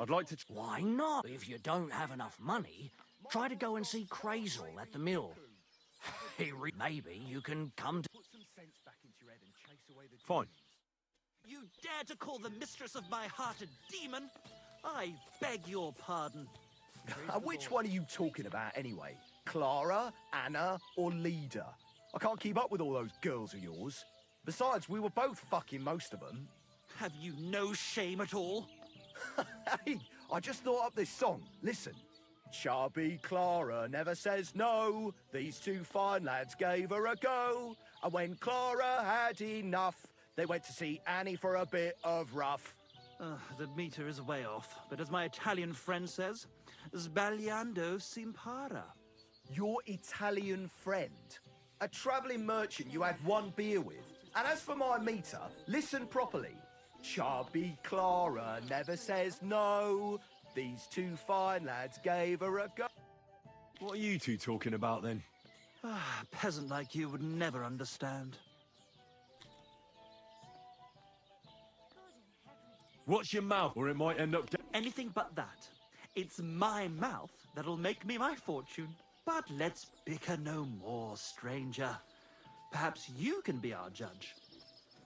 I'd like to... Why not? If you don't have enough money, try to go and see Crazel at the mill. Maybe you can come to... Fine. You dare to call the mistress of my heart a demon? I beg your pardon. Which one are you talking about anyway? Clara, Anna, or Leda? I can't keep up with all those girls of yours. Besides, we were both fucking most of them. Have you no shame at all? Hey, I just thought up this song. Listen. Chubby Clara never says no. These 2 fine lads gave her a go. And when Clara had enough, they went to see Annie for a bit of rough. The meter is way off, but as my Italian friend says, sbagliando s'impara. Your Italian friend? A travelling merchant you had 1 beer with? And as for my meter, listen properly. Chubby Clara never says no. These 2 fine lads gave her a go. What are you 2 talking about then? A peasant like you would never understand. Watch your mouth, or it might end up... Anything but that. It's my mouth that'll make me my fortune. But let's bicker no more, stranger. Perhaps you can be our judge.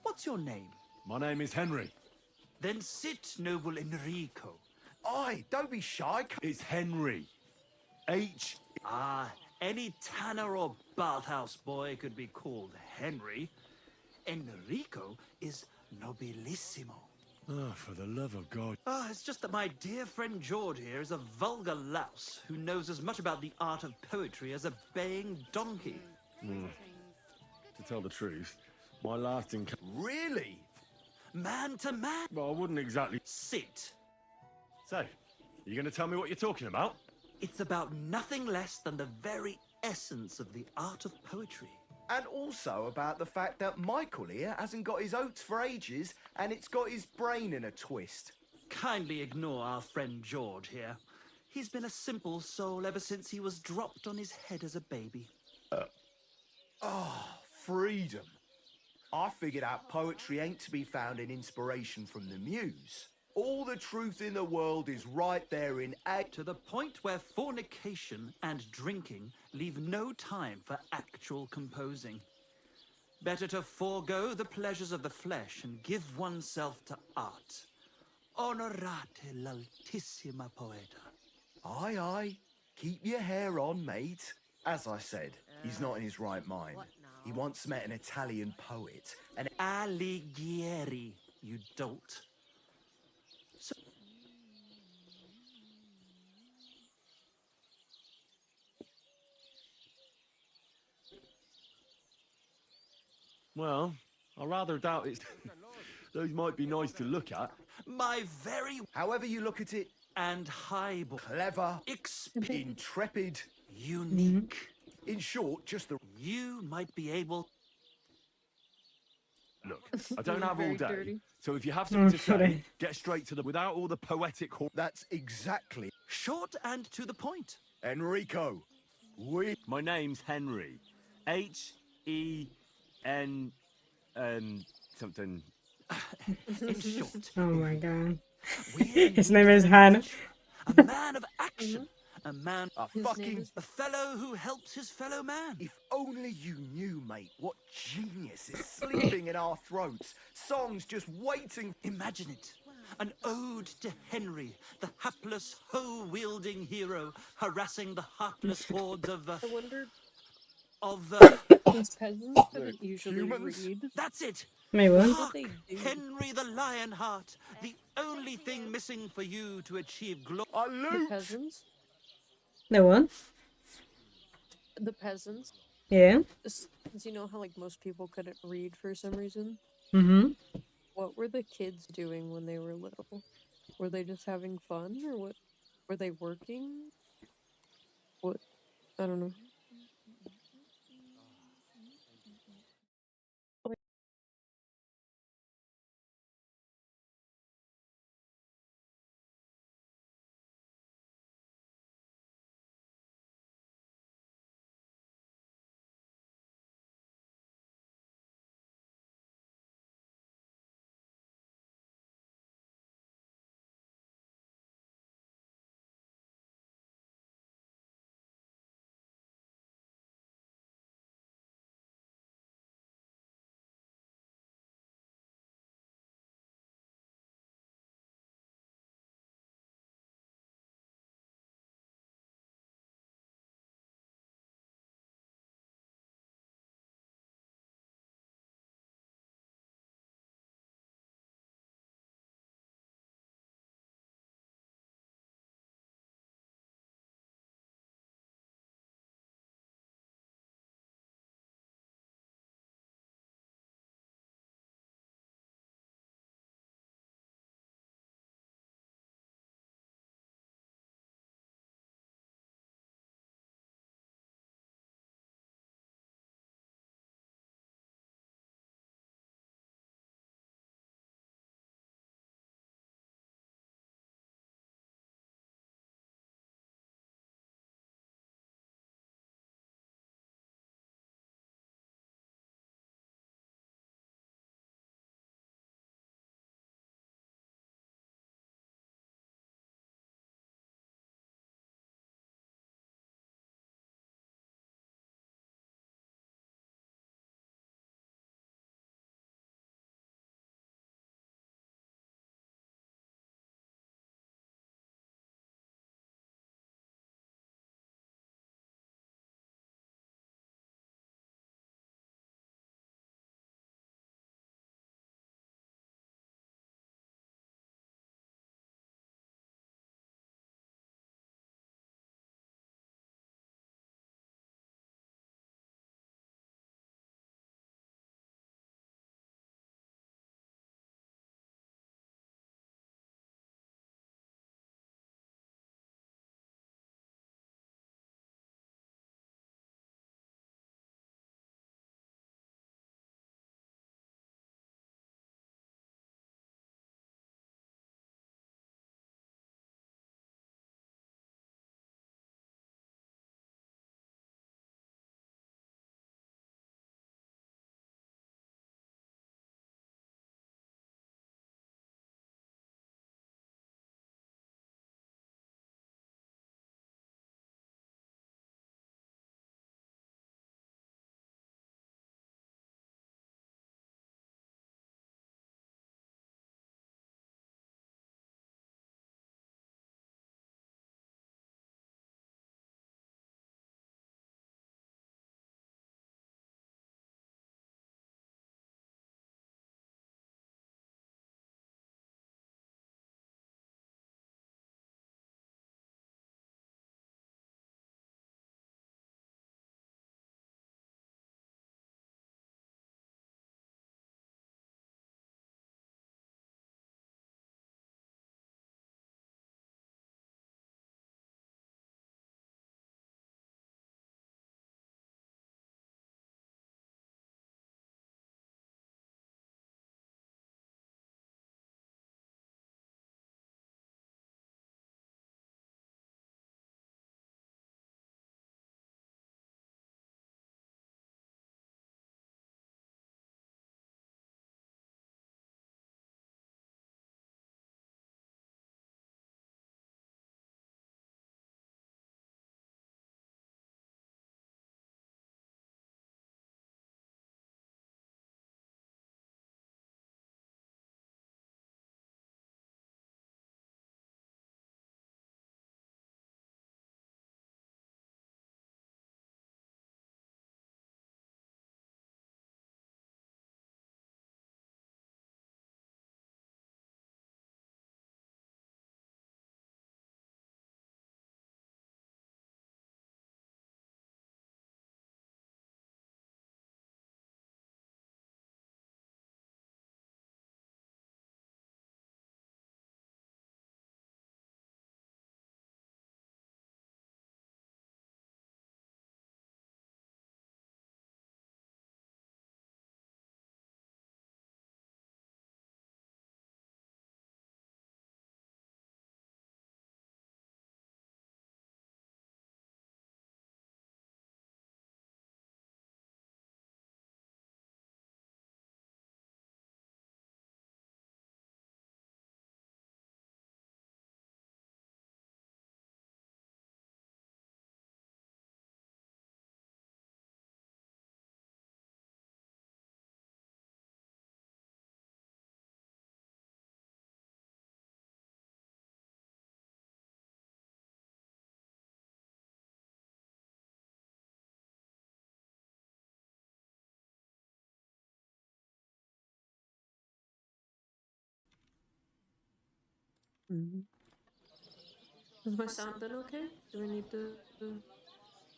What's your name? My name is Henry. Then sit, noble Enrico. Aye, don't be shy. It's Henry. H... Ah, any tanner or bathhouse boy could be called Henry. Enrico is nobilissimo. Oh, for the love of God. It's just that my dear friend George here is a vulgar louse who knows as much about the art of poetry as a baying donkey. To tell the truth, my last encounter... Really? Man to man? Well, I wouldn't exactly... Sit. So, you going to tell me what you're talking about? It's about nothing less than the very essence of the art of poetry. And also about the fact that Michael here hasn't got his oats for ages, and it's got his brain in a twist. Kindly ignore our friend George here. He's been a simple soul ever since he was dropped on his head as a baby. Freedom. I figured out poetry ain't to be found in inspiration from the muse. All the truth in the world is right there in to the point where fornication and drinking leave no time for actual composing. Better to forego the pleasures of the flesh and give oneself to art. Onorate l'altissima poeta. Aye, aye. Keep your hair on, mate. As I said, he's not in his right mind. He once met an Italian poet, and Alighieri, you dolt. Well, I rather doubt it. Those might be nice to look at. My very... However you look at it. And highball. Clever. Intrepid. Unique. In short, just the... You might be able... Look, I don't have all Very day, dirty. so if you have something to say, Sorry. get straight to the without all the poetic. That's exactly. Short and to the point. Enrico, My name's Henry. H-E-N... something. In short, Oh my god. we're in His need name of is an Han. adventure, a man of action, a man, a fellow who helps his fellow man. If only you knew, mate, what genius is sleeping in our throats. Songs just waiting. Imagine it. An ode to Henry, the hapless, hoe-wielding hero, harassing the heartless hordes of, I wonder. Of, These peasants didn't usually read. That's it! Wait, what? Hark, Henry the Lionheart, the only thing missing for you to achieve glory. The peasants? The what? The peasants? Yeah. Since you know how, like, most people couldn't read for some reason? Mm-hmm. What were the kids doing when they were little? Were they just having fun, or what? Were they working? What? I don't know. Is my sound done okay? Do we need to...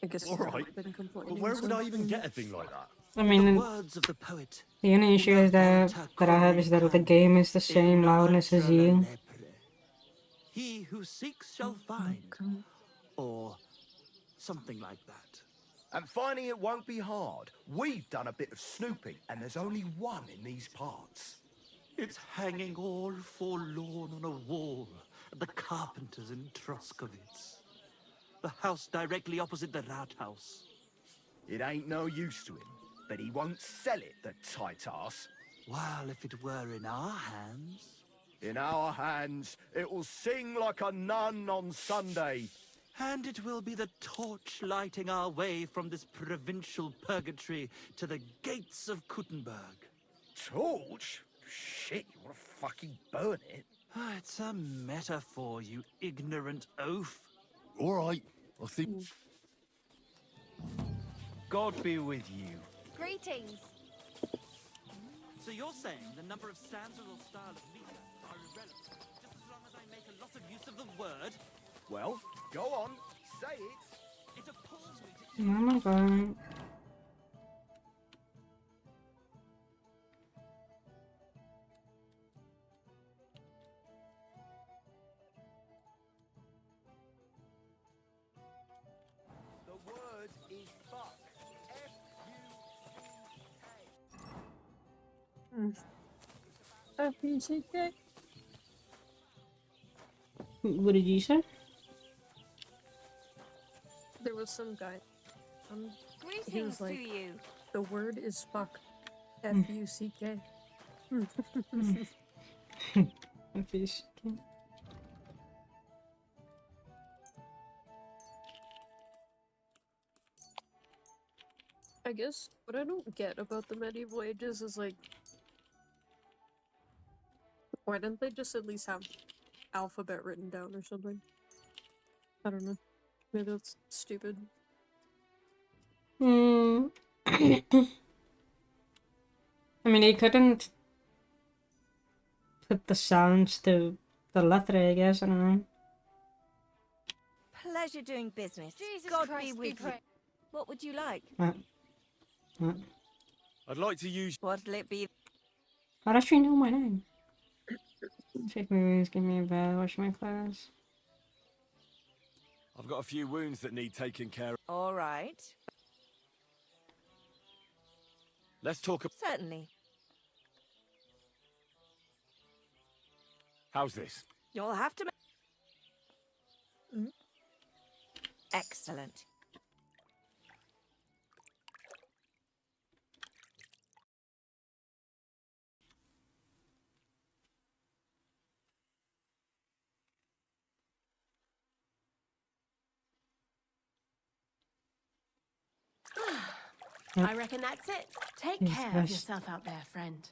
I guess All right, been complaining, but where would so- I even get a thing like that? I mean, Words of the poet. the only issue is that I have is that the game is the same loudness as you. He who seeks shall find. Or something like that. And finding it won't be hard. We've done a bit of snooping, and there's only one in these parts. It's hanging all forlorn on a wall at the carpenters in Troskowitz. The house directly opposite the Rathaus. It ain't no use to him, but he won't sell it, the tight ass. Well, if it were in our hands... In our hands, it will sing like a nun on Sunday. And it will be the torch lighting our way from this provincial purgatory to the gates of Kuttenberg. Torch? Shit, you want to fucking burn it? It's a metaphor, you ignorant oaf. All right, I'll see. God be with you. Greetings. So you're saying the number of stanzas or style of meter are irrelevant, just as long as I make a lot of use of the word? Well, go on, say it. It appalls me Oh my god. The word is fuck. F-U-C-K. What did you say? There was some guy. He Greetings was like, to you. the word is fuck. F-U-C-K. F-U-C-K. I guess what I don't get about the medieval ages is like, why didn't they just at least have alphabet written down or something? I don't know. Maybe that's stupid. Hmm. I mean, he couldn't put the sounds to the letter, I guess. I don't know. Pleasure doing business. Jesus God Christ, be be with you. praised. What would you like? What? I'd like to use. What'll it be? How does she know my name? Check movies, give me a bed, wash my clothes. I've got a few wounds that need taking care of. All right. Let's talk. Certainly. How's this? You'll have to. Excellent. I reckon that's it. Take Yes, care of best. yourself out there, friend.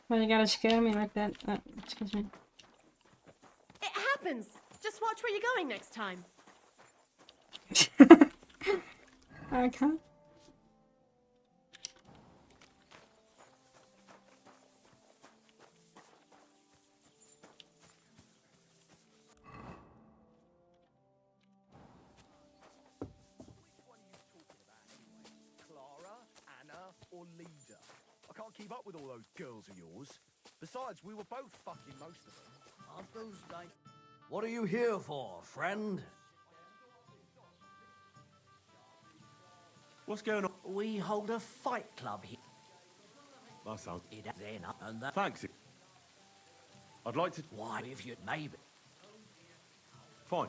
Why you gotta scare me like that? Excuse me. It happens. Just watch where you're going next time. I can't. Clara, Anna, or Leda? I can't keep up with all those girls of yours. Besides, we were both fucking most of them. Aren't those nice? What are you here for, friend? What's going on? We hold a fight club here. That sounds. It then and that. Thanks. I'd like to. Why, if you'd maybe. Fine.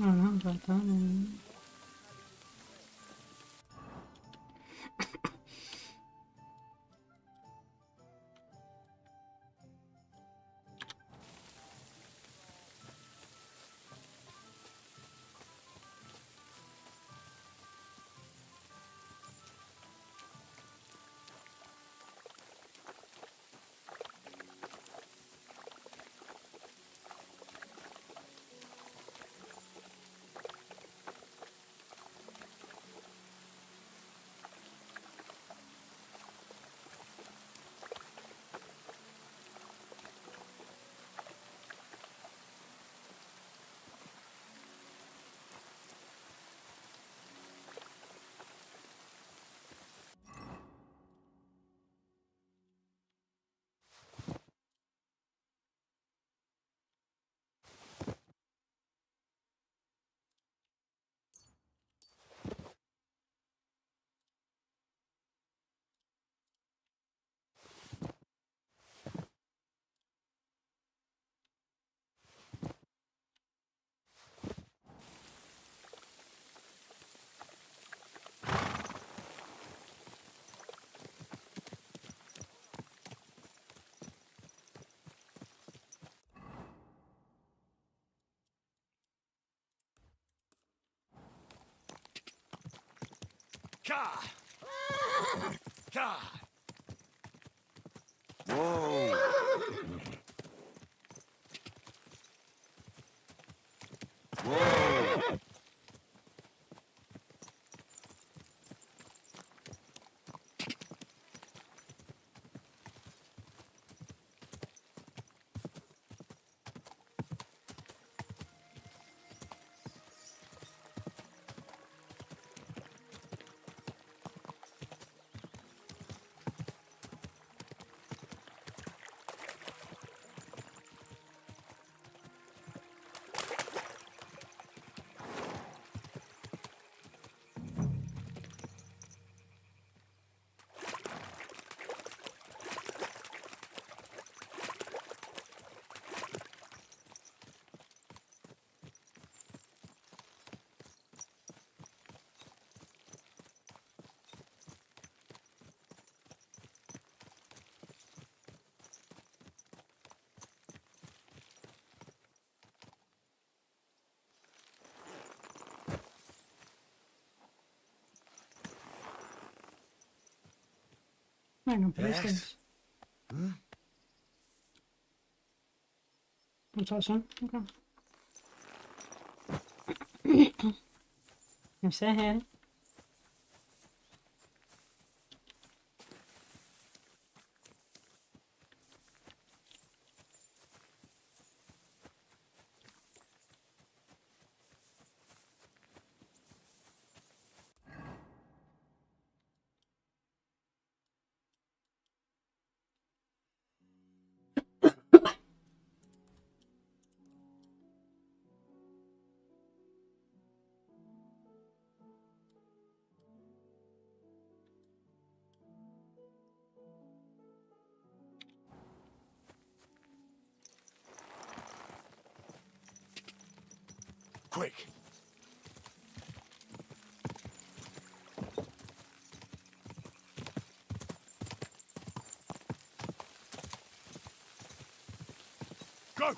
I don't know about that. Ka! Ka! Whoa! Whoa! Hang on, please. Yes? What's that, son? Okay. You say here. Quick! Go!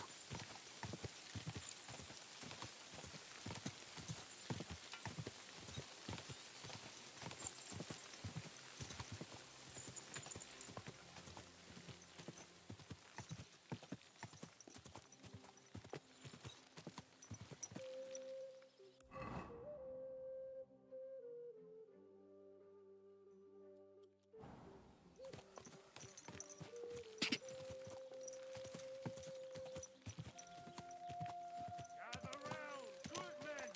Gather round, good men,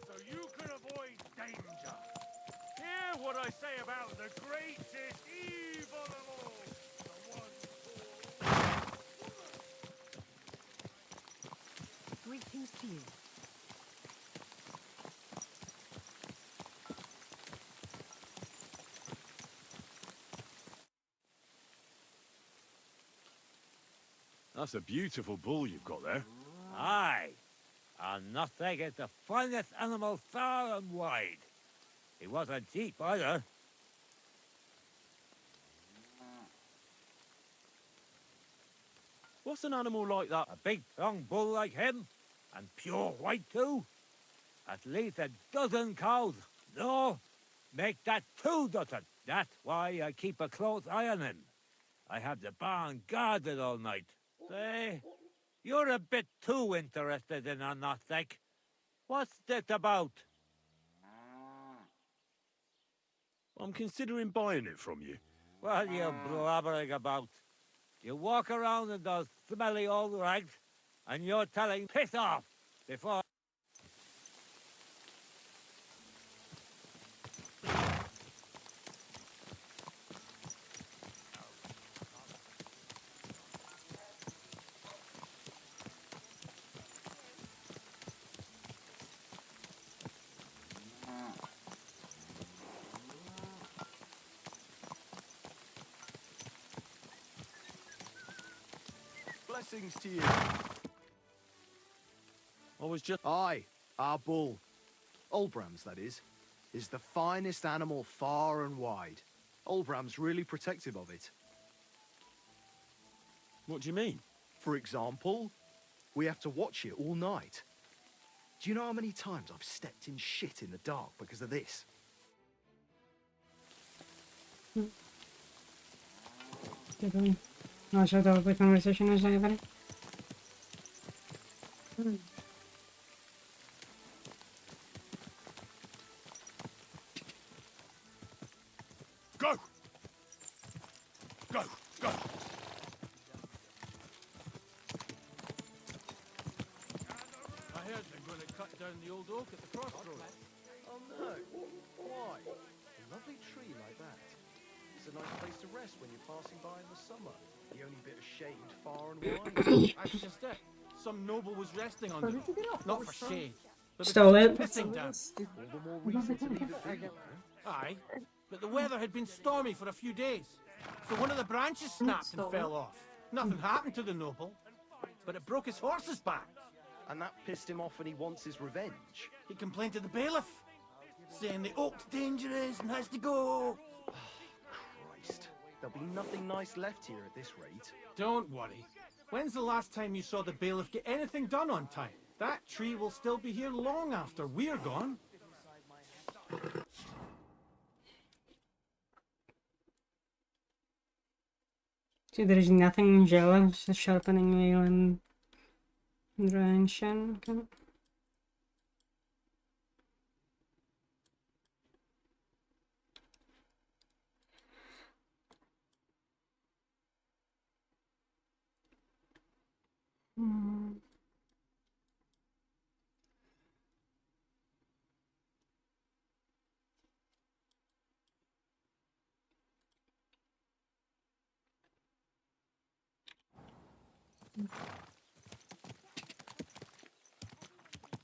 so you can avoid danger. Hear what I say about the greatest evil of all, the one called... Greetings to you. That's a beautiful bull you've got there. Aye, and nothing is the finest animal far and wide. He wasn't cheap either. What's an animal like that? A big, strong bull like him, and pure white too. At least a dozen cows. No, make that 2 dozen. That's why I keep a close eye on him. I have the barn guarded all night. Say, you're a bit too interested in a Gnostic. What's this about? I'm considering buying it from you. What are you blabbering about? You walk around in those smelly old rags, and you're telling piss off before... Blessings to you. I was just... Aye, our bull. Olbram's, that is the finest animal far and wide. Olbram's really protective of it. What do you mean? For example, we have to watch it all night. Do you know how many times I've stepped in shit in the dark because of this? Not sure what the conversation is, anybody? Go! Go! Go! I heard they're going to cut down the old oak at the crossroads. Oh no. Why? A lovely tree like that. It's a nice place to rest when you're passing by in the summer. The only bit of shade far and wide. That's just it. Some noble was resting under it. Not for shade. But Stole it. pissing down. All the more reason to leave it be. Aye, but the weather had been stormy for a few days. So one of the branches snapped and fell off. Nothing happened to the noble, but it broke his horse's back. And that pissed him off and he wants his revenge. He complained to the bailiff, saying the oak's dangerous and has to go. Christ. There'll be nothing nice left here at this rate. Don't worry. When's the last time you saw the bailiff get anything done on time? That tree will still be here long after we're gone. See, there is nothing jealous, the sharpening wheel and drying shin. Okay.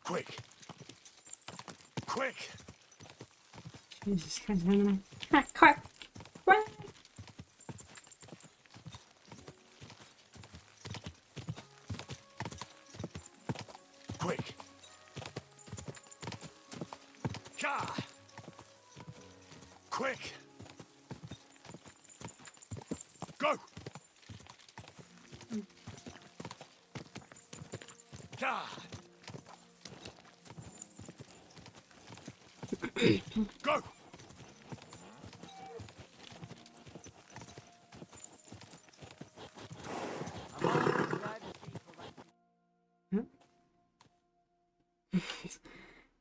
Quick! Quick! Jesus Christ, how many? Ah, quick! Quick! Quick! Ka! Quick! Go! Ka! Go!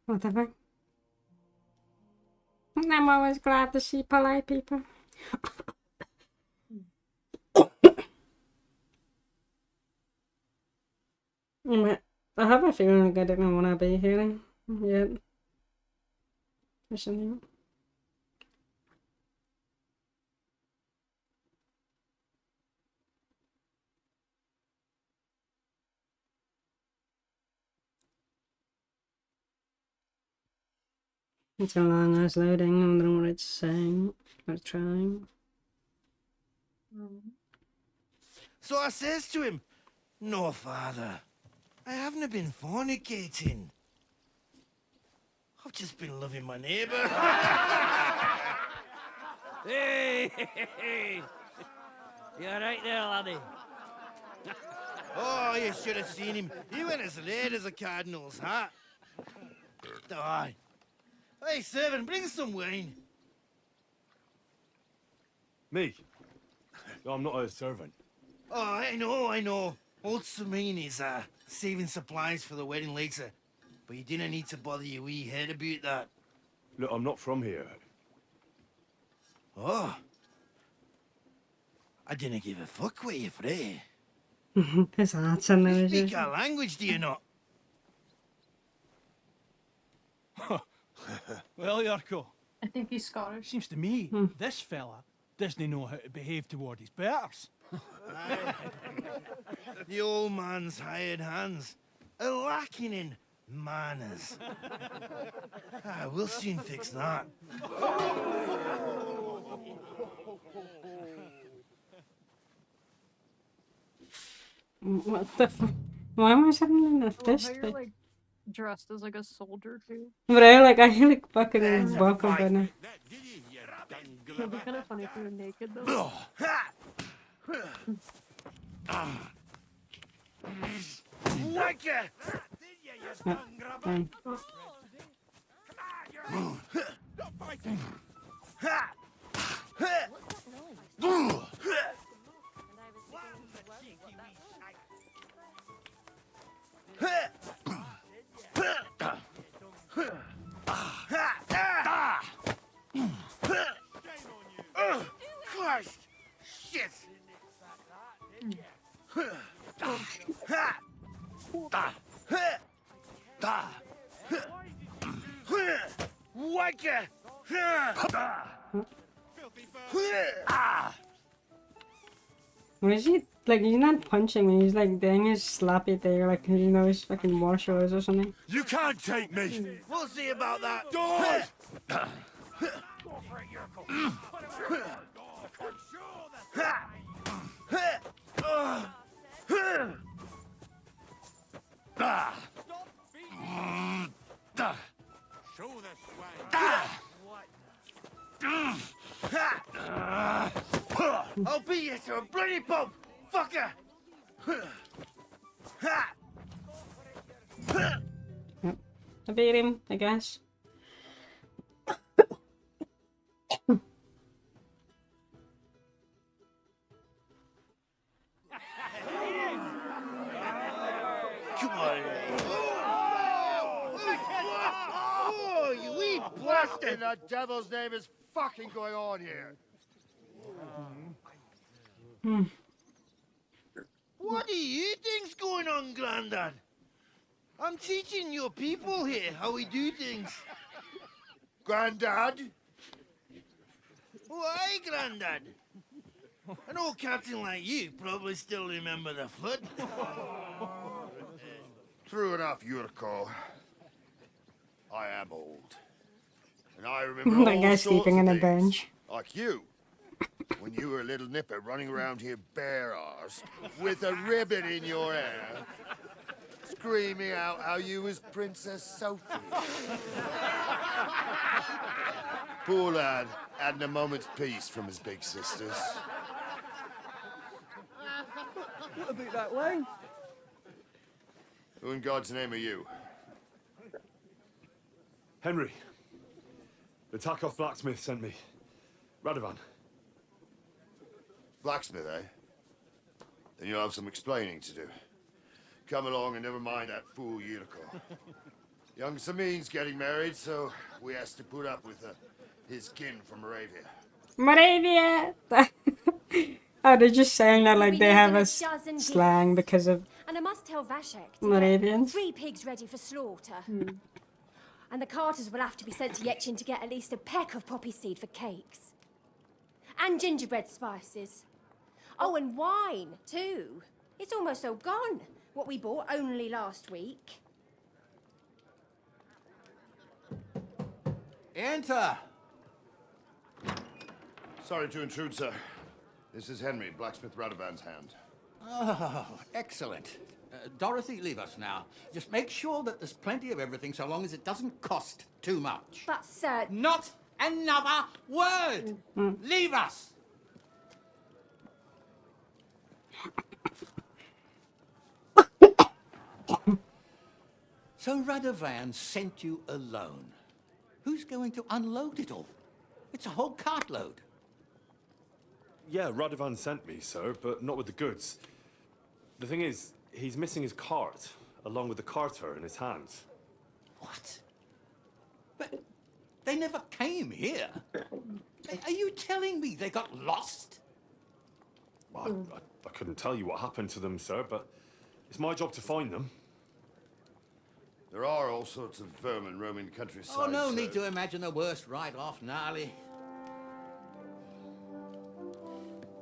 What the fuck? I'm always glad to see polite people. I have a feeling like I didn't want to be here yet. Or something. It's a long ass loading. I'm wondering what it's saying. Or trying. So I says to him, "No, father, I haven't been fornicating. I've just been loving my neighbour." Hey! You alright there, laddie? Oh, you should have seen him. He went as red as a cardinal's hat. Aye. Hey, servant, bring some wine. Me? I'm not a servant. Oh, I know. Old Samine is saving supplies for the wedding later. But you didn't need to bother your wee head about that. Look, I'm not from here. Oh. I didn't give a fuck what you're frae. There's lots of You noises. speak our language, do you not? Well, Yarko, I think he's Scottish. seems to me this fella doesn't know how to behave toward his betters. The old man's hired hands are lacking in manners. We'll soon fix that. What the fuck? Why am I suddenly a fist? How you're like dressed as like a soldier too. But I like fucking welcome by now. It'd be kind of funny if you were naked though. What is he like? He's not punching me. He's like doing his slappy thing, like you know, his fucking martial or something. You can't take me! We'll see about that. Die! Show the swag. I'll beat you to a bloody pulp, fucker! Yep. I beat him, I guess. Come on. Oh, you wee blasted! In the devil's name is fucking going on here? What do you think's going on, Grandad? I'm teaching your people here how we do things. Grandad? Why, Grandad? An old captain like you probably still remember the flood. True enough, Yurko. I am old. And I remember That all guy's sorts sleeping of on a things, bench. like you. When you were a little nipper running around here bare-arsed, with a ribbon in your hair, screaming out how you was Princess Sophie. Poor lad hadn't a moment's peace from his big sisters. A bit that way. Who in God's name are you? Henry. The Tarkov blacksmith sent me. Radovan. Blacksmith, eh? Then you'll have some explaining to do. Come along and never mind that fool Yurko. Young Samin's getting married, so we has to put up with his kin from Moravia. Moravia! Oh, they're just saying that like they have a slang because of And I must tell Vashek to Moravians. get 3 pigs ready for slaughter. And the carters will have to be sent to Yetchin to get at least a peck of poppy seed for cakes. And gingerbread spices. Oh, and wine, too. It's almost all gone. What we bought only last week. Enter! Sorry to intrude, sir. This is Henry, blacksmith Radovan's hand. Oh, excellent. Dorothy, leave us now. Just make sure that there's plenty of everything so long as it doesn't cost too much. But, sir... Not another word! Leave us! So Radovan sent you alone. Who's going to unload it all? It's a whole cartload. Yeah, Radovan sent me, sir, but not with the goods. The thing is, he's missing his cart, along with the carter in his hands. What? But they never came here. Are you telling me they got lost? Well, I couldn't tell you what happened to them, sir, but it's my job to find them. There are all sorts of vermin roaming the countryside. Oh, no sir. need to imagine the worst right off, gnarly.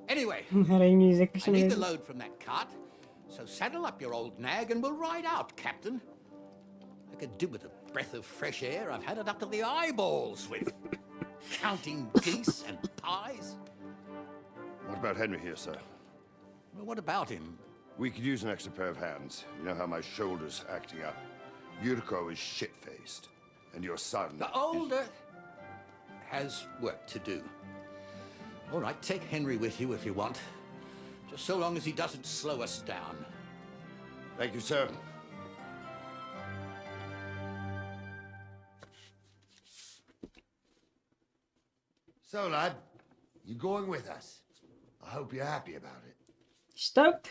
Anyway, Having music for I some need the reason. load from that cart, so saddle up your old nag and we'll ride out, Captain. I could do with a breath of fresh air. I've had it up to the eyeballs with counting geese and pies. What about Henry here, sir? Well, what about him? We could use an extra pair of hands. You know how my shoulder's acting up. Yurko is shit-faced. And your son... The older has work to do. All right, take Henry with you if you want. Just so long as he doesn't slow us down. Thank you, sir. So, lad, you going with us? I hope you're happy about it. Stoked.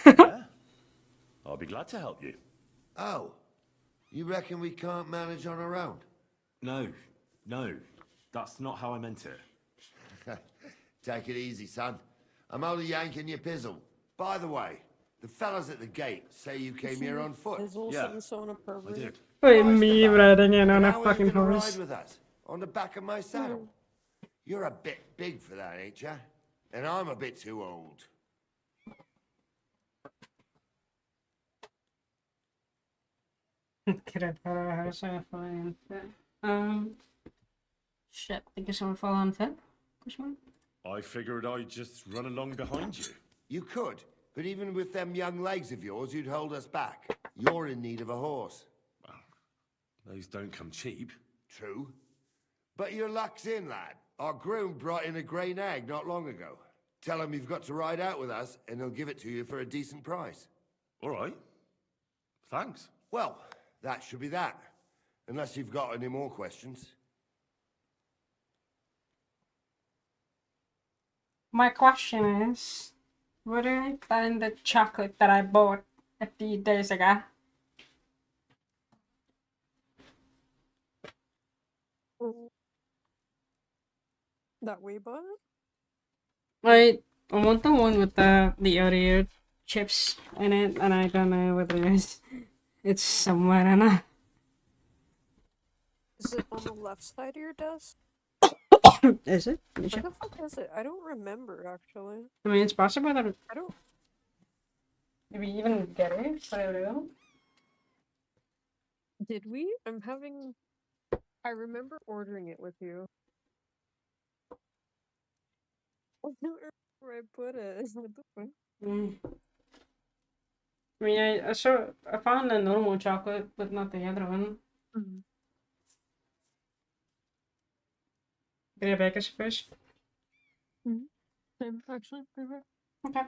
Yeah. I'll be glad to help you. Oh, you reckon we can't manage on our own? No, that's not how I meant it. Take it easy, son. I'm only yanking your pizzle. By the way, the fellas at the gate say you came here on foot. Is also Yeah, so inappropriate. I did. Wait, me riding in on a How are you fucking gonna horse. ride with us? On the back of my saddle. You're a bit big for that, ain't ya? And I'm a bit too old. Shit, think of someone fall on fit? I figured I'd just run along behind you. You could, but even with them young legs of yours, you'd hold us back. You're in need of a horse. Those don't come cheap. True. But your luck's in, lad. Our groom brought in a grey nag not long ago. Tell him you've got to ride out with us, and he'll give it to you for a decent price. All right. Thanks. Well, that should be that. Unless you've got any more questions. My question is, where did I find the chocolate that I bought a few days ago? That we bought? I want the one with the Oreo chips in it, and I don't know whether it's somewhere in it. Is it on the left side of your desk? Is it? Where the fuck is it? I don't remember, actually. I mean, it's possible that I don't... maybe even get it, but I don't know. Did we? I'm having... I remember ordering it with you. I don't remember where I put it. What the fuck? I mean, I found the normal chocolate, but not the other one. Can I bake us first? Same, actually. Okay.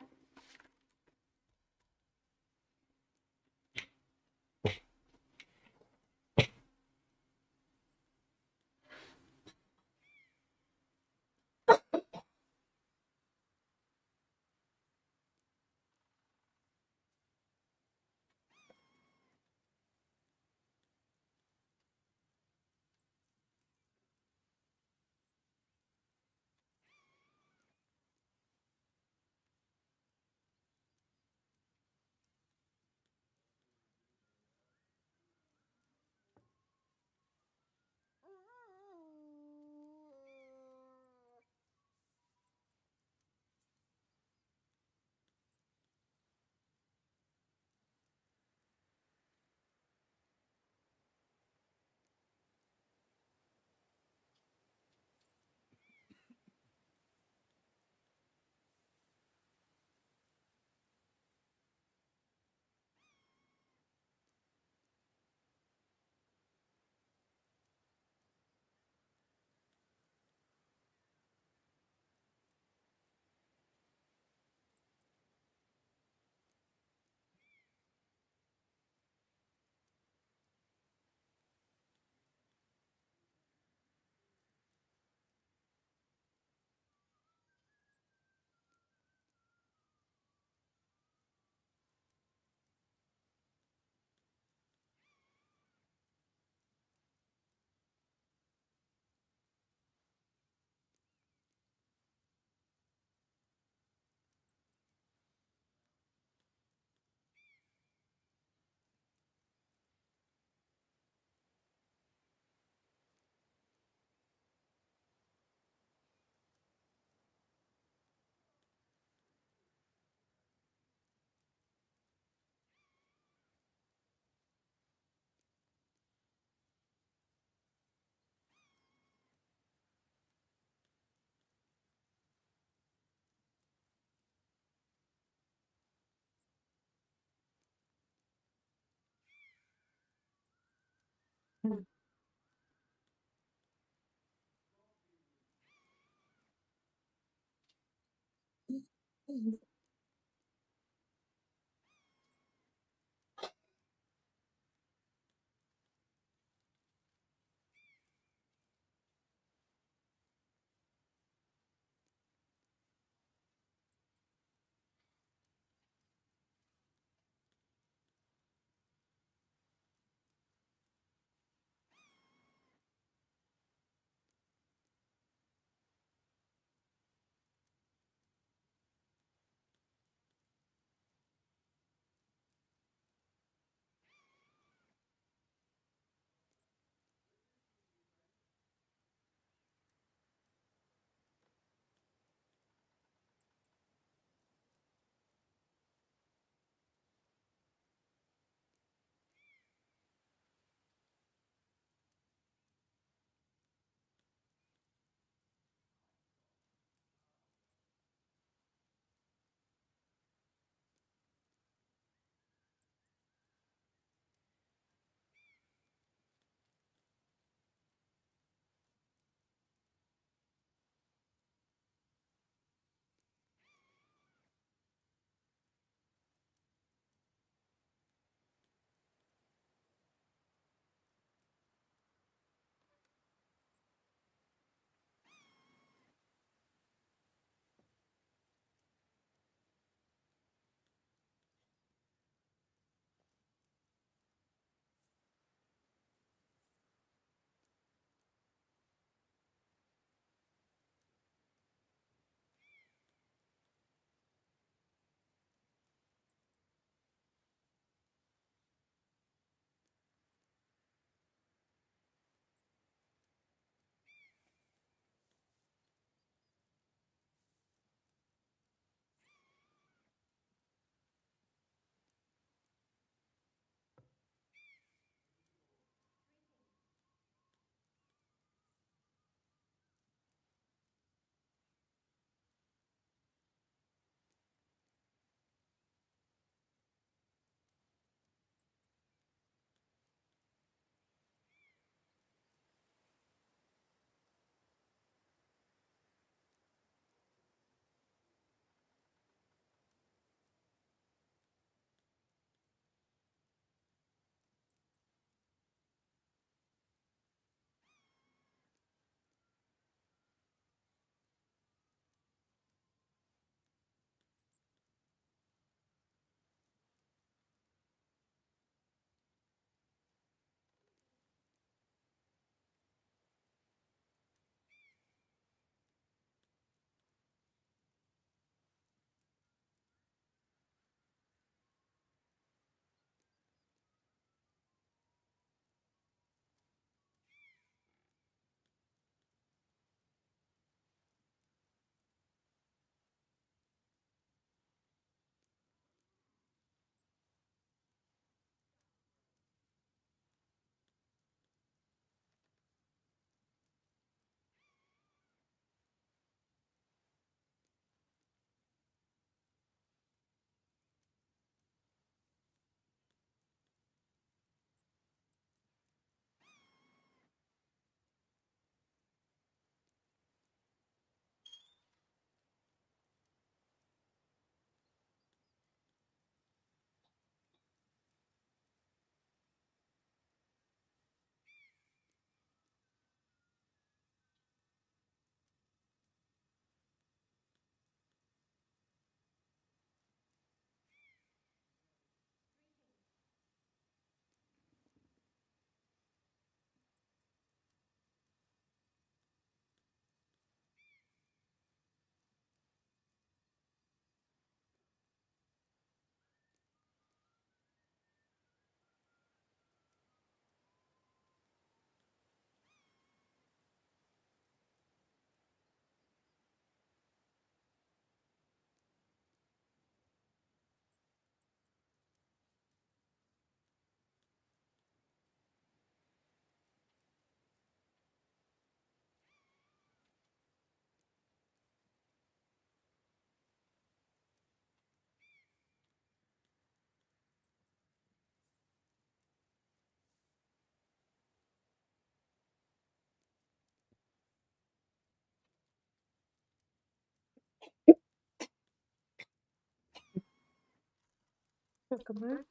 Welcome back.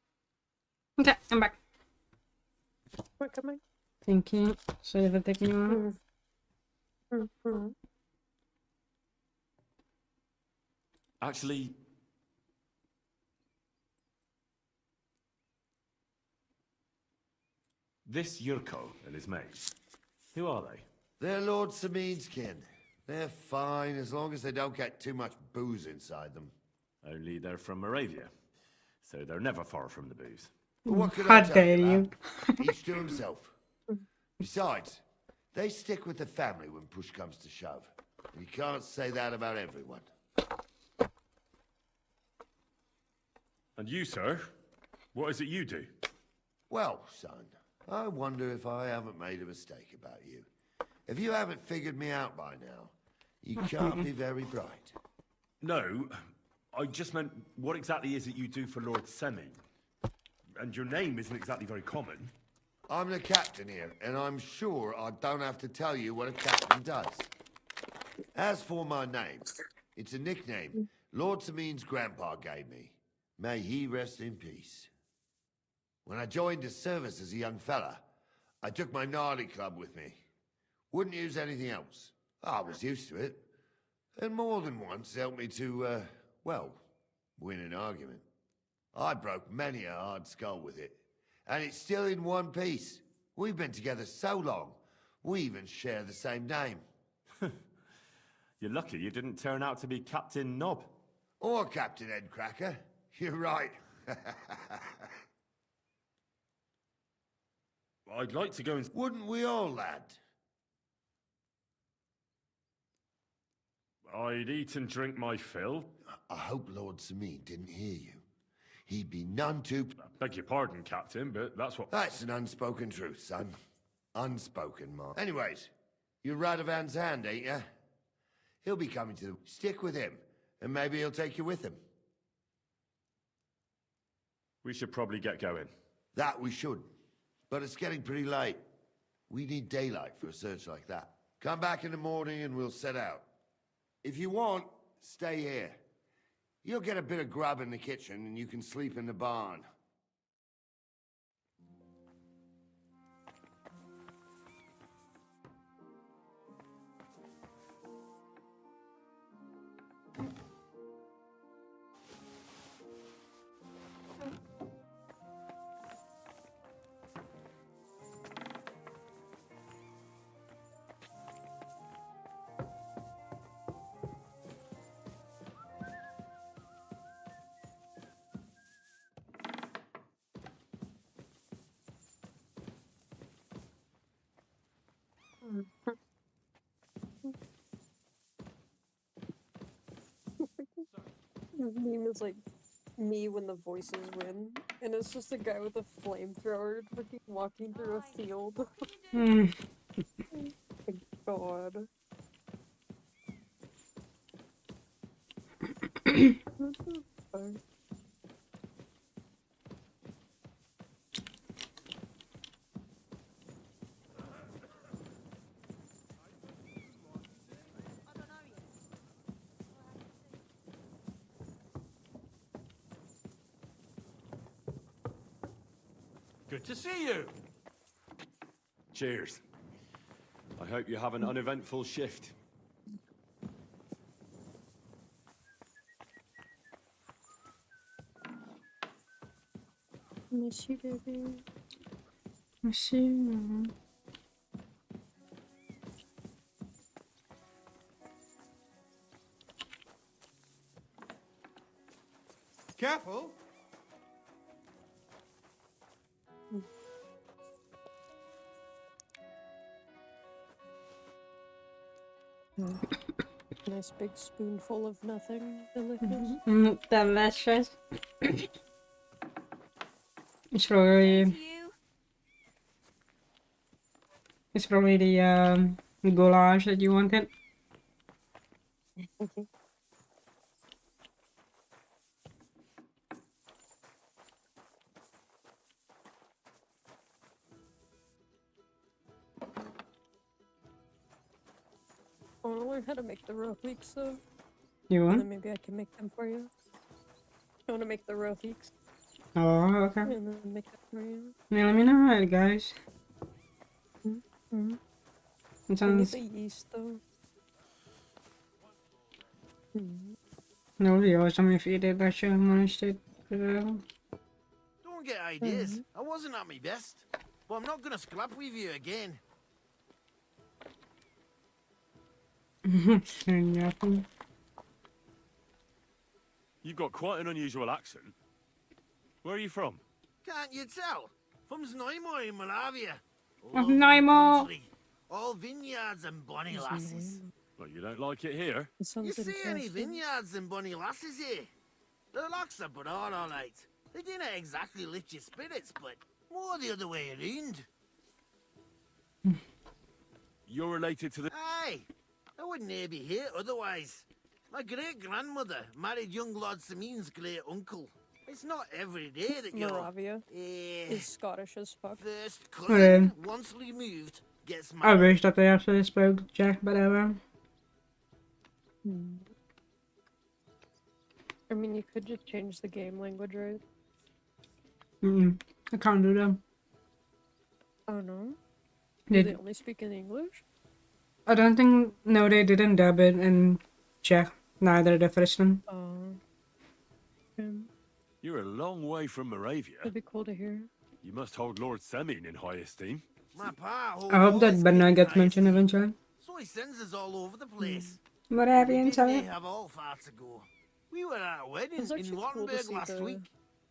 Okay, I'm back. Welcome back. Thank you. Sorry for taking you off. Actually, this Yurko and his mate, who are they? They're Lord Samin's kin. They're fine as long as they don't get too much booze inside them. Only they're from Moravia, so they're never far from the booze. But what could How I tell dare you, you? lad? Each to himself. Besides, they stick with the family when push comes to shove. You can't say that about everyone. And you, sir? What is it you do? Well, son, I wonder if I haven't made a mistake about you. If you haven't figured me out by now, you can't be very bright. No, I just meant, what exactly is it you do for Lord Semin? And your name isn't exactly very common. I'm the captain here, and I'm sure I don't have to tell you what a captain does. As for my name, it's a nickname Lord Samin's grandpa gave me. May he rest in peace. When I joined his service as a young fella, I took my gnarly club with me. Wouldn't use anything else. I was used to it. And more than once helped me to, well, win an argument. I broke many a hard skull with it. And it's still in one piece. We've been together so long, we even share the same name. You're lucky you didn't turn out to be Captain Knob. Or Captain Headcracker. You're right. I'd like to go and... Wouldn't we all, lad? I'd eat and drink my fill. I hope Lord Samin didn't hear you. He'd be none too... Beg your pardon, Captain, but that's what... That's an unspoken truth, son. Unspoken, Mark. Anyways, you're Radovan's hand, ain't ya? He'll be coming to... Stick with him, and maybe he'll take you with him. We should probably get going. That we should. But it's getting pretty late. We need daylight for a search like that. Come back in the morning and we'll set out. If you want, stay here. You'll get a bit of grub in the kitchen and you can sleep in the barn. His meme is like me when the voices win, and it's just a guy with a flamethrower freaking walking through a field. Hmm. My God. What the fuck? Good to see you. Cheers. I hope you have an uneventful shift. Miss you, baby. Miss you. Careful! Nice big spoonful of nothing. Delicious. Delicious. It's probably the goulash that you wanted. I want to learn how to make the rohliks though. You And want? then maybe I can make them for you. I want to make the rohliks. Oh, okay. And then make it for you. Yeah, let me know, guys. Mm-hmm. It We need sounds the yeast though. Mm. no real. Some if you did that show managed to. Don't get ideas. I wasn't at my best. But I'm not gonna scrap with you again. Nothing. You've got quite an unusual accent. Where are you from? Can't you tell? From Znojmo in Moravia. Of Lovely Naimo. country. All vineyards and bonny lasses. Well, you don't like it here? You see any vineyards and bonny lasses here? The locks are broad, all right. They didn't exactly lift your spirits, but more the other way around. You're related to the... Aye, I wouldn't e'er be here otherwise. My great-grandmother married young Lord Samin's great-uncle. It's not every day that you're... Moravia is Scottish as fuck. First Okay. cousin, once removed, gets I married. wish that they actually spoke Jack, but whatever. I mean, you could just change the game language, right? I can't do that. Oh no? They- Do they only speak in English? I don't think. No, they didn't dub it in Czech. Neither the first one. You're a long way from Moravia. That'd be cool to hear. You must hold Lord Semyon in high esteem. My pa holds I hope all that his Benna kin gets in mentioned high esteem, eventually. so he sends us all over the place. Moravian We tell didn't it. have all far to go. We were at a wedding It's in actually cool to Rottenburg see last the- week.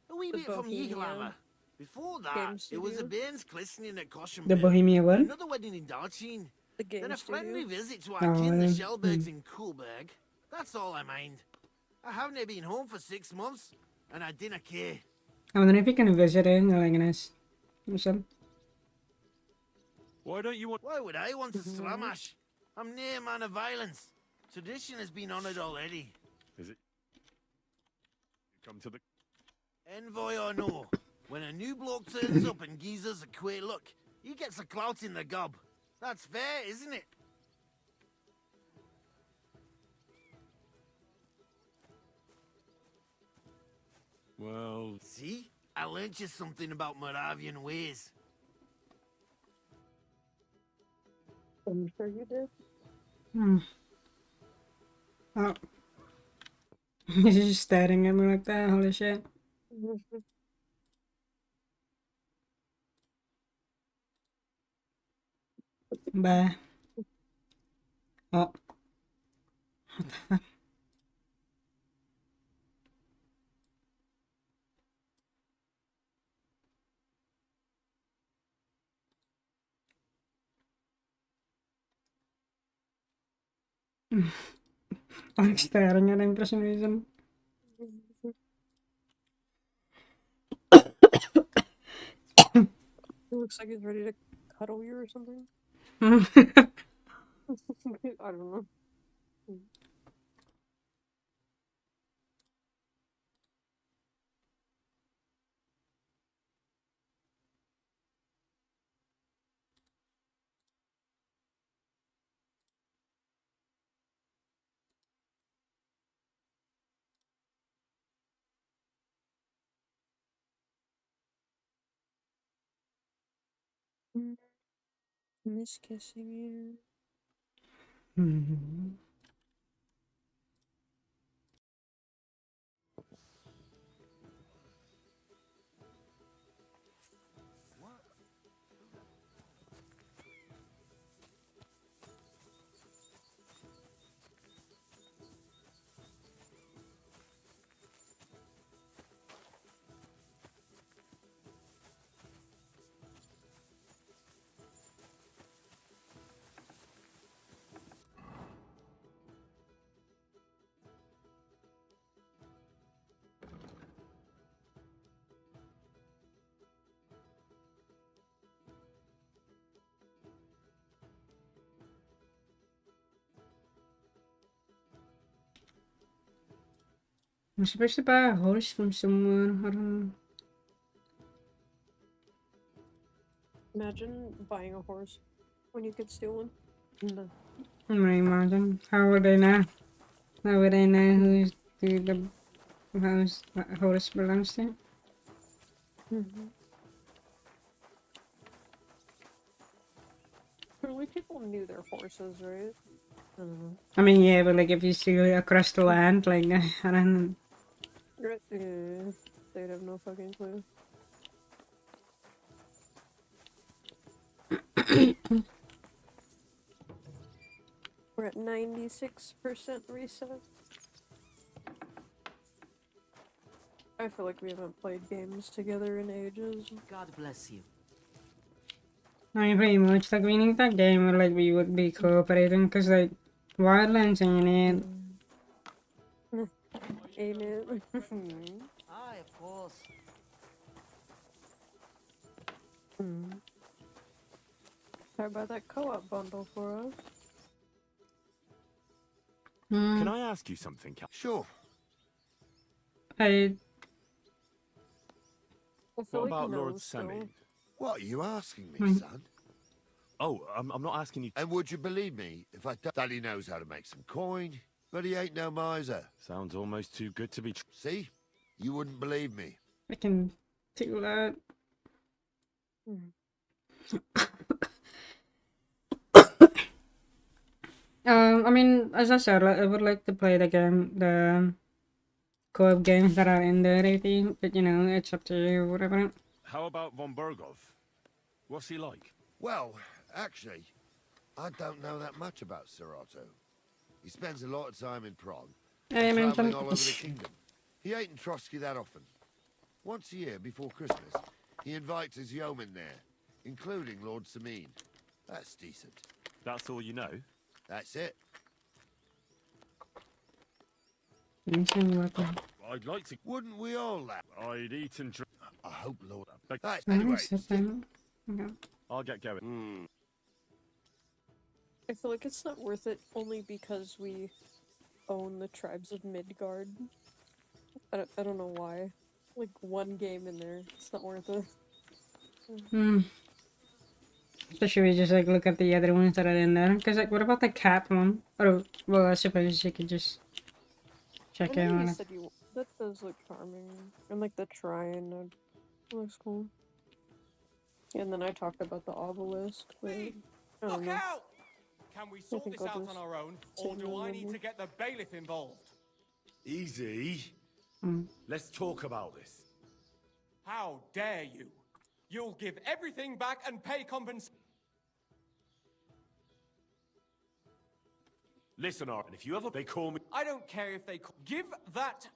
A wee the bit from Bohemian Jihlava. Before that, game it was a studio. Bairns christening at Koshenberg. The Bohemian what? Another wedding in Dalchin. The game Then a studio. friendly visit to our Oh, kin, the yeah. Shellbergs in Coolberg. That's all I mind. I haven't been home for 6 months, and I didn't care. I wonder if you can visit it. Like nice. Why don't you want... Why would I want to slamash? I'm near a man of violence. Tradition has been honoured already. Is it... You come to the... Envoy or no, when a new bloke turns up and gives us a queer look, he gets a clout in the gob. That's fair, isn't it? Well... See? I learnt you something about Moravian ways. I'm sure you did. Oh. He's just staring at me like that. Holy shit. Bye. Oh. What the fuck? I'm staring at him for some reason. It looks like he's ready to cuddle you or something. I don't know. Miss kissing you. I'm supposed to buy a horse from somewhere. I don't know. Imagine buying a horse when you could steal one. No. I imagine. How would they know? How would they know who the house horse belongs to? Probably people knew their horses, right? I don't know. I mean, yeah, but like if you see across the land, like I don't. Yeah, they'd have no fucking clue. We're at 96% reset. I feel like we haven't played games together in ages. God bless you. I mean, pretty much like we need that game where like we would be cooperating, cause like Wildlands ain't it. Ain't it? Aye, of course. How about that co-op bundle for us? Can I ask you something, Cal? Sure. I feel What like about no Lord still. Semi? What are you asking me, Hmm. son? Oh, I'm not asking you. And would you believe me if I told Daddy knows how to make some coin, but he ain't no miser. Sounds almost too good to be true. See? You wouldn't believe me. I can do that. I mean, as I said, like, I would like to play the game, the co-op games that are in there, I think, but you know, it's up to you, whatever. How about von Bergov? What's he like? Well, actually, I don't know that much about Serato. He spends a lot of time in Prague, Hey, traveling mention. all over the kingdom. He ain't in Trotsky that often. Once a year, before Christmas, he invites his yeomen there, including Lord Sameen. That's decent. That's all you know? That's it. Mention weapon. I'd like to. Wouldn't we all, lad? I'd eat and drink. I hope, Lord. Right, Nice, anyway, okay. I'll get going. I feel like it's not worth it only because we own the tribes of Midgard. I don't know why. Like one game in there, it's not worth it. So should we just like look at the other ones that are in there? Cause like, what about the cat one? Or well, I suppose you could just check in on it. Said that does look charming, and like the shrine, it looks cool. And then I talked about the obelisk, but I don't Look know. out! Can we sort think this I'll out just on our own, or sit do in I the need room. to get the bailiff involved? Easy. Let's talk about this. How dare you? You'll give everything back and pay compensation. Listen, Art, if you ever they call me. I don't care if they give that.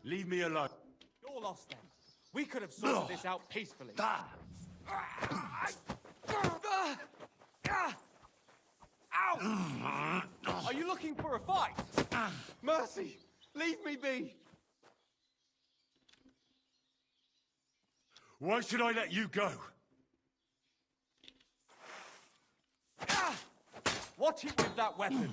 Leave me alone. You're lost then. We could have sorted this out peacefully. Ow! Are you looking for a fight? Mercy! Leave me be! Why should I let you go? Watch it with that weapon.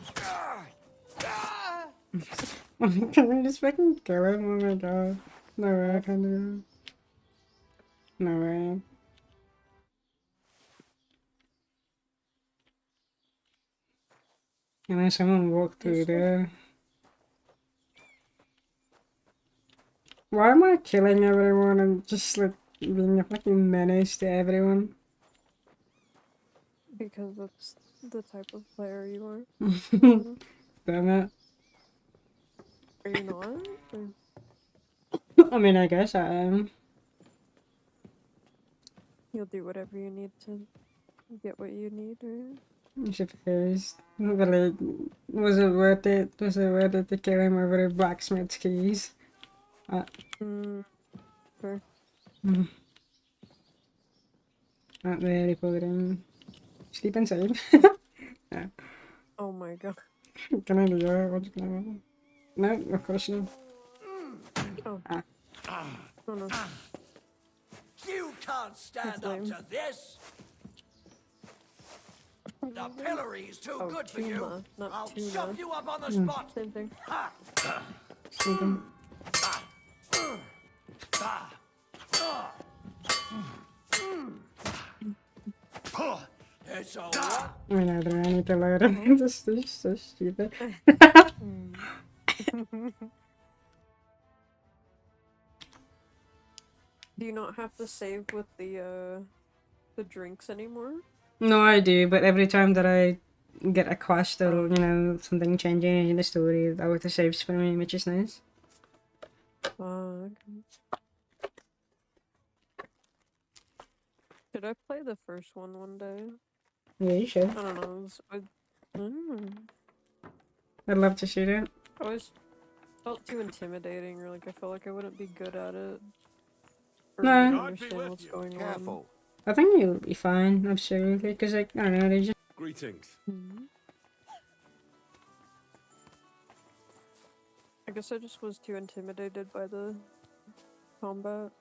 Can we just fucking kill him? Oh my god. No way I can do that. No way. And then someone walked through there. Why am I killing everyone and just like being a fucking menace to everyone? Because that's the type of player you are. Damn it. Are you not? Or... I mean, I guess I am. You'll do whatever you need to get what you need, right? I suppose. But like, was it worth it? Was it worth it to kill him over the blacksmith's keys? Sure. Not really boring. Sleep inside. Yeah. Oh my god. Can I do that? What's going on? No, of course not. Oh. Oh no. You can't stand That's up lame. to this. The pillory's too good for you. Tuna, not I'll tuna. chop you up on the spot. Same thing. Ha! It's a what? I mean, I don't need to load him. This is so stupid. Do you not have to save with the drinks anymore? No, I do, but every time that I get a quest or, you know, something changing in the story, that auto saves for me, which is nice. Okay. Should I play the first one day? Yeah, you should. I don't know. I'd love to see that. I always felt too intimidating, or like I felt like I wouldn't be good at it. Or No. really understand what's going on. I think you'll be fine, absolutely, because, like, I don't know, they just... Greetings. I guess I just was too intimidated by the combat.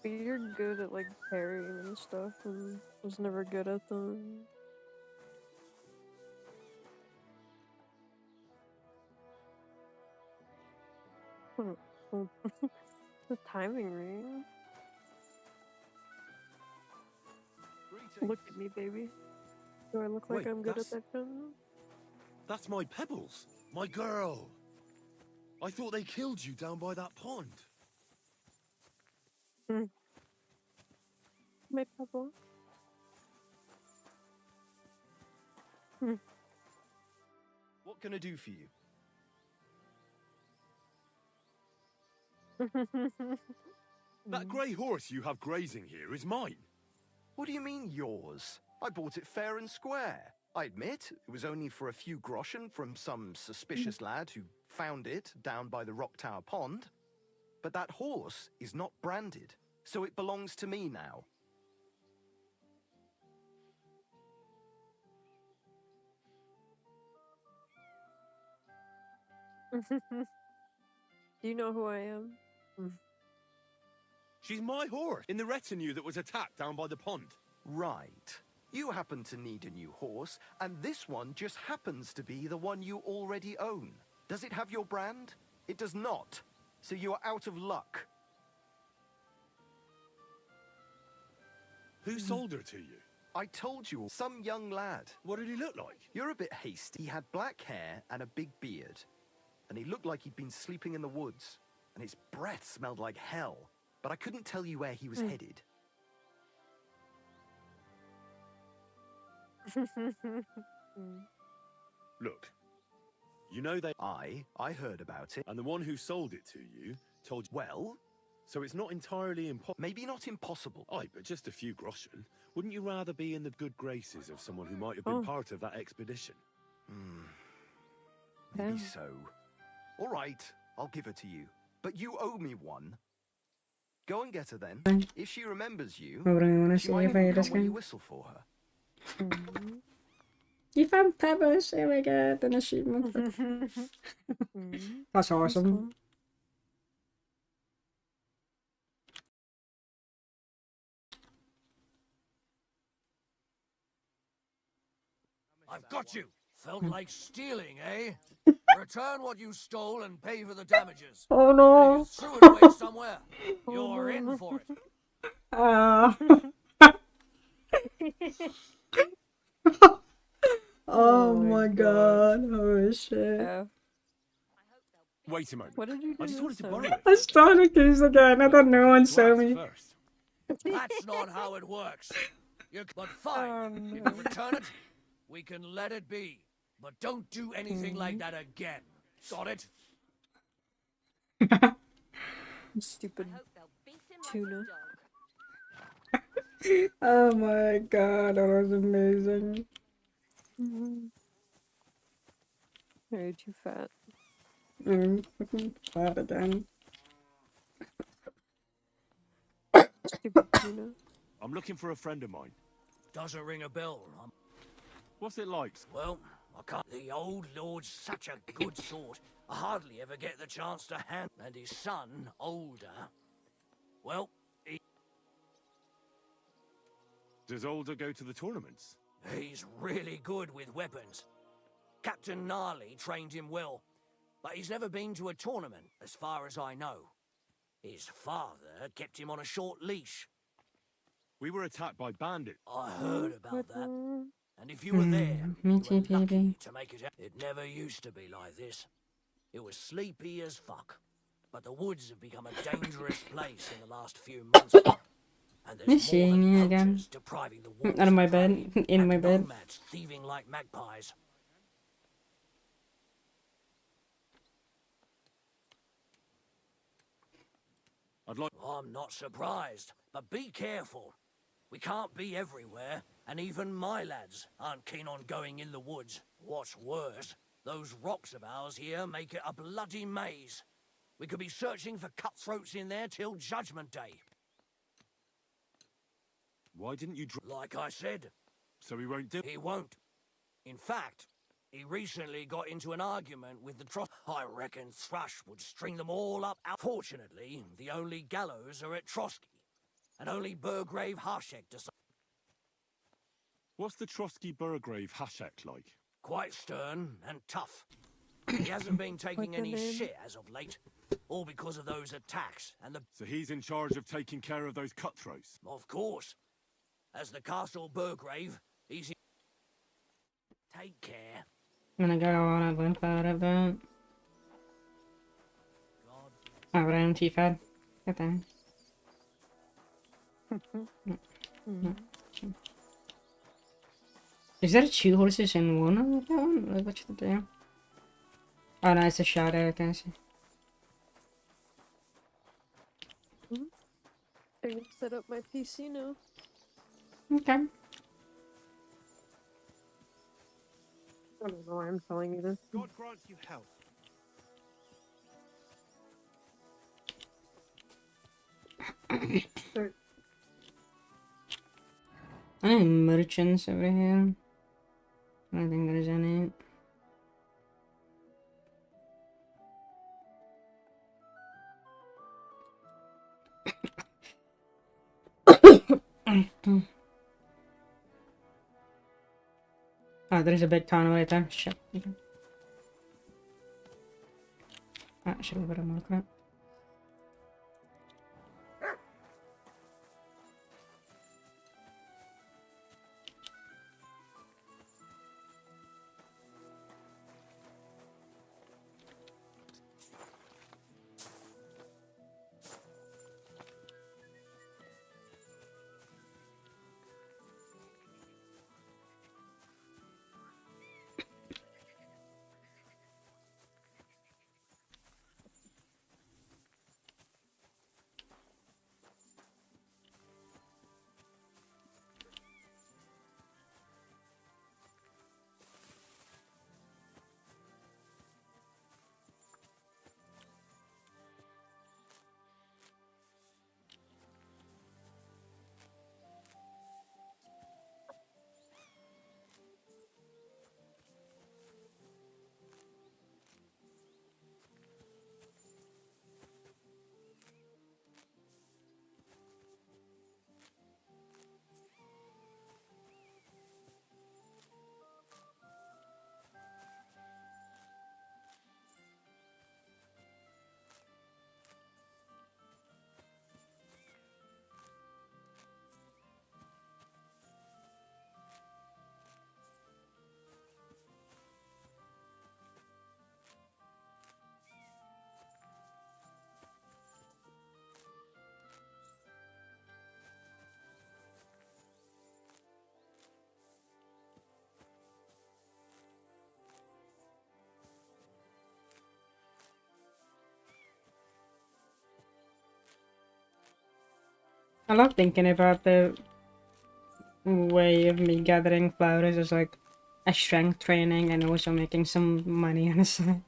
But you're good at like parrying and stuff, and was never good at them. The timing ring. Look at me, baby. Do I look like Wait, I'm good at that's- that kind? That's my Pebbles, my girl. I thought they killed you down by that pond. My pebble. What can I do for you? That grey horse you have grazing here is mine. What do you mean, yours? I bought it fair and square. I admit, it was only for a few groschen from some suspicious lad who found it down by the Rock Tower Pond. But that horse is not branded, so it belongs to me now. Do you know who I am? She's my horse in the retinue that was attacked down by the pond. Right. You happen to need a new horse, and this one just happens to be the one you already own. Does it have your brand? It does not. So you are out of luck. Who sold her to you? I told you, some young lad. What did he look like? You're a bit hasty. He had black hair and a big beard. And he looked like he'd been sleeping in the woods. And his breath smelled like hell. But I couldn't tell you where he was headed. Look, you know they... I heard about it. And the one who sold it to you told you... Well? So it's not entirely impossible. Maybe not impossible. Aye, but just a few groschen. Wouldn't you rather be in the good graces of someone who might have been part of that expedition? Maybe so. All right, I'll give her to you. But you owe me one. Go and get her then. If she remembers you, she might even come when you whistle for her. You found Pebbles, oh my god, an achievement. That's awesome. I've got you. Felt like stealing, eh? Return what you stole and pay for the damages. Oh no. And if you threw it away somewhere, you're in for it. Oh my god, holy shit. Yeah. Wait a moment. What did you do? I just wanted to borrow this it. I started keys again, I don't know, and show me. First. That's not how it works. But fine, you can return it. We can let it be. But don't do anything like that again. Got it? Stupid tuna. Oh my god, that was amazing. You're too fat. Fucking fat again. Stupid tuna. I'm looking for a friend of mine. Doesn't ring a bell. What's it like? Well, I can't. The old lord's such a good sort. I hardly ever get the chance to hand. And his son, older. Well, he... Does Older go to the tournaments? He's really good with weapons. Captain Gnarly trained him well, but he's never been to a tournament, as far as I know. His father kept him on a short leash. We were attacked by bandits. I heard about that. And if you were there, Me you too, were lucky baby. to make it out. It never used to be like this. It was sleepy as fuck. But the woods have become a dangerous place in the last few months. And there's Miss more than seeing you again. poachers depriving the wolves Out of my of prey, bed. In and my bed. nomads thieving like magpies. I'm not surprised, but be careful. We can't be everywhere, and even my lads aren't keen on going in the woods. What's worse, those rocks of ours here make it a bloody maze. We could be searching for cutthroats in there till Judgment Day. Why didn't you Like I said. So he won't do He won't. In fact, he recently got into an argument with the I reckon Thrush would string them all up. Fortunately, the only gallows are at Trotsky, and only Burgrave Harshek decides. What's the Trotsky Burgrave Hashek like? Quite stern and tough. He hasn't been taking any shit as of late, all because of those attacks and the... So he's in charge of taking care of those cutthroats? Of course. As the Castle Burgrave, he's in... Take care. I'm gonna go on a blimp out of that. Oh, but I'm T-Fed. Get there. Is there 2 horses in one of them? Like, what should I do? Oh no, it's a shadow, I can see. I can set up my PC now. Okay. I don't know why I'm telling you this. God grant you health. Any merchants over here? I don't think there's any. Oh, there's a big tunnel right there. Shit. Okay. Ah, should have better mark that. I love thinking about the way of me gathering flowers as like a strength training and also making some money on the side.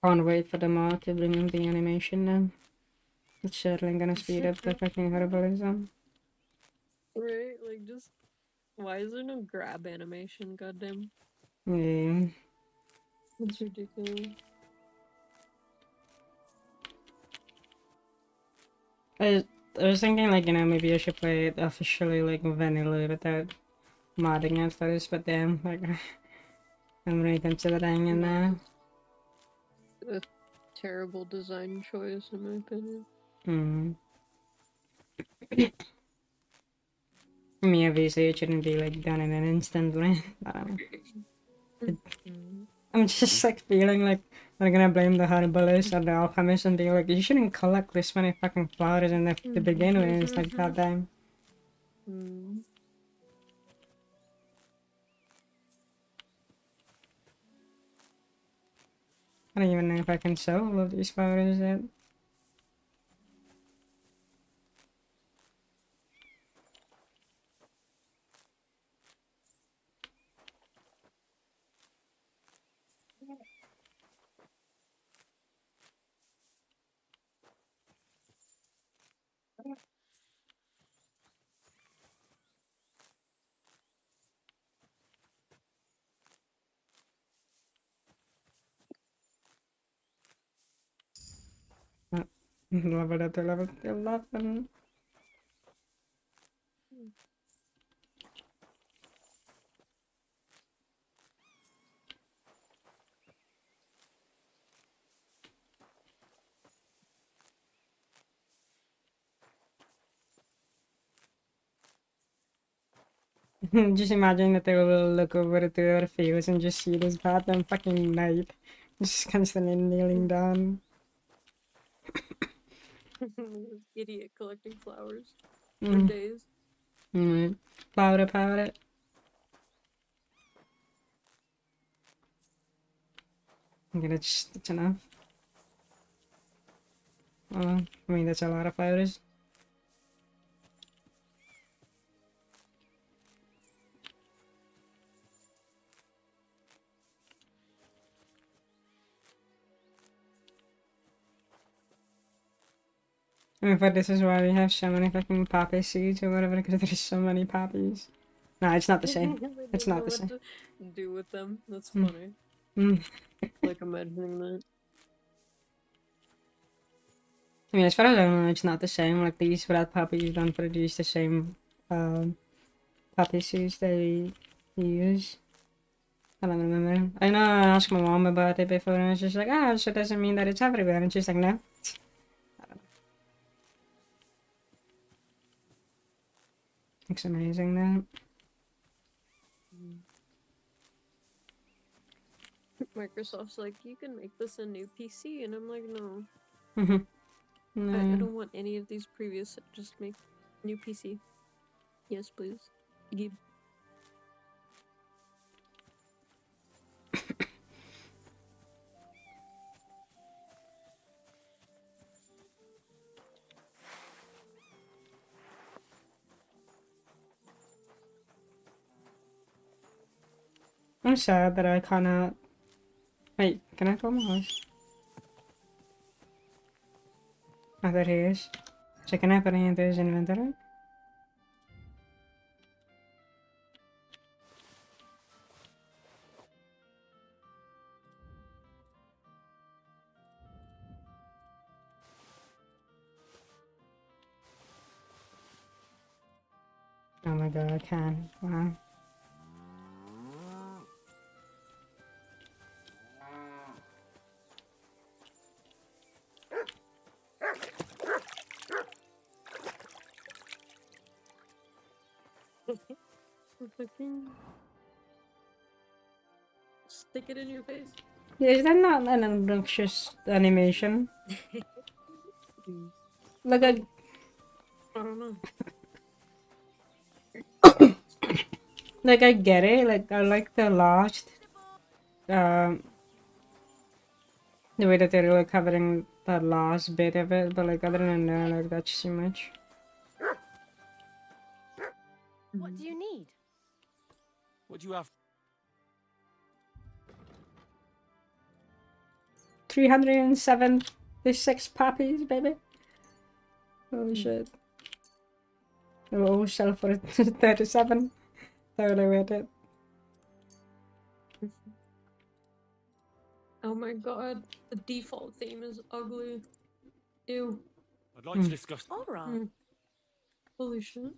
Can't wait for the mod to bring in the animation now. It's certainly gonna speed up the fucking herbalism. Right? Like, just why is there no grab animation? Goddamn, Yeah. it's ridiculous. I was thinking like, you know, maybe I should play it officially like vanilla without modding at first, but then like I'm reconsidering it now. A terrible design choice, in my opinion. Hmm. I mean, obviously it shouldn't be like done in an instant, right? I don't know. I'm just like feeling like I'm gonna blame the herbalist or the alchemist and be like, you shouldn't collect this many fucking flowers in the to begin with. It's like, goddamn. I don't even know if I can sell all of these flowers yet. Level up to level 11. Just imagine that they will look over to their fields and just see this goddamn fucking knight just constantly kneeling down. This idiot collecting flowers for Mm. days. Powder. Okay, that's enough. I mean, that's a lot of flowers. I mean, but this is why we have so many fucking poppy seeds or whatever, because there's so many poppies. No, it's not the same. I It's don't not know the what same. to do with them. That's Mm. funny. Mm. Like imagining that. I mean, as far as I know, it's not the same. Like, these red poppies don't produce the same poppy seeds they use. I don't remember. I know I asked my mom about it before, and she's like, "Ah, so it doesn't mean that it's everywhere." And she's like, "No." I don't know. It's amazing that. Microsoft's like, you can make this a new PC, and I'm like, no. No. I don't want any of these previous. Just make new PC. Yes, please. Gib. I'm sad that I cannot. Wait, can I call my house? Oh, there he is. So can I put any of those in inventory? Oh my god, I can. Wow. Fucking stick it in your face. Yeah, is that not an obnoxious animation? Like I don't know. like I get it. Like I like the last, the way that they're like covering the last bit of it, but like other than that, like that's too much. What do you need? What do you have? 376 puppies, baby. Holy shit. They will all sell for 37. Totally worth it. Oh my god, the default theme is ugly. Ew. I'd like to discuss. Alright. Holy shit.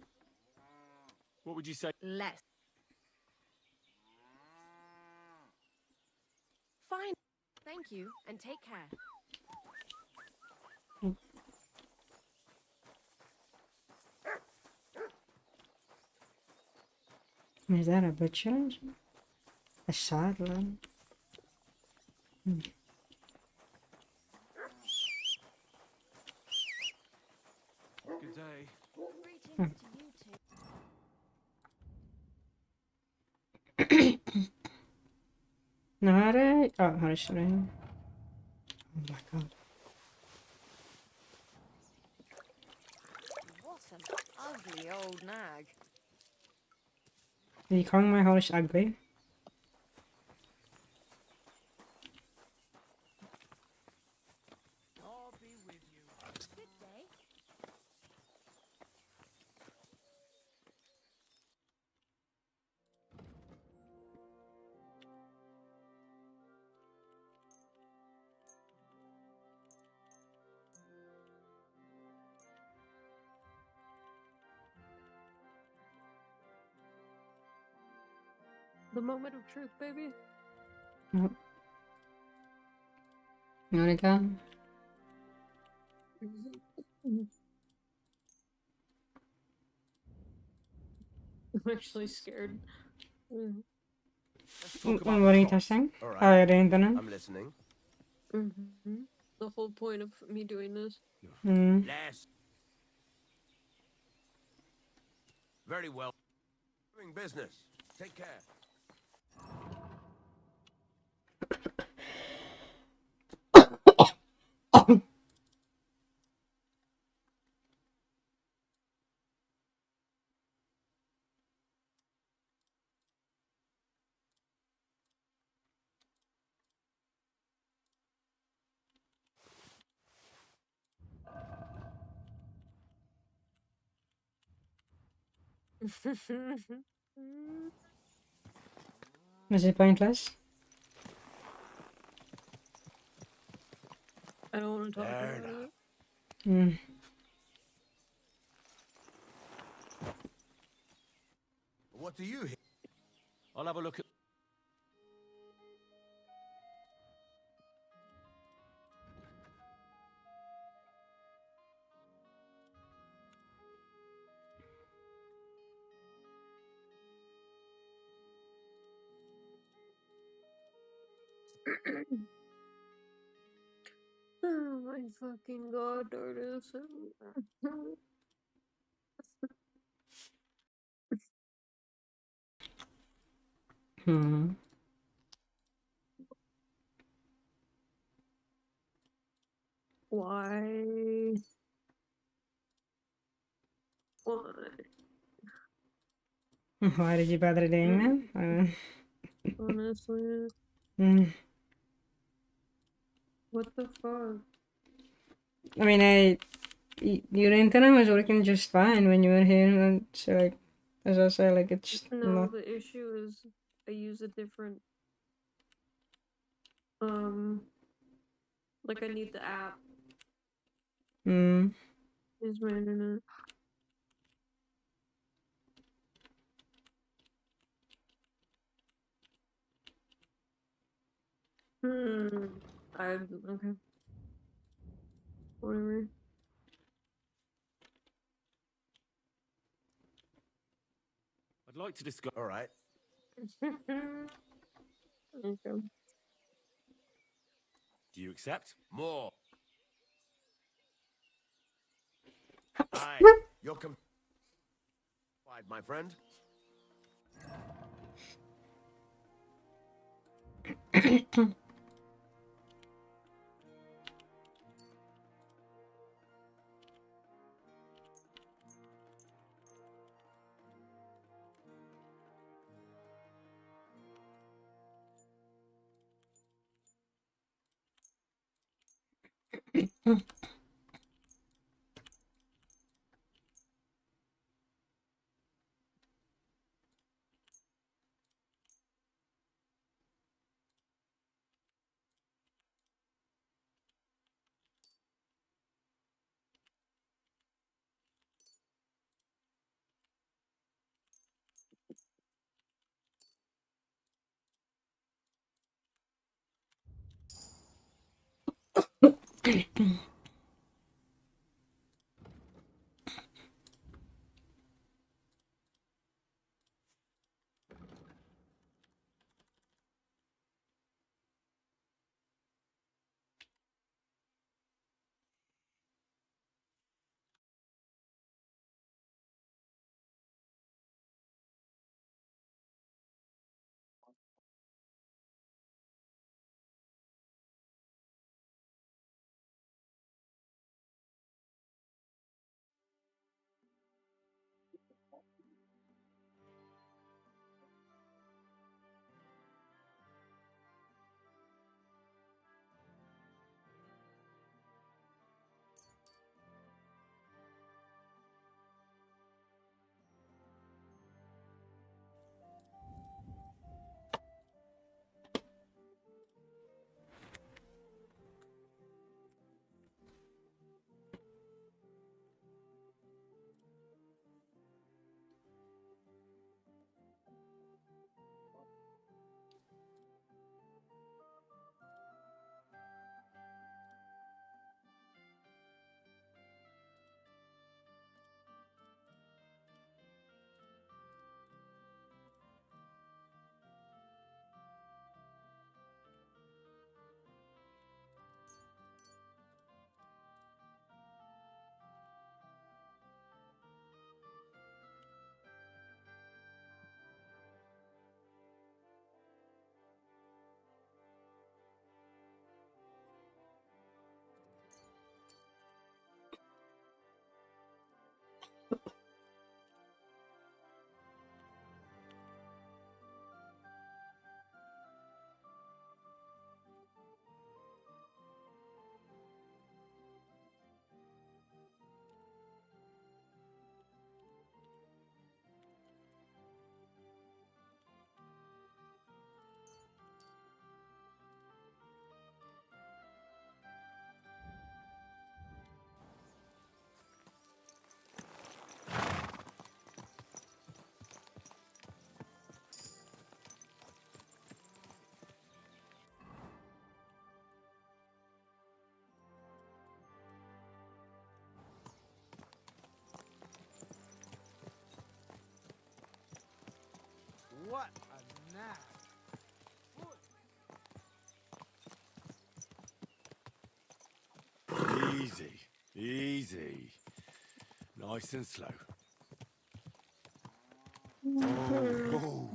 What would you say? Less. Fine. Thank you, and take care. Is that a butcher? A saddler? Good day. No, hurry. Oh, hurry, sorry. Oh my god. What an ugly old nag. Are you calling my horse ugly? I'll be with you. Good day. The moment of truth, baby. Nope. You wanna go? I'm actually scared. What are you testing? Oh, you're doing the I'm listening. The whole point of me doing this. Less. Very well. Doing business. Take care. Is it pointless? I don't want to talk about it. What do you hear? I'll have a look at. Oh my fucking god, Artis. Why? Why? Why did you bother doing that? Honestly. What the fuck? I mean, your internet was working just fine when you were here, and so like, as I say, like it's No, not. the issue is I use a different like I need the app. Is my internet. Okay. Whatever. I'd like to discuss. All right. Okay. Do you accept? More. Aye. You're my friend. What a nap. Easy, easy. Nice and slow. Oh,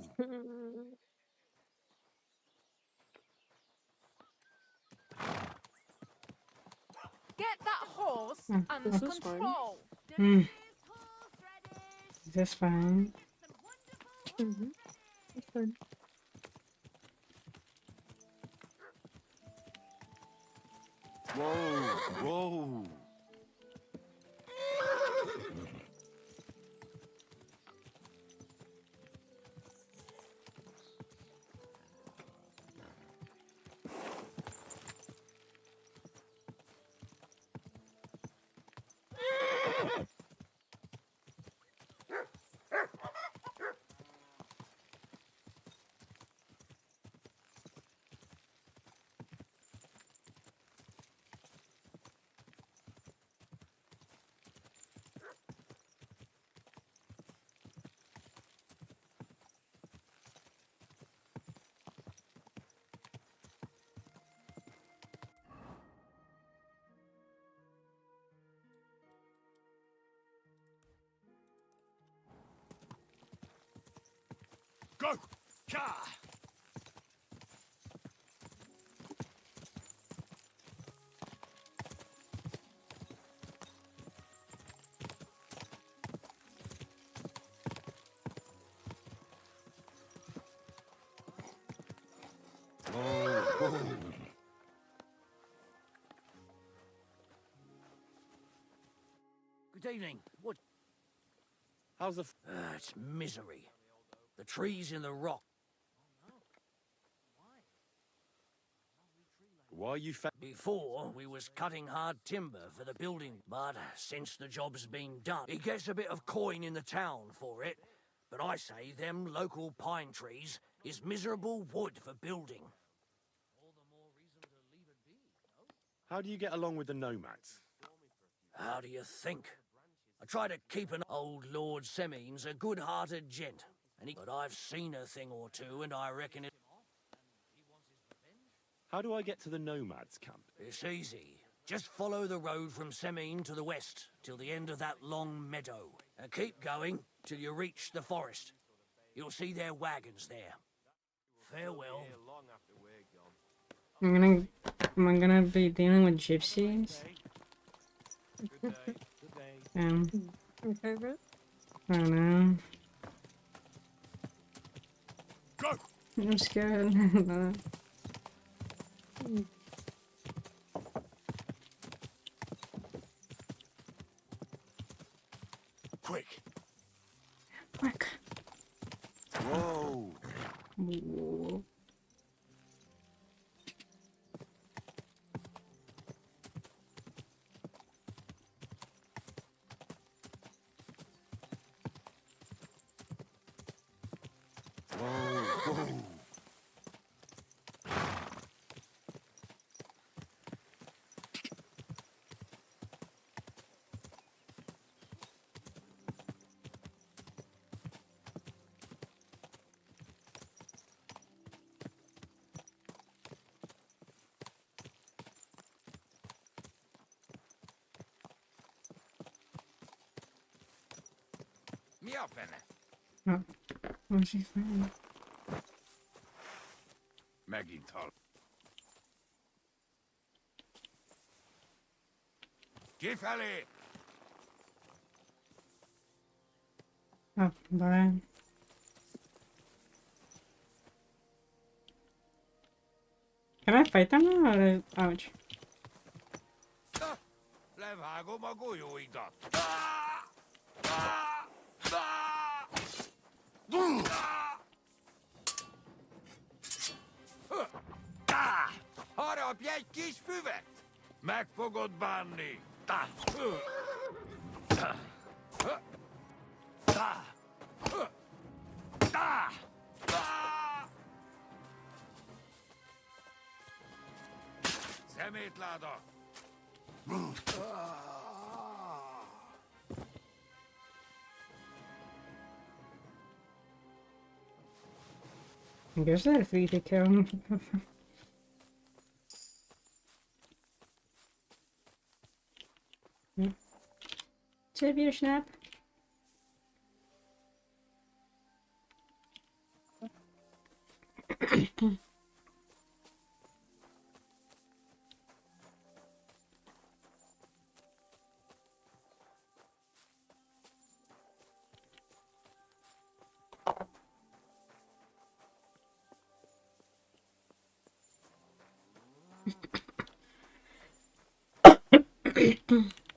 Get that horse under This is fine. control. Hmm. Is this fine? It's fine. whoa, whoa. Go! Ka! Oh, oh. evening. What? How's the... It's misery. The trees in the rock. Why are you Before, we was cutting hard timber for the building, but since the job's been done, he gets a bit of coin in the town for it. But I say them local pine trees is miserable wood for building. How do you get along with the nomads? How do you think? I try to keep an old Lord Semmene's a good-hearted gent, but I've seen a thing or two, and I reckon it... How do I get to the nomads camp? It's easy. Just follow the road from Semmene to the west, till the end of that long meadow, and keep going till you reach the forest. You'll see their wagons there. Farewell. Am I gonna be dealing with gypsies? Your favorite? I don't know. Go! I'm scared. Quick! Quick! Whoa! Whoa. Mi a fene? Oh, what's he saying? Megint hal. Kifelé! Oh, bye. Can I fight them now or... Ouch. Levágom a golyóidat. Harapj egy kis füvet! Meg fogod bánni! Szemétláda! I guess they're free to kill. Save your snap.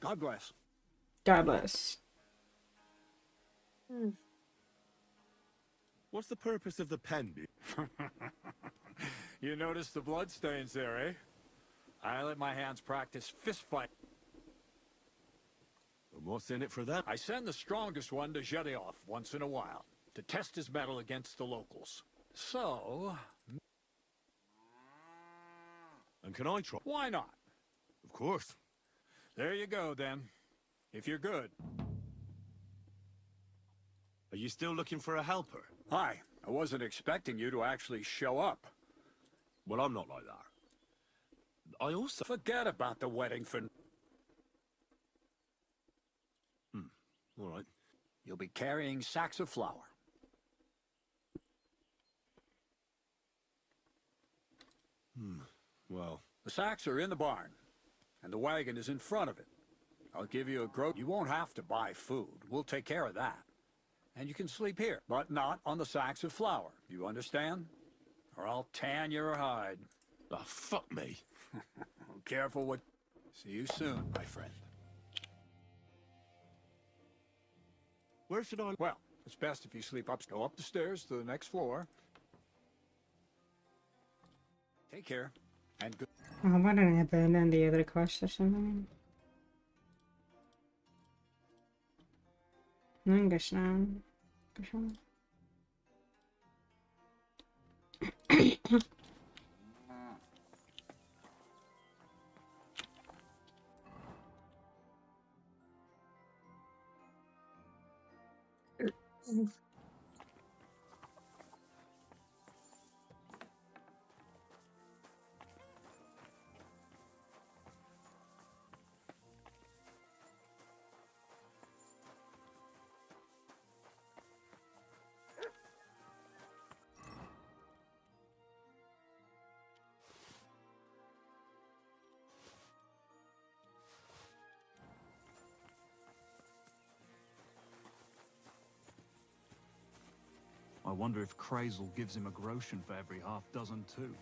God bless. God bless. What's the purpose of the pen? You notice the bloodstains there, eh? I let my hands practice fist fight. And what's in it for them? I send the strongest one to Zhedioff once in a while, to test his mettle against the locals. So... And can I try? Why not? Of course. There you go, then. If you're good. Are you still looking for a helper? Hi. I wasn't expecting you to actually show up. Well, I'm not like that. I also... Forget about the wedding for... All right. You'll be carrying sacks of flour. Well... The sacks are in the barn, and the wagon is in front of it. I'll give you a groat. You won't have to buy food. We'll take care of that. And you can sleep here, but not on the sacks of flour. You understand? Or I'll tan your hide. Oh, fuck me. Careful what... See you soon, my friend. Where should I... Well, it's best if you sleep up. Go up the stairs to the next floor. Take care. And good... Oh, why don't I abandon the other quest or something? I guess not. I wonder if Crazel gives him a groschen for every half dozen too.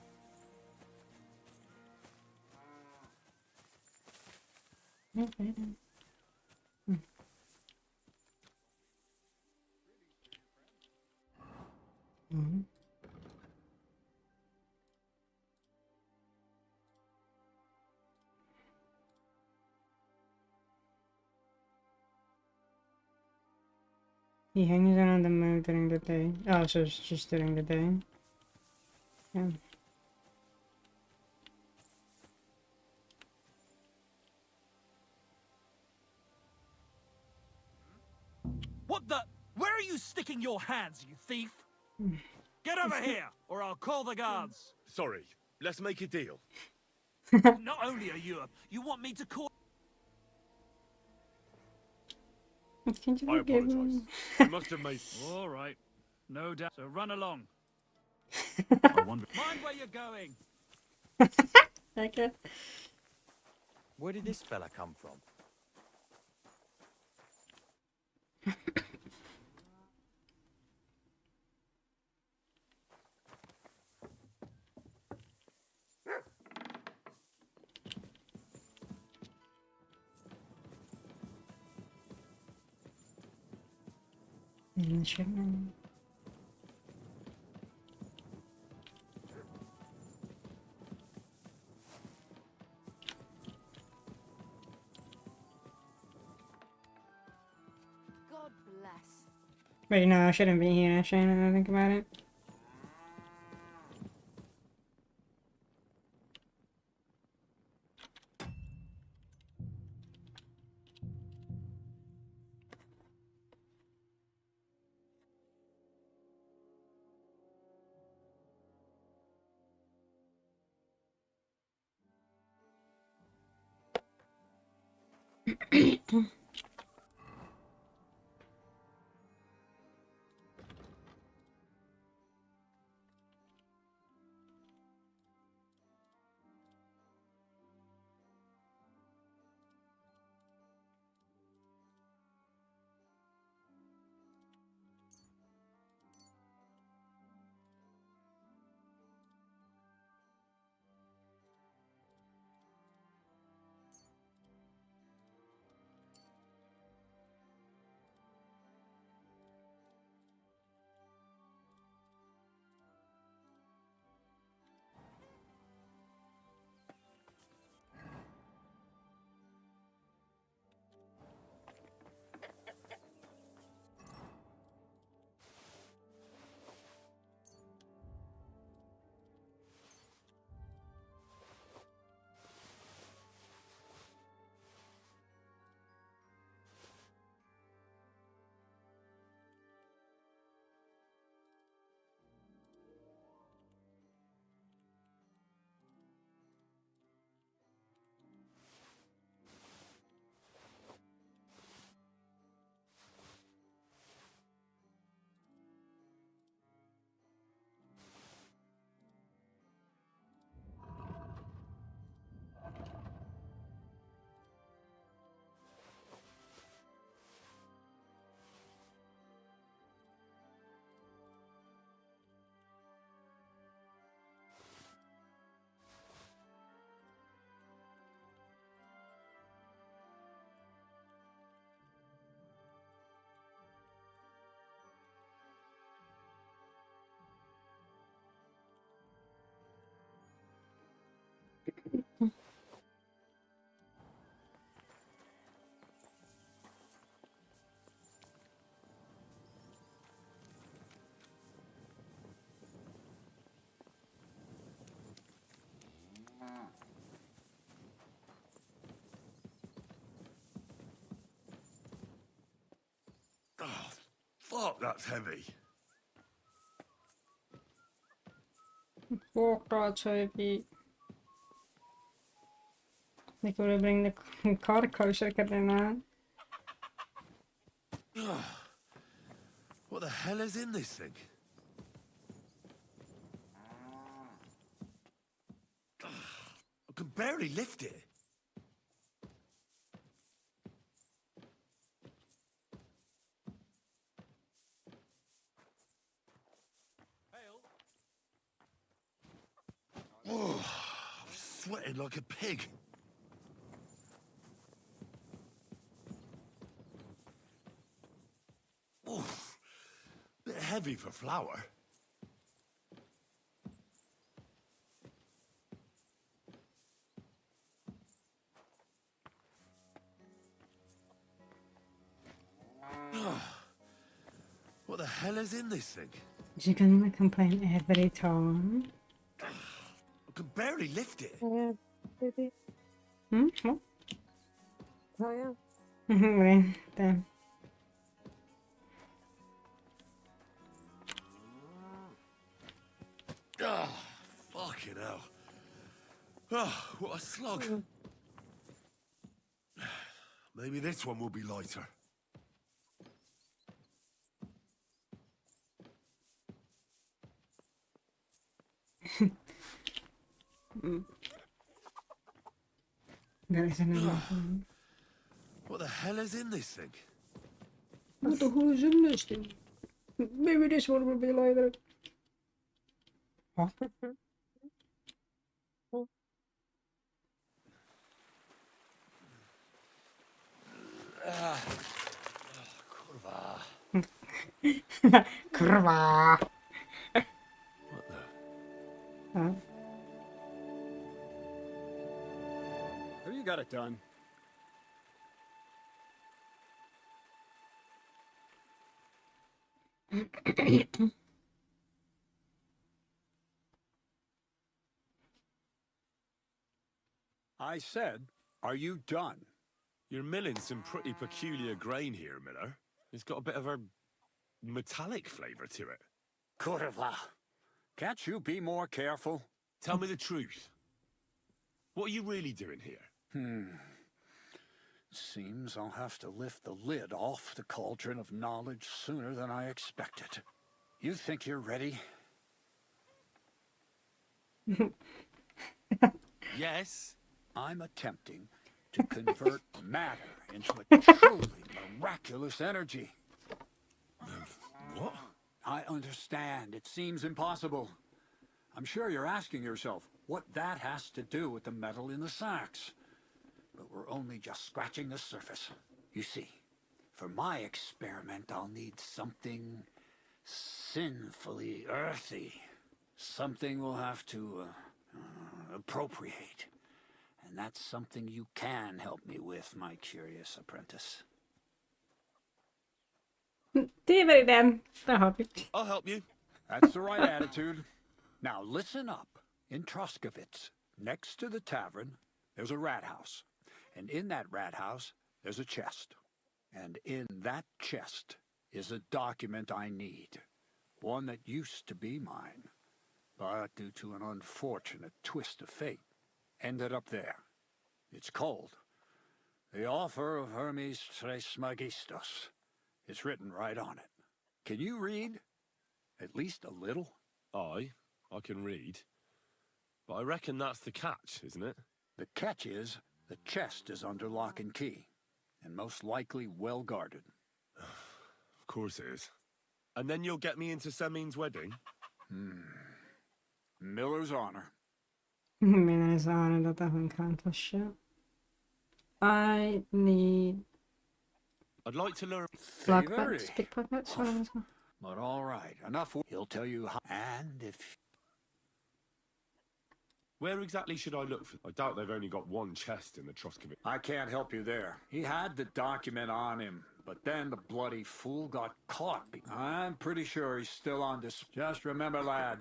Okay then. Mm-hmm. He hangs around the moon during the day. Oh, so it's just during the day. Yeah. What the? Where are you sticking your hands, you thief? Get over here, or I'll call the guards. Sorry, let's make a deal. Not only are you want me to call... I apologize. I must have made... All right. No doubt. So run along. I wonder... Mind where you're going. Okay. Where did this fella come from? God bless. Wait, no, I shouldn't be here, actually, now that I think about it. That's heavy. Walk så vi. Vi kunne bringe the car closer to the What the hell is in this thing? I can barely lift it. Oh, I'm sweating like a pig. Oh, bit heavy for flour. What the hell is in this thing? You're gonna complain every time. I can barely lift it. Yeah, maybe. What? Oh, yeah. Right, damn. Oh, fucking hell. Oh, what a slog. Maybe this one will be lighter. There is another one. What the hell is in this thing? What the hell is in this thing? Maybe this one will be lighter. Huh? Kurva. Kurva. What the? Huh? Have you got it done? I said, are you done? You're milling some pretty peculiar grain here, Miller. It's got a bit of a metallic flavour to it. Kurva. Can't you be more careful? Tell me the truth. What are you really doing here? Seems I'll have to lift the lid off the cauldron of knowledge sooner than I expected. You think you're ready? Yes. I'm attempting to convert matter into a truly miraculous energy. What? I understand. It seems impossible. I'm sure you're asking yourself what that has to do with the metal in the sacks. But we're only just scratching the surface. You see, for my experiment, I'll need something sinfully earthy. Something we'll have to appropriate. And that's something you can help me with, my curious apprentice. Det var den. Der har vi. I'll help you. That's the right attitude. Now listen up. In Troskovitz, next to the tavern, there's a rat house. And in that rat house, there's a chest. And in that chest is a document I need. One that used to be mine. But due to an unfortunate twist of fate, ended up there. It's called The Offer of Hermes Trismegistos. It's written right on it. Can you read? At least a little? I can read. But I reckon that's the catch, isn't it? The catch is the chest is under lock and key, and most likely well guarded. Of course it is. And then you'll get me into Semin's wedding? Miller's honor. Menar jag sa att hon kan pusha. I need I'd like to learn... lockpicks, pickpockets, what else? But all right, enough. He'll tell you how. And if... Where exactly should I look for? I doubt they've only got one chest in the Troskovitz. I can't help you there. He had the document on him, but then the bloody fool got caught. I'm pretty sure he's still on this. Just remember, lad,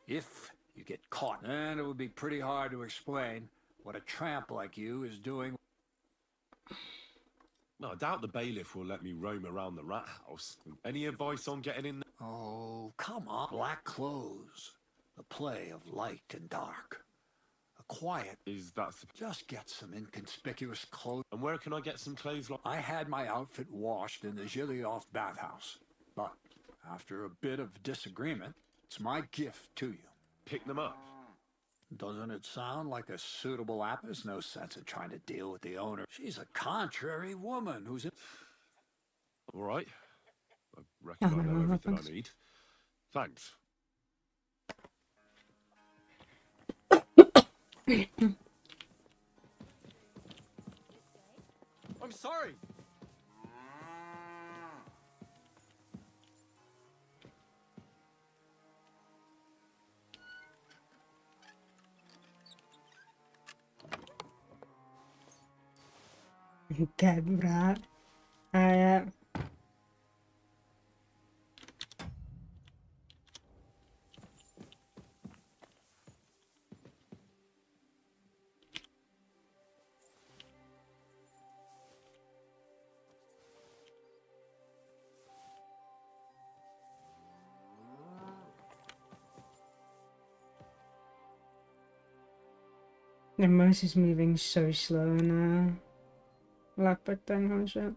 if you get caught, then it would be pretty hard to explain what a tramp like you is doing. No, I doubt the bailiff will let me roam around the rat house. Any advice on getting in there? Oh, come on. Black clothes. The play of light and dark. A quiet. Is that... Just get some inconspicuous clothes. And where can I get some clothes like... I had my outfit washed in the Gilioff bathhouse. But after a bit of disagreement, it's my gift to you. Pick them up. Doesn't it sound like a suitable app? There's no sense in trying to deal with the owner. She's a contrary woman who's... All right. I reckon I know everything I need. Thanks. I'm sorry. Dead rat. The mouse is moving so slow now. Lockpick thing, holy shit.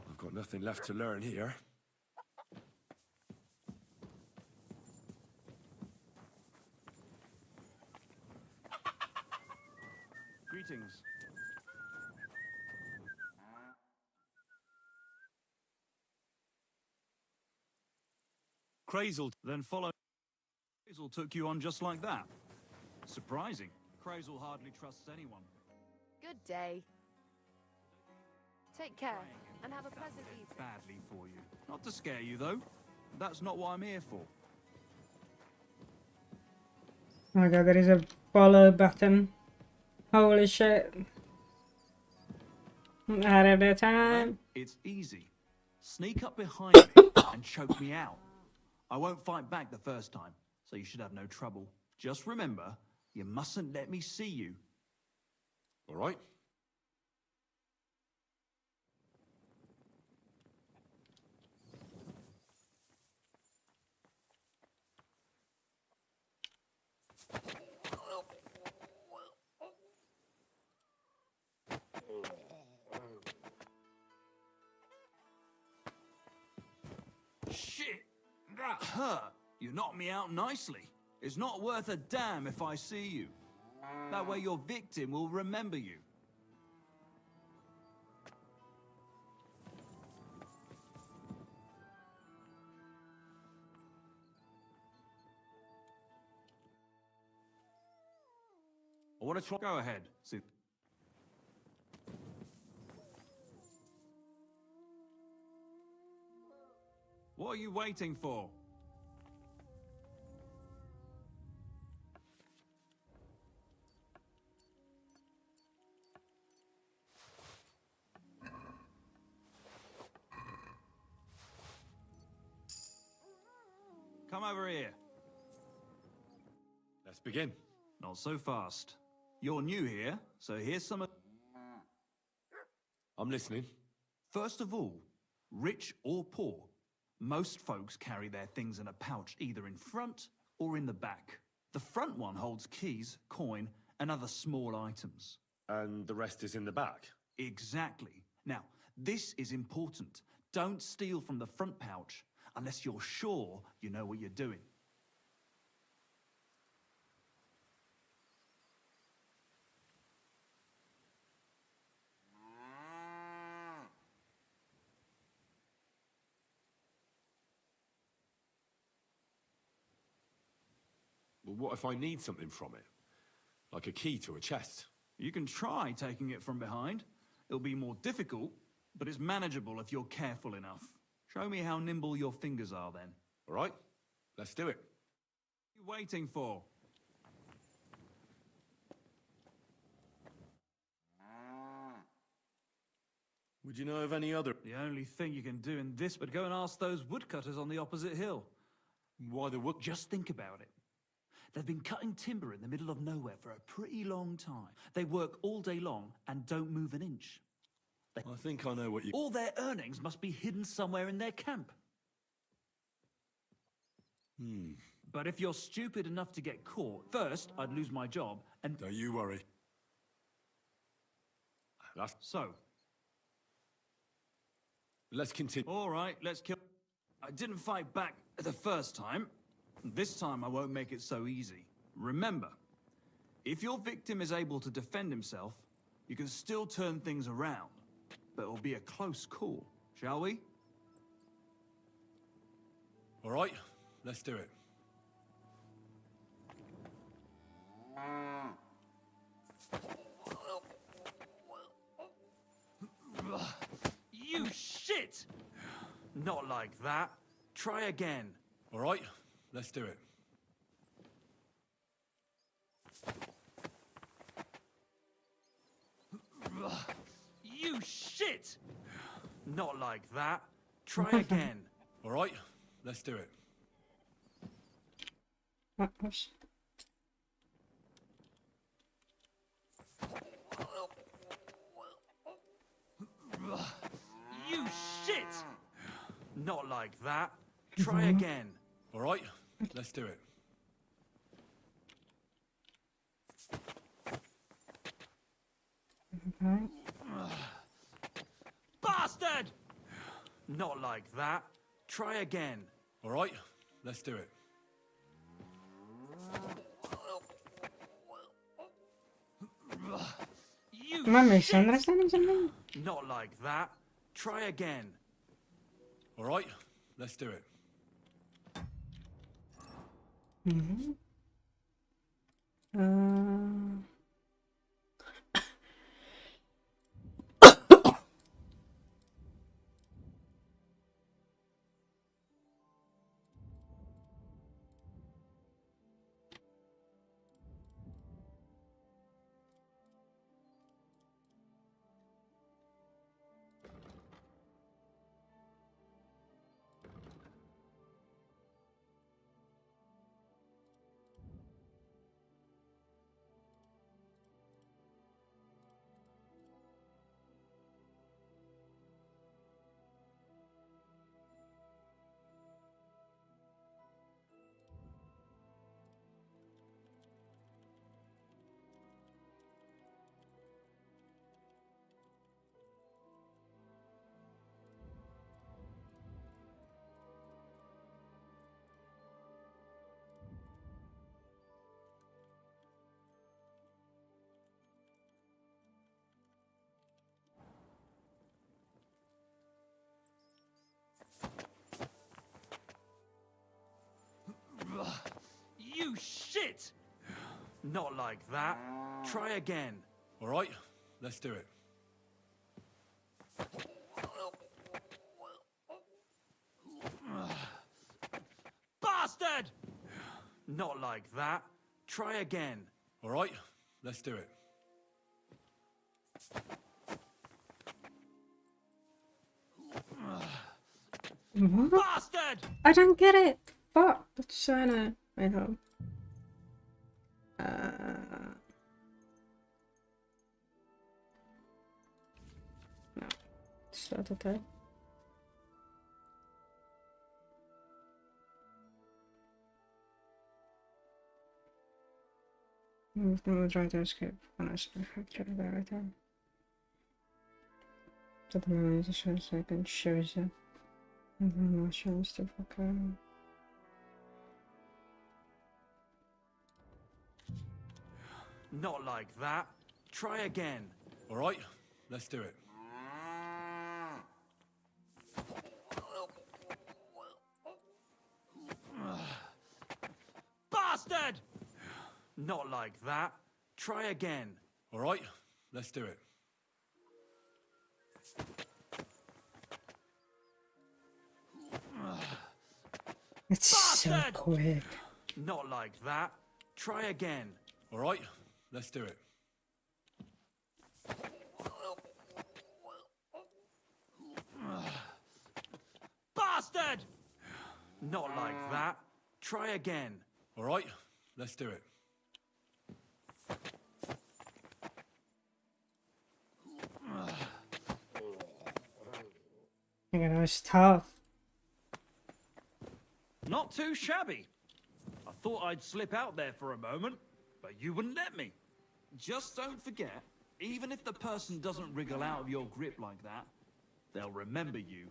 I've got nothing left to learn here. Greetings. Crazel then followed. Crazel took you on just like that. Surprising. Crazel hardly trusts anyone. Good day. Take care and have a pleasant evening. Badly for you. Not to scare you though. That's not what I'm here for. Oh my god, there is a follow button. Holy shit. Out of the time. It's easy. Sneak up behind me. and choke me out. I won't fight back the first time, so you should have no trouble. Just remember, you mustn't let me see you. All right? Shit! That hurt! You knocked me out nicely. It's not worth a damn if I see you. That way your victim will remember you. I want to try. Go ahead. See. What are you waiting for? Come over here. Let's begin. Not so fast. You're new here, so here's some... I'm listening. First of all, rich or poor, most folks carry their things in a pouch either in front or in the back. The front one holds keys, coin, and other small items. And the rest is in the back? Exactly. Now, this is important. Don't steal from the front pouch unless you're sure you know what you're doing. Well, what if I need something from it? Like a key to a chest? You can try taking it from behind. It'll be more difficult, but it's manageable if you're careful enough. Show me how nimble your fingers are then. All right, let's do it. What are you waiting for? Would you know of any other... The only thing you can do in this, but go and ask those woodcutters on the opposite hill. Why the wood... Just think about it. They've been cutting timber in the middle of nowhere for a pretty long time. They work all day long and don't move an inch. I think I know what you... All their earnings must be hidden somewhere in their camp. But if you're stupid enough to get caught, first, I'd lose my job, and... Don't you worry. That's... So... Let's continue. All right, let's kill... I didn't fight back the first time. This time I won't make it so easy. Remember, if your victim is able to defend himself, you can still turn things around. But it'll be a close call, shall we? All right, let's do it. You shit! Not like that. Try again. All right, let's do it. You shit! Not like that. Try again. All right, let's do it. You shit! Not like that. Try again. All right, let's do it. Bastard! Not like that. Try again. All right, let's do it. You Am I shit! misunderstanding something? Not like that. Try again. All right, let's do it. Mm-hmm. shit! Not like that. Try again. All right, let's do it. Bastard! Not like that. Try again. All right, let's do it. What? Bastard! I don't get it. Fuck. That's trying to. I hope. No. Start attack. Move them will try to escape punishment. Capture the right time. So the moment is a short second shows you. And then more shows to fuck out. Not like that. Try again. All right, let's do it. Bastard! Not like that. Try again. All right, let's do it. It's so quick. Not like that. Try again. All right, let's do it. Bastard! Not like that. Try again. All right, let's do it. You know, it's tough. Not too shabby. I thought I'd slip out there for a moment, but you wouldn't let me. Just don't forget, even if the person doesn't wriggle out of your grip like that, they'll remember you.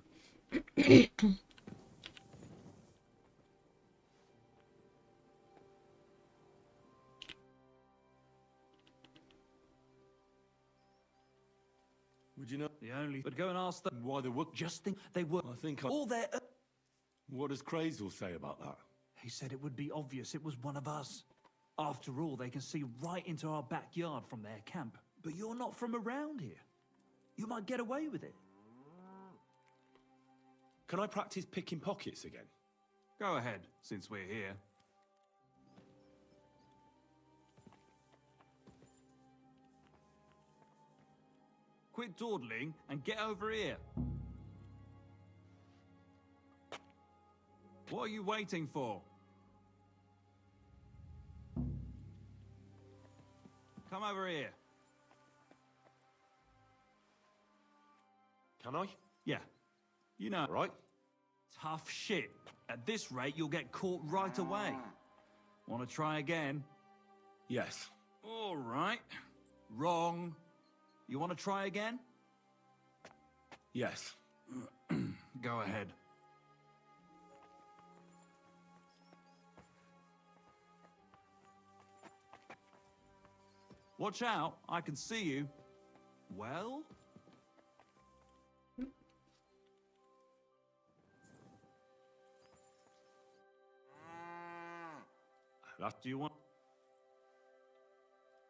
Would you know? The only... But go and ask them why they would. Just think they were... I think I... all their... What does Crazel say about that? He said it would be obvious it was one of us. After all, they can see right into our backyard from their camp. But you're not from around here. You might get away with it. Can I practice picking pockets again? Go ahead, since we're here. Quit dawdling and get over here. What are you waiting for? Come over here. Can I? Yeah. You know. Right. Tough shit. At this rate, you'll get caught right away. Want to try again? Yes. All right. Wrong. You want to try again? Yes. Go ahead. Watch out, I can see you. Well? Do you want...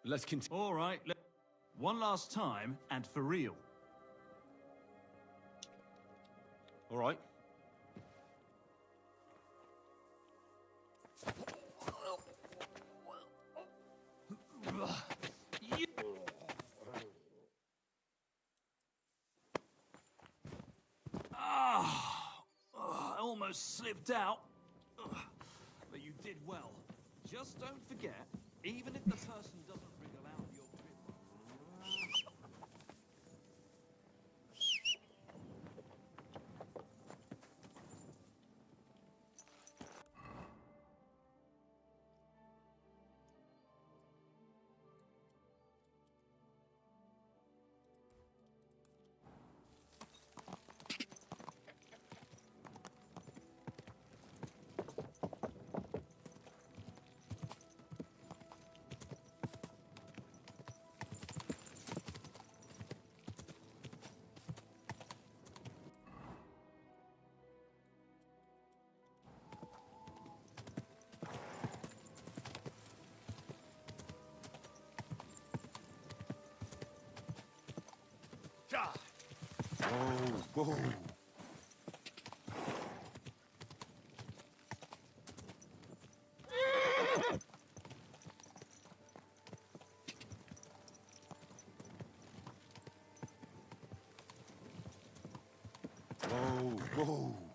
Let's continue. All right, one last time, and for real. All right. I almost slipped out. But you did well. Just don't forget, even if the person doesn't wriggle out of your grip. Whoa, whoa. Whoa, whoa.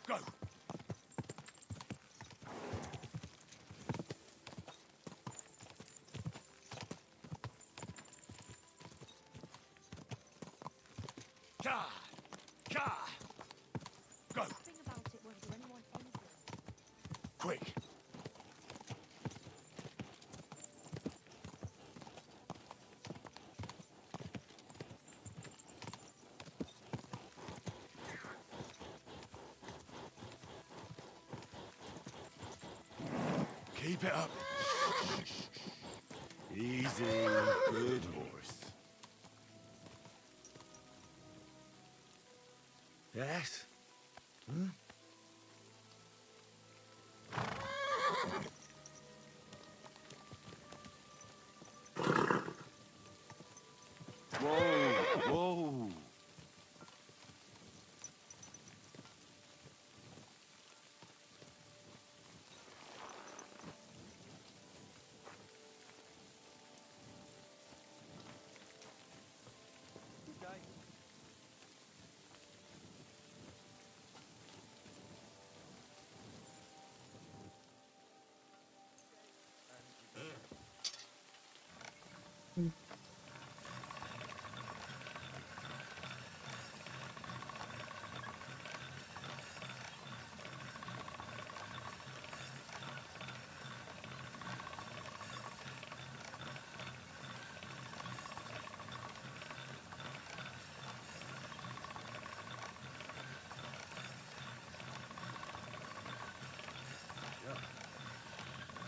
Go! Ka! Ka! Go! Think about it, won't do anyone any good. Quick! Keep it up. Easy. Good horse. Yes? Hmm? Whoa, whoa.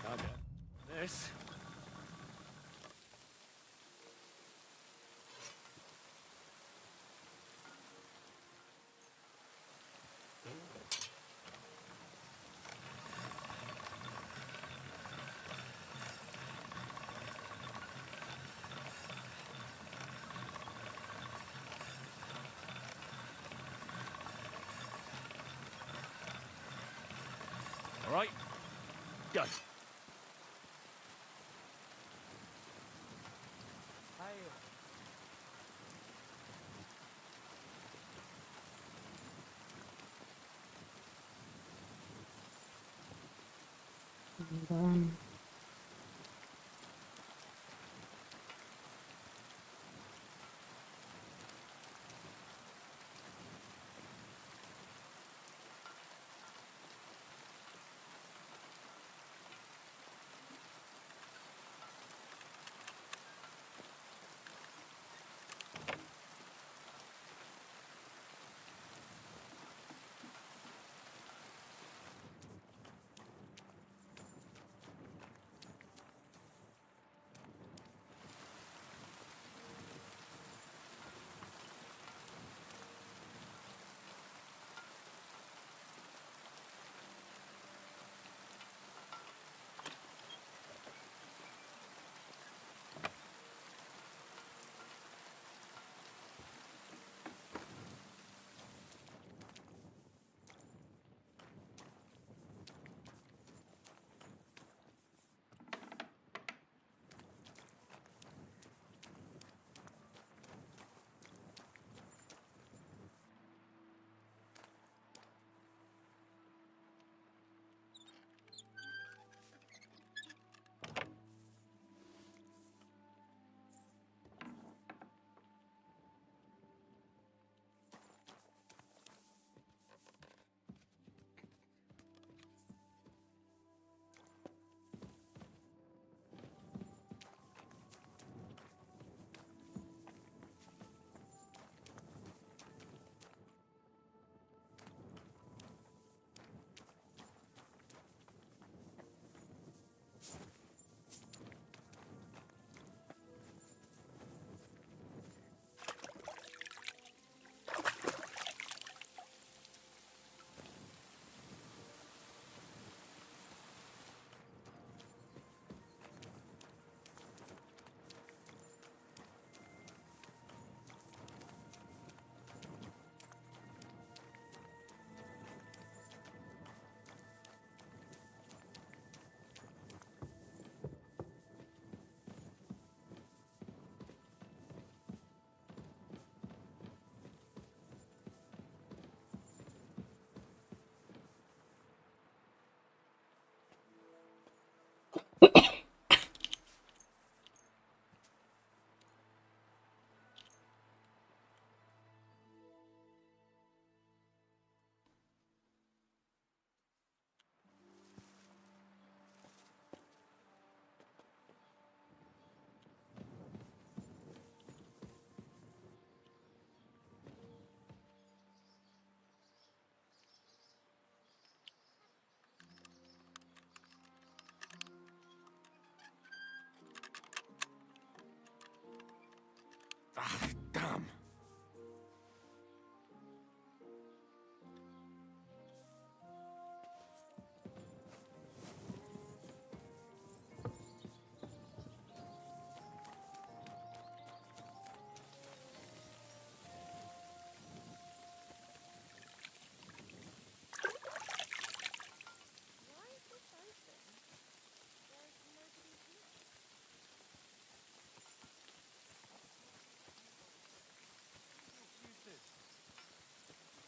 Come on. This. All right. Go.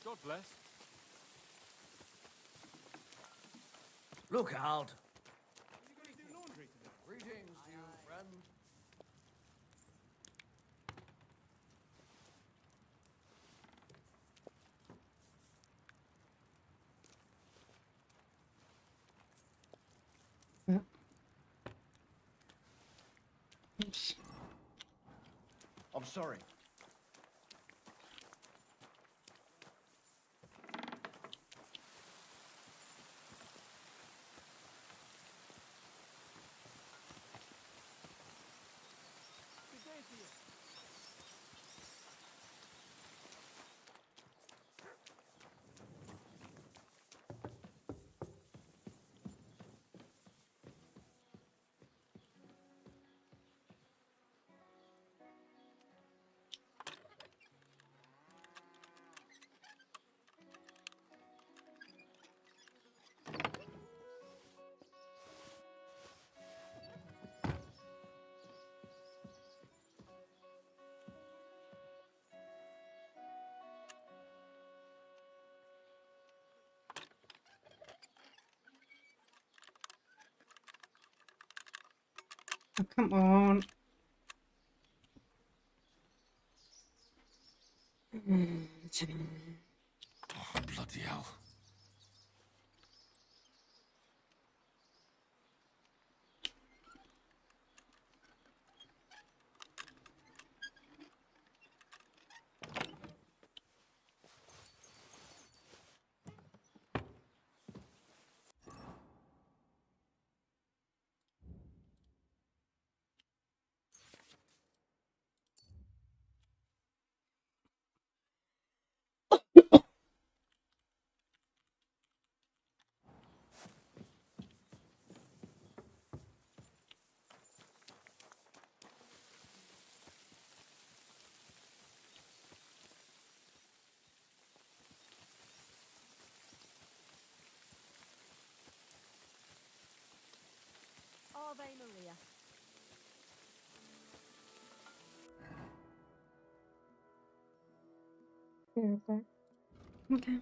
God bless. Look out. Greetings, you friend. Oops. I'm sorry. Good day to you. Oh, come on. Oh, bloody hell. Ave Maria. Okay. Okay.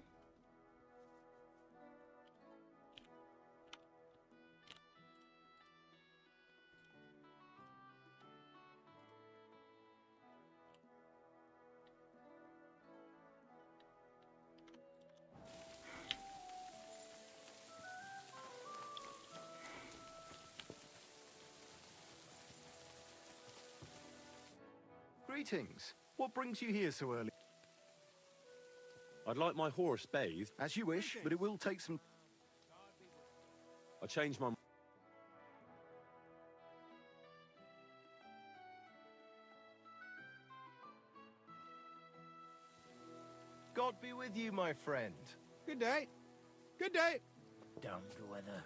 Greetings. What brings you here so early? I'd like my horse bathed. As you wish, but it will take some... I changed my... God be with you, my friend. Good day. Good day. Damned weather.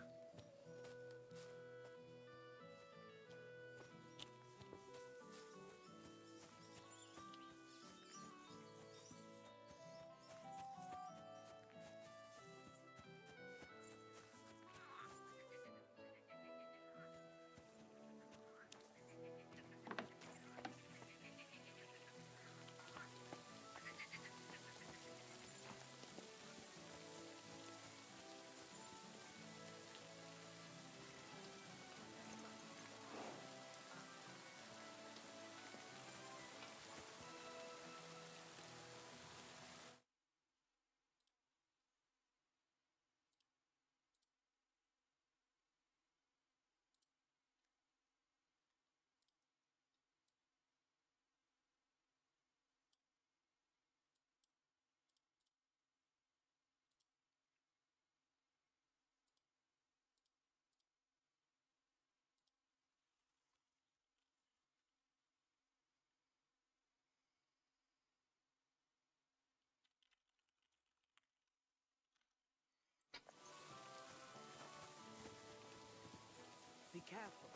Be careful.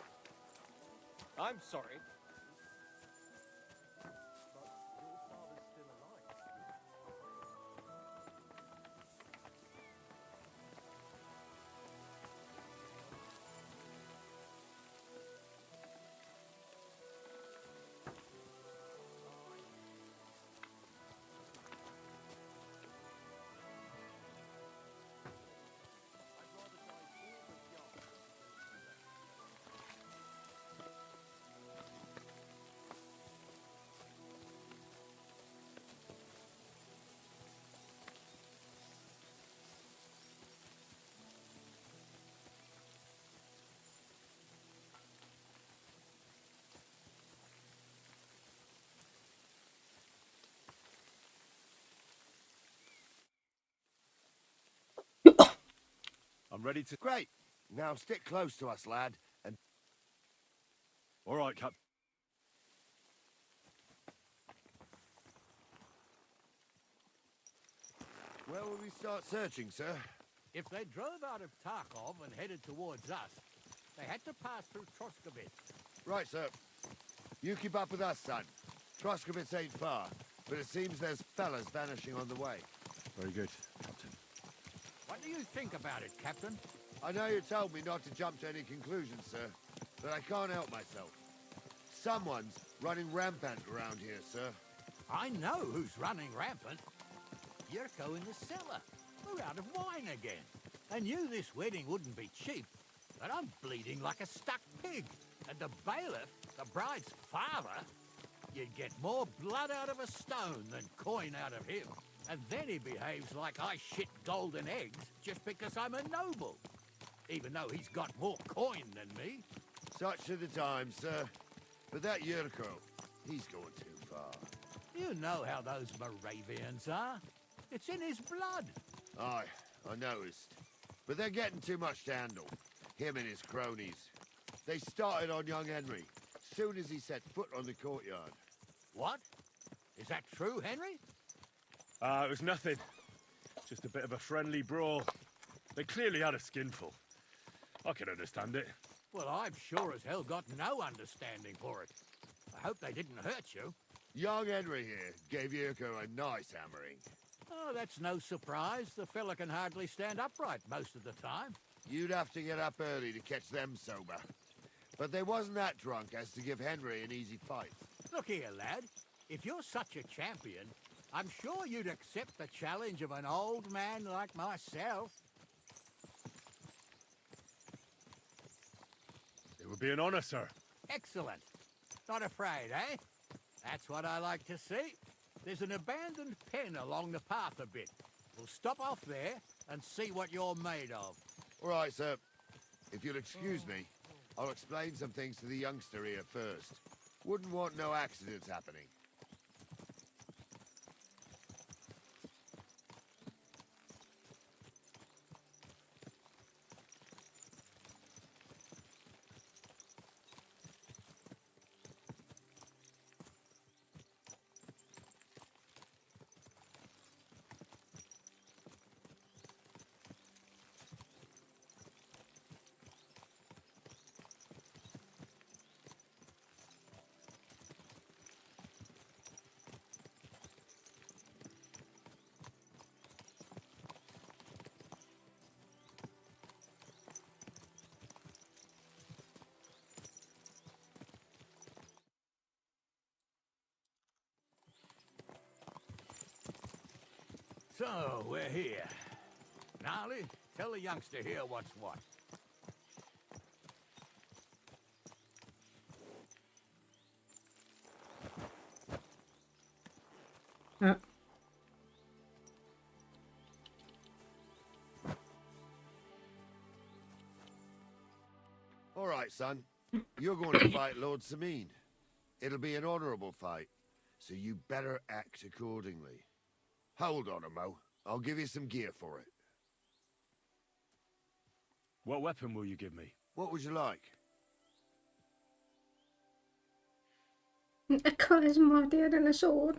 I'm sorry. But your father's still alive. ready to... Great. Now stick close to us, lad, and... All right, Cap. Where will we start searching, sir? If they drove out of Tarkov and headed towards us, they had to pass through Troskovitz. Right, sir. You keep up with us, son. Troskovitz ain't far, but it seems there's fellas vanishing on the way. Very good, Captain. What do you think about it, Captain? I know you told me not to jump to any conclusions, sir, but I can't help myself. Someone's running rampant around here, sir. I know who's running rampant. Yurko in the cellar. We're out of wine again. I knew this wedding wouldn't be cheap, but I'm bleeding like a stuck pig. And the bailiff, the bride's father, you'd get more blood out of a stone than coin out of him. And then he behaves like I shit golden eggs just because I'm a noble. Even though he's got more coin than me. Such are the times, sir. But that Yurko, he's going too far. You know how those Moravians are. It's in his blood. Aye, I noticed. But they're getting too much to handle. Him and his cronies. They started on young Henry, soon as he set foot on the courtyard. What? Is that true, Henry? It was nothing. Just a bit of a friendly brawl. They clearly had a skinful. I can understand it. Well, I've sure as hell got no understanding for it. I hope they didn't hurt you. Young Henry here gave Yurko a nice hammering. Oh, that's no surprise. The fella can hardly stand upright most of the time. You'd have to get up early to catch them sober. But they wasn't that drunk as to give Henry an easy fight. Look here, lad. If you're such a champion, I'm sure you'd accept the challenge of an old man like myself. It would be an honor, sir. Excellent. Not afraid, eh? That's what I like to see. There's an abandoned pen along the path a bit. We'll stop off there and see what you're made of. All right, sir. If you'll excuse me, I'll explain some things to the youngster here first. Wouldn't want no accidents happening. So, we're here. Gnarly, tell the youngster here what's what. All right, son. You're going to fight Lord Sameen. It'll be an honorable fight, so you better act accordingly. Hold on, Mo. I'll give you some gear for it. What weapon will you give me? What would you like? A cut is mightier than a sword.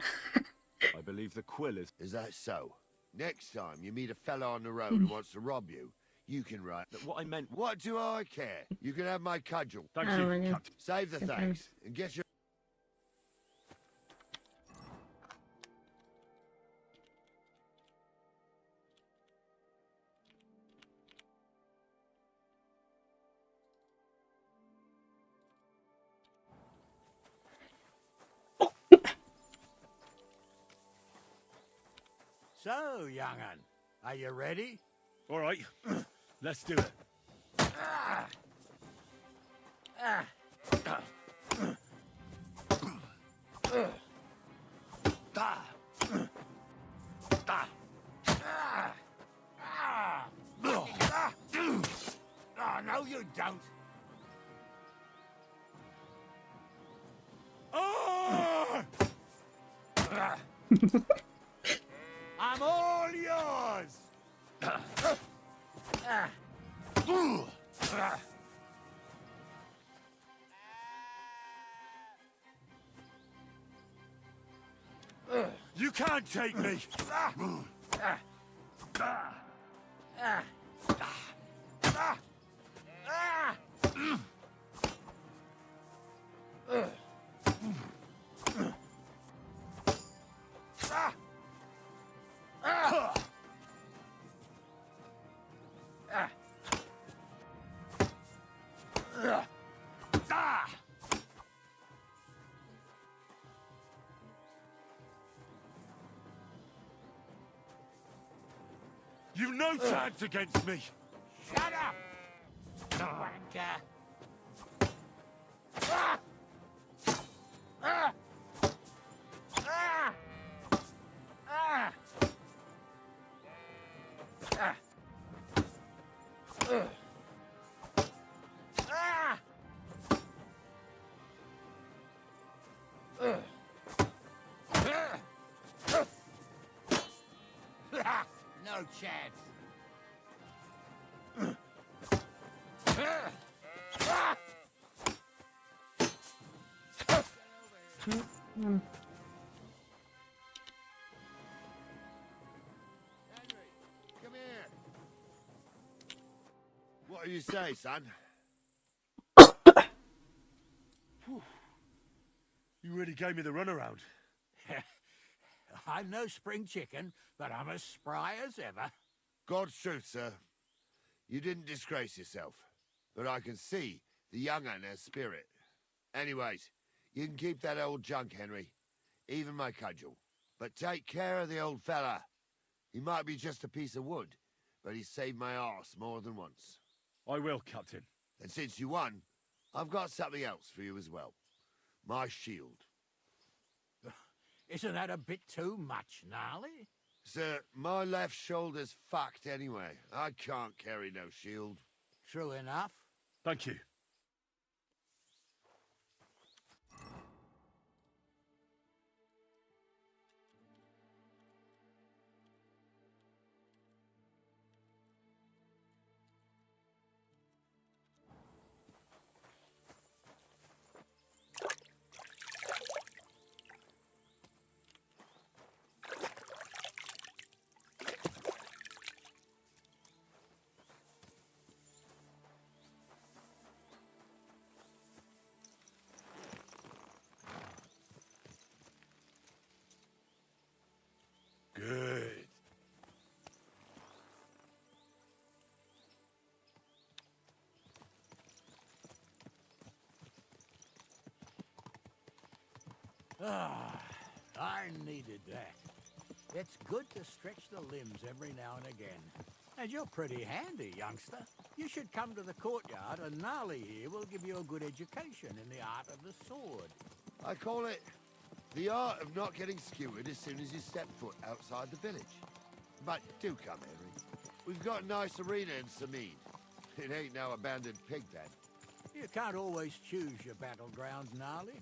I believe the quill is... Is that so? Next time you meet a fella on the road who wants to rob you, you can write... What I meant... What do I care? You can have my cudgel. Thank Oh, you, yeah. Captain. Save the thanks, and get your... So, young'un, are you ready? All right, let's do it. Oh, no, you don't. I'm all yours. can't take me! You've no chance against me! Shut up! Wanker! No chance. Mm. Come here. What do you say, son? You really gave me the runaround. I'm no spring chicken, but I'm as spry as ever. God's truth, sir. You didn't disgrace yourself, but I can see the young un has spirit. Anyways, you can keep that old junk, Henry. Even my cudgel. But take care of the old fella. He might be just a piece of wood, but he saved my arse more than once. I will, Captain. And since you won, I've got something else for you as well. My shield. Isn't that a bit too much, Gnarly? Sir, my left shoulder's fucked anyway. I can't carry no shield. True enough. Thank you. Good. Ah, I needed that. It's good to stretch the limbs every now and again. And you're pretty handy, youngster. You should come to the courtyard, and Gnarly here will give you a good education in the art of the sword. I call it the art of not getting skewered as soon as you step foot outside the village. But do come, Henry. We've got a nice arena in Sameen. It ain't no abandoned pig pen. You can't always choose your battleground, Gnarly.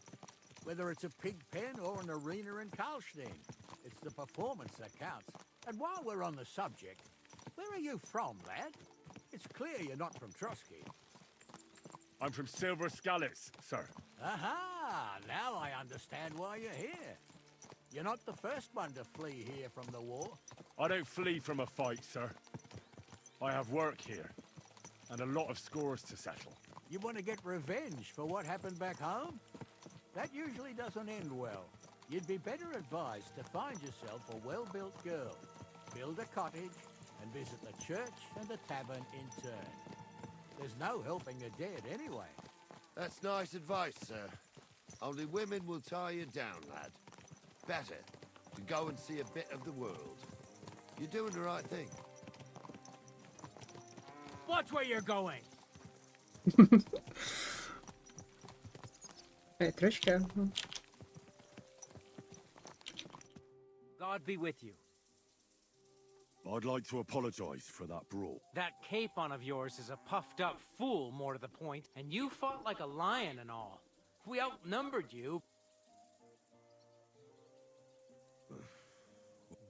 Whether it's a pig pen or an arena in Karlstein, it's the performance that counts. And while we're on the subject, where are you from, lad? It's clear you're not from Trotsky. I'm from Silver Scallops, sir. Aha! Now I understand why you're here. You're not the first one to flee here from the war. I don't flee from a fight, sir. I have work here, and a lot of scores to settle. You want to get revenge for what happened back home? That usually doesn't end well. You'd be better advised to find yourself a well-built girl, build a cottage, and visit the church and the tavern in turn. There's no helping the dead anyway. That's nice advice, sir. Only women will tie you down, lad. Better to go and see a bit of the world. You're doing the right thing. Watch where you're going. Petrushka. God be with you. I'd like to apologize for that brawl. That capon of yours is a puffed up fool, more to the point, and you fought like a lion and all. We outnumbered you.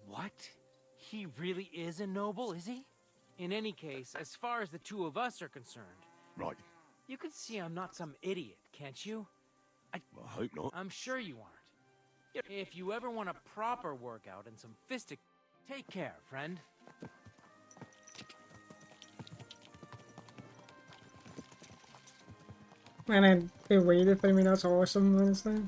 What? He really is a noble, is he? In any case, as far as the two of us are concerned... Right. You can see I'm not some idiot, can't you? I hope not. I'm sure you aren't. If you ever want a proper workout and some fistic, take care, friend. Man, they waited for me. That's awesome, honestly.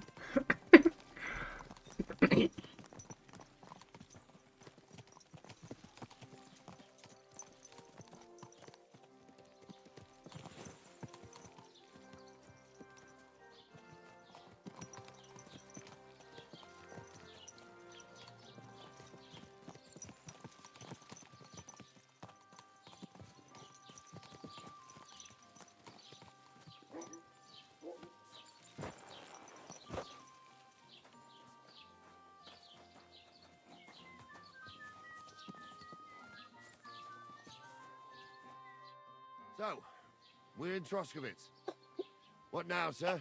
So, we're in Troskovitz. What now, sir?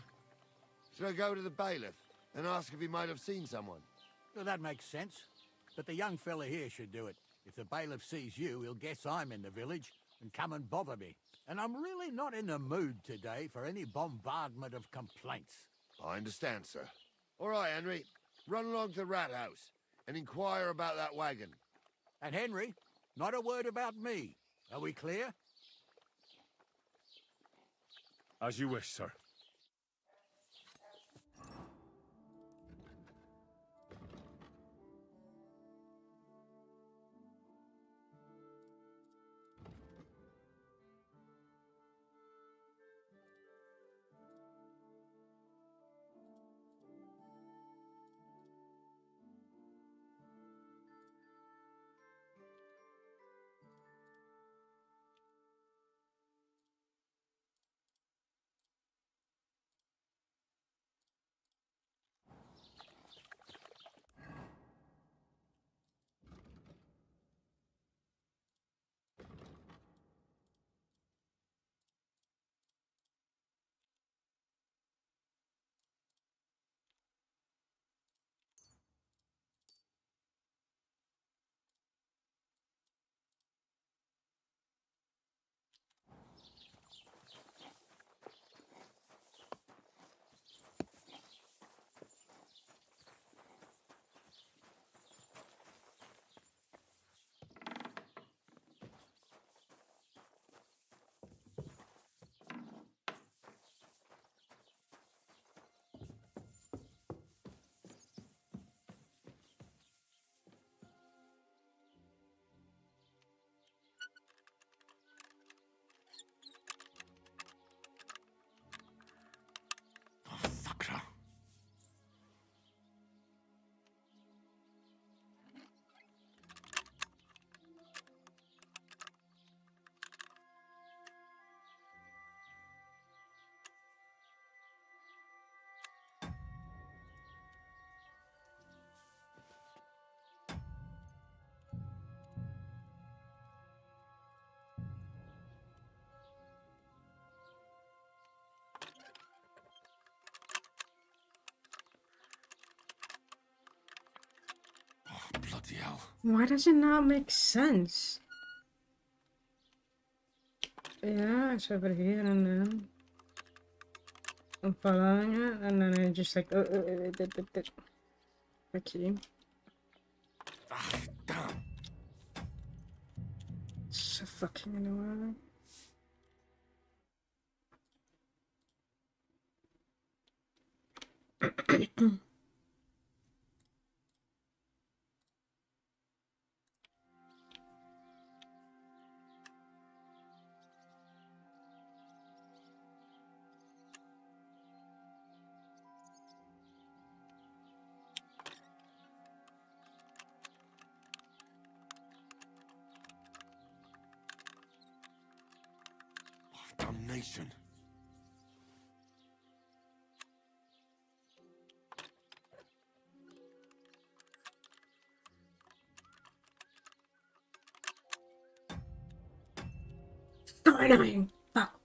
Should I go to the bailiff and ask if he might have seen someone? Well, that makes sense. But the young fella here should do it. If the bailiff sees you, he'll guess I'm in the village and come and bother me. And I'm really not in the mood today for any bombardment of complaints. I understand, sir. All right, Henry. Run along to the rat house and inquire about that wagon. And Henry, not a word about me. Are we clear? As you wish, sir. Bloody hell. Why does it not make sense? Yeah, it's over here and then I'm following it and then I just like okay. Damn. So fucking annoying. Damnation. So annoying. Fuck.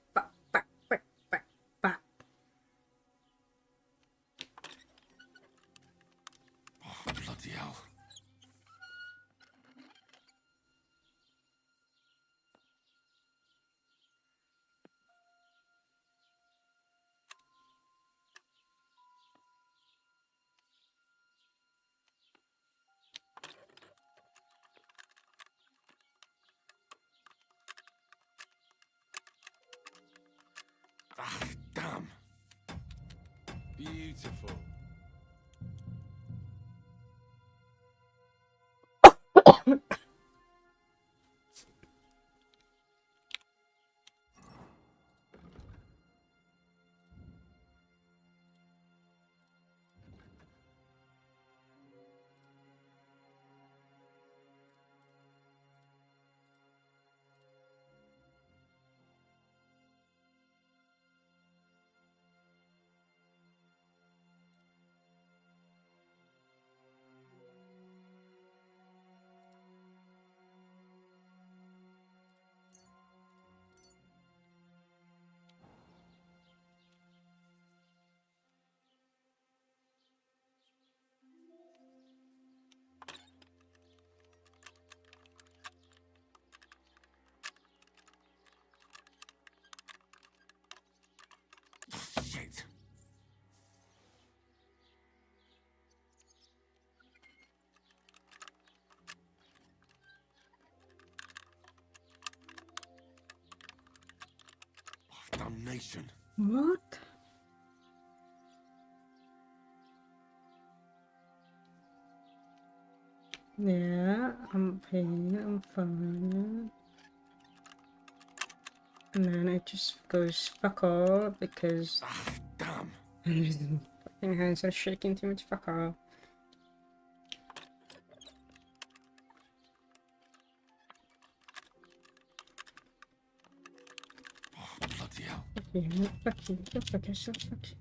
Bloody hell. Beautiful. Shit. Damnation. What? Yeah, I'm paying, I'm fine. And then it just goes fuck all because Damn. fucking hands are shaking too much. Fuck all. Bloody hell. Fuck you, fuck you, go fuck yourself, fuck you.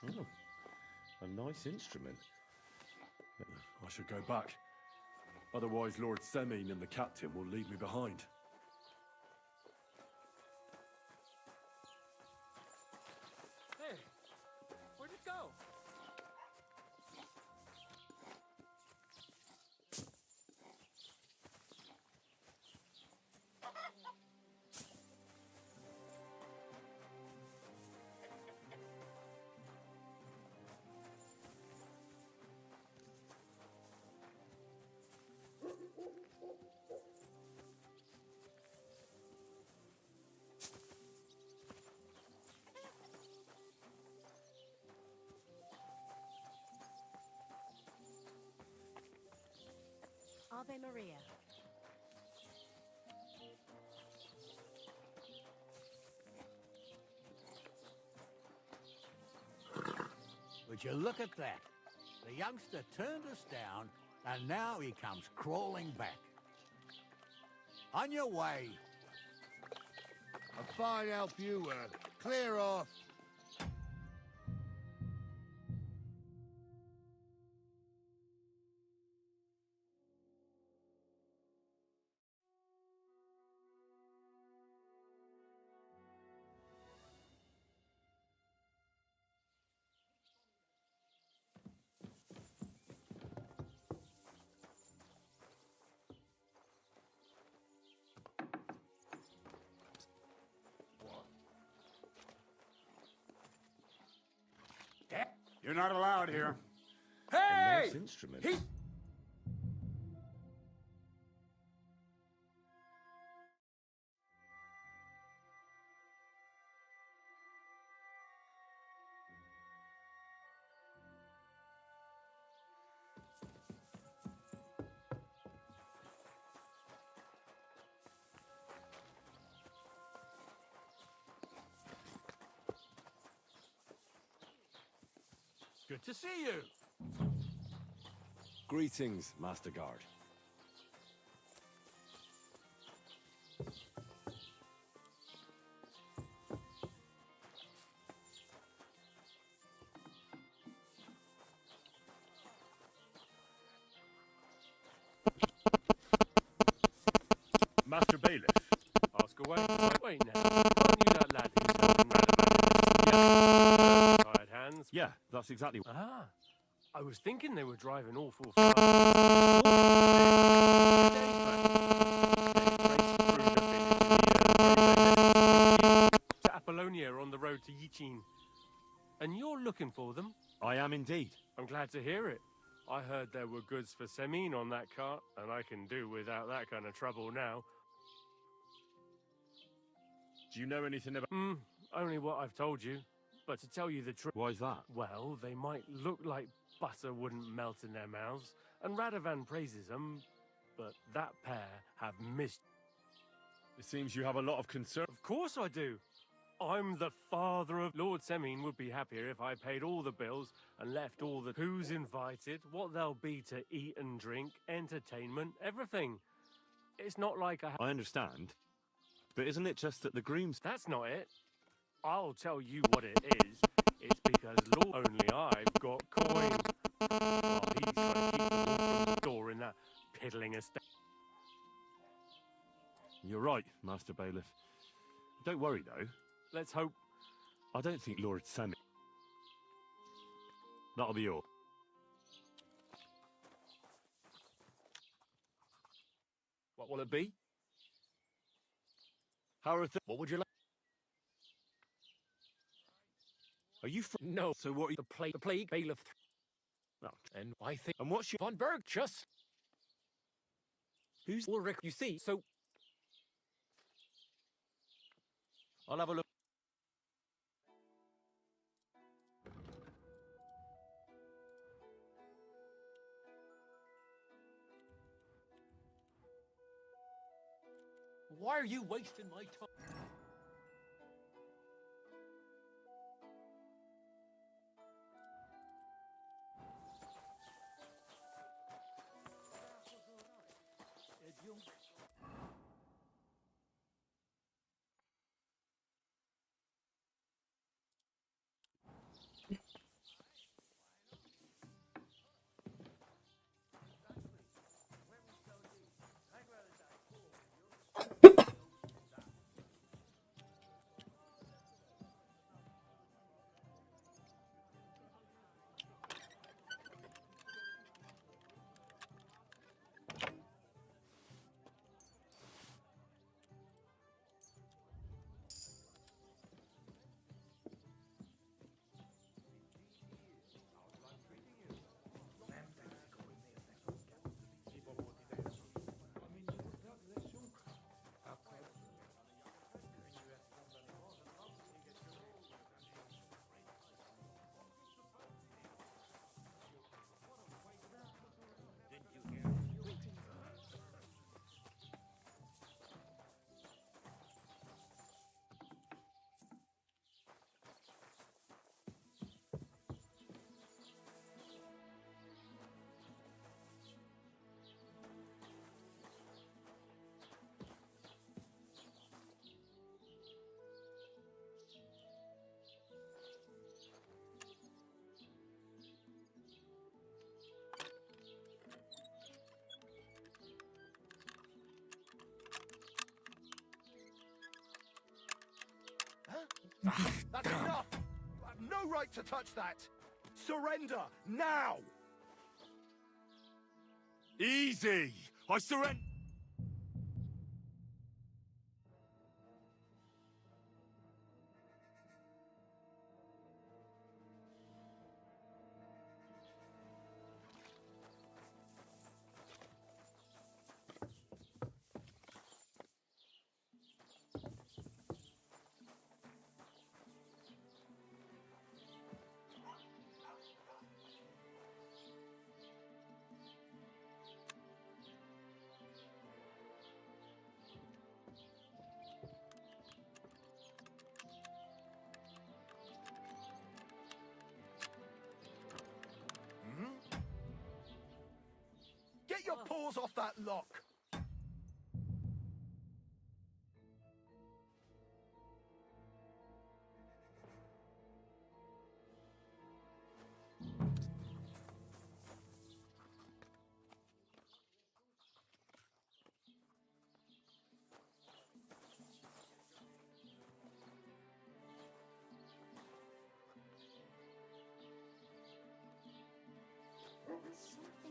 Oh, a nice instrument. I should go back. Otherwise, Lord Semine and the captain will leave me behind. Hey, where'd it go? Ave Maria. Would you look at that? The youngster turned us down, and now he comes crawling back. On your way. A fine help you were. Clear off. You're not allowed here. Hey! Nice instrument. Good to see you. Greetings, Master Guard. Master Bailiff. Ask away. Wait now. Aren't you that lad who's helping Radavan? Yeah. Tired hands? Yeah, that's exactly. Ah. I was thinking they were driving awful fast. To Apollonia on the road to Yichin. And you're looking for them? I am indeed. I'm glad to hear it. I heard there were goods for Semin on that cart, and I can do without that kind of trouble now. Do you know anything about... Only what I've told you. But to tell you the truth... Why's that? Well, they might look like butter wouldn't melt in their mouths, and Radovan praises them, but that pair have missed... It seems you have a lot of concern. Of course I do. I'm the father of... Lord Semin would be happier if I paid all the bills and left all the... Who's invited, what they'll be to eat and drink, entertainment, everything. It's not like I understand. But isn't it just that the grooms... That's not it. I'll tell you what it is. It's because Lord only I've got coin. While he's trying to keep the wolf from the door in that piddling estate. You're right, Master Bailiff. Don't worry, though. Let's hope. I don't think Lord Sammy... That'll be all. What will it be? How are What would you like? Are you from... No. So what are you... The plague bailiff... Oh. And I think... And what's your... Von Berg, just... Who's... Ulrich, you see, so... I'll have a look. Why are you wasting my time? That's enough! You have no right to touch that! Surrender, now! Easy! I surrender! doors off that lock.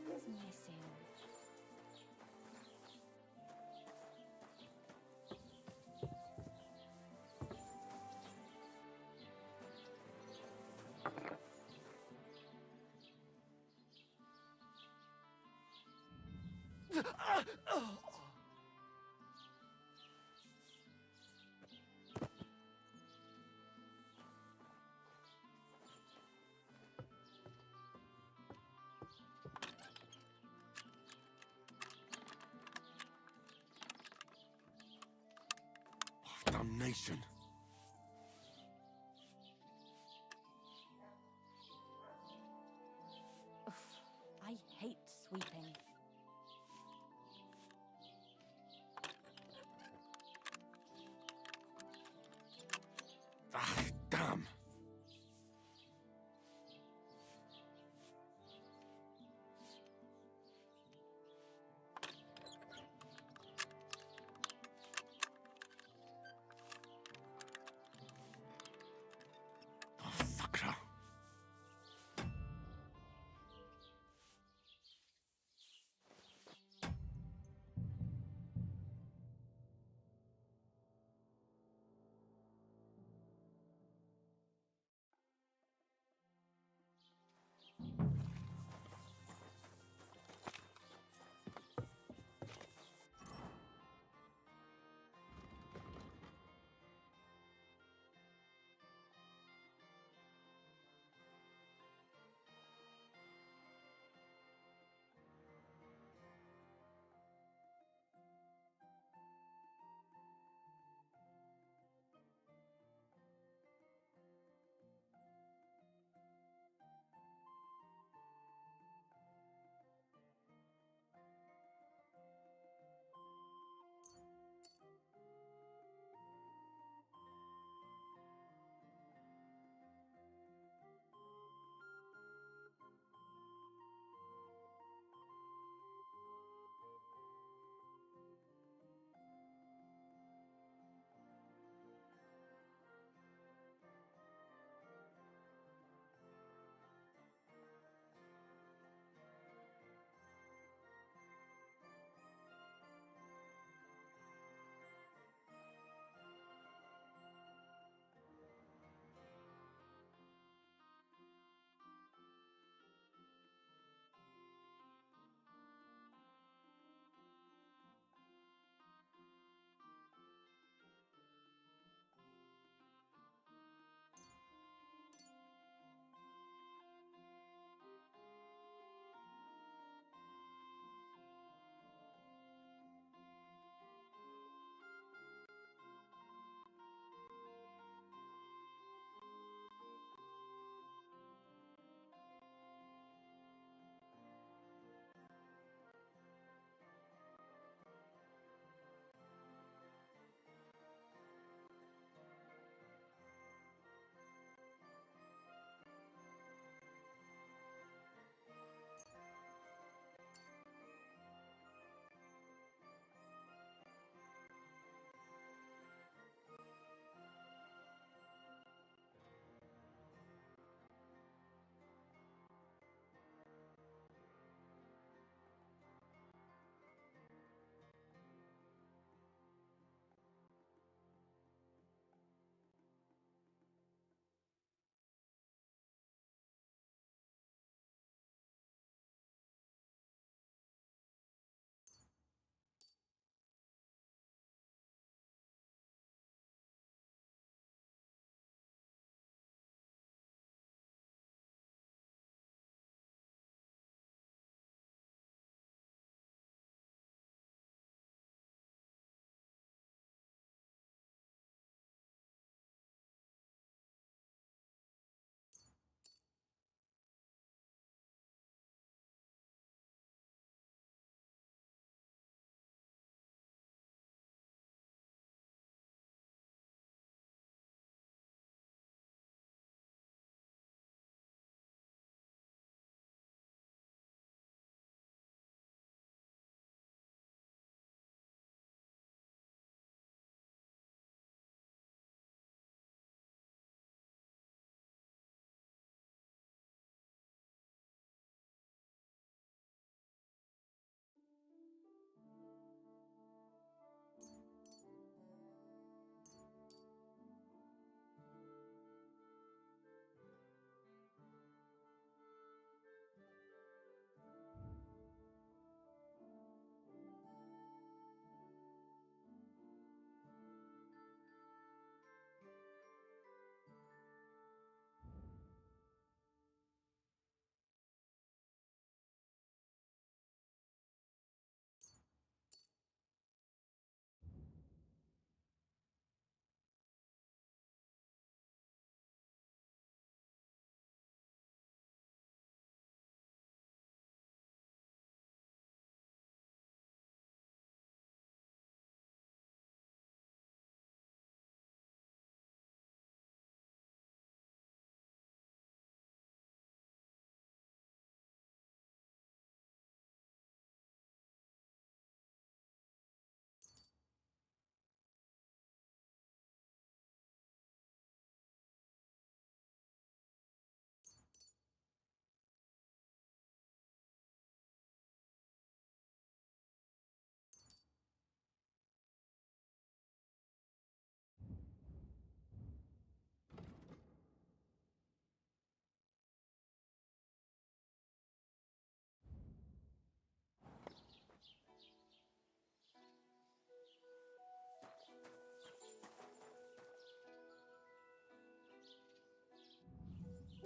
Something's missing. Damnation. Oof, I hate sweeping. Ah, damn.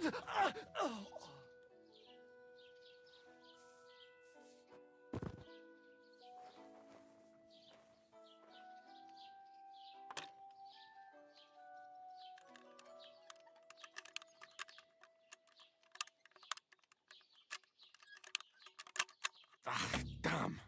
Ah, damn.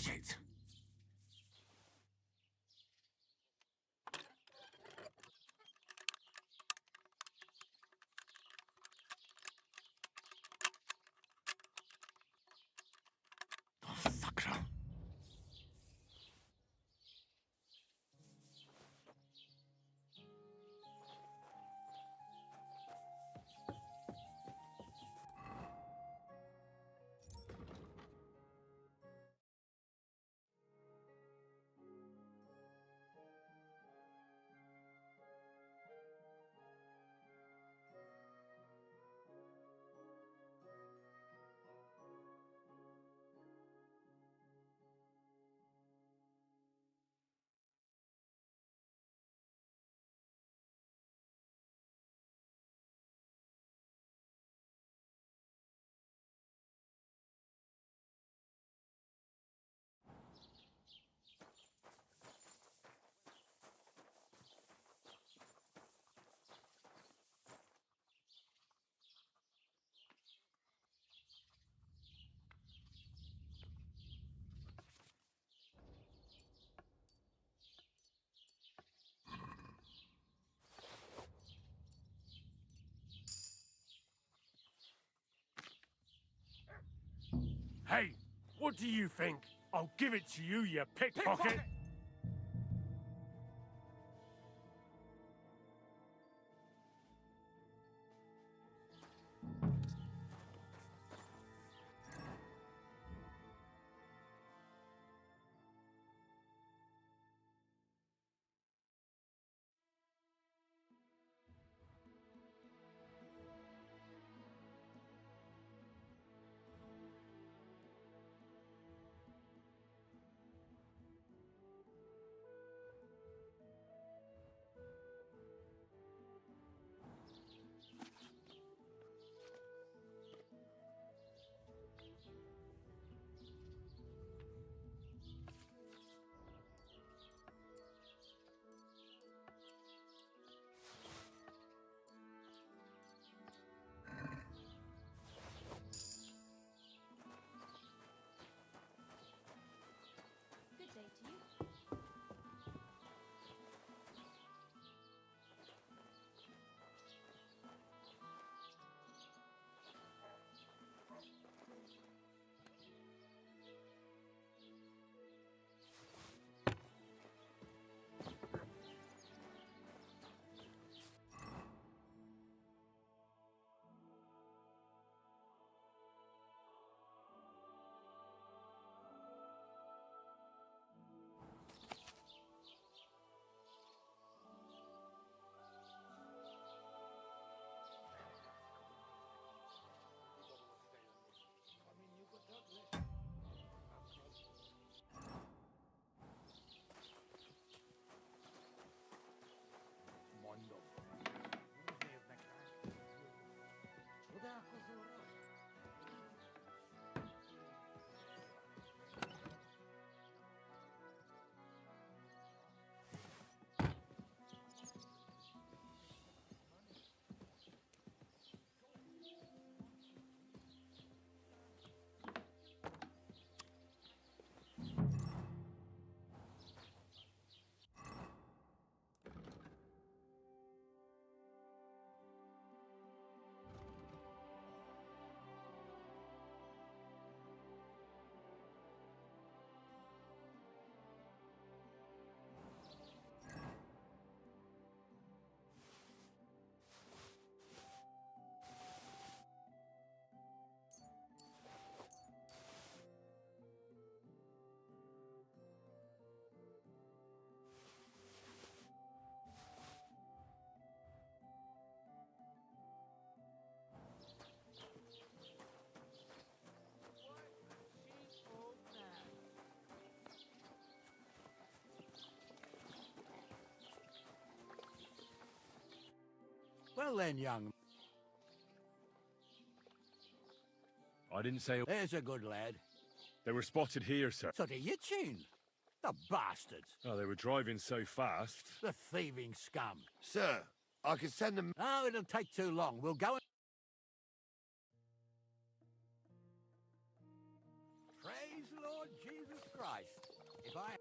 Shit. Oh, sacre. Hey, what do you think? I'll give it to you, you pickpocket! Well then, young... I didn't say... There's a good lad. They were spotted here, sir. So to Yitchin. The bastards. Oh, they were driving so fast. The thieving scum. Sir, I can send them... Oh, it'll take too long. We'll go and... Praise Lord Jesus Christ. If I...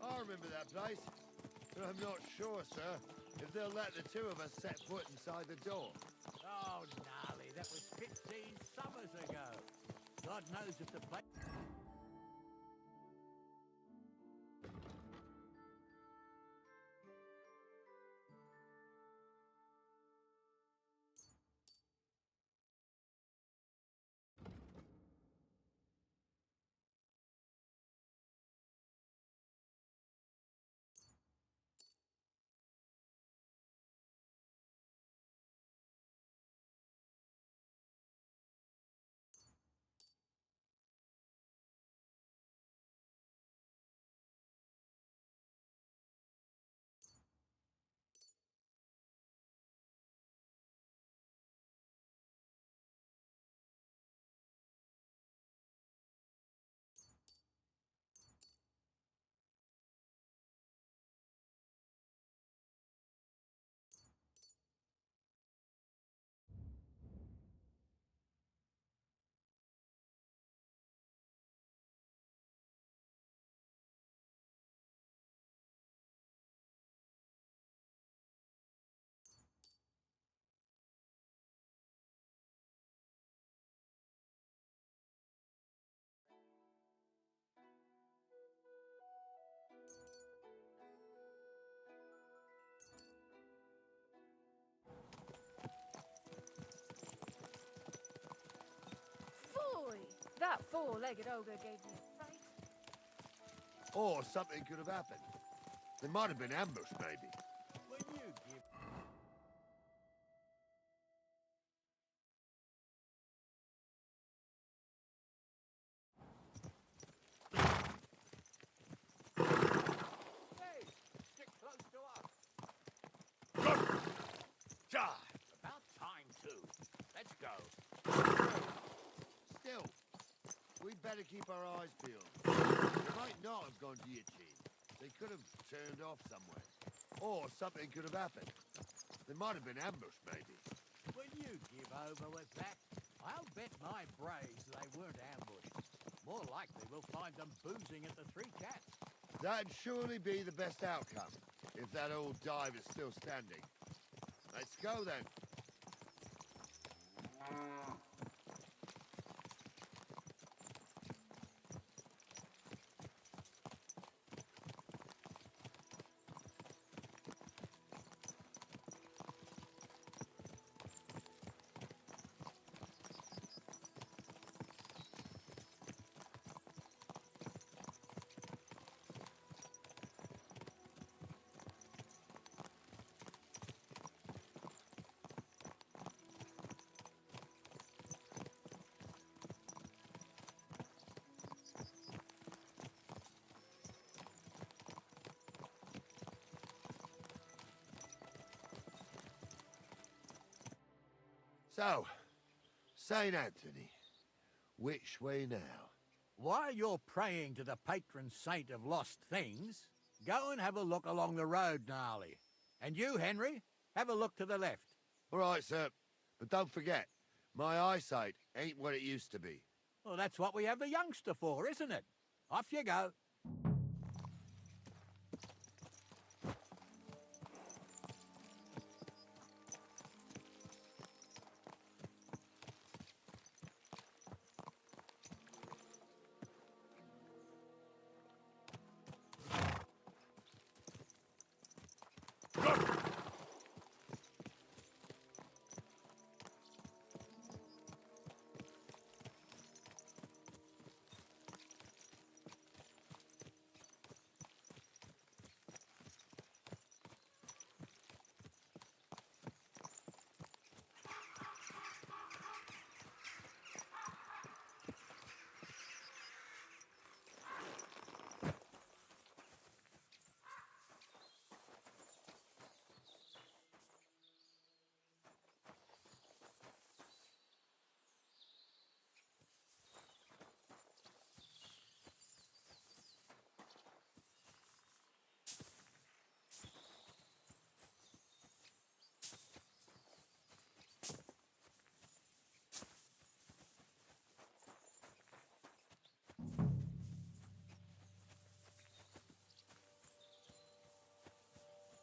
I remember that place, but I'm not sure, sir, if they'll let the two of us set foot inside the door. Oh, gnarly, that was 15 summers ago. God knows if the place... Boy, that four-legged ogre gave me a fright. Or something could have happened. They might have been ambushed, maybe. When you give... Hey, stick close to us. About time, too. Let's go. Still, we'd better keep our eyes peeled. They might not have gone to Yitchin. They could have turned off somewhere. Or something could have happened. They might have been ambushed, maybe. Will you give over with that? I'll bet my braves they weren't ambushed. More likely we'll find them boozing at the Three Cats. That'd surely be the best outcome, if that old dive is still standing. Let's go, then. So, St. Anthony, which way now? While you're praying to the patron saint of lost things, go and have a look along the road, Gnarly. And you, Henry, have a look to the left. All right, sir. But don't forget, my eyesight ain't what it used to be. Well, that's what we have the youngster for, isn't it? Off you go.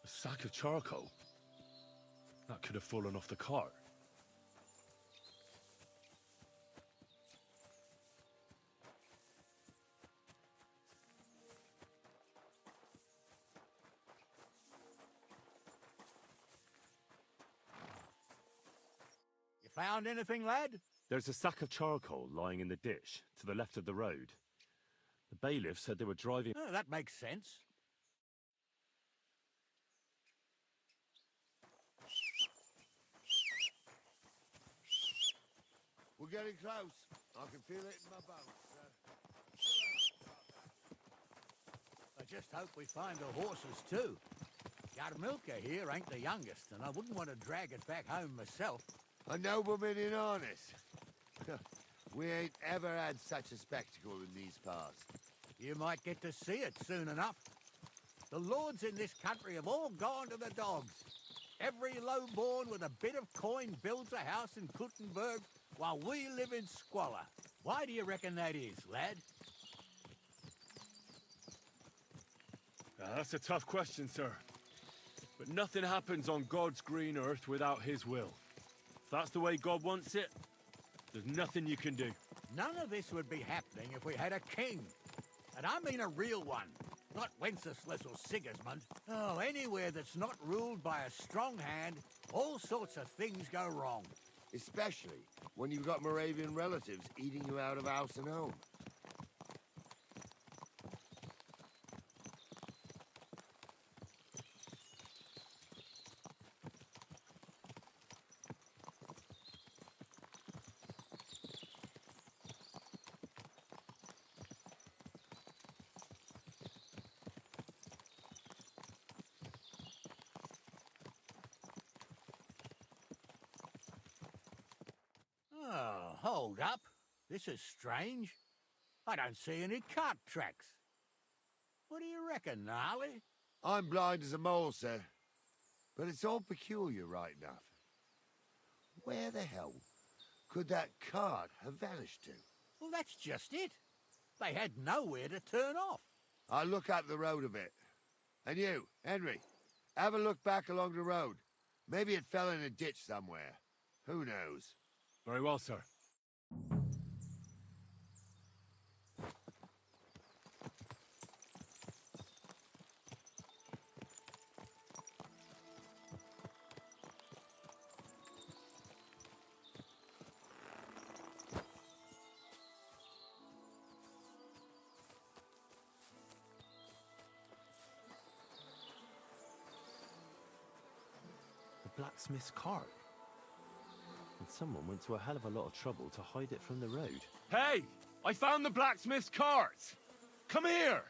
A sack of charcoal? That could have fallen off the cart. You found anything, lad? There's a sack of charcoal lying in the ditch to the left of the road. The bailiff said they were driving... Oh, that makes sense. We're getting close. I can feel it in my bones, sir. I just hope we find the horses too. Yarmilka here ain't the youngest, and I wouldn't want to drag it back home myself. A nobleman in harness. We ain't ever had such a spectacle in these parts. You might get to see it soon enough. The lords in this country have all gone to the dogs. Every lowborn with a bit of coin builds a house in Kuttenberg while we live in squalor. Why do you reckon that is, lad? That's a tough question, sir. But nothing happens on God's green earth without his will. If that's the way God wants it, there's nothing you can do. None of this would be happening if we had a king. And I mean a real one, not Wenceslas or Sigismund. Oh, anywhere that's not ruled by a strong hand, all sorts of things go wrong. Especially when you've got Moravian relatives eating you out of house and home. Oh, hold up. This is strange. I don't see any cart tracks. What do you reckon, Gnarly? I'm blind as a mole, sir. But it's all peculiar right enough. Where the hell could that cart have vanished to? Well, that's just it. They had nowhere to turn off. I'll look up the road a bit. And you, Henry, have a look back along the road. Maybe it fell in a ditch somewhere. Who knows? Very well, sir. The blacksmith's cart. And someone went to a hell of a lot of trouble to hide it from the road. Hey! I found the blacksmith's cart! Come here!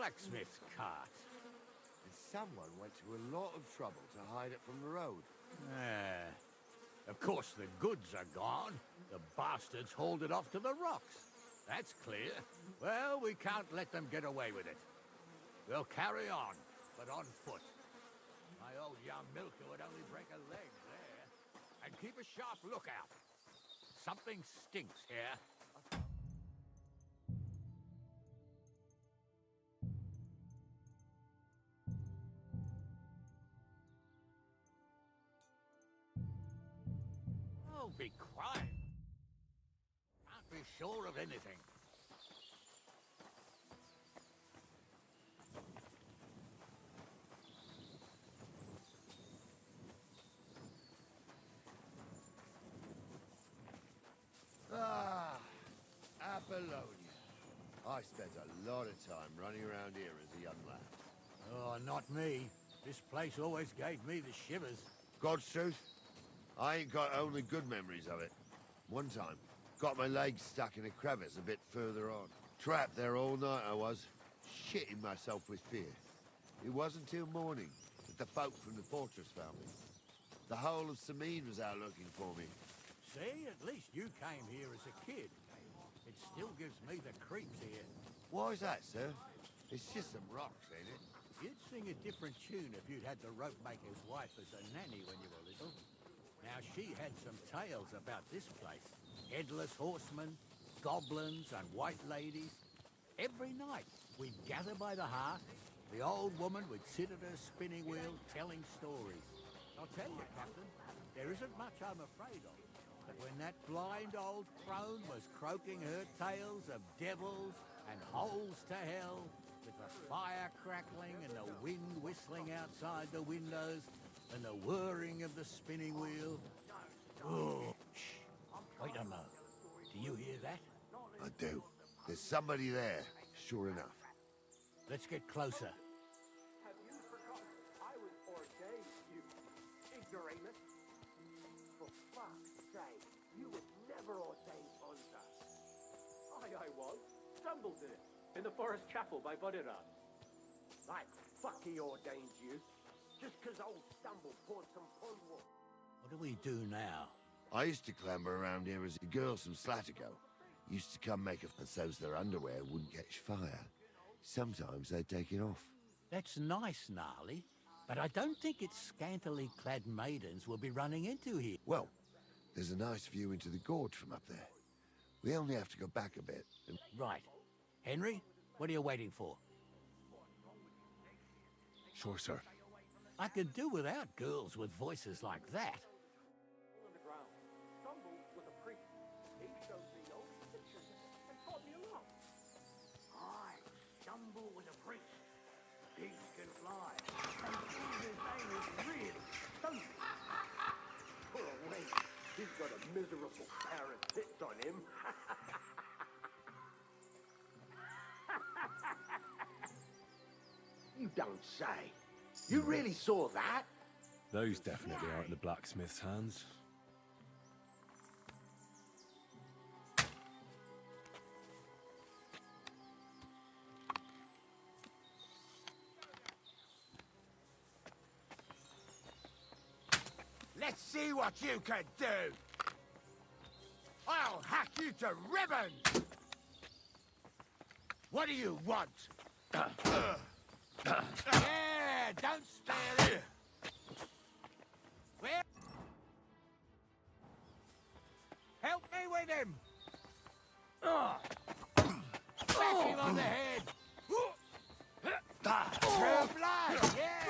blacksmith's cart. And someone went to a lot of trouble to hide it from the road. Ah. Of course, the goods are gone. The bastards hauled it off to the rocks. That's clear. Well, we can't let them get away with it. We'll carry on, but on foot. My old young milker would only break a leg there. And keep a sharp lookout. Something stinks here. Oh, be quiet. Can't be sure of anything. Ah, Apollonia. I spent a lot of time running around here as a young lad. Oh, not me. This place always gave me the shivers. God's truth, I ain't got only good memories of it. One time, got my legs stuck in a crevice a bit further on. Trapped there all night I was, shitting myself with fear. It wasn't till morning that the folk from the fortress found me. The whole of Sameen was out looking for me. See, at least you came here as a kid. It still gives me the creeps here. Why's that, sir? It's just some rocks, ain't it? You'd sing a different tune if you'd had the rope maker's wife as a nanny when you were little. Now, she had some tales about this place. Headless horsemen, goblins, and white ladies. Every night, we'd gather by the hearth. The old woman would sit at her spinning wheel telling stories. I'll tell you, Captain, there isn't much I'm afraid of. But when that blind old crone was croaking her tales of devils and holes to hell, with the fire crackling and the wind whistling outside the windows and the whirring of the spinning wheel... Oh, shh. Wait a moment. Do you hear that? I do. There's somebody there, sure enough. Let's get closer. Have you forgotten I was ordained, you ignoramus? For fuck's sake, you was never ordained hunter. I was. Stumble did it, in the forest chapel by Bodhiran. Like fuck he ordained you, just 'cause old Stumble poured some pond water. What do we do now? I used to clamber around here as a girl from Slatigo. Used to come make a so's their underwear wouldn't catch fire. Sometimes they'd take it off. That's nice, Gnarly, but I don't think it's scantily clad maidens we'll be running into here. Well, there's a nice view into the gorge from up there. We only have to go back a bit. Right. Henry, what are you waiting for? Sure, sir. I could do without girls with voices like that. On the ground. Stumble was a priest. He showed me all these pictures and taught me a lot. I, Stumble was a priest. He can fly. And his name is really Stumble. Poor wait. He's got a miserable pair of tits on him. You don't say. You really saw that? Those definitely aren't the blacksmith's hands. Let's see what you can do. I'll hack you to ribbons. What do you want? Yeah, don't spare it. Where? Help me with him. Smash him on the head. True blood, yeah.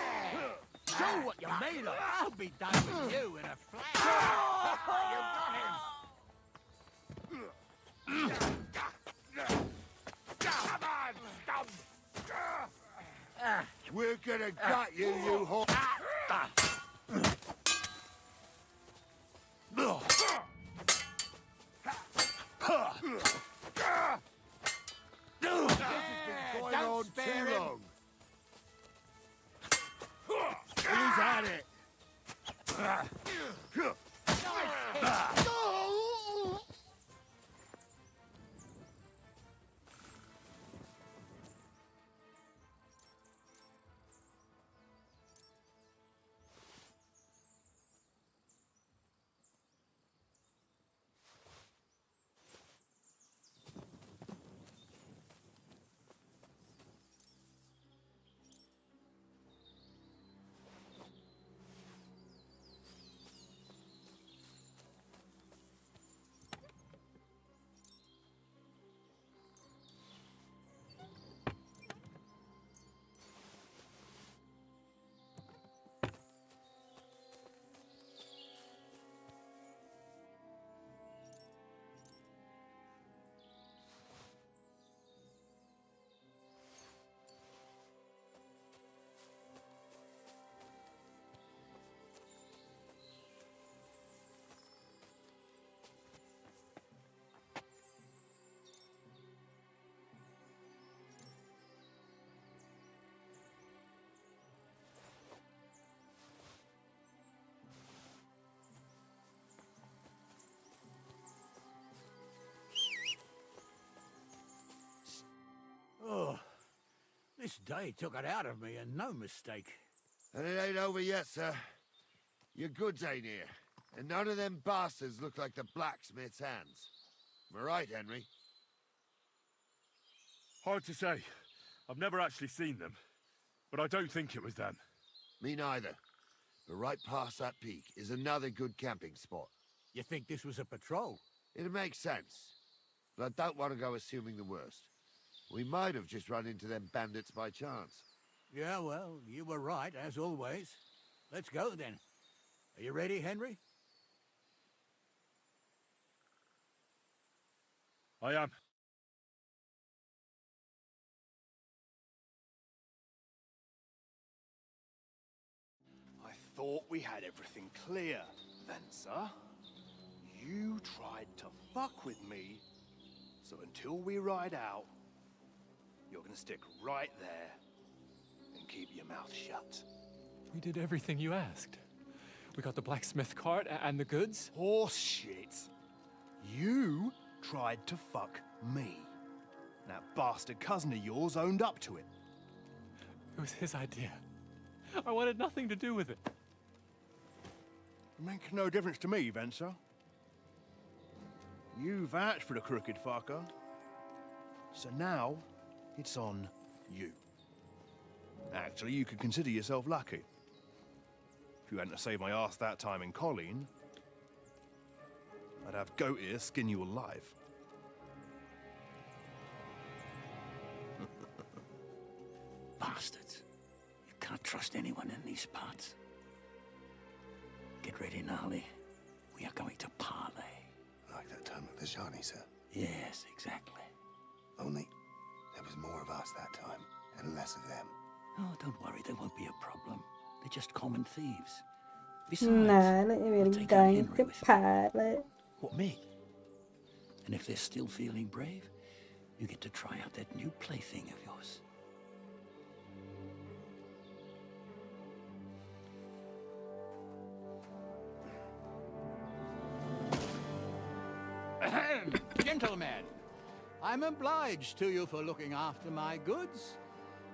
Show what you're made of. I'll be done with you in a flash. You got him. Come on, Stump. We're gonna gut you, you whore. This has been going on too long. Who's at it? This day took it out of me, and no mistake. And it ain't over yet, sir. Your goods ain't here. And none of them bastards look like the blacksmith's hands. Am I right, Henry? Hard to say. I've never actually seen them. But I don't think it was them. Me neither. But right past that peak is another good camping spot. You think this was a patrol? It makes sense. But I don't want to go assuming the worst. We might have just run into them bandits by chance. Yeah, well, you were right, as always. Let's go, then. Are you ready, Henry? I am. I thought we had everything clear, Venser. You tried to fuck with me, so until we ride out, you're gonna stick right there and keep your mouth shut. We did everything you asked. We got the blacksmith cart and the goods. Horse shit. You tried to fuck me. That bastard cousin of yours owned up to it. It was his idea. I wanted nothing to do with it. Make no difference to me, Venser. You vouched for the crooked fucker. So now, it's on you. Actually, you could consider yourself lucky. If you hadn't saved my ass that time in Colleen, I'd have goat ear skin you alive. Bastards. You can't trust anyone in these parts. Get ready, Gnarly. We are going to parley. Like that time with the Johnny, sir? Yes, exactly. Only there was more of us that time, and less of them. Oh, don't worry, there won't be a problem. They're just common thieves. Besides, Nah, let me I'll be take going Henry to with me. pilot. What, me? And if they're still feeling brave, you get to try out that new plaything of yours. Gentlemen, I'm obliged to you for looking after my goods,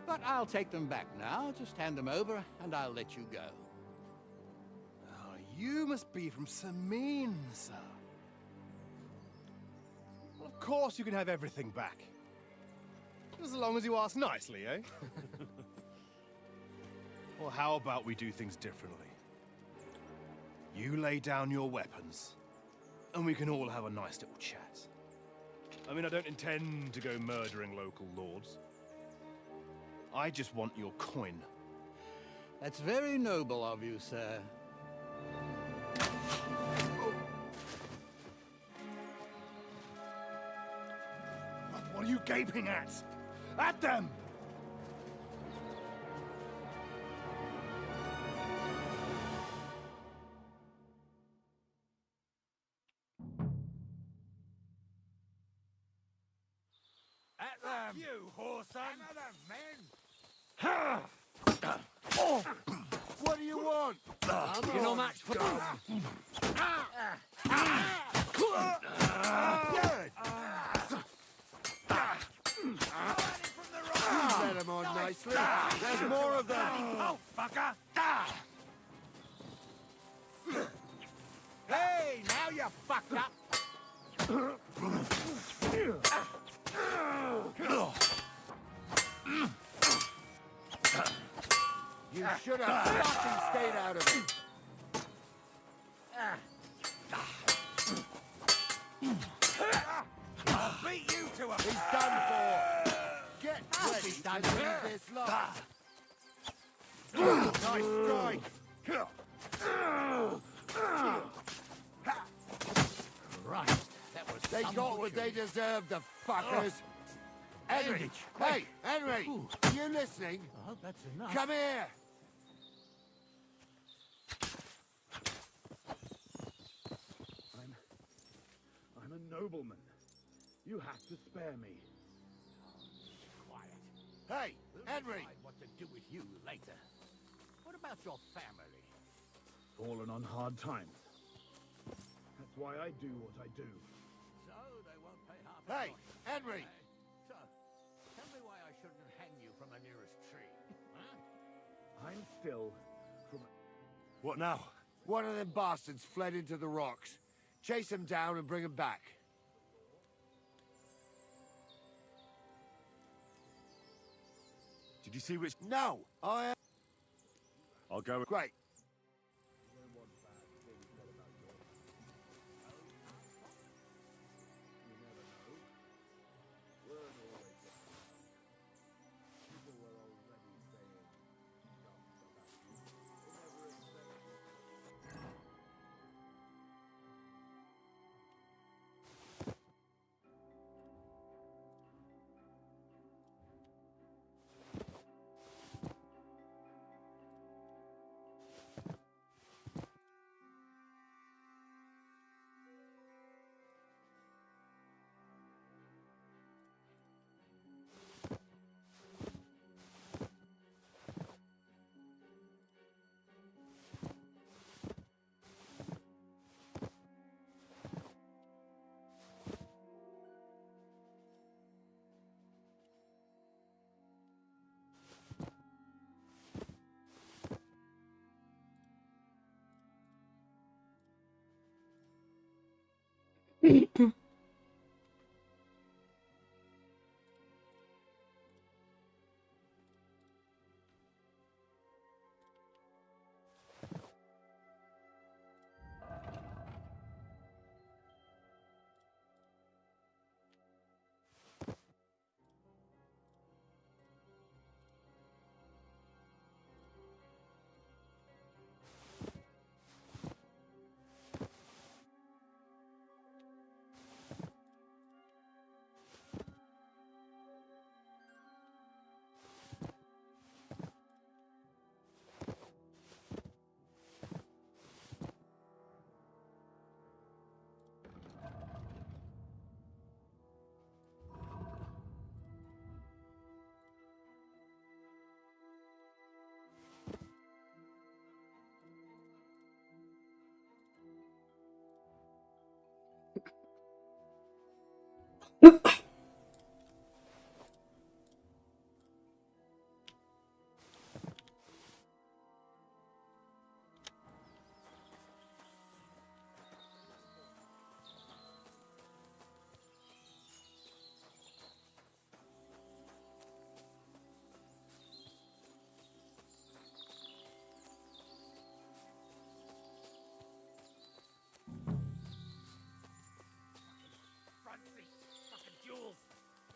but I'll take them back now. Just hand them over, and I'll let you go. Oh, you must be from Samin, sir. Well, of course you can have everything back. Just as long as you ask nicely, eh? Well, how about we do things differently? You lay down your weapons, and we can all have a nice little chat. I mean, I don't intend to go murdering local lords. I just want your coin. That's very noble of you, sir. What are you gaping at? At them! At them! You, whoreson! Another men! What do you want? You're no match for them. Let them on nicely. There's more of them. Oh, fucker! Hey, now you're fucked up! You should have fucking stayed out of it. I'll beat you to a... He's done for. Get ready to leave this life. Nice strike. Christ, that was They some got what they butchery. deserved, the fuckers. Henry! Hey, Henry! Are you listening? I hope that's enough. Come here! I'm a nobleman. You have to spare me. Quiet. Hey, We'll Henry! decide what to do with you later. What about your family? Fallen on hard times. That's why I do what I do. So they won't pay half Hey, a coin. Henry! So, tell me why I shouldn't hang you from the nearest I'm Phil from... What now? One of them bastards fled into the rocks. Chase him down and bring him back. Did you see which... No, I'll go... Great.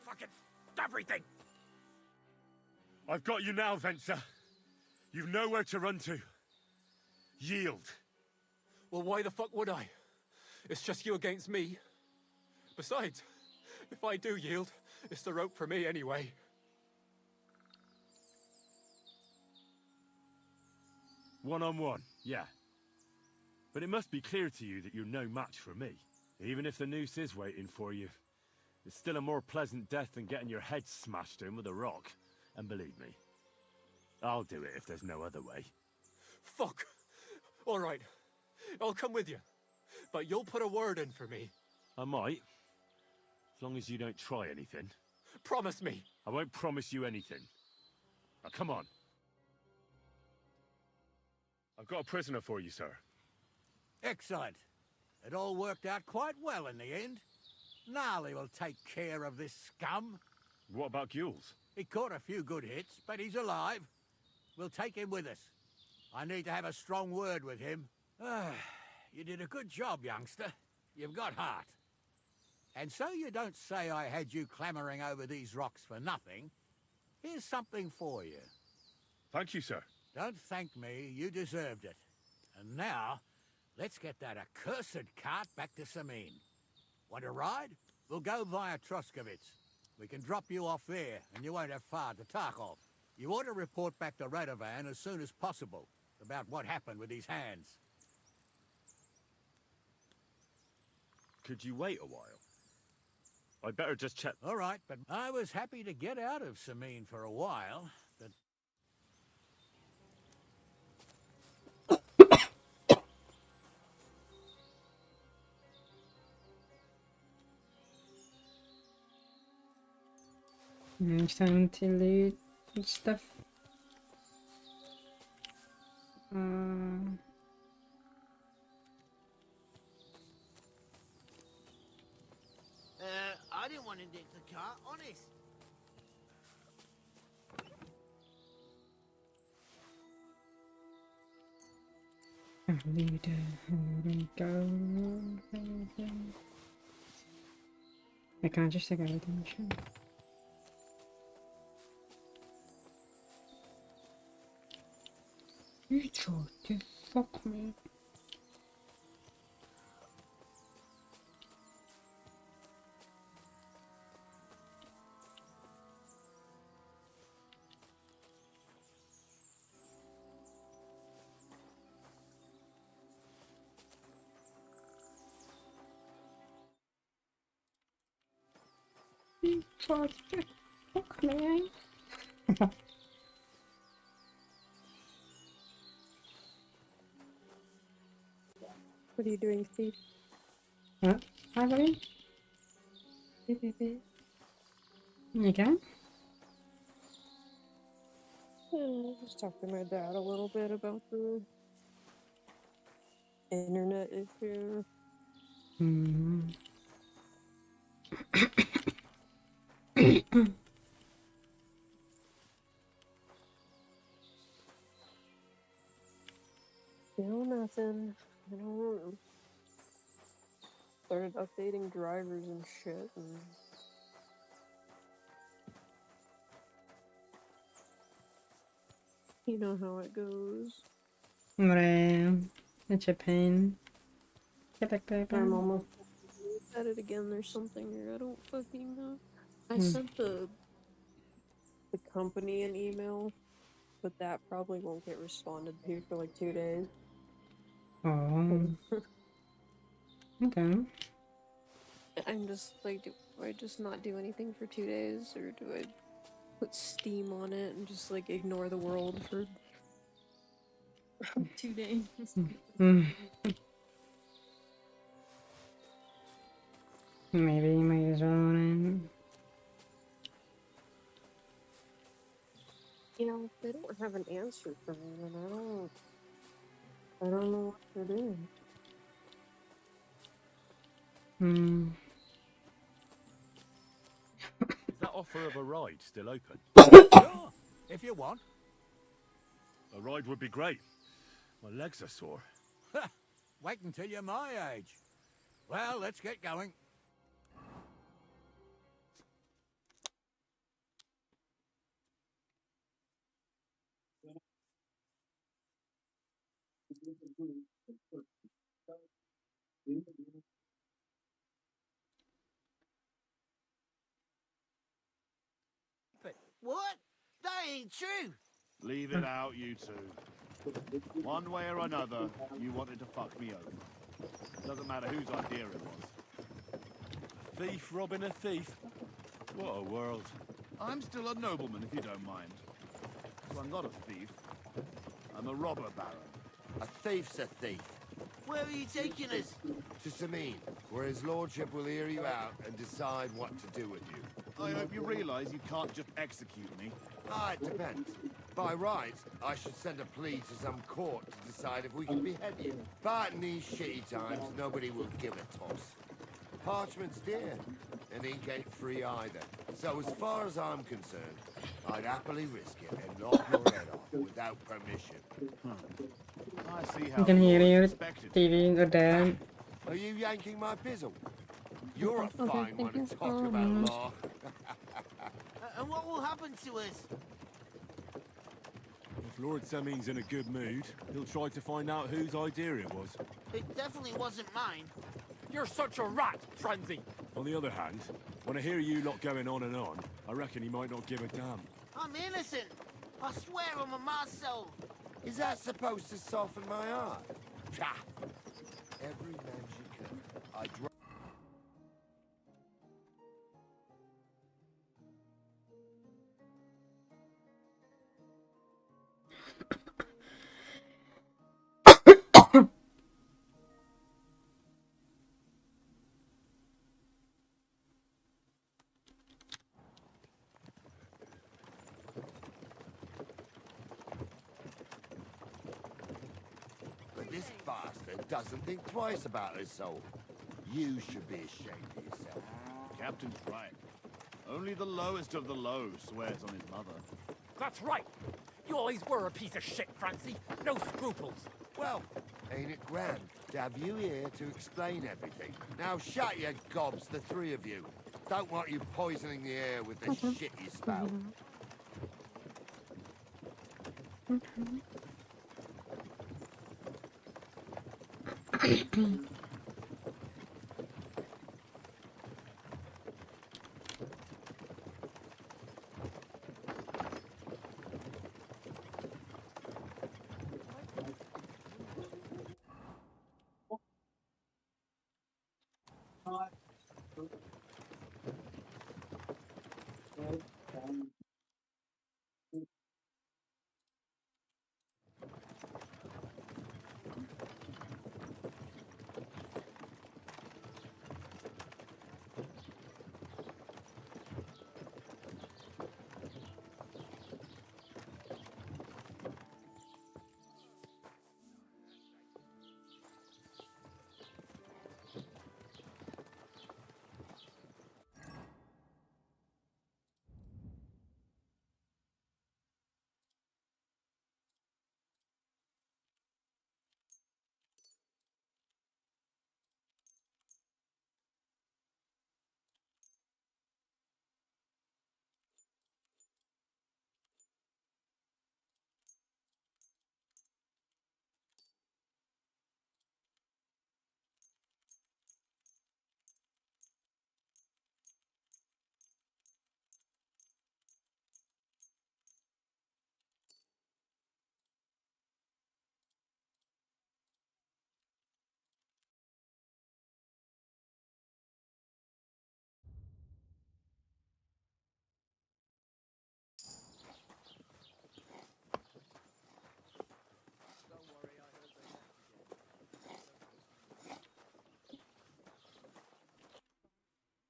Fucking everything! I've got you now, Venser. You've nowhere to run to. Yield. Well, why the fuck would I? It's just you against me. Besides, if I do yield, it's the rope for me anyway. One-on-one, yeah. But it must be clear to you that you're no match for me. Even if the noose is waiting for you, it's still a more pleasant death than getting your head smashed in with a rock. And believe me, I'll do it if there's no other way. Fuck! All right, I'll come with you. But you'll put a word in for me. I might. As long as you don't try anything. Promise me. I won't promise you anything. Now, come on. I've got a prisoner for you, sir. Excellent. It all worked out quite well in the end. Gnarly will take care of this scum. What about Gules? He caught a few good hits, but he's alive. We'll take him with us. I need to have a strong word with him. You did a good job, youngster. You've got heart. And so you don't say I had you clamoring over these rocks for nothing. Here's something for you. Thank you, sir. Don't thank me. You deserved it. And now, let's get that accursed cart back to Samine. Want a ride? We'll go via Troskovitz. We can drop you off there, and you won't have far to Tarkov. You ought to report back to Radovan as soon as possible about what happened with these hands. Could you wait a while? I'd better just check. All right, but I was happy to get out of Samine for a while, but... It's time to loot and stuff. I didn't want to nick the car, honest. Leader, here we go. I can't just take everything, sure. You tried to fuck me. You tried to fuck me. What are you doing, Steve? What? Hi, buddy. You can? Just talk to my dad a little bit about the internet issue. No, nothing. I don't know. Started updating drivers and shit, and you know how it goes. It's a pain. Get back, baby. I'm almost at it again. There's something here. I don't fucking know. I sent the company an email, but that probably won't get responded to for like 2 days. Oh. Okay. I'm just like, do I just not do anything for 2 days, or do I put Steam on it and just like ignore the world for 2 days? Maybe you might as well on You know, if they don't have an answer for me, then I don't know what to do. Is that offer of a ride still open? Sure, if you want. A ride would be great. My legs are sore. Wait until you're my age. Well, let's get going. What? That ain't true. Leave it out, you two. One way or another, you wanted to fuck me over. Doesn't matter whose idea it was. A thief robbing a thief? What a world. I'm still a nobleman, if you don't mind. So I'm not a thief. I'm a robber baron. A thief's a thief. Where are you taking us? To Samin, where his lordship will hear you out and decide what to do with you. I hope you realize you can't just execute me. Ah, it depends. By rights, I should send a plea to some court to decide if we can behead you. But in these shitty times, nobody will give a toss. Parchment's dear, and ink ain't free either. So as far as I'm concerned, I'd happily risk it and knock your head off without permission. I see how You can hear the you, Lord expected. TV, or dad. Are you yanking my bizzle? You're a Okay, fine one thank to you. talk about law. And what will happen to us? If Lord Semin's in a good mood, he'll try to find out whose idea it was. It definitely wasn't mine. You're such a rat, Frenzy. On the other hand, when I hear you lot going on and on, I reckon he might not give a damn. I'm innocent. I swear on my ma's soul. Is that supposed to soften my heart? Pah! Every man she can. I'd This bastard doesn't think twice about his soul. You should be ashamed of yourself. Captain's right. Only the lowest of the low swears on his mother. That's right. You always were a piece of shit, Francie. No scruples. Well, ain't it grand to have you here to explain everything? Now shut your gobs, the three of you. Don't want you poisoning the air with the shit you spout.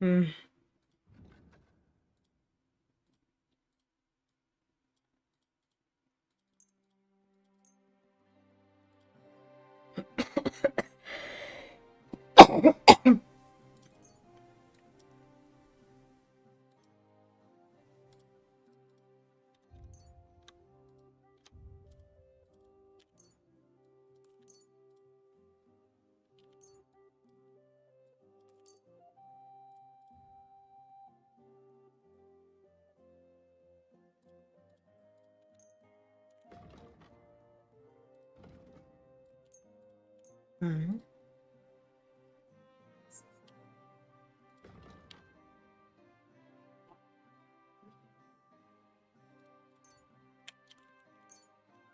Hmm. Alright.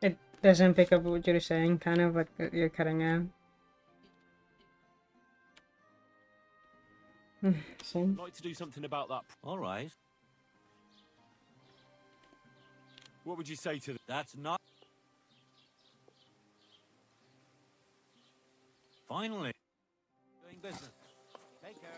It doesn't pick up what you're saying, kind of, but you're cutting out. See? I'd like to do something about that. All right. What would you say to That's not... Finally. Doing business. Take care.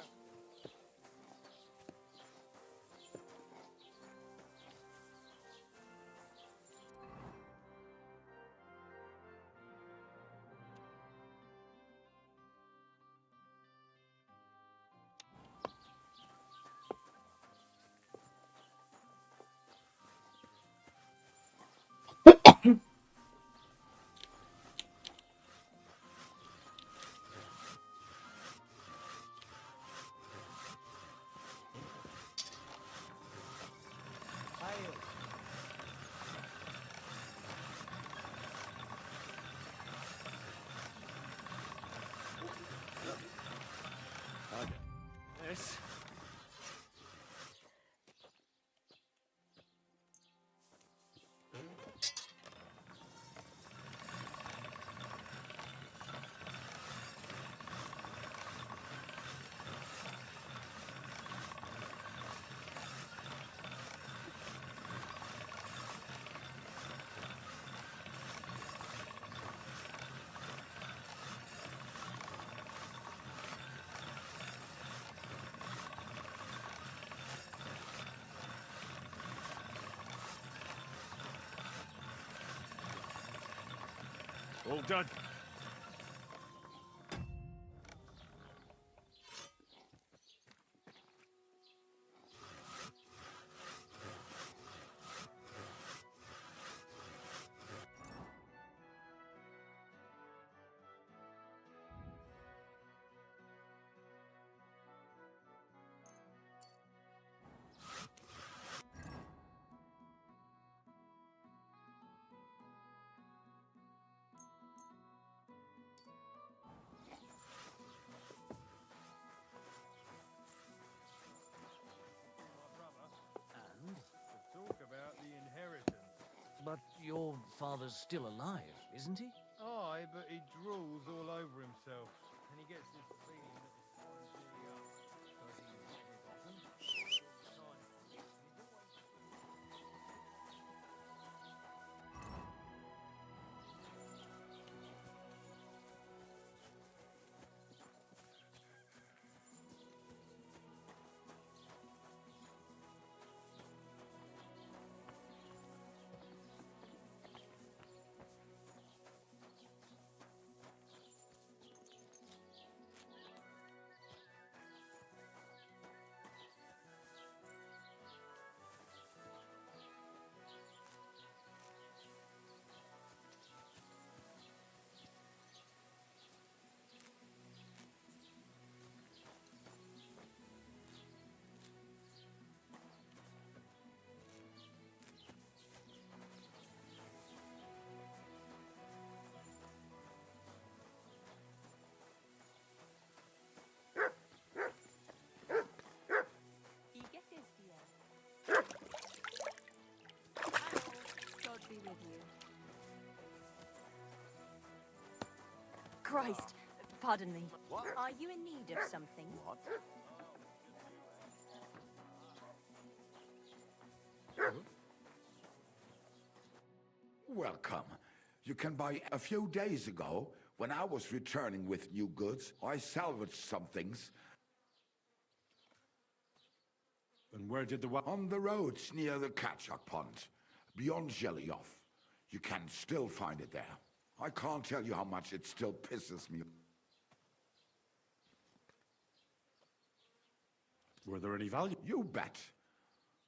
this? All done. Your father's still alive, isn't he? Aye, but he drools all over himself. And he gets this feeling that his son's nearly up. Because he never doesn't. All the time. And he's always... God be with you. Christ, pardon me. Are you in need of something? What? Welcome. You can buy. A few days ago, when I was returning with new goods, I salvaged some things. And where did the On the roads near the Katchak Pond, beyond Jellyov. You can still find it there. I can't tell you how much it still pisses me. Were there any value? You bet.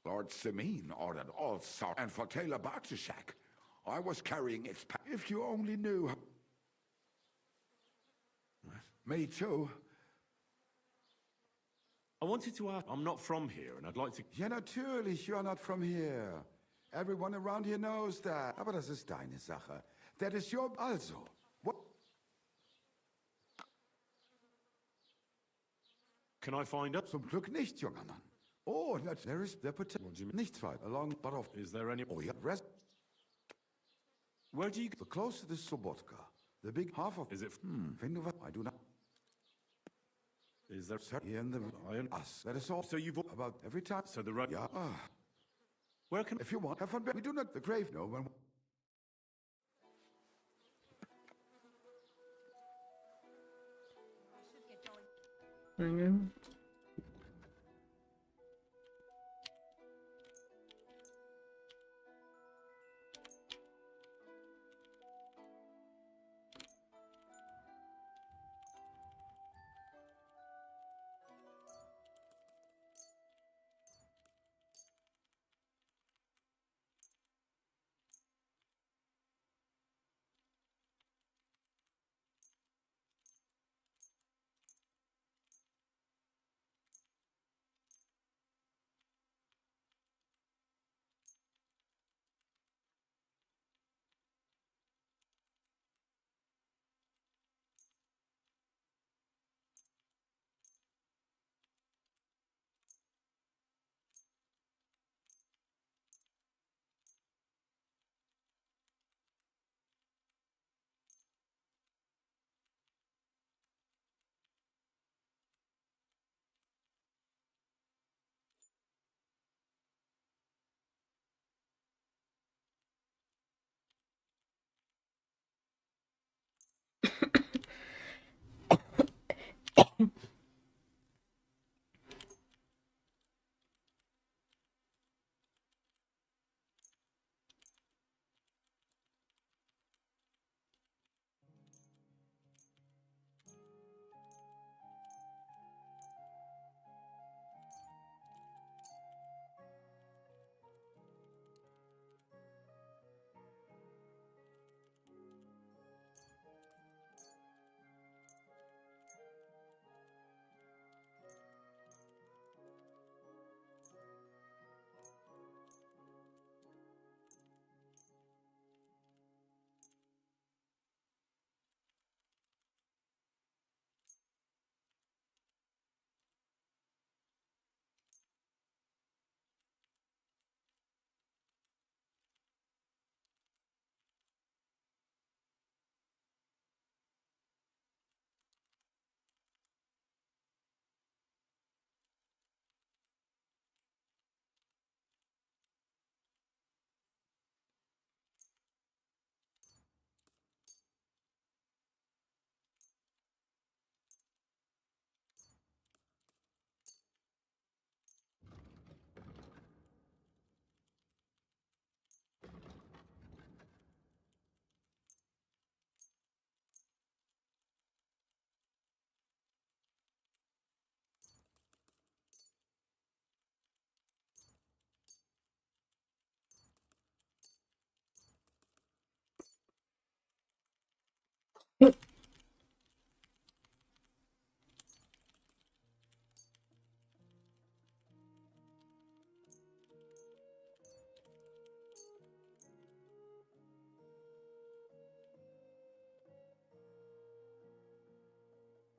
Lord Simeon ordered all sorts, and for Taylor Bartishak, I was carrying its if you only knew. Me too. I wanted to ask, I'm not from here, and I'd like to... Ja, natürlich, you're not from here. Everyone around here knows that. Aber das ist deine Sache. That is your... Also, what... Can I find out? Zum Glück nicht, junger Mann. Oh, there is the potential. Nichts weit along, but off. Is there any... Oh, yeah, rest... Where do you... The closer to Sobotka. The big half of... Is it... Wenn du... I do not... Is there... Here in the... Iron... Us. That is all. So you've... About every time. So the road... Yeah. Where can... If you want, have fun. We do not... The grave, no. When... Hang on.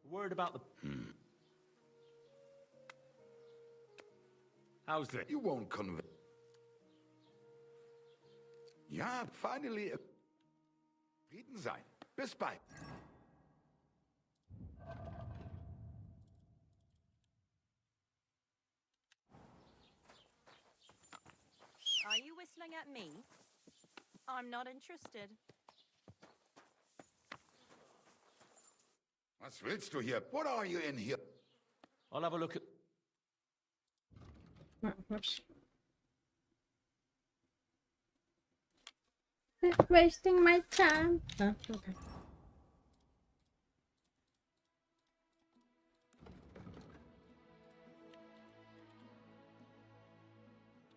Word about the... How's it? You won't convince. Ja, finally. Frieden sein. Bis bald. Are you whistling at me? I'm not interested. Was willst du hier? What are you in here? I'll have a look at... Whoops. Wasting my time. Oh, okay.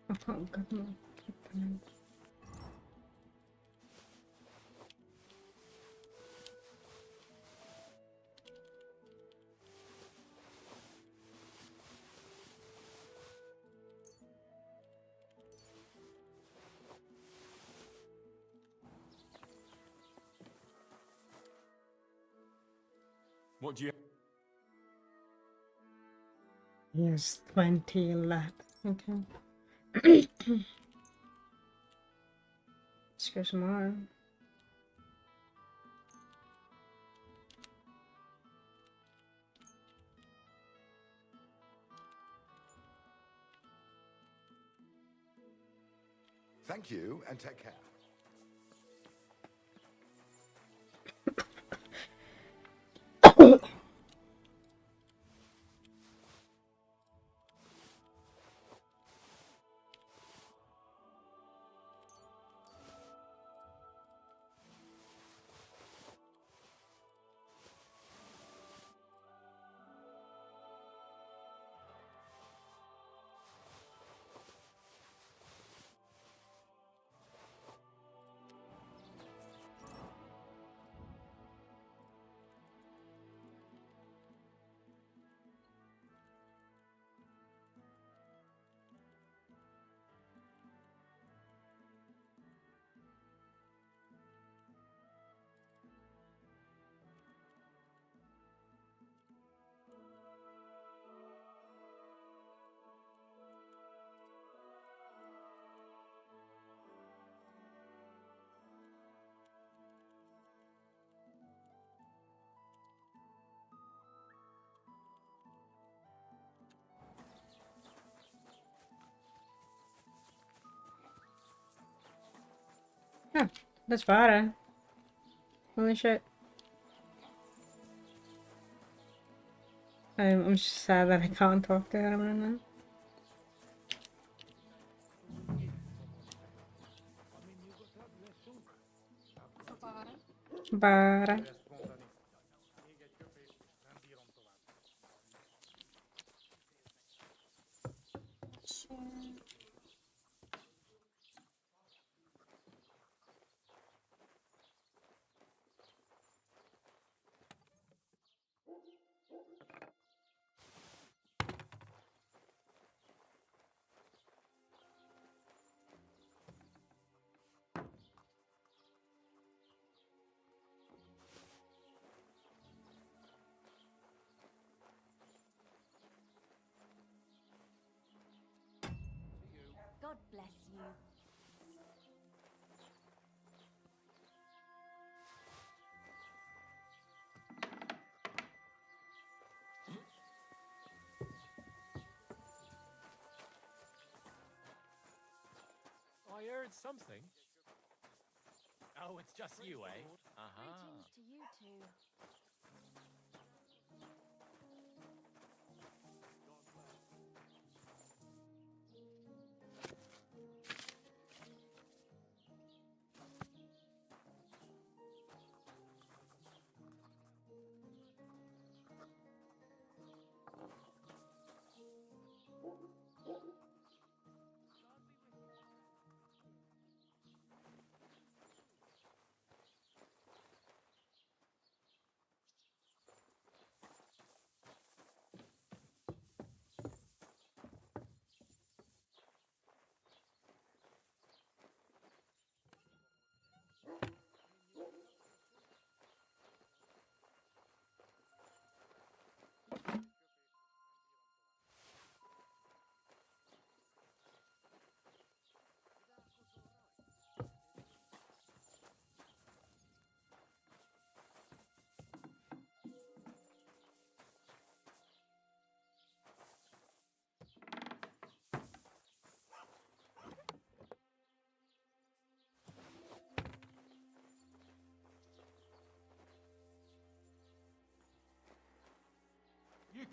I can't go more. What do you... Yes, 20 left. Okay. Let's go some more. Thank you and take care. Oh, that's Vara. Holy shit. I'm just sad that I can't talk to her right now. Vara. God bless you. I heard something. Oh, it's just you, eh? Uh-huh. Greetings to you two.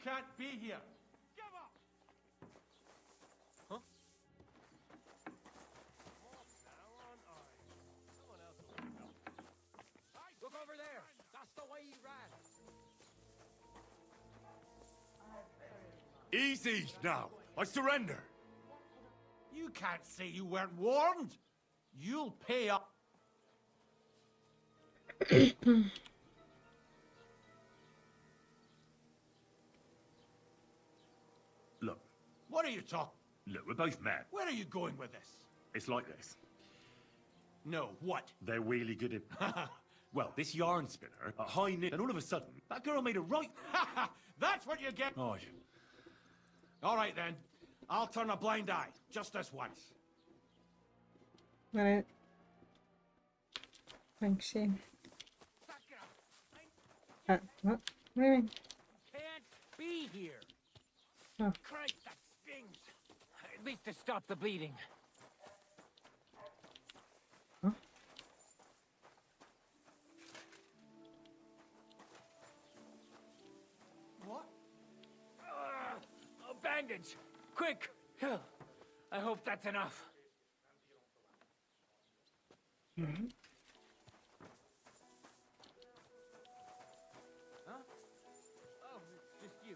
can't be here. Huh? Look over there. That's the way he ran. Easy now. I surrender. You can't say you weren't warned. You'll pay up. Look, What are you talking? look, we're both mad. Where are you going with this? It's like this. No, what? They're really good at... Well, this yarn spinner, a high knit, and all of a sudden, that girl made a right... That's what you get. Oh, All right, then. I'll turn a blind eye. Just this once. Alright. Thanks, you. What? What do you mean? Can't be here. Oh. Christ, that stings. At least to stop the bleeding. Huh? What? A bandage. Quick. I hope that's enough. Mm-hmm. Huh? Oh, it's just you.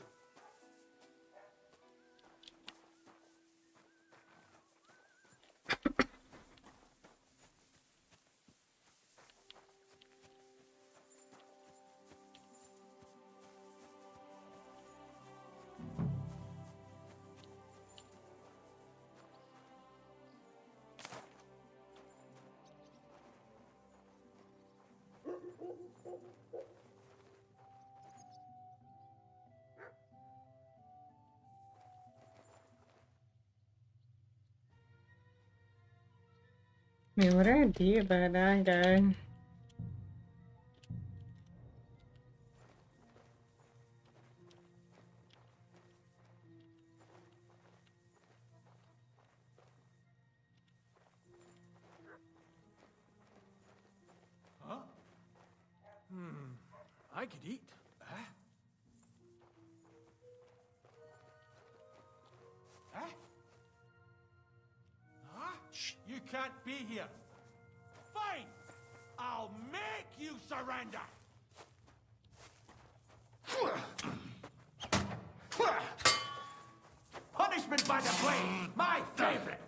Man, what do I do about that guy? Huh? I could eat. Huh? Huh? Huh? Shh. You can't be here. Fine. I'll make you surrender. Punishment by the blade. My favorite.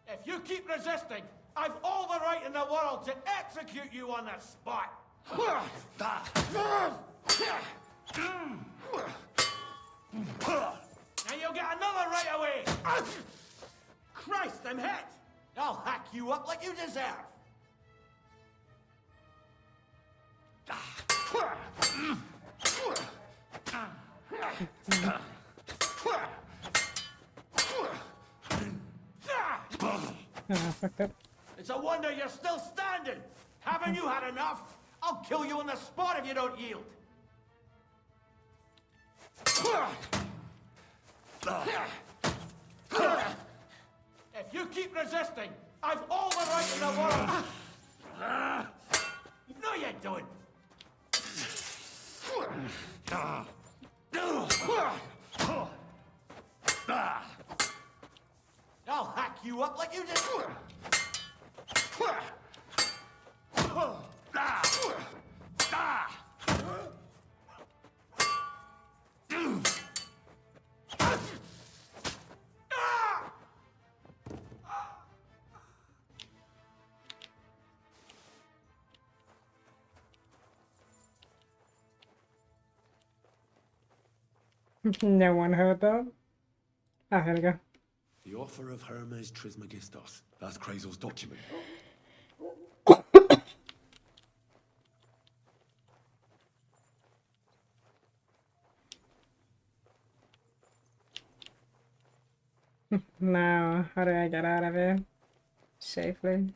If you keep resisting, I've all the right in the world to execute you on the spot. Now you'll get another right away. Christ, I'm hit. I'll hack you up like you deserve. Oh, fucked up. It's a wonder you're still standing. Haven't you had enough? I'll kill you on the spot if you don't yield. If you keep resisting, I've all the right in the world. No, you don't. I'll hack you up like you did. No one heard that. Ah, here we go. The offer of Hermes Trismegistos. That's Krazel's document. Now, how do I get out of here? Safely.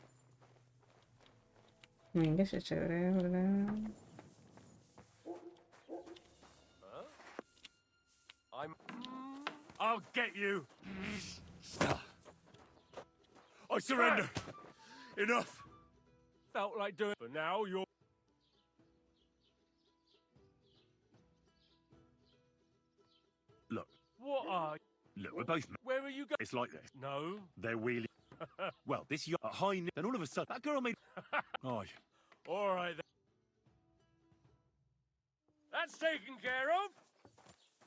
Minkä se seuraava? I'll get you. I surrender. Enough. Felt like doing. But now you're. Look, What are? look, we're both. Where are you going? It's like this. No. They're wheeling. Well, this yacht at high noon, then all of a sudden, that girl made. Aye. All right then. That's taken care of.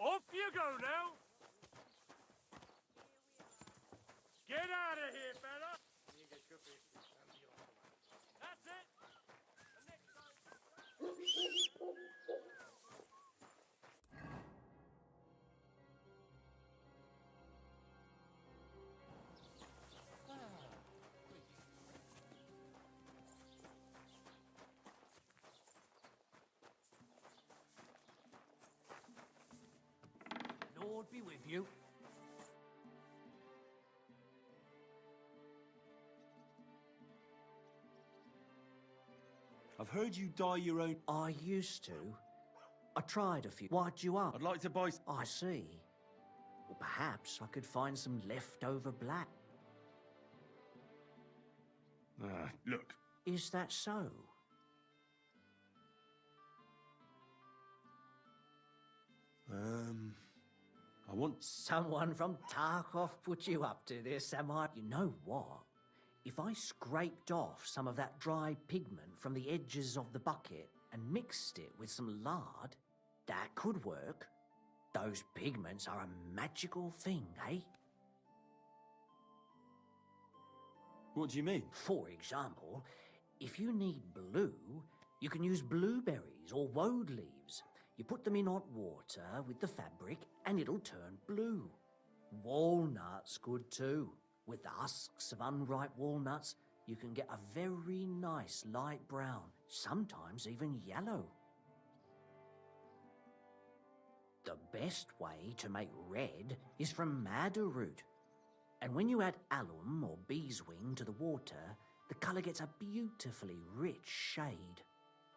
Off you go now. Get out of here, fella. That's it. Lord be with you. I've heard you dye your own. I used to. I tried a few. Why'd you up? I'd like to buy. I see. Well, perhaps I could find some leftover black. Look. Is that so? I want. Someone from Tarkov put you up to this, am I? You know what? If I scraped off some of that dry pigment from the edges of the bucket and mixed it with some lard, that could work. Those pigments are a magical thing, eh? What do you mean? For example, if you need blue, you can use blueberries or woad leaves. You put them in hot water with the fabric and it'll turn blue. Walnuts good too. With the husks of unripe walnuts, you can get a very nice light brown, sometimes even yellow. The best way to make red is from madder root. And when you add alum or beeswing to the water, the colour gets a beautifully rich shade.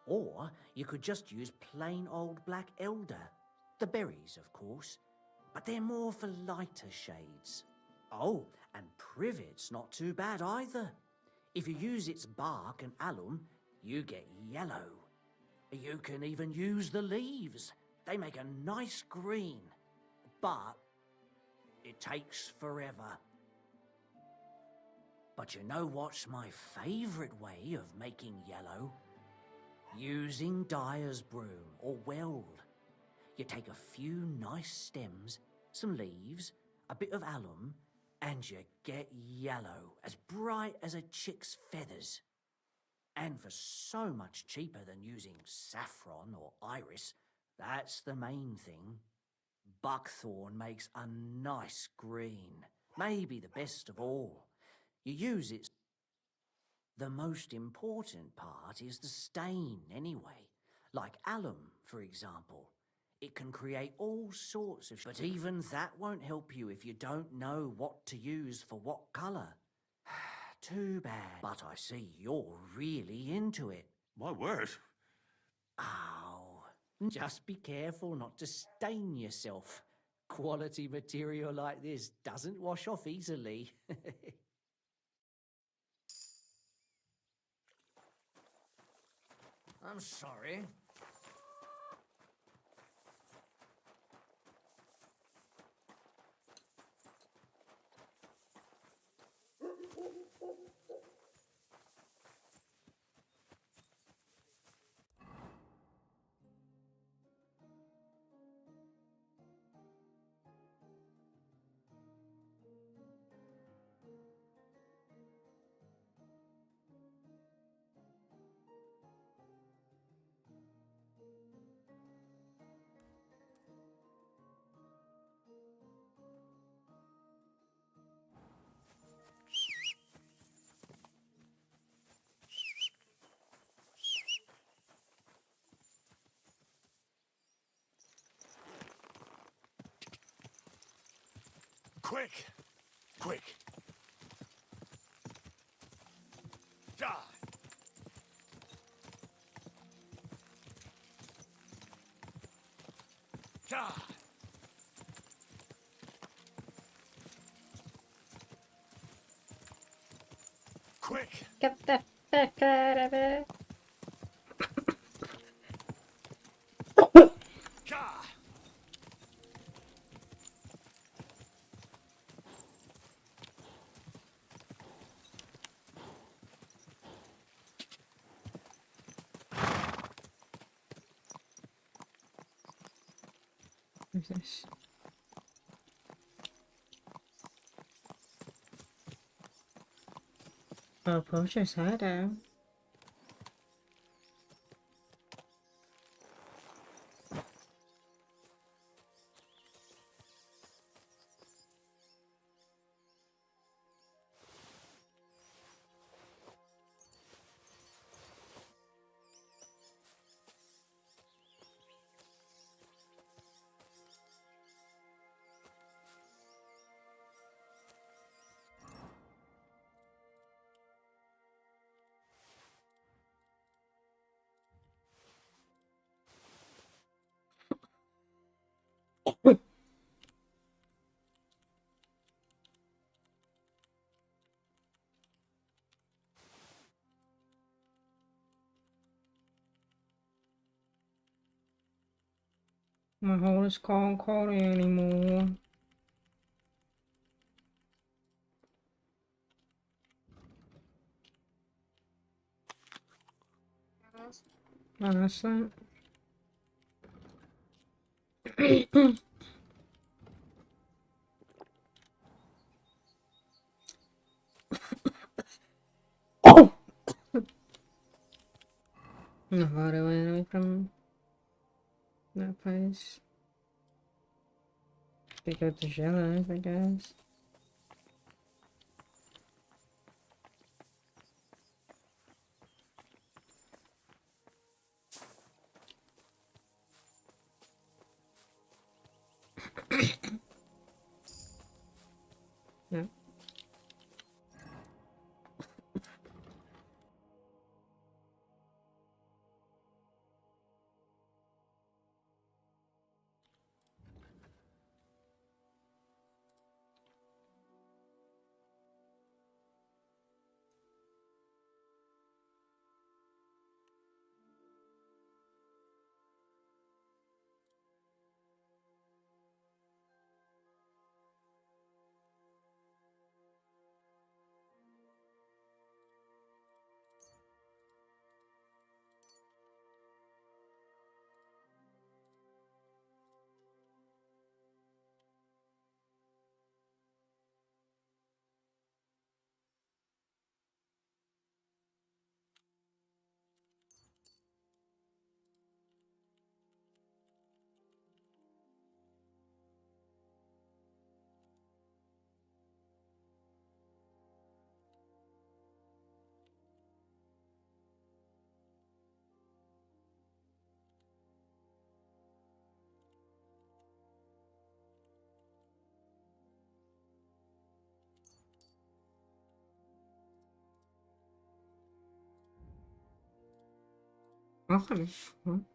Or you could just use plain old black elder. The berries, of course, but they're more for lighter shades. Oh, and privet's not too bad either. If you use its bark and alum, you get yellow. You can even use the leaves. They make a nice green, but it takes forever. But you know what's my favourite way of making yellow? Using dyer's broom or weld. You take a few nice stems, some leaves, a bit of alum, and you get yellow, as bright as a chick's feathers. And for so much cheaper than using saffron or iris, that's the main thing. Buckthorn makes a nice green, maybe the best of all. You use it. The most important part is the stain anyway. Like alum, for example. It can create all sorts of... But even that won't help you if you don't know what to use for what colour. Too bad. But I see you're really into it. My word. Oh, just be careful not to stain yourself. Quality material like this doesn't wash off easily. I'm sorry. Quick! Quick! Die! Quick! Get the fuck out of it. What's this? Oh, Poacher's hideout. My horse can't carry anymore. Honestly. How do I get away from that place? They go to Jello, I guess. No. Awesome.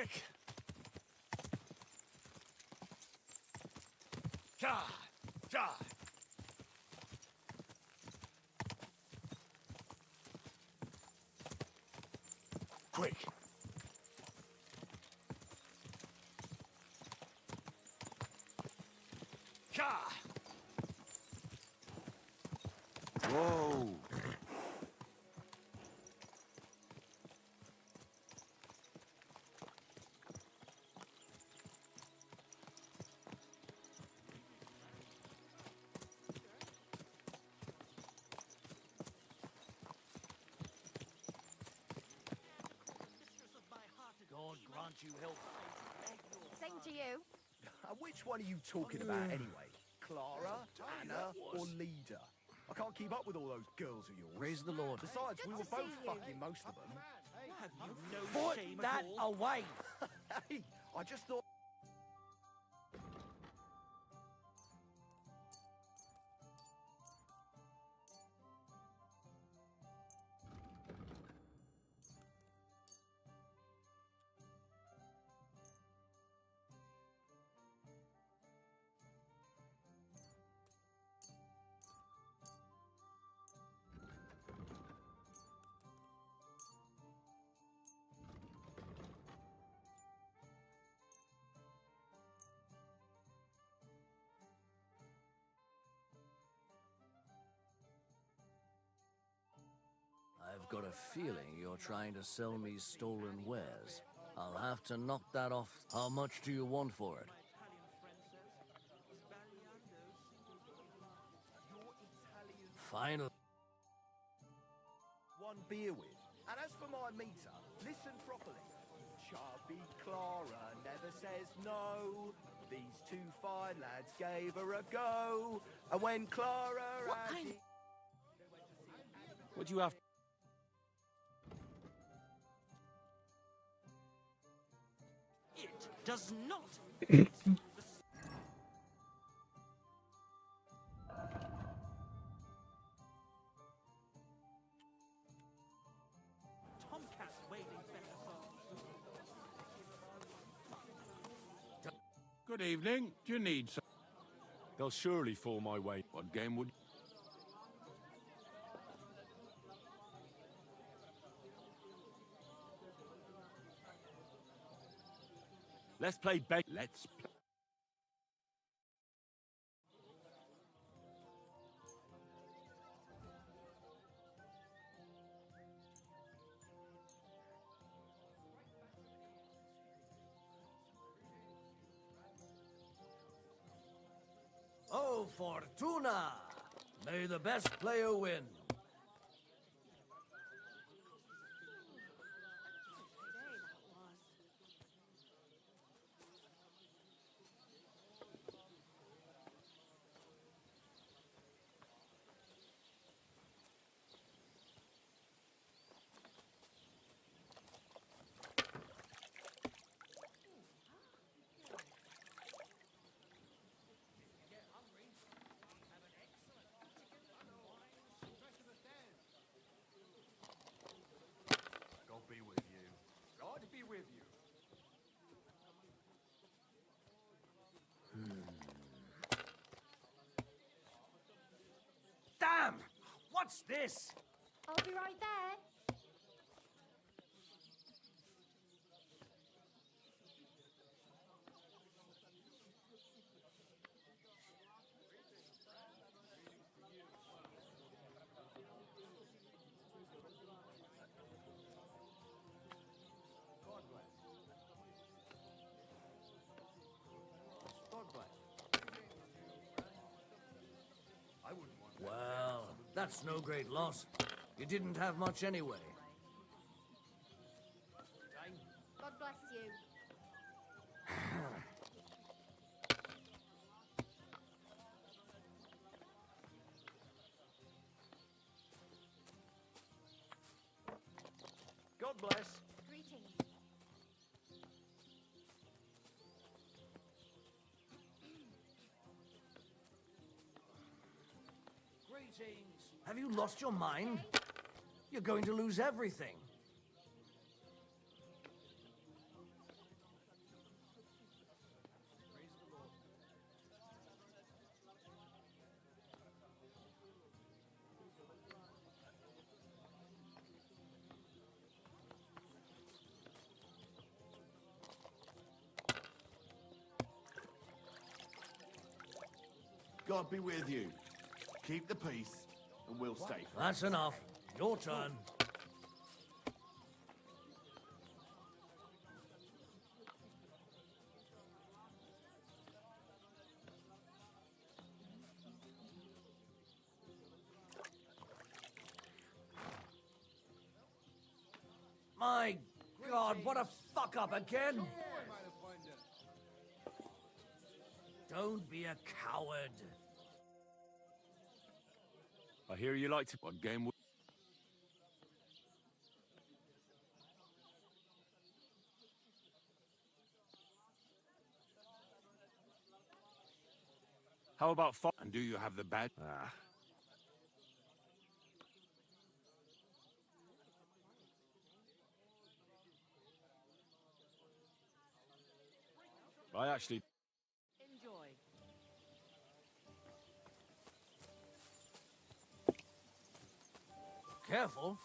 Quick! Ka! Ka! Quick! Ka! Whoa! God grant you health. Same to you. Which one are you talking about anyway? Clara, Anna, or Leda? I can't keep up with all those girls of yours. Praise the Lord. Besides, we were both fucking most of them. Have you no Put shame that at all? away! Hey, I just thought... I've got a feeling you're trying to sell me stolen wares. I'll have to knock that off. How much do you want for it? Finally. One beer with. And as for my meter, listen properly. Chubby Clara never says no. These two fine lads gave her a go. And when Clara had it... What do you have? It does not. Tomcats waiting better for. Good evening. Do you need some? They'll surely fall my way. What game would... Let's play beg. Let's play. Oh, Fortuna! May the best player win. God be with you. God be with you. Damn! What's this? I'll be right there. Well, that's no great loss. You didn't have much anyway. God bless you. God bless. Greetings. Greetings. Have you lost your mind? You're going to lose everything. God be with you. Keep the peace, and we'll stay. That's enough. Your turn. My God, what a fuck up again! Don't be a coward. I hear you like to... What game... How about... And do you have the badge? Ah. I actually... Enjoy. Careful.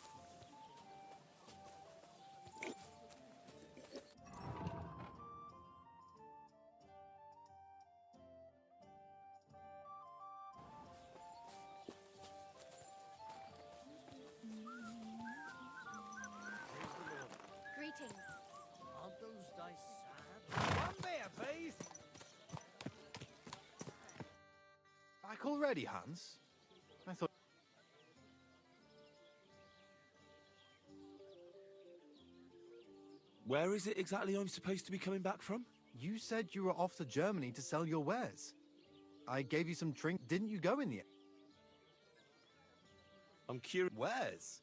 Greetings. Aren't those dice sad? One beer, please. Back already, Hans? I thought... Where is it exactly I'm supposed to be coming back from? You said you were off to Germany to sell your wares. I gave you some drink. Didn't you go in the end? I'm curious. Wares?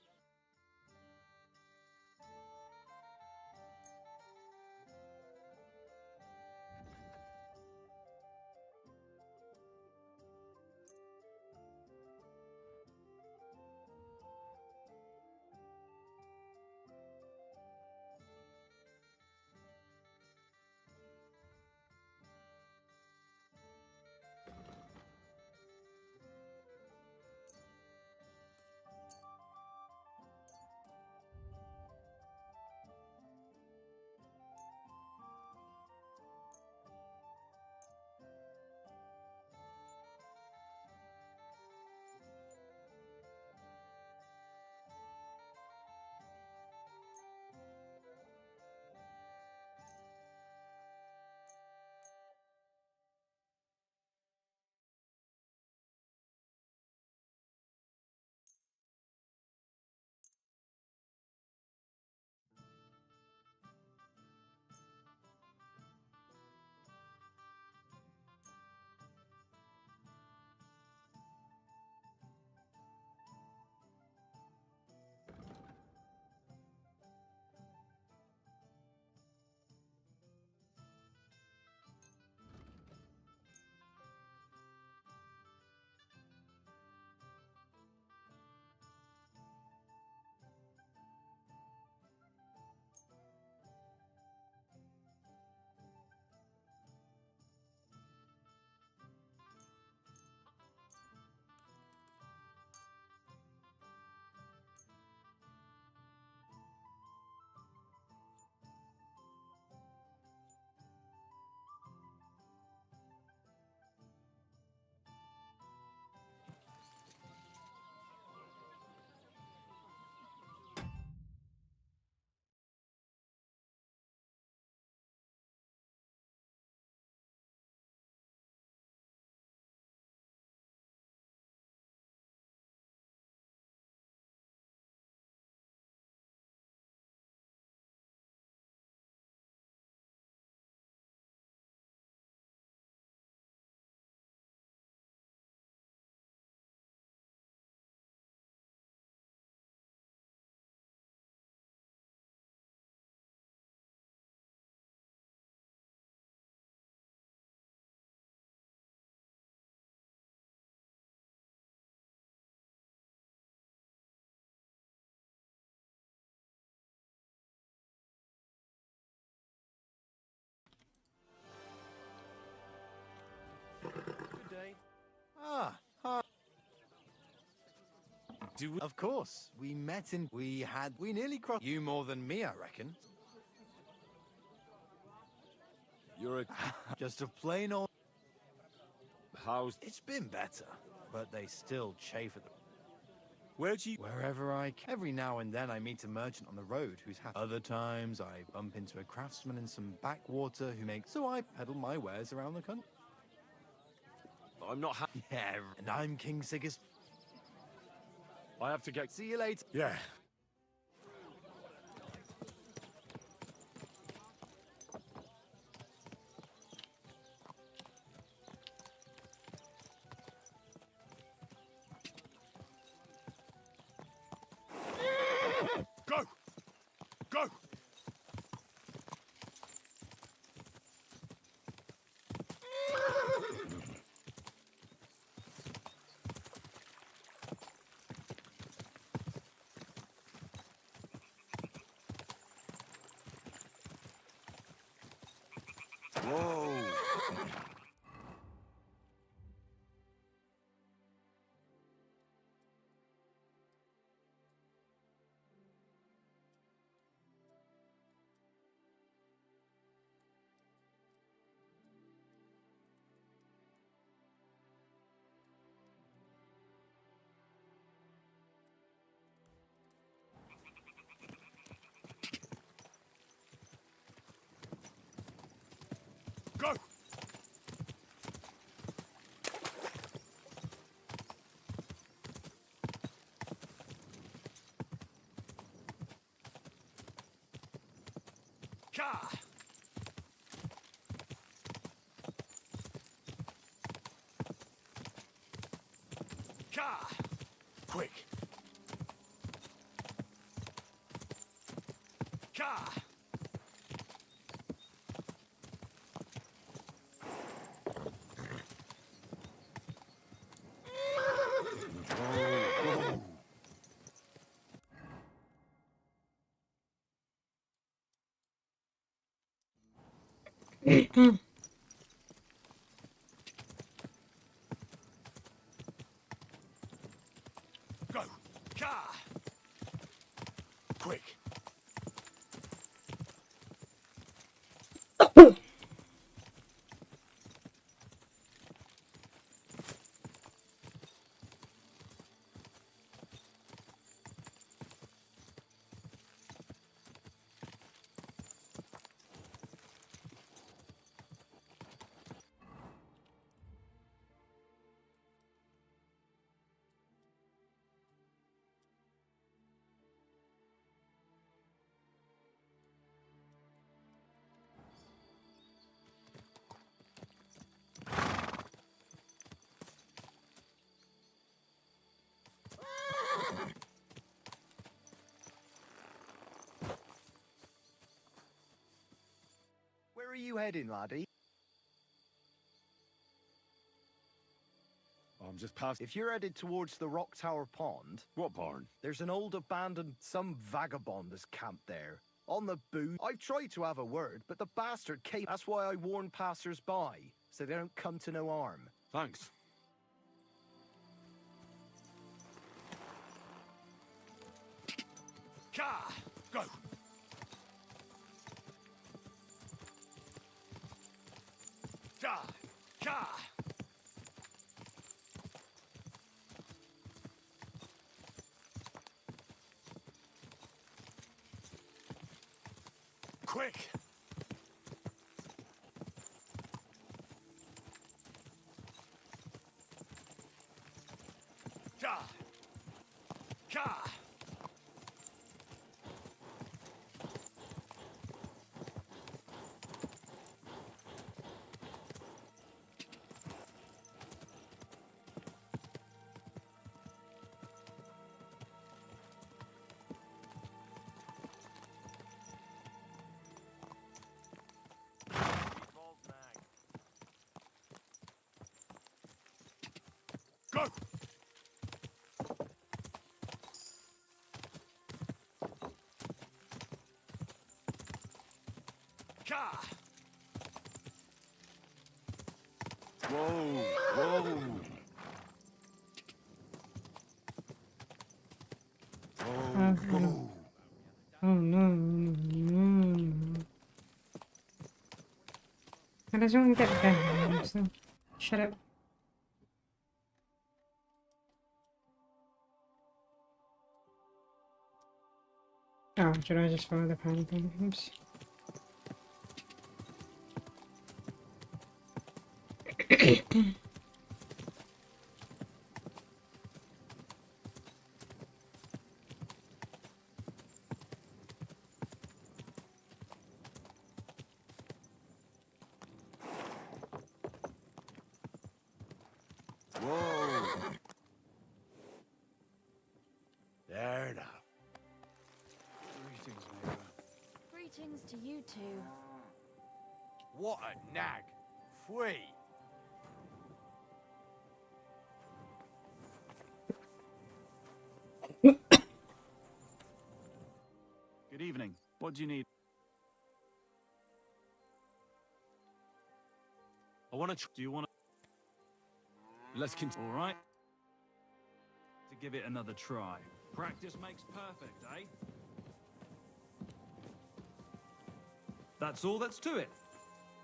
Good day. Ah, hi. Of course. We met in... We nearly crossed... You more than me, I reckon. You're a... Just a plain old... How's... It's been better, but they still chafe at the... Wherever I can. Every now and then I meet a merchant on the road who's happy. Other times I bump into a craftsman in some backwater who makes... So I peddle my wares around the country. I'm not happy. Yeah, and I'm King Sigis. I have to get... See you later. Yeah. Go! Go! Whoa. Go! Ka! Ka! Quick! Ka! Go! Ka! Quick! Where are you heading, laddie? I'm just past... If you're headed towards the Rock Tower Pond... What barn? There's an old abandoned... Some vagabond has camped there. On the booze. I've tried to have a word, but the bastard came... That's why I warn passers-by, so they don't come to no harm. Thanks. Ka! Go! Ka! Ka! Quick! Ka! Ka! Go! Ka! Whoa! Whoa! Oh, oh no, no. How does one get down? So, shut up. Oh, should I just follow the pattern? Oops. Whoa. There now. Greetings, neighbor. Greetings to you two. What a nag. Free. Good evening. What do you need? I want to. Do you want to? Let's continue. All right. To give it another try. Practice makes perfect, eh? That's all that's to it.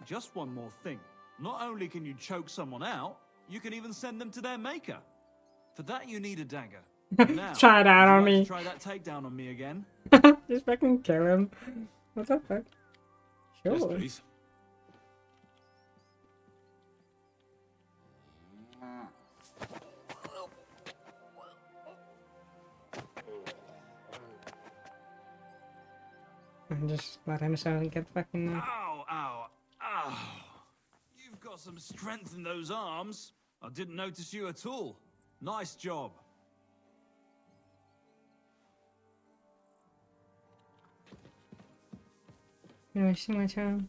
Just one more thing. Not only can you choke someone out, you can even send them to their maker. For that, you need a dagger. Now, Try it out on would you like me. to try that takedown on me again? Just fucking kill him. What the fuck? Sure. Yes, please. And just let him so he get fucking. Ow, ow, ow. You've got some strength in those arms. I didn't notice you at all. Nice job. You're wasting my time.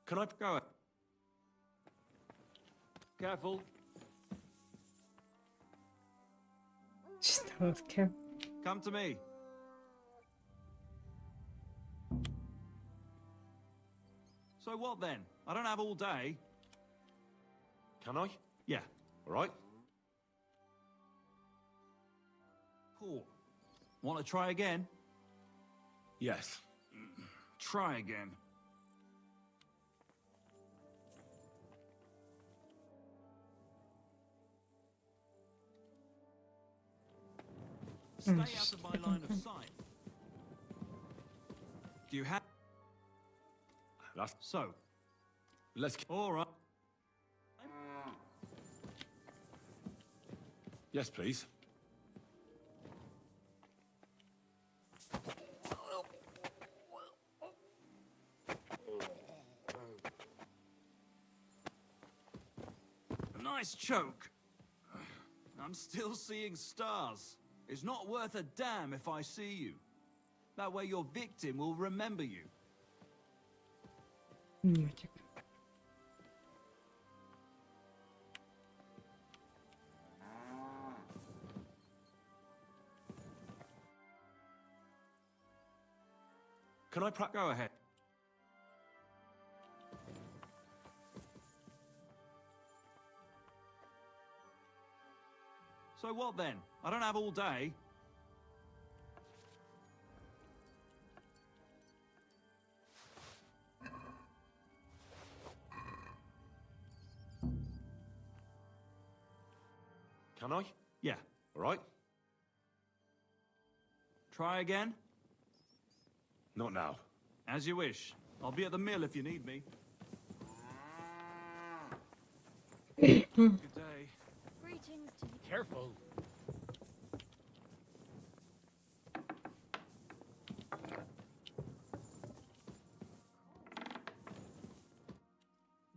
Can I go? Careful. Stealth kill. Come to me. So what then? I don't have all day. Can I? Yeah. All right. Cool. Want to try again? Yes. Try again. Stay out of my line of sight. Do you have... That's... So. Let's... All right. Yes, please. Nice choke. I'm still seeing stars. It's not worth a damn if I see you. That way your victim will remember you. Magic. Can I Go ahead. So what then? I don't have all day. Can I? Yeah. All right. Try again? Not now. As you wish. I'll be at the mill if you need me. Good day. Greetings to you. Careful.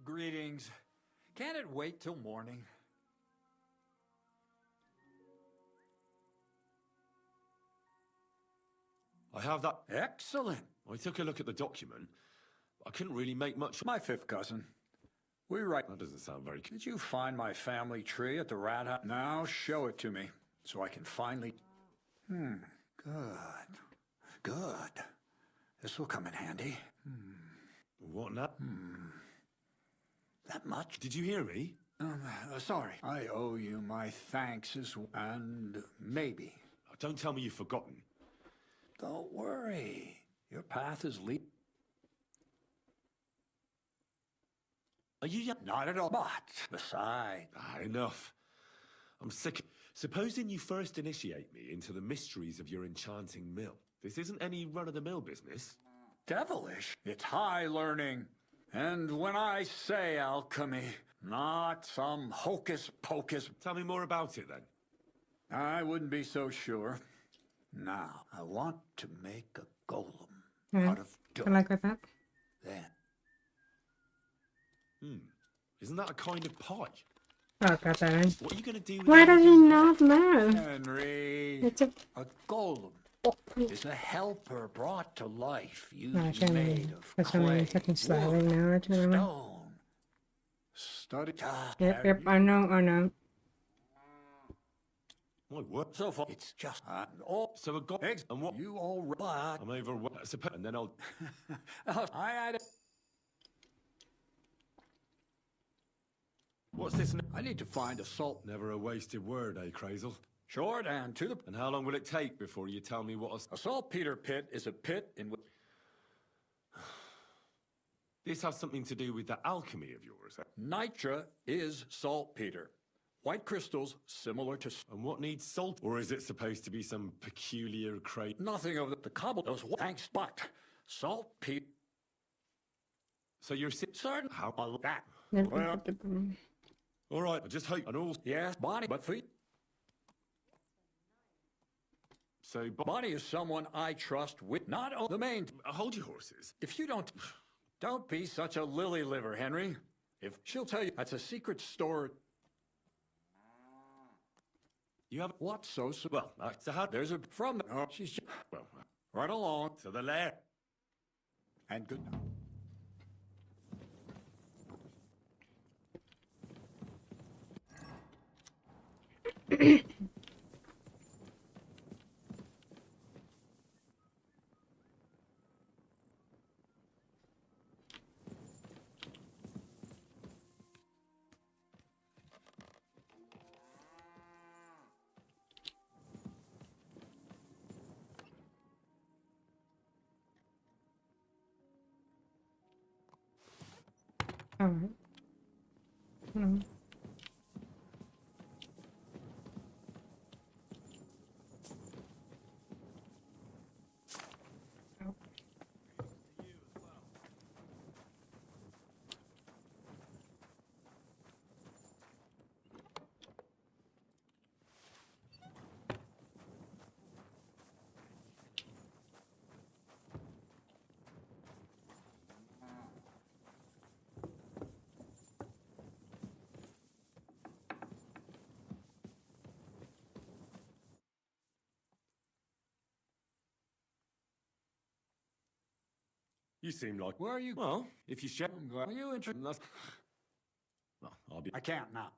Greetings. Can't it wait till morning? I have that. Excellent. I took a look at the document. I couldn't really make much. My fifth cousin. We right. That doesn't sound very. Did you find my family tree at the rat house? Now show it to me, so I can finally. Good. Good. This will come in handy. What now? That much? Did you hear me? Sorry. I owe you my thanks and maybe. Don't tell me you've forgotten. Don't worry. Your path is lead. Are you young? Not at all. But besides, Enough. I'm sick. Supposing you first initiate me into the mysteries of your enchanting mill. This isn't any run-of-the-mill business. devilish. It's high learning. And when I say alchemy, not some hocus pocus. Tell me more about it, then. I wouldn't be so sure. Now, I want to make a golem Yeah, out of I dough. like that. Then, Isn't that a kind of pie? Oh, got that in. What are you going to do with Why does he everything? not know? Henry, It's a... a golem is a helper brought to life, No, I usually can't made even. of That's only clay, fucking slowly wood, now. I can't remember. stone. Study. Yep, I know. My word. So far, it's just all. So a god. Eggs. And what? You all right? I'm over. And then I'll. I had it. What's this? I need to find a salt. Never a wasted word, eh, Crazel? Short and to the. And how long will it take before you tell me what A saltpeter pit is a pit in which. This has something to do with the alchemy of yours. Eh? Nitra is saltpeter. White crystals similar to. And what needs salt? Or is it supposed to be some peculiar crate? Nothing of the cobble. Those thanks, but saltpeter. So you're certain how that. Well, all right, I just hope and all. Yes, Bonnie, but feet. So Bonnie is someone I trust with not only the main. Hold your horses. If you don't be such a lily liver, Henry. If she'll tell you that's a secret store. You have what? So well. So how? There's a from. Oh, she's just, well. Right along to the lair. And good night. Alright. No. You seem like. Where are you? Well, if you share. Are you interested? Well, I'll be. I can't now.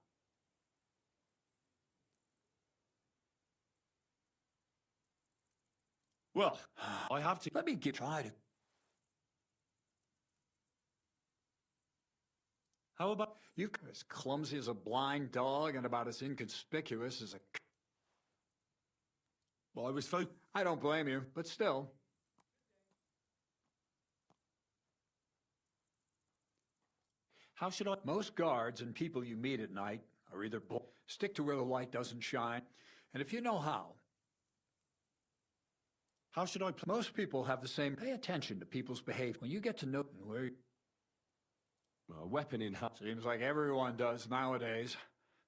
Well, I have to. Let me try to. How about you? As clumsy as a blind dog and about as inconspicuous as a. Well, I was I don't blame you, but still. How should I? Most guards and people you meet at night are either stick to where the light doesn't shine, and if you know how. How should I? Most people have the same. Pay attention to people's behavior when you get to know where. A weapon in hand. Seems like everyone does nowadays.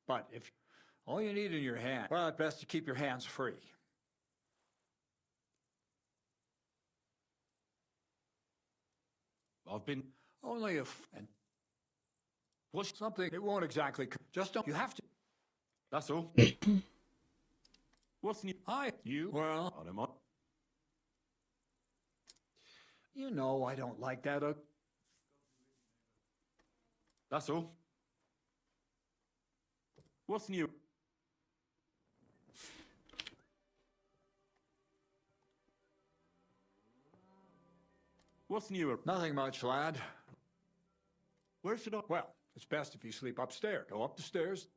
But if all you need in your hand, well, it's best to keep your hands free. I've been only if and. What's something? It won't exactly. Just don't. You have to. That's all. What's new? You. Well, I don't mind. You know I don't like that. That's all. What's new? What's new? Nothing much, lad. Where should I? Well, it's best if you sleep upstairs. Go up the stairs.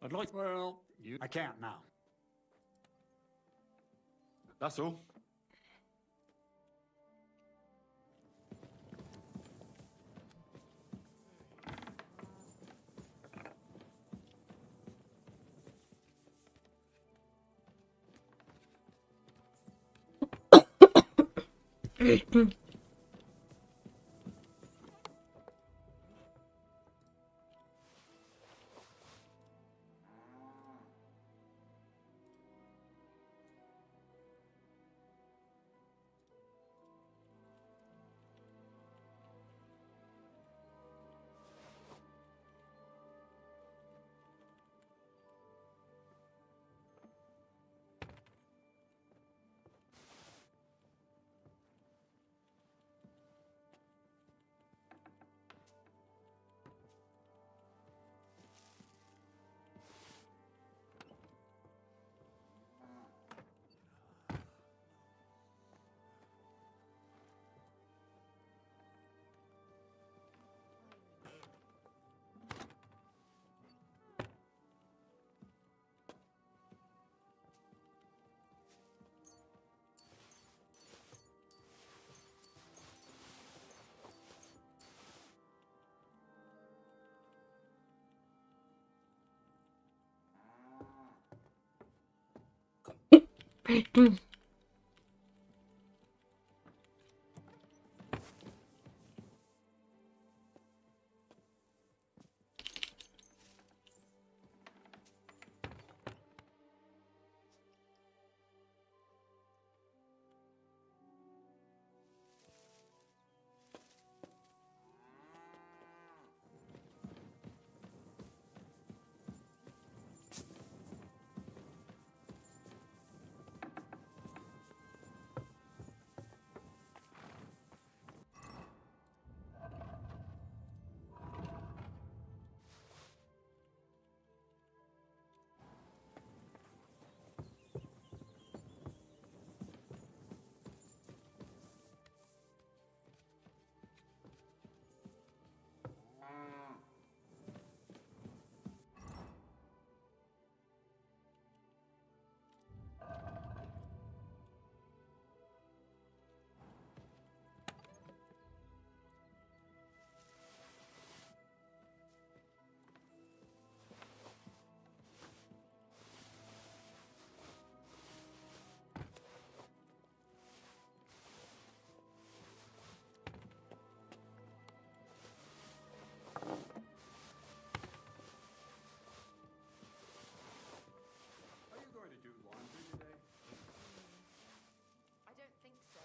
I'd like. Well, I can't now. That's all. I don't think so.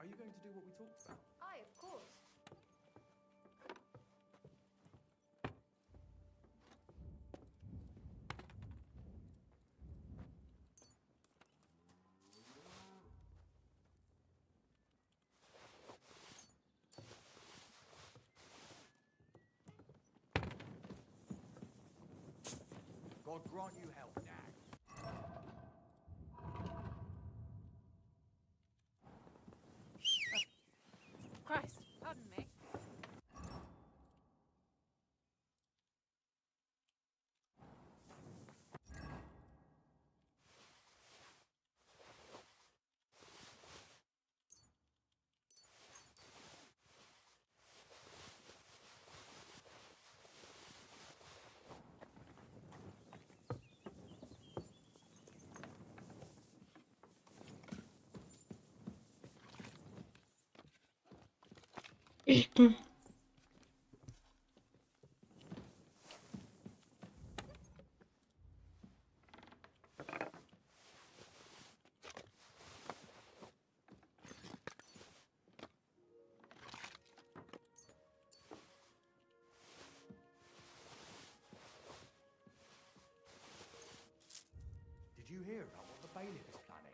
Are you going to do what we talked about? Aye, of course. God grant you help, Nag. Christ, pardon me. Did you hear about what the bailiff is planning?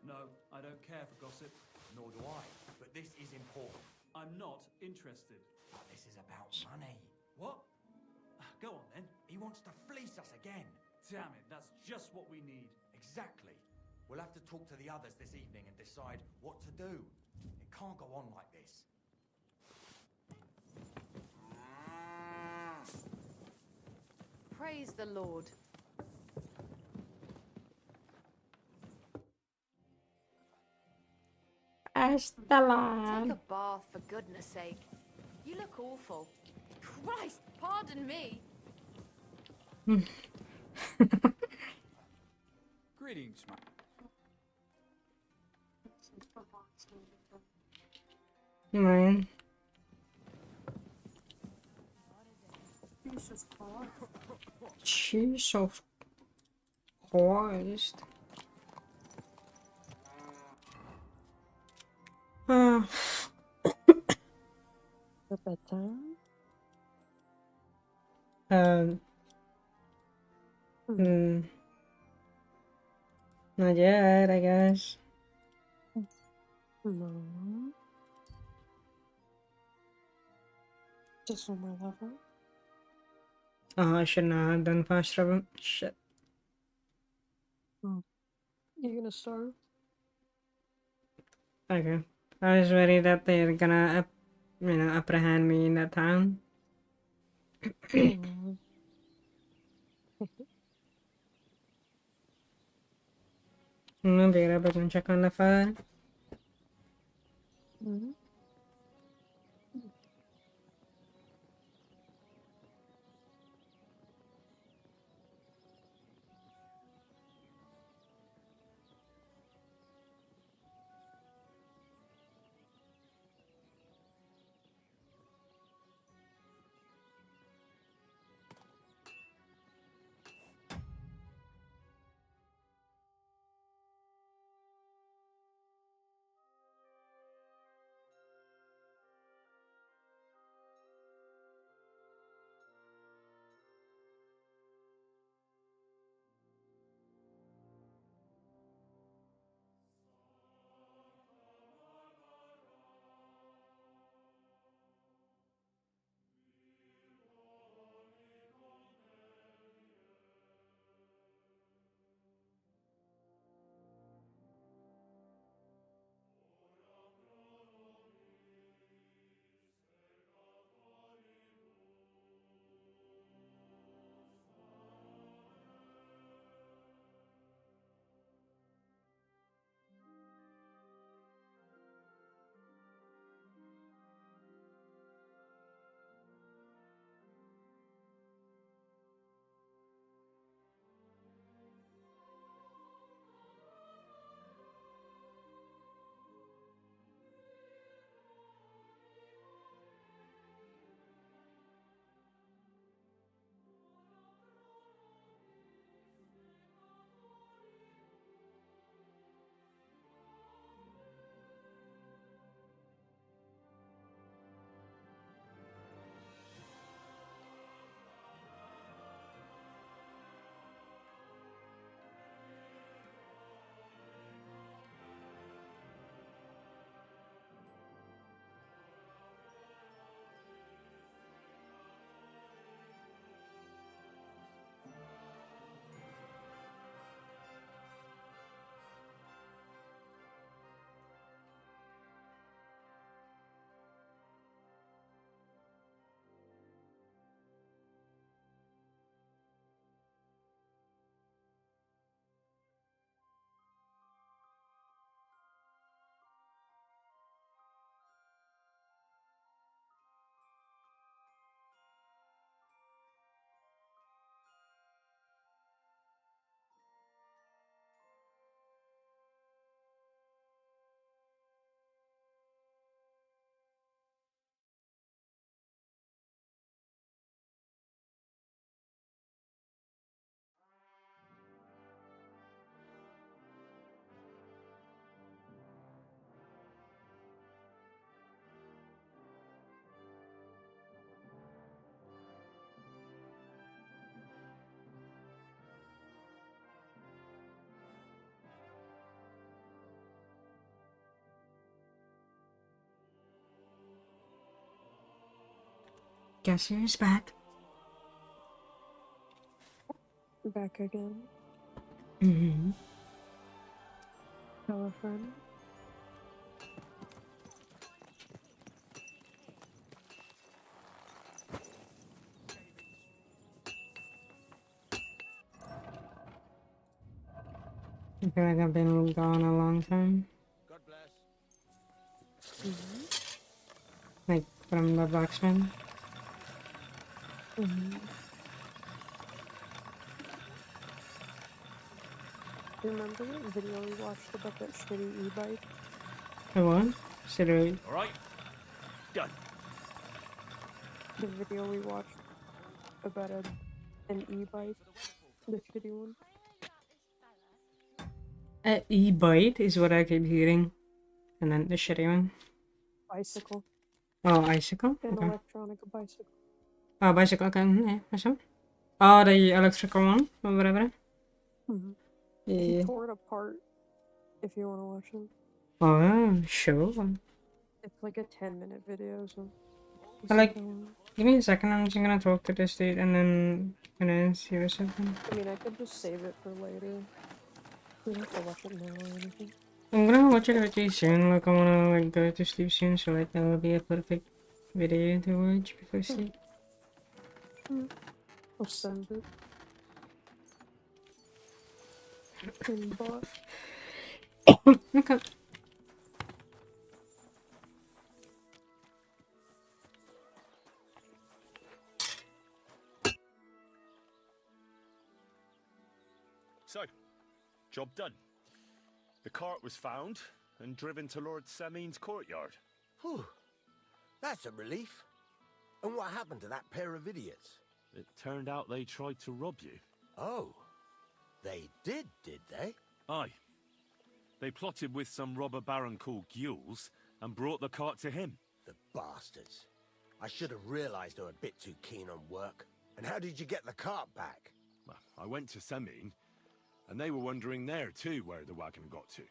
No, I don't care for gossip. Nor do I. But this is important. I'm not interested. But this is about money. What? Go on then. He wants to fleece us again. Damn it, that's just what we need. Exactly. We'll have to talk to the others this evening and decide what to do. It can't go on like this. Praise the Lord. Hasta Take la. a bath, for goodness sake. You look awful. Christ, pardon me. Greetings, my... Man. Jesus Christ. At bedtime? Um. Hmm. Not yet, I guess. No. Just on my level. Oh, I should not have done fast travel. Shit. Oh. You gonna starve? Okay. I was worried that they're gonna, apprehend me in that town. Mm. I'm gonna be able to check on the phone. Mm. Guess who's back? Back again. Mm-hmm. Hello, friend. I feel like I've been gone a long time. God bless. Like, from the blacksmith. Remember that video we watched about that shitty e-bike? The what? Should All right. Done. The video we watched about an e-bike, the shitty one. E-bite is what I keep hearing. And then the shitty one. Bicycle. Oh, icicle? An Okay. electronic bicycle. Oh, bicycle, okay. Yeah, that's one. Oh, the electrical one, or whatever. He Yeah. tore it apart, if you want to watch it. Oh, sure. It's like a 10-minute video, so... I like, give me a second, I'm just gonna talk to this dude and then see what's happening. I mean, I could just save it for later. We don't have to watch it now or anything. I'm gonna watch it with you soon, like I wanna like go to sleep soon, so like that will be a perfect video to watch before sleep. I'll send it. In bot. Okay. So, job done. The cart was found and driven to Lord Semin's courtyard. Whew. That's a relief. And what happened to that pair of idiots? It turned out they tried to rob you. Oh. They did they? Aye. They plotted with some robber baron called Gules and brought the cart to him. The bastards. I should have realized they were a bit too keen on work. And how did you get the cart back? Well, I went to Semin, and they were wondering there too where the wagon got to.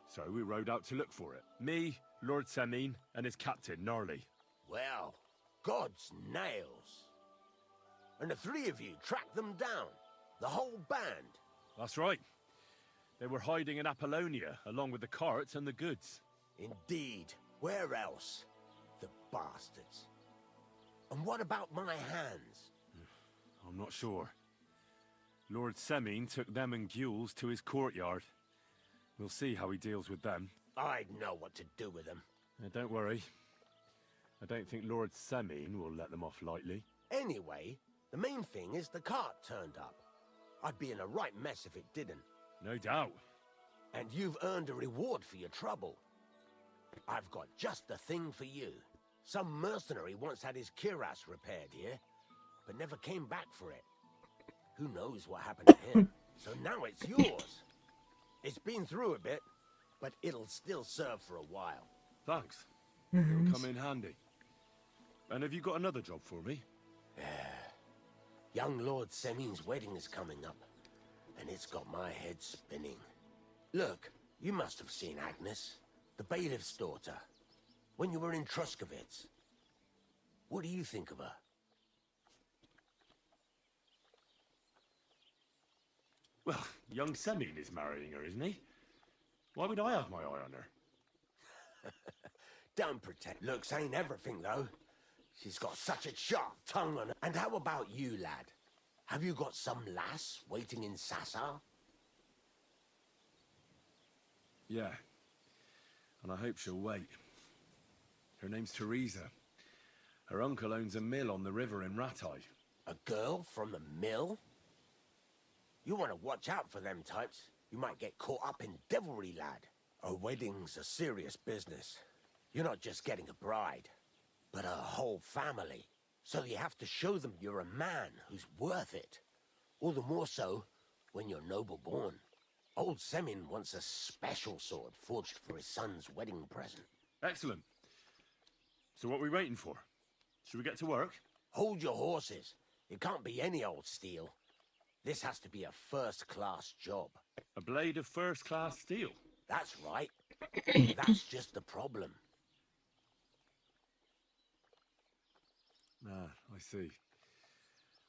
So we rode out to look for it. Me, Lord Semin, and his captain, Gnarly. Well, God's nails. And the three of you tracked them down. The whole band. That's right. They were hiding in Apollonia, along with the cart and the goods. Indeed. Where else? The bastards. And what about my hands? I'm not sure. Lord Semin took them and Gules to his courtyard. We'll see how he deals with them. I'd know what to do with them. Don't worry. I don't think Lord Semin will let them off lightly. Anyway, the main thing is the cart turned up. I'd be in a right mess if it didn't. No doubt. And you've earned a reward for your trouble. I've got just the thing for you. Some mercenary once had his cuirass repaired here, but never came back for it. Who knows what happened to him? So now it's yours. It's been through a bit, but it'll still serve for a while. Thanks. It'll come in handy. And have you got another job for me? Young Lord Semin's wedding is coming up, and it's got my head spinning. Look, you must have seen Agnes, the bailiff's daughter, when you were in Truskovitz. What do you think of her? Well, young Semin is marrying her, isn't he? Why would I have my eye on her? Don't pretend. Looks ain't everything, though. She's got such a sharp tongue on her. And how about you, lad? Have you got some lass waiting in Sassa? Yeah. And I hope she'll wait. Her name's Teresa. Her uncle owns a mill on the river in Ratai. A girl from the mill? You want to watch out for them types. You might get caught up in devilry, lad. A wedding's a serious business. You're not just getting a bride, but a whole family. So you have to show them you're a man who's worth it. All the more so when you're noble born. Old Semin wants a special sword forged for his son's wedding present. Excellent. So what are we waiting for? Should we get to work? Hold your horses. It can't be any old steel. This has to be a first-class job. A blade of first-class steel? That's right. That's just the problem. Ah, I see.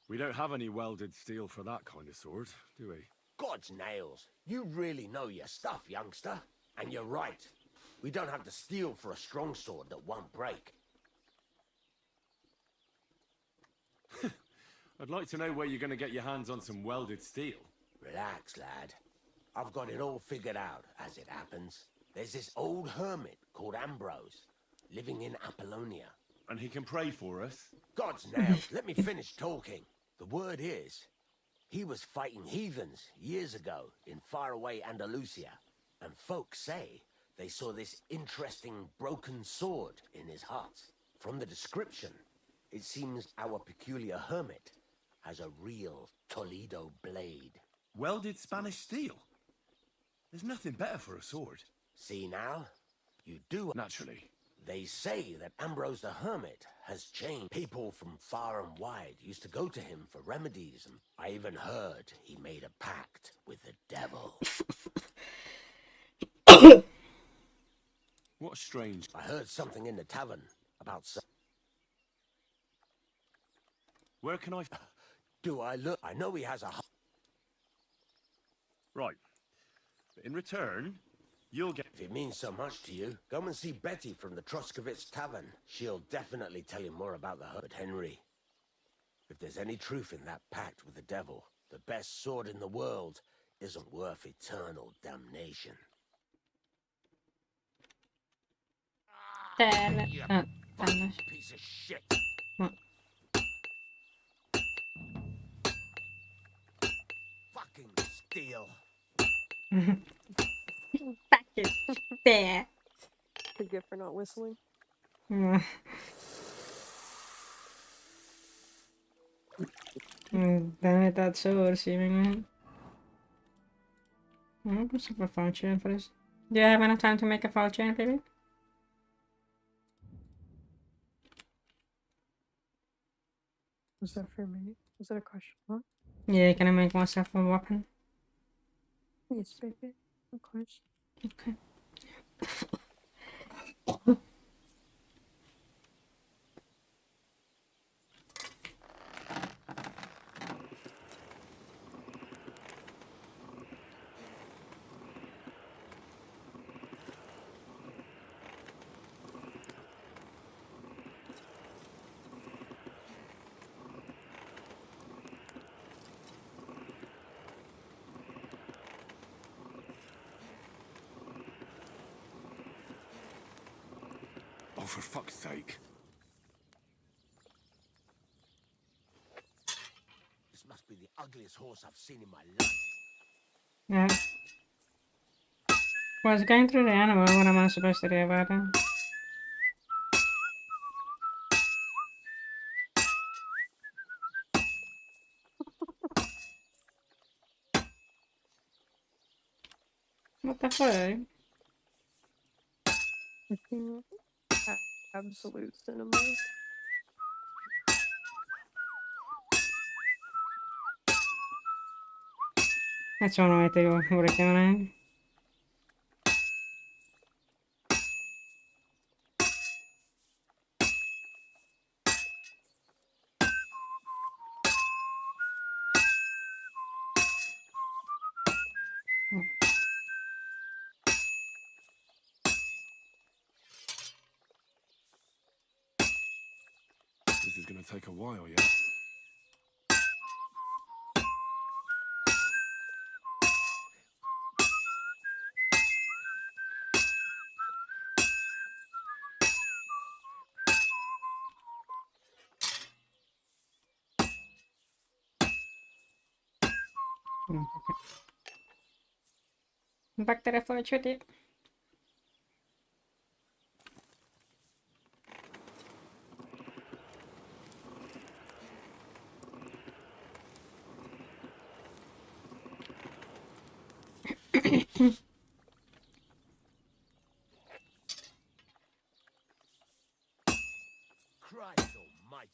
We don't have any welded steel for that kind of sword, do we? God's nails. You really know your stuff, youngster. And you're right. We don't have the steel for a strong sword that won't break. I'd like to know where you're going to get your hands on some welded steel. Relax, lad. I've got it all figured out, as it happens. There's this old hermit called Ambrose, living in Apollonia. And he can pray for us? God's nails, let me finish talking. The word is, he was fighting heathens years ago in faraway Andalusia. And folks say they saw this interesting broken sword in his hut. From the description, it seems our peculiar hermit has a real Toledo blade. Welded Spanish steel? There's nothing better for a sword. See now? You do. Naturally. They say that Ambrose the Hermit has changed. People from far and wide used to go to him for remedies, and I even heard he made a pact with the devil. What strange... I heard something in the tavern about some... Where can I... Do I look? I know he has a... Right. But in return, you'll get... If it means so much to you, go and see Betty from the Troskovitz Tavern. She'll definitely tell you more about the Hermit Henry. If there's any truth in that pact with the devil, the best sword in the world isn't worth eternal damnation. Piece of shit. Fucking steel. Fucking there. Good gift for not whistling. Damn it, that's so seemingly. I'm gonna set up a phone chain for this. Do you have enough time to make a phone chain, baby? Was that for me? Was that a question mark? Yeah, can I make myself a weapon? Yes, baby. Of course. Okay. Oh, for fuck's sake. This must be the ugliest horse I've seen in my life. Yeah. Was going through the animal, what am I supposed to do about it? What the fuck? Absolute cinema. That's one way to go with it, This is gonna take a while, yeah? Back to the fortune. Christ almighty.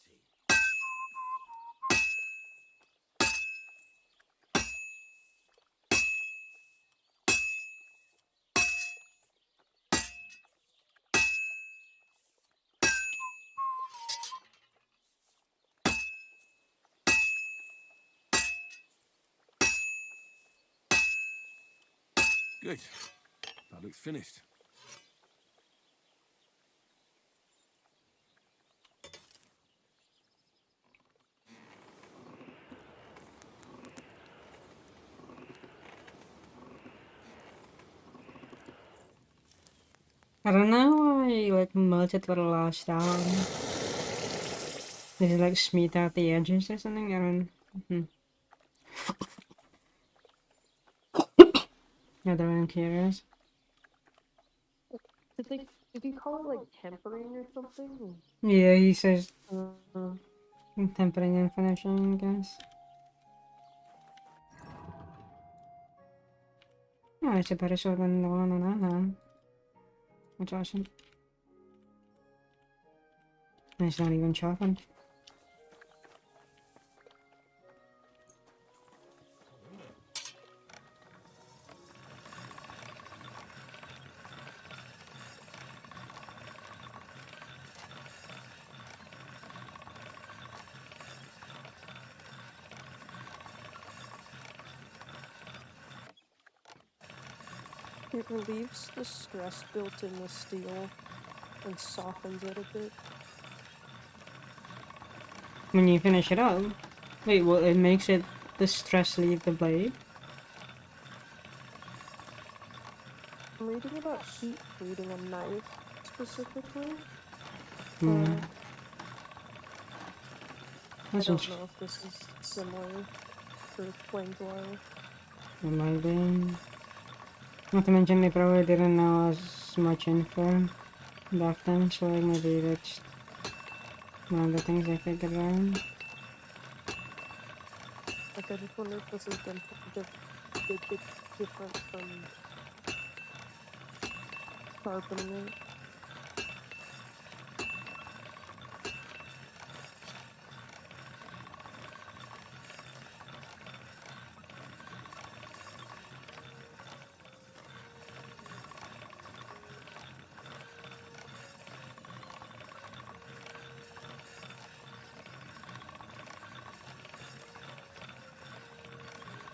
Good. That looks finished. I don't know why like melted for the last time. Does it like smooth out the edges or something? I don't know. Yeah, they're I'm curious. Did he call it like tempering or something? Yeah, he says Uh, tempering and finishing, I guess. Oh, it's a better sword than the one I have. That's awesome. And it's not even sharpened. it relieves the stress built in the steel and softens it a bit. When you finish it up, wait, well, it makes it the stress leave the blade. I'm reading about heat treating a knife specifically. Hmm. I That's don't know if this is similar for flamethrower. it might be. Not to mention they probably didn't know as much info back then, so like maybe that's one of the things they figured out. Like, I just wonder if this is different from sharpening it.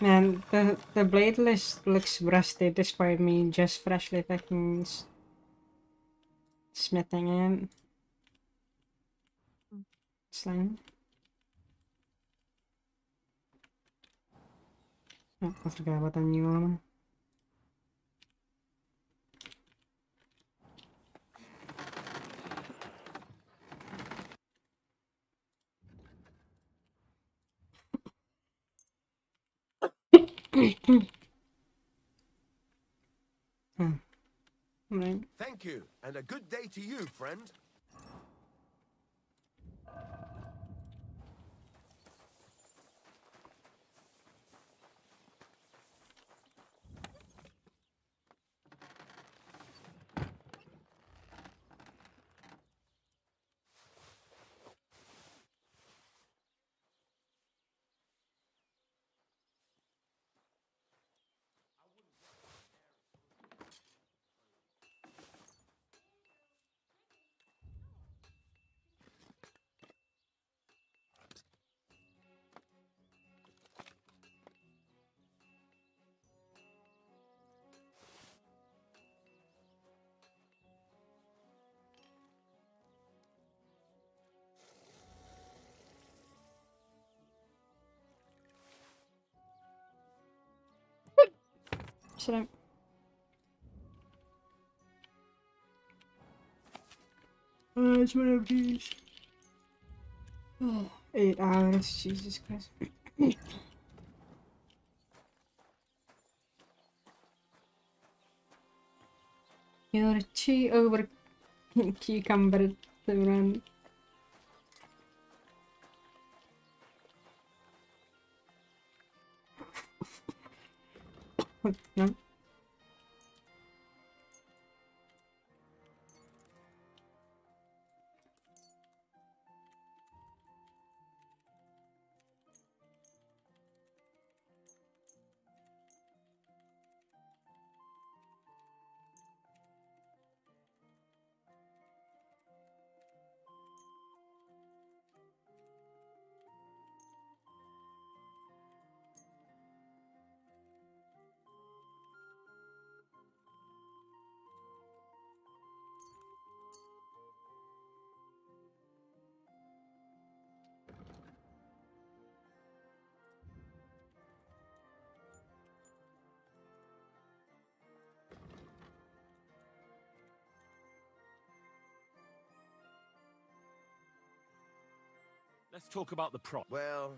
Man, the blade looks rusty despite me just freshly fucking smithing it. Slime. Oh, I forgot about the new armor. Right. Thank you, and a good day to you, friend. So it's one of these. Oh, 8 hours, Jesus Christ. You're too over cucumber to run. No? Let's talk about the prop. Well,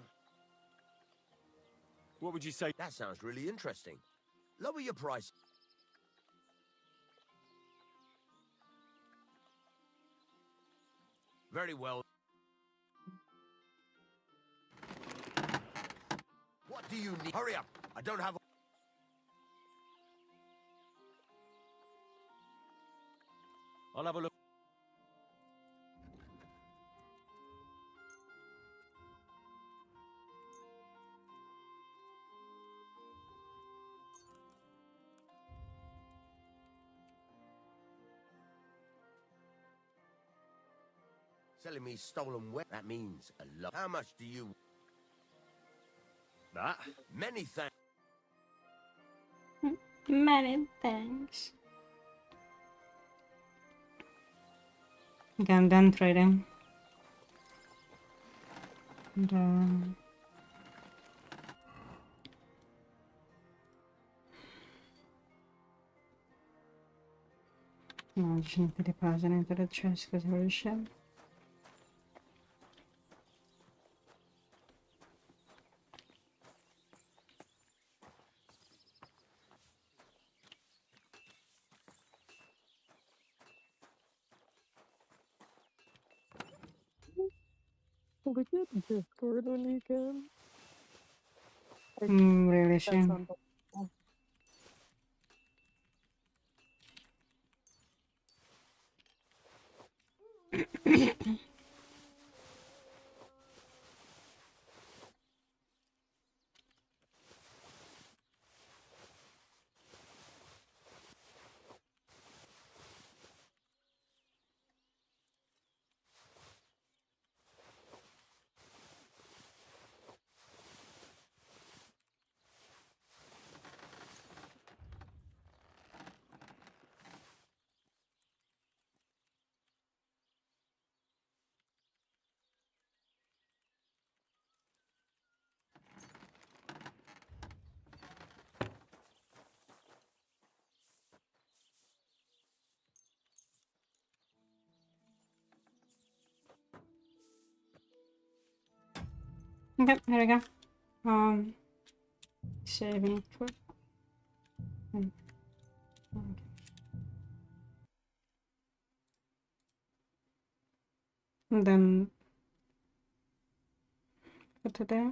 what would you say? That sounds really interesting. Lower your price. Very well. What do you need? Hurry up. I don't have... I'll have a look. Selling me stolen wet. That means a lot. How much do you... That? Many thanks. Many thanks. Okay, I'm done trading. And, no, I just need to deposit into the chest because holy shit. Look at Discord when you can. Really That's shame. unbelievable. Okay, here we go. Saving for... Okay. And then for today.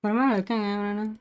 What am I looking at right now?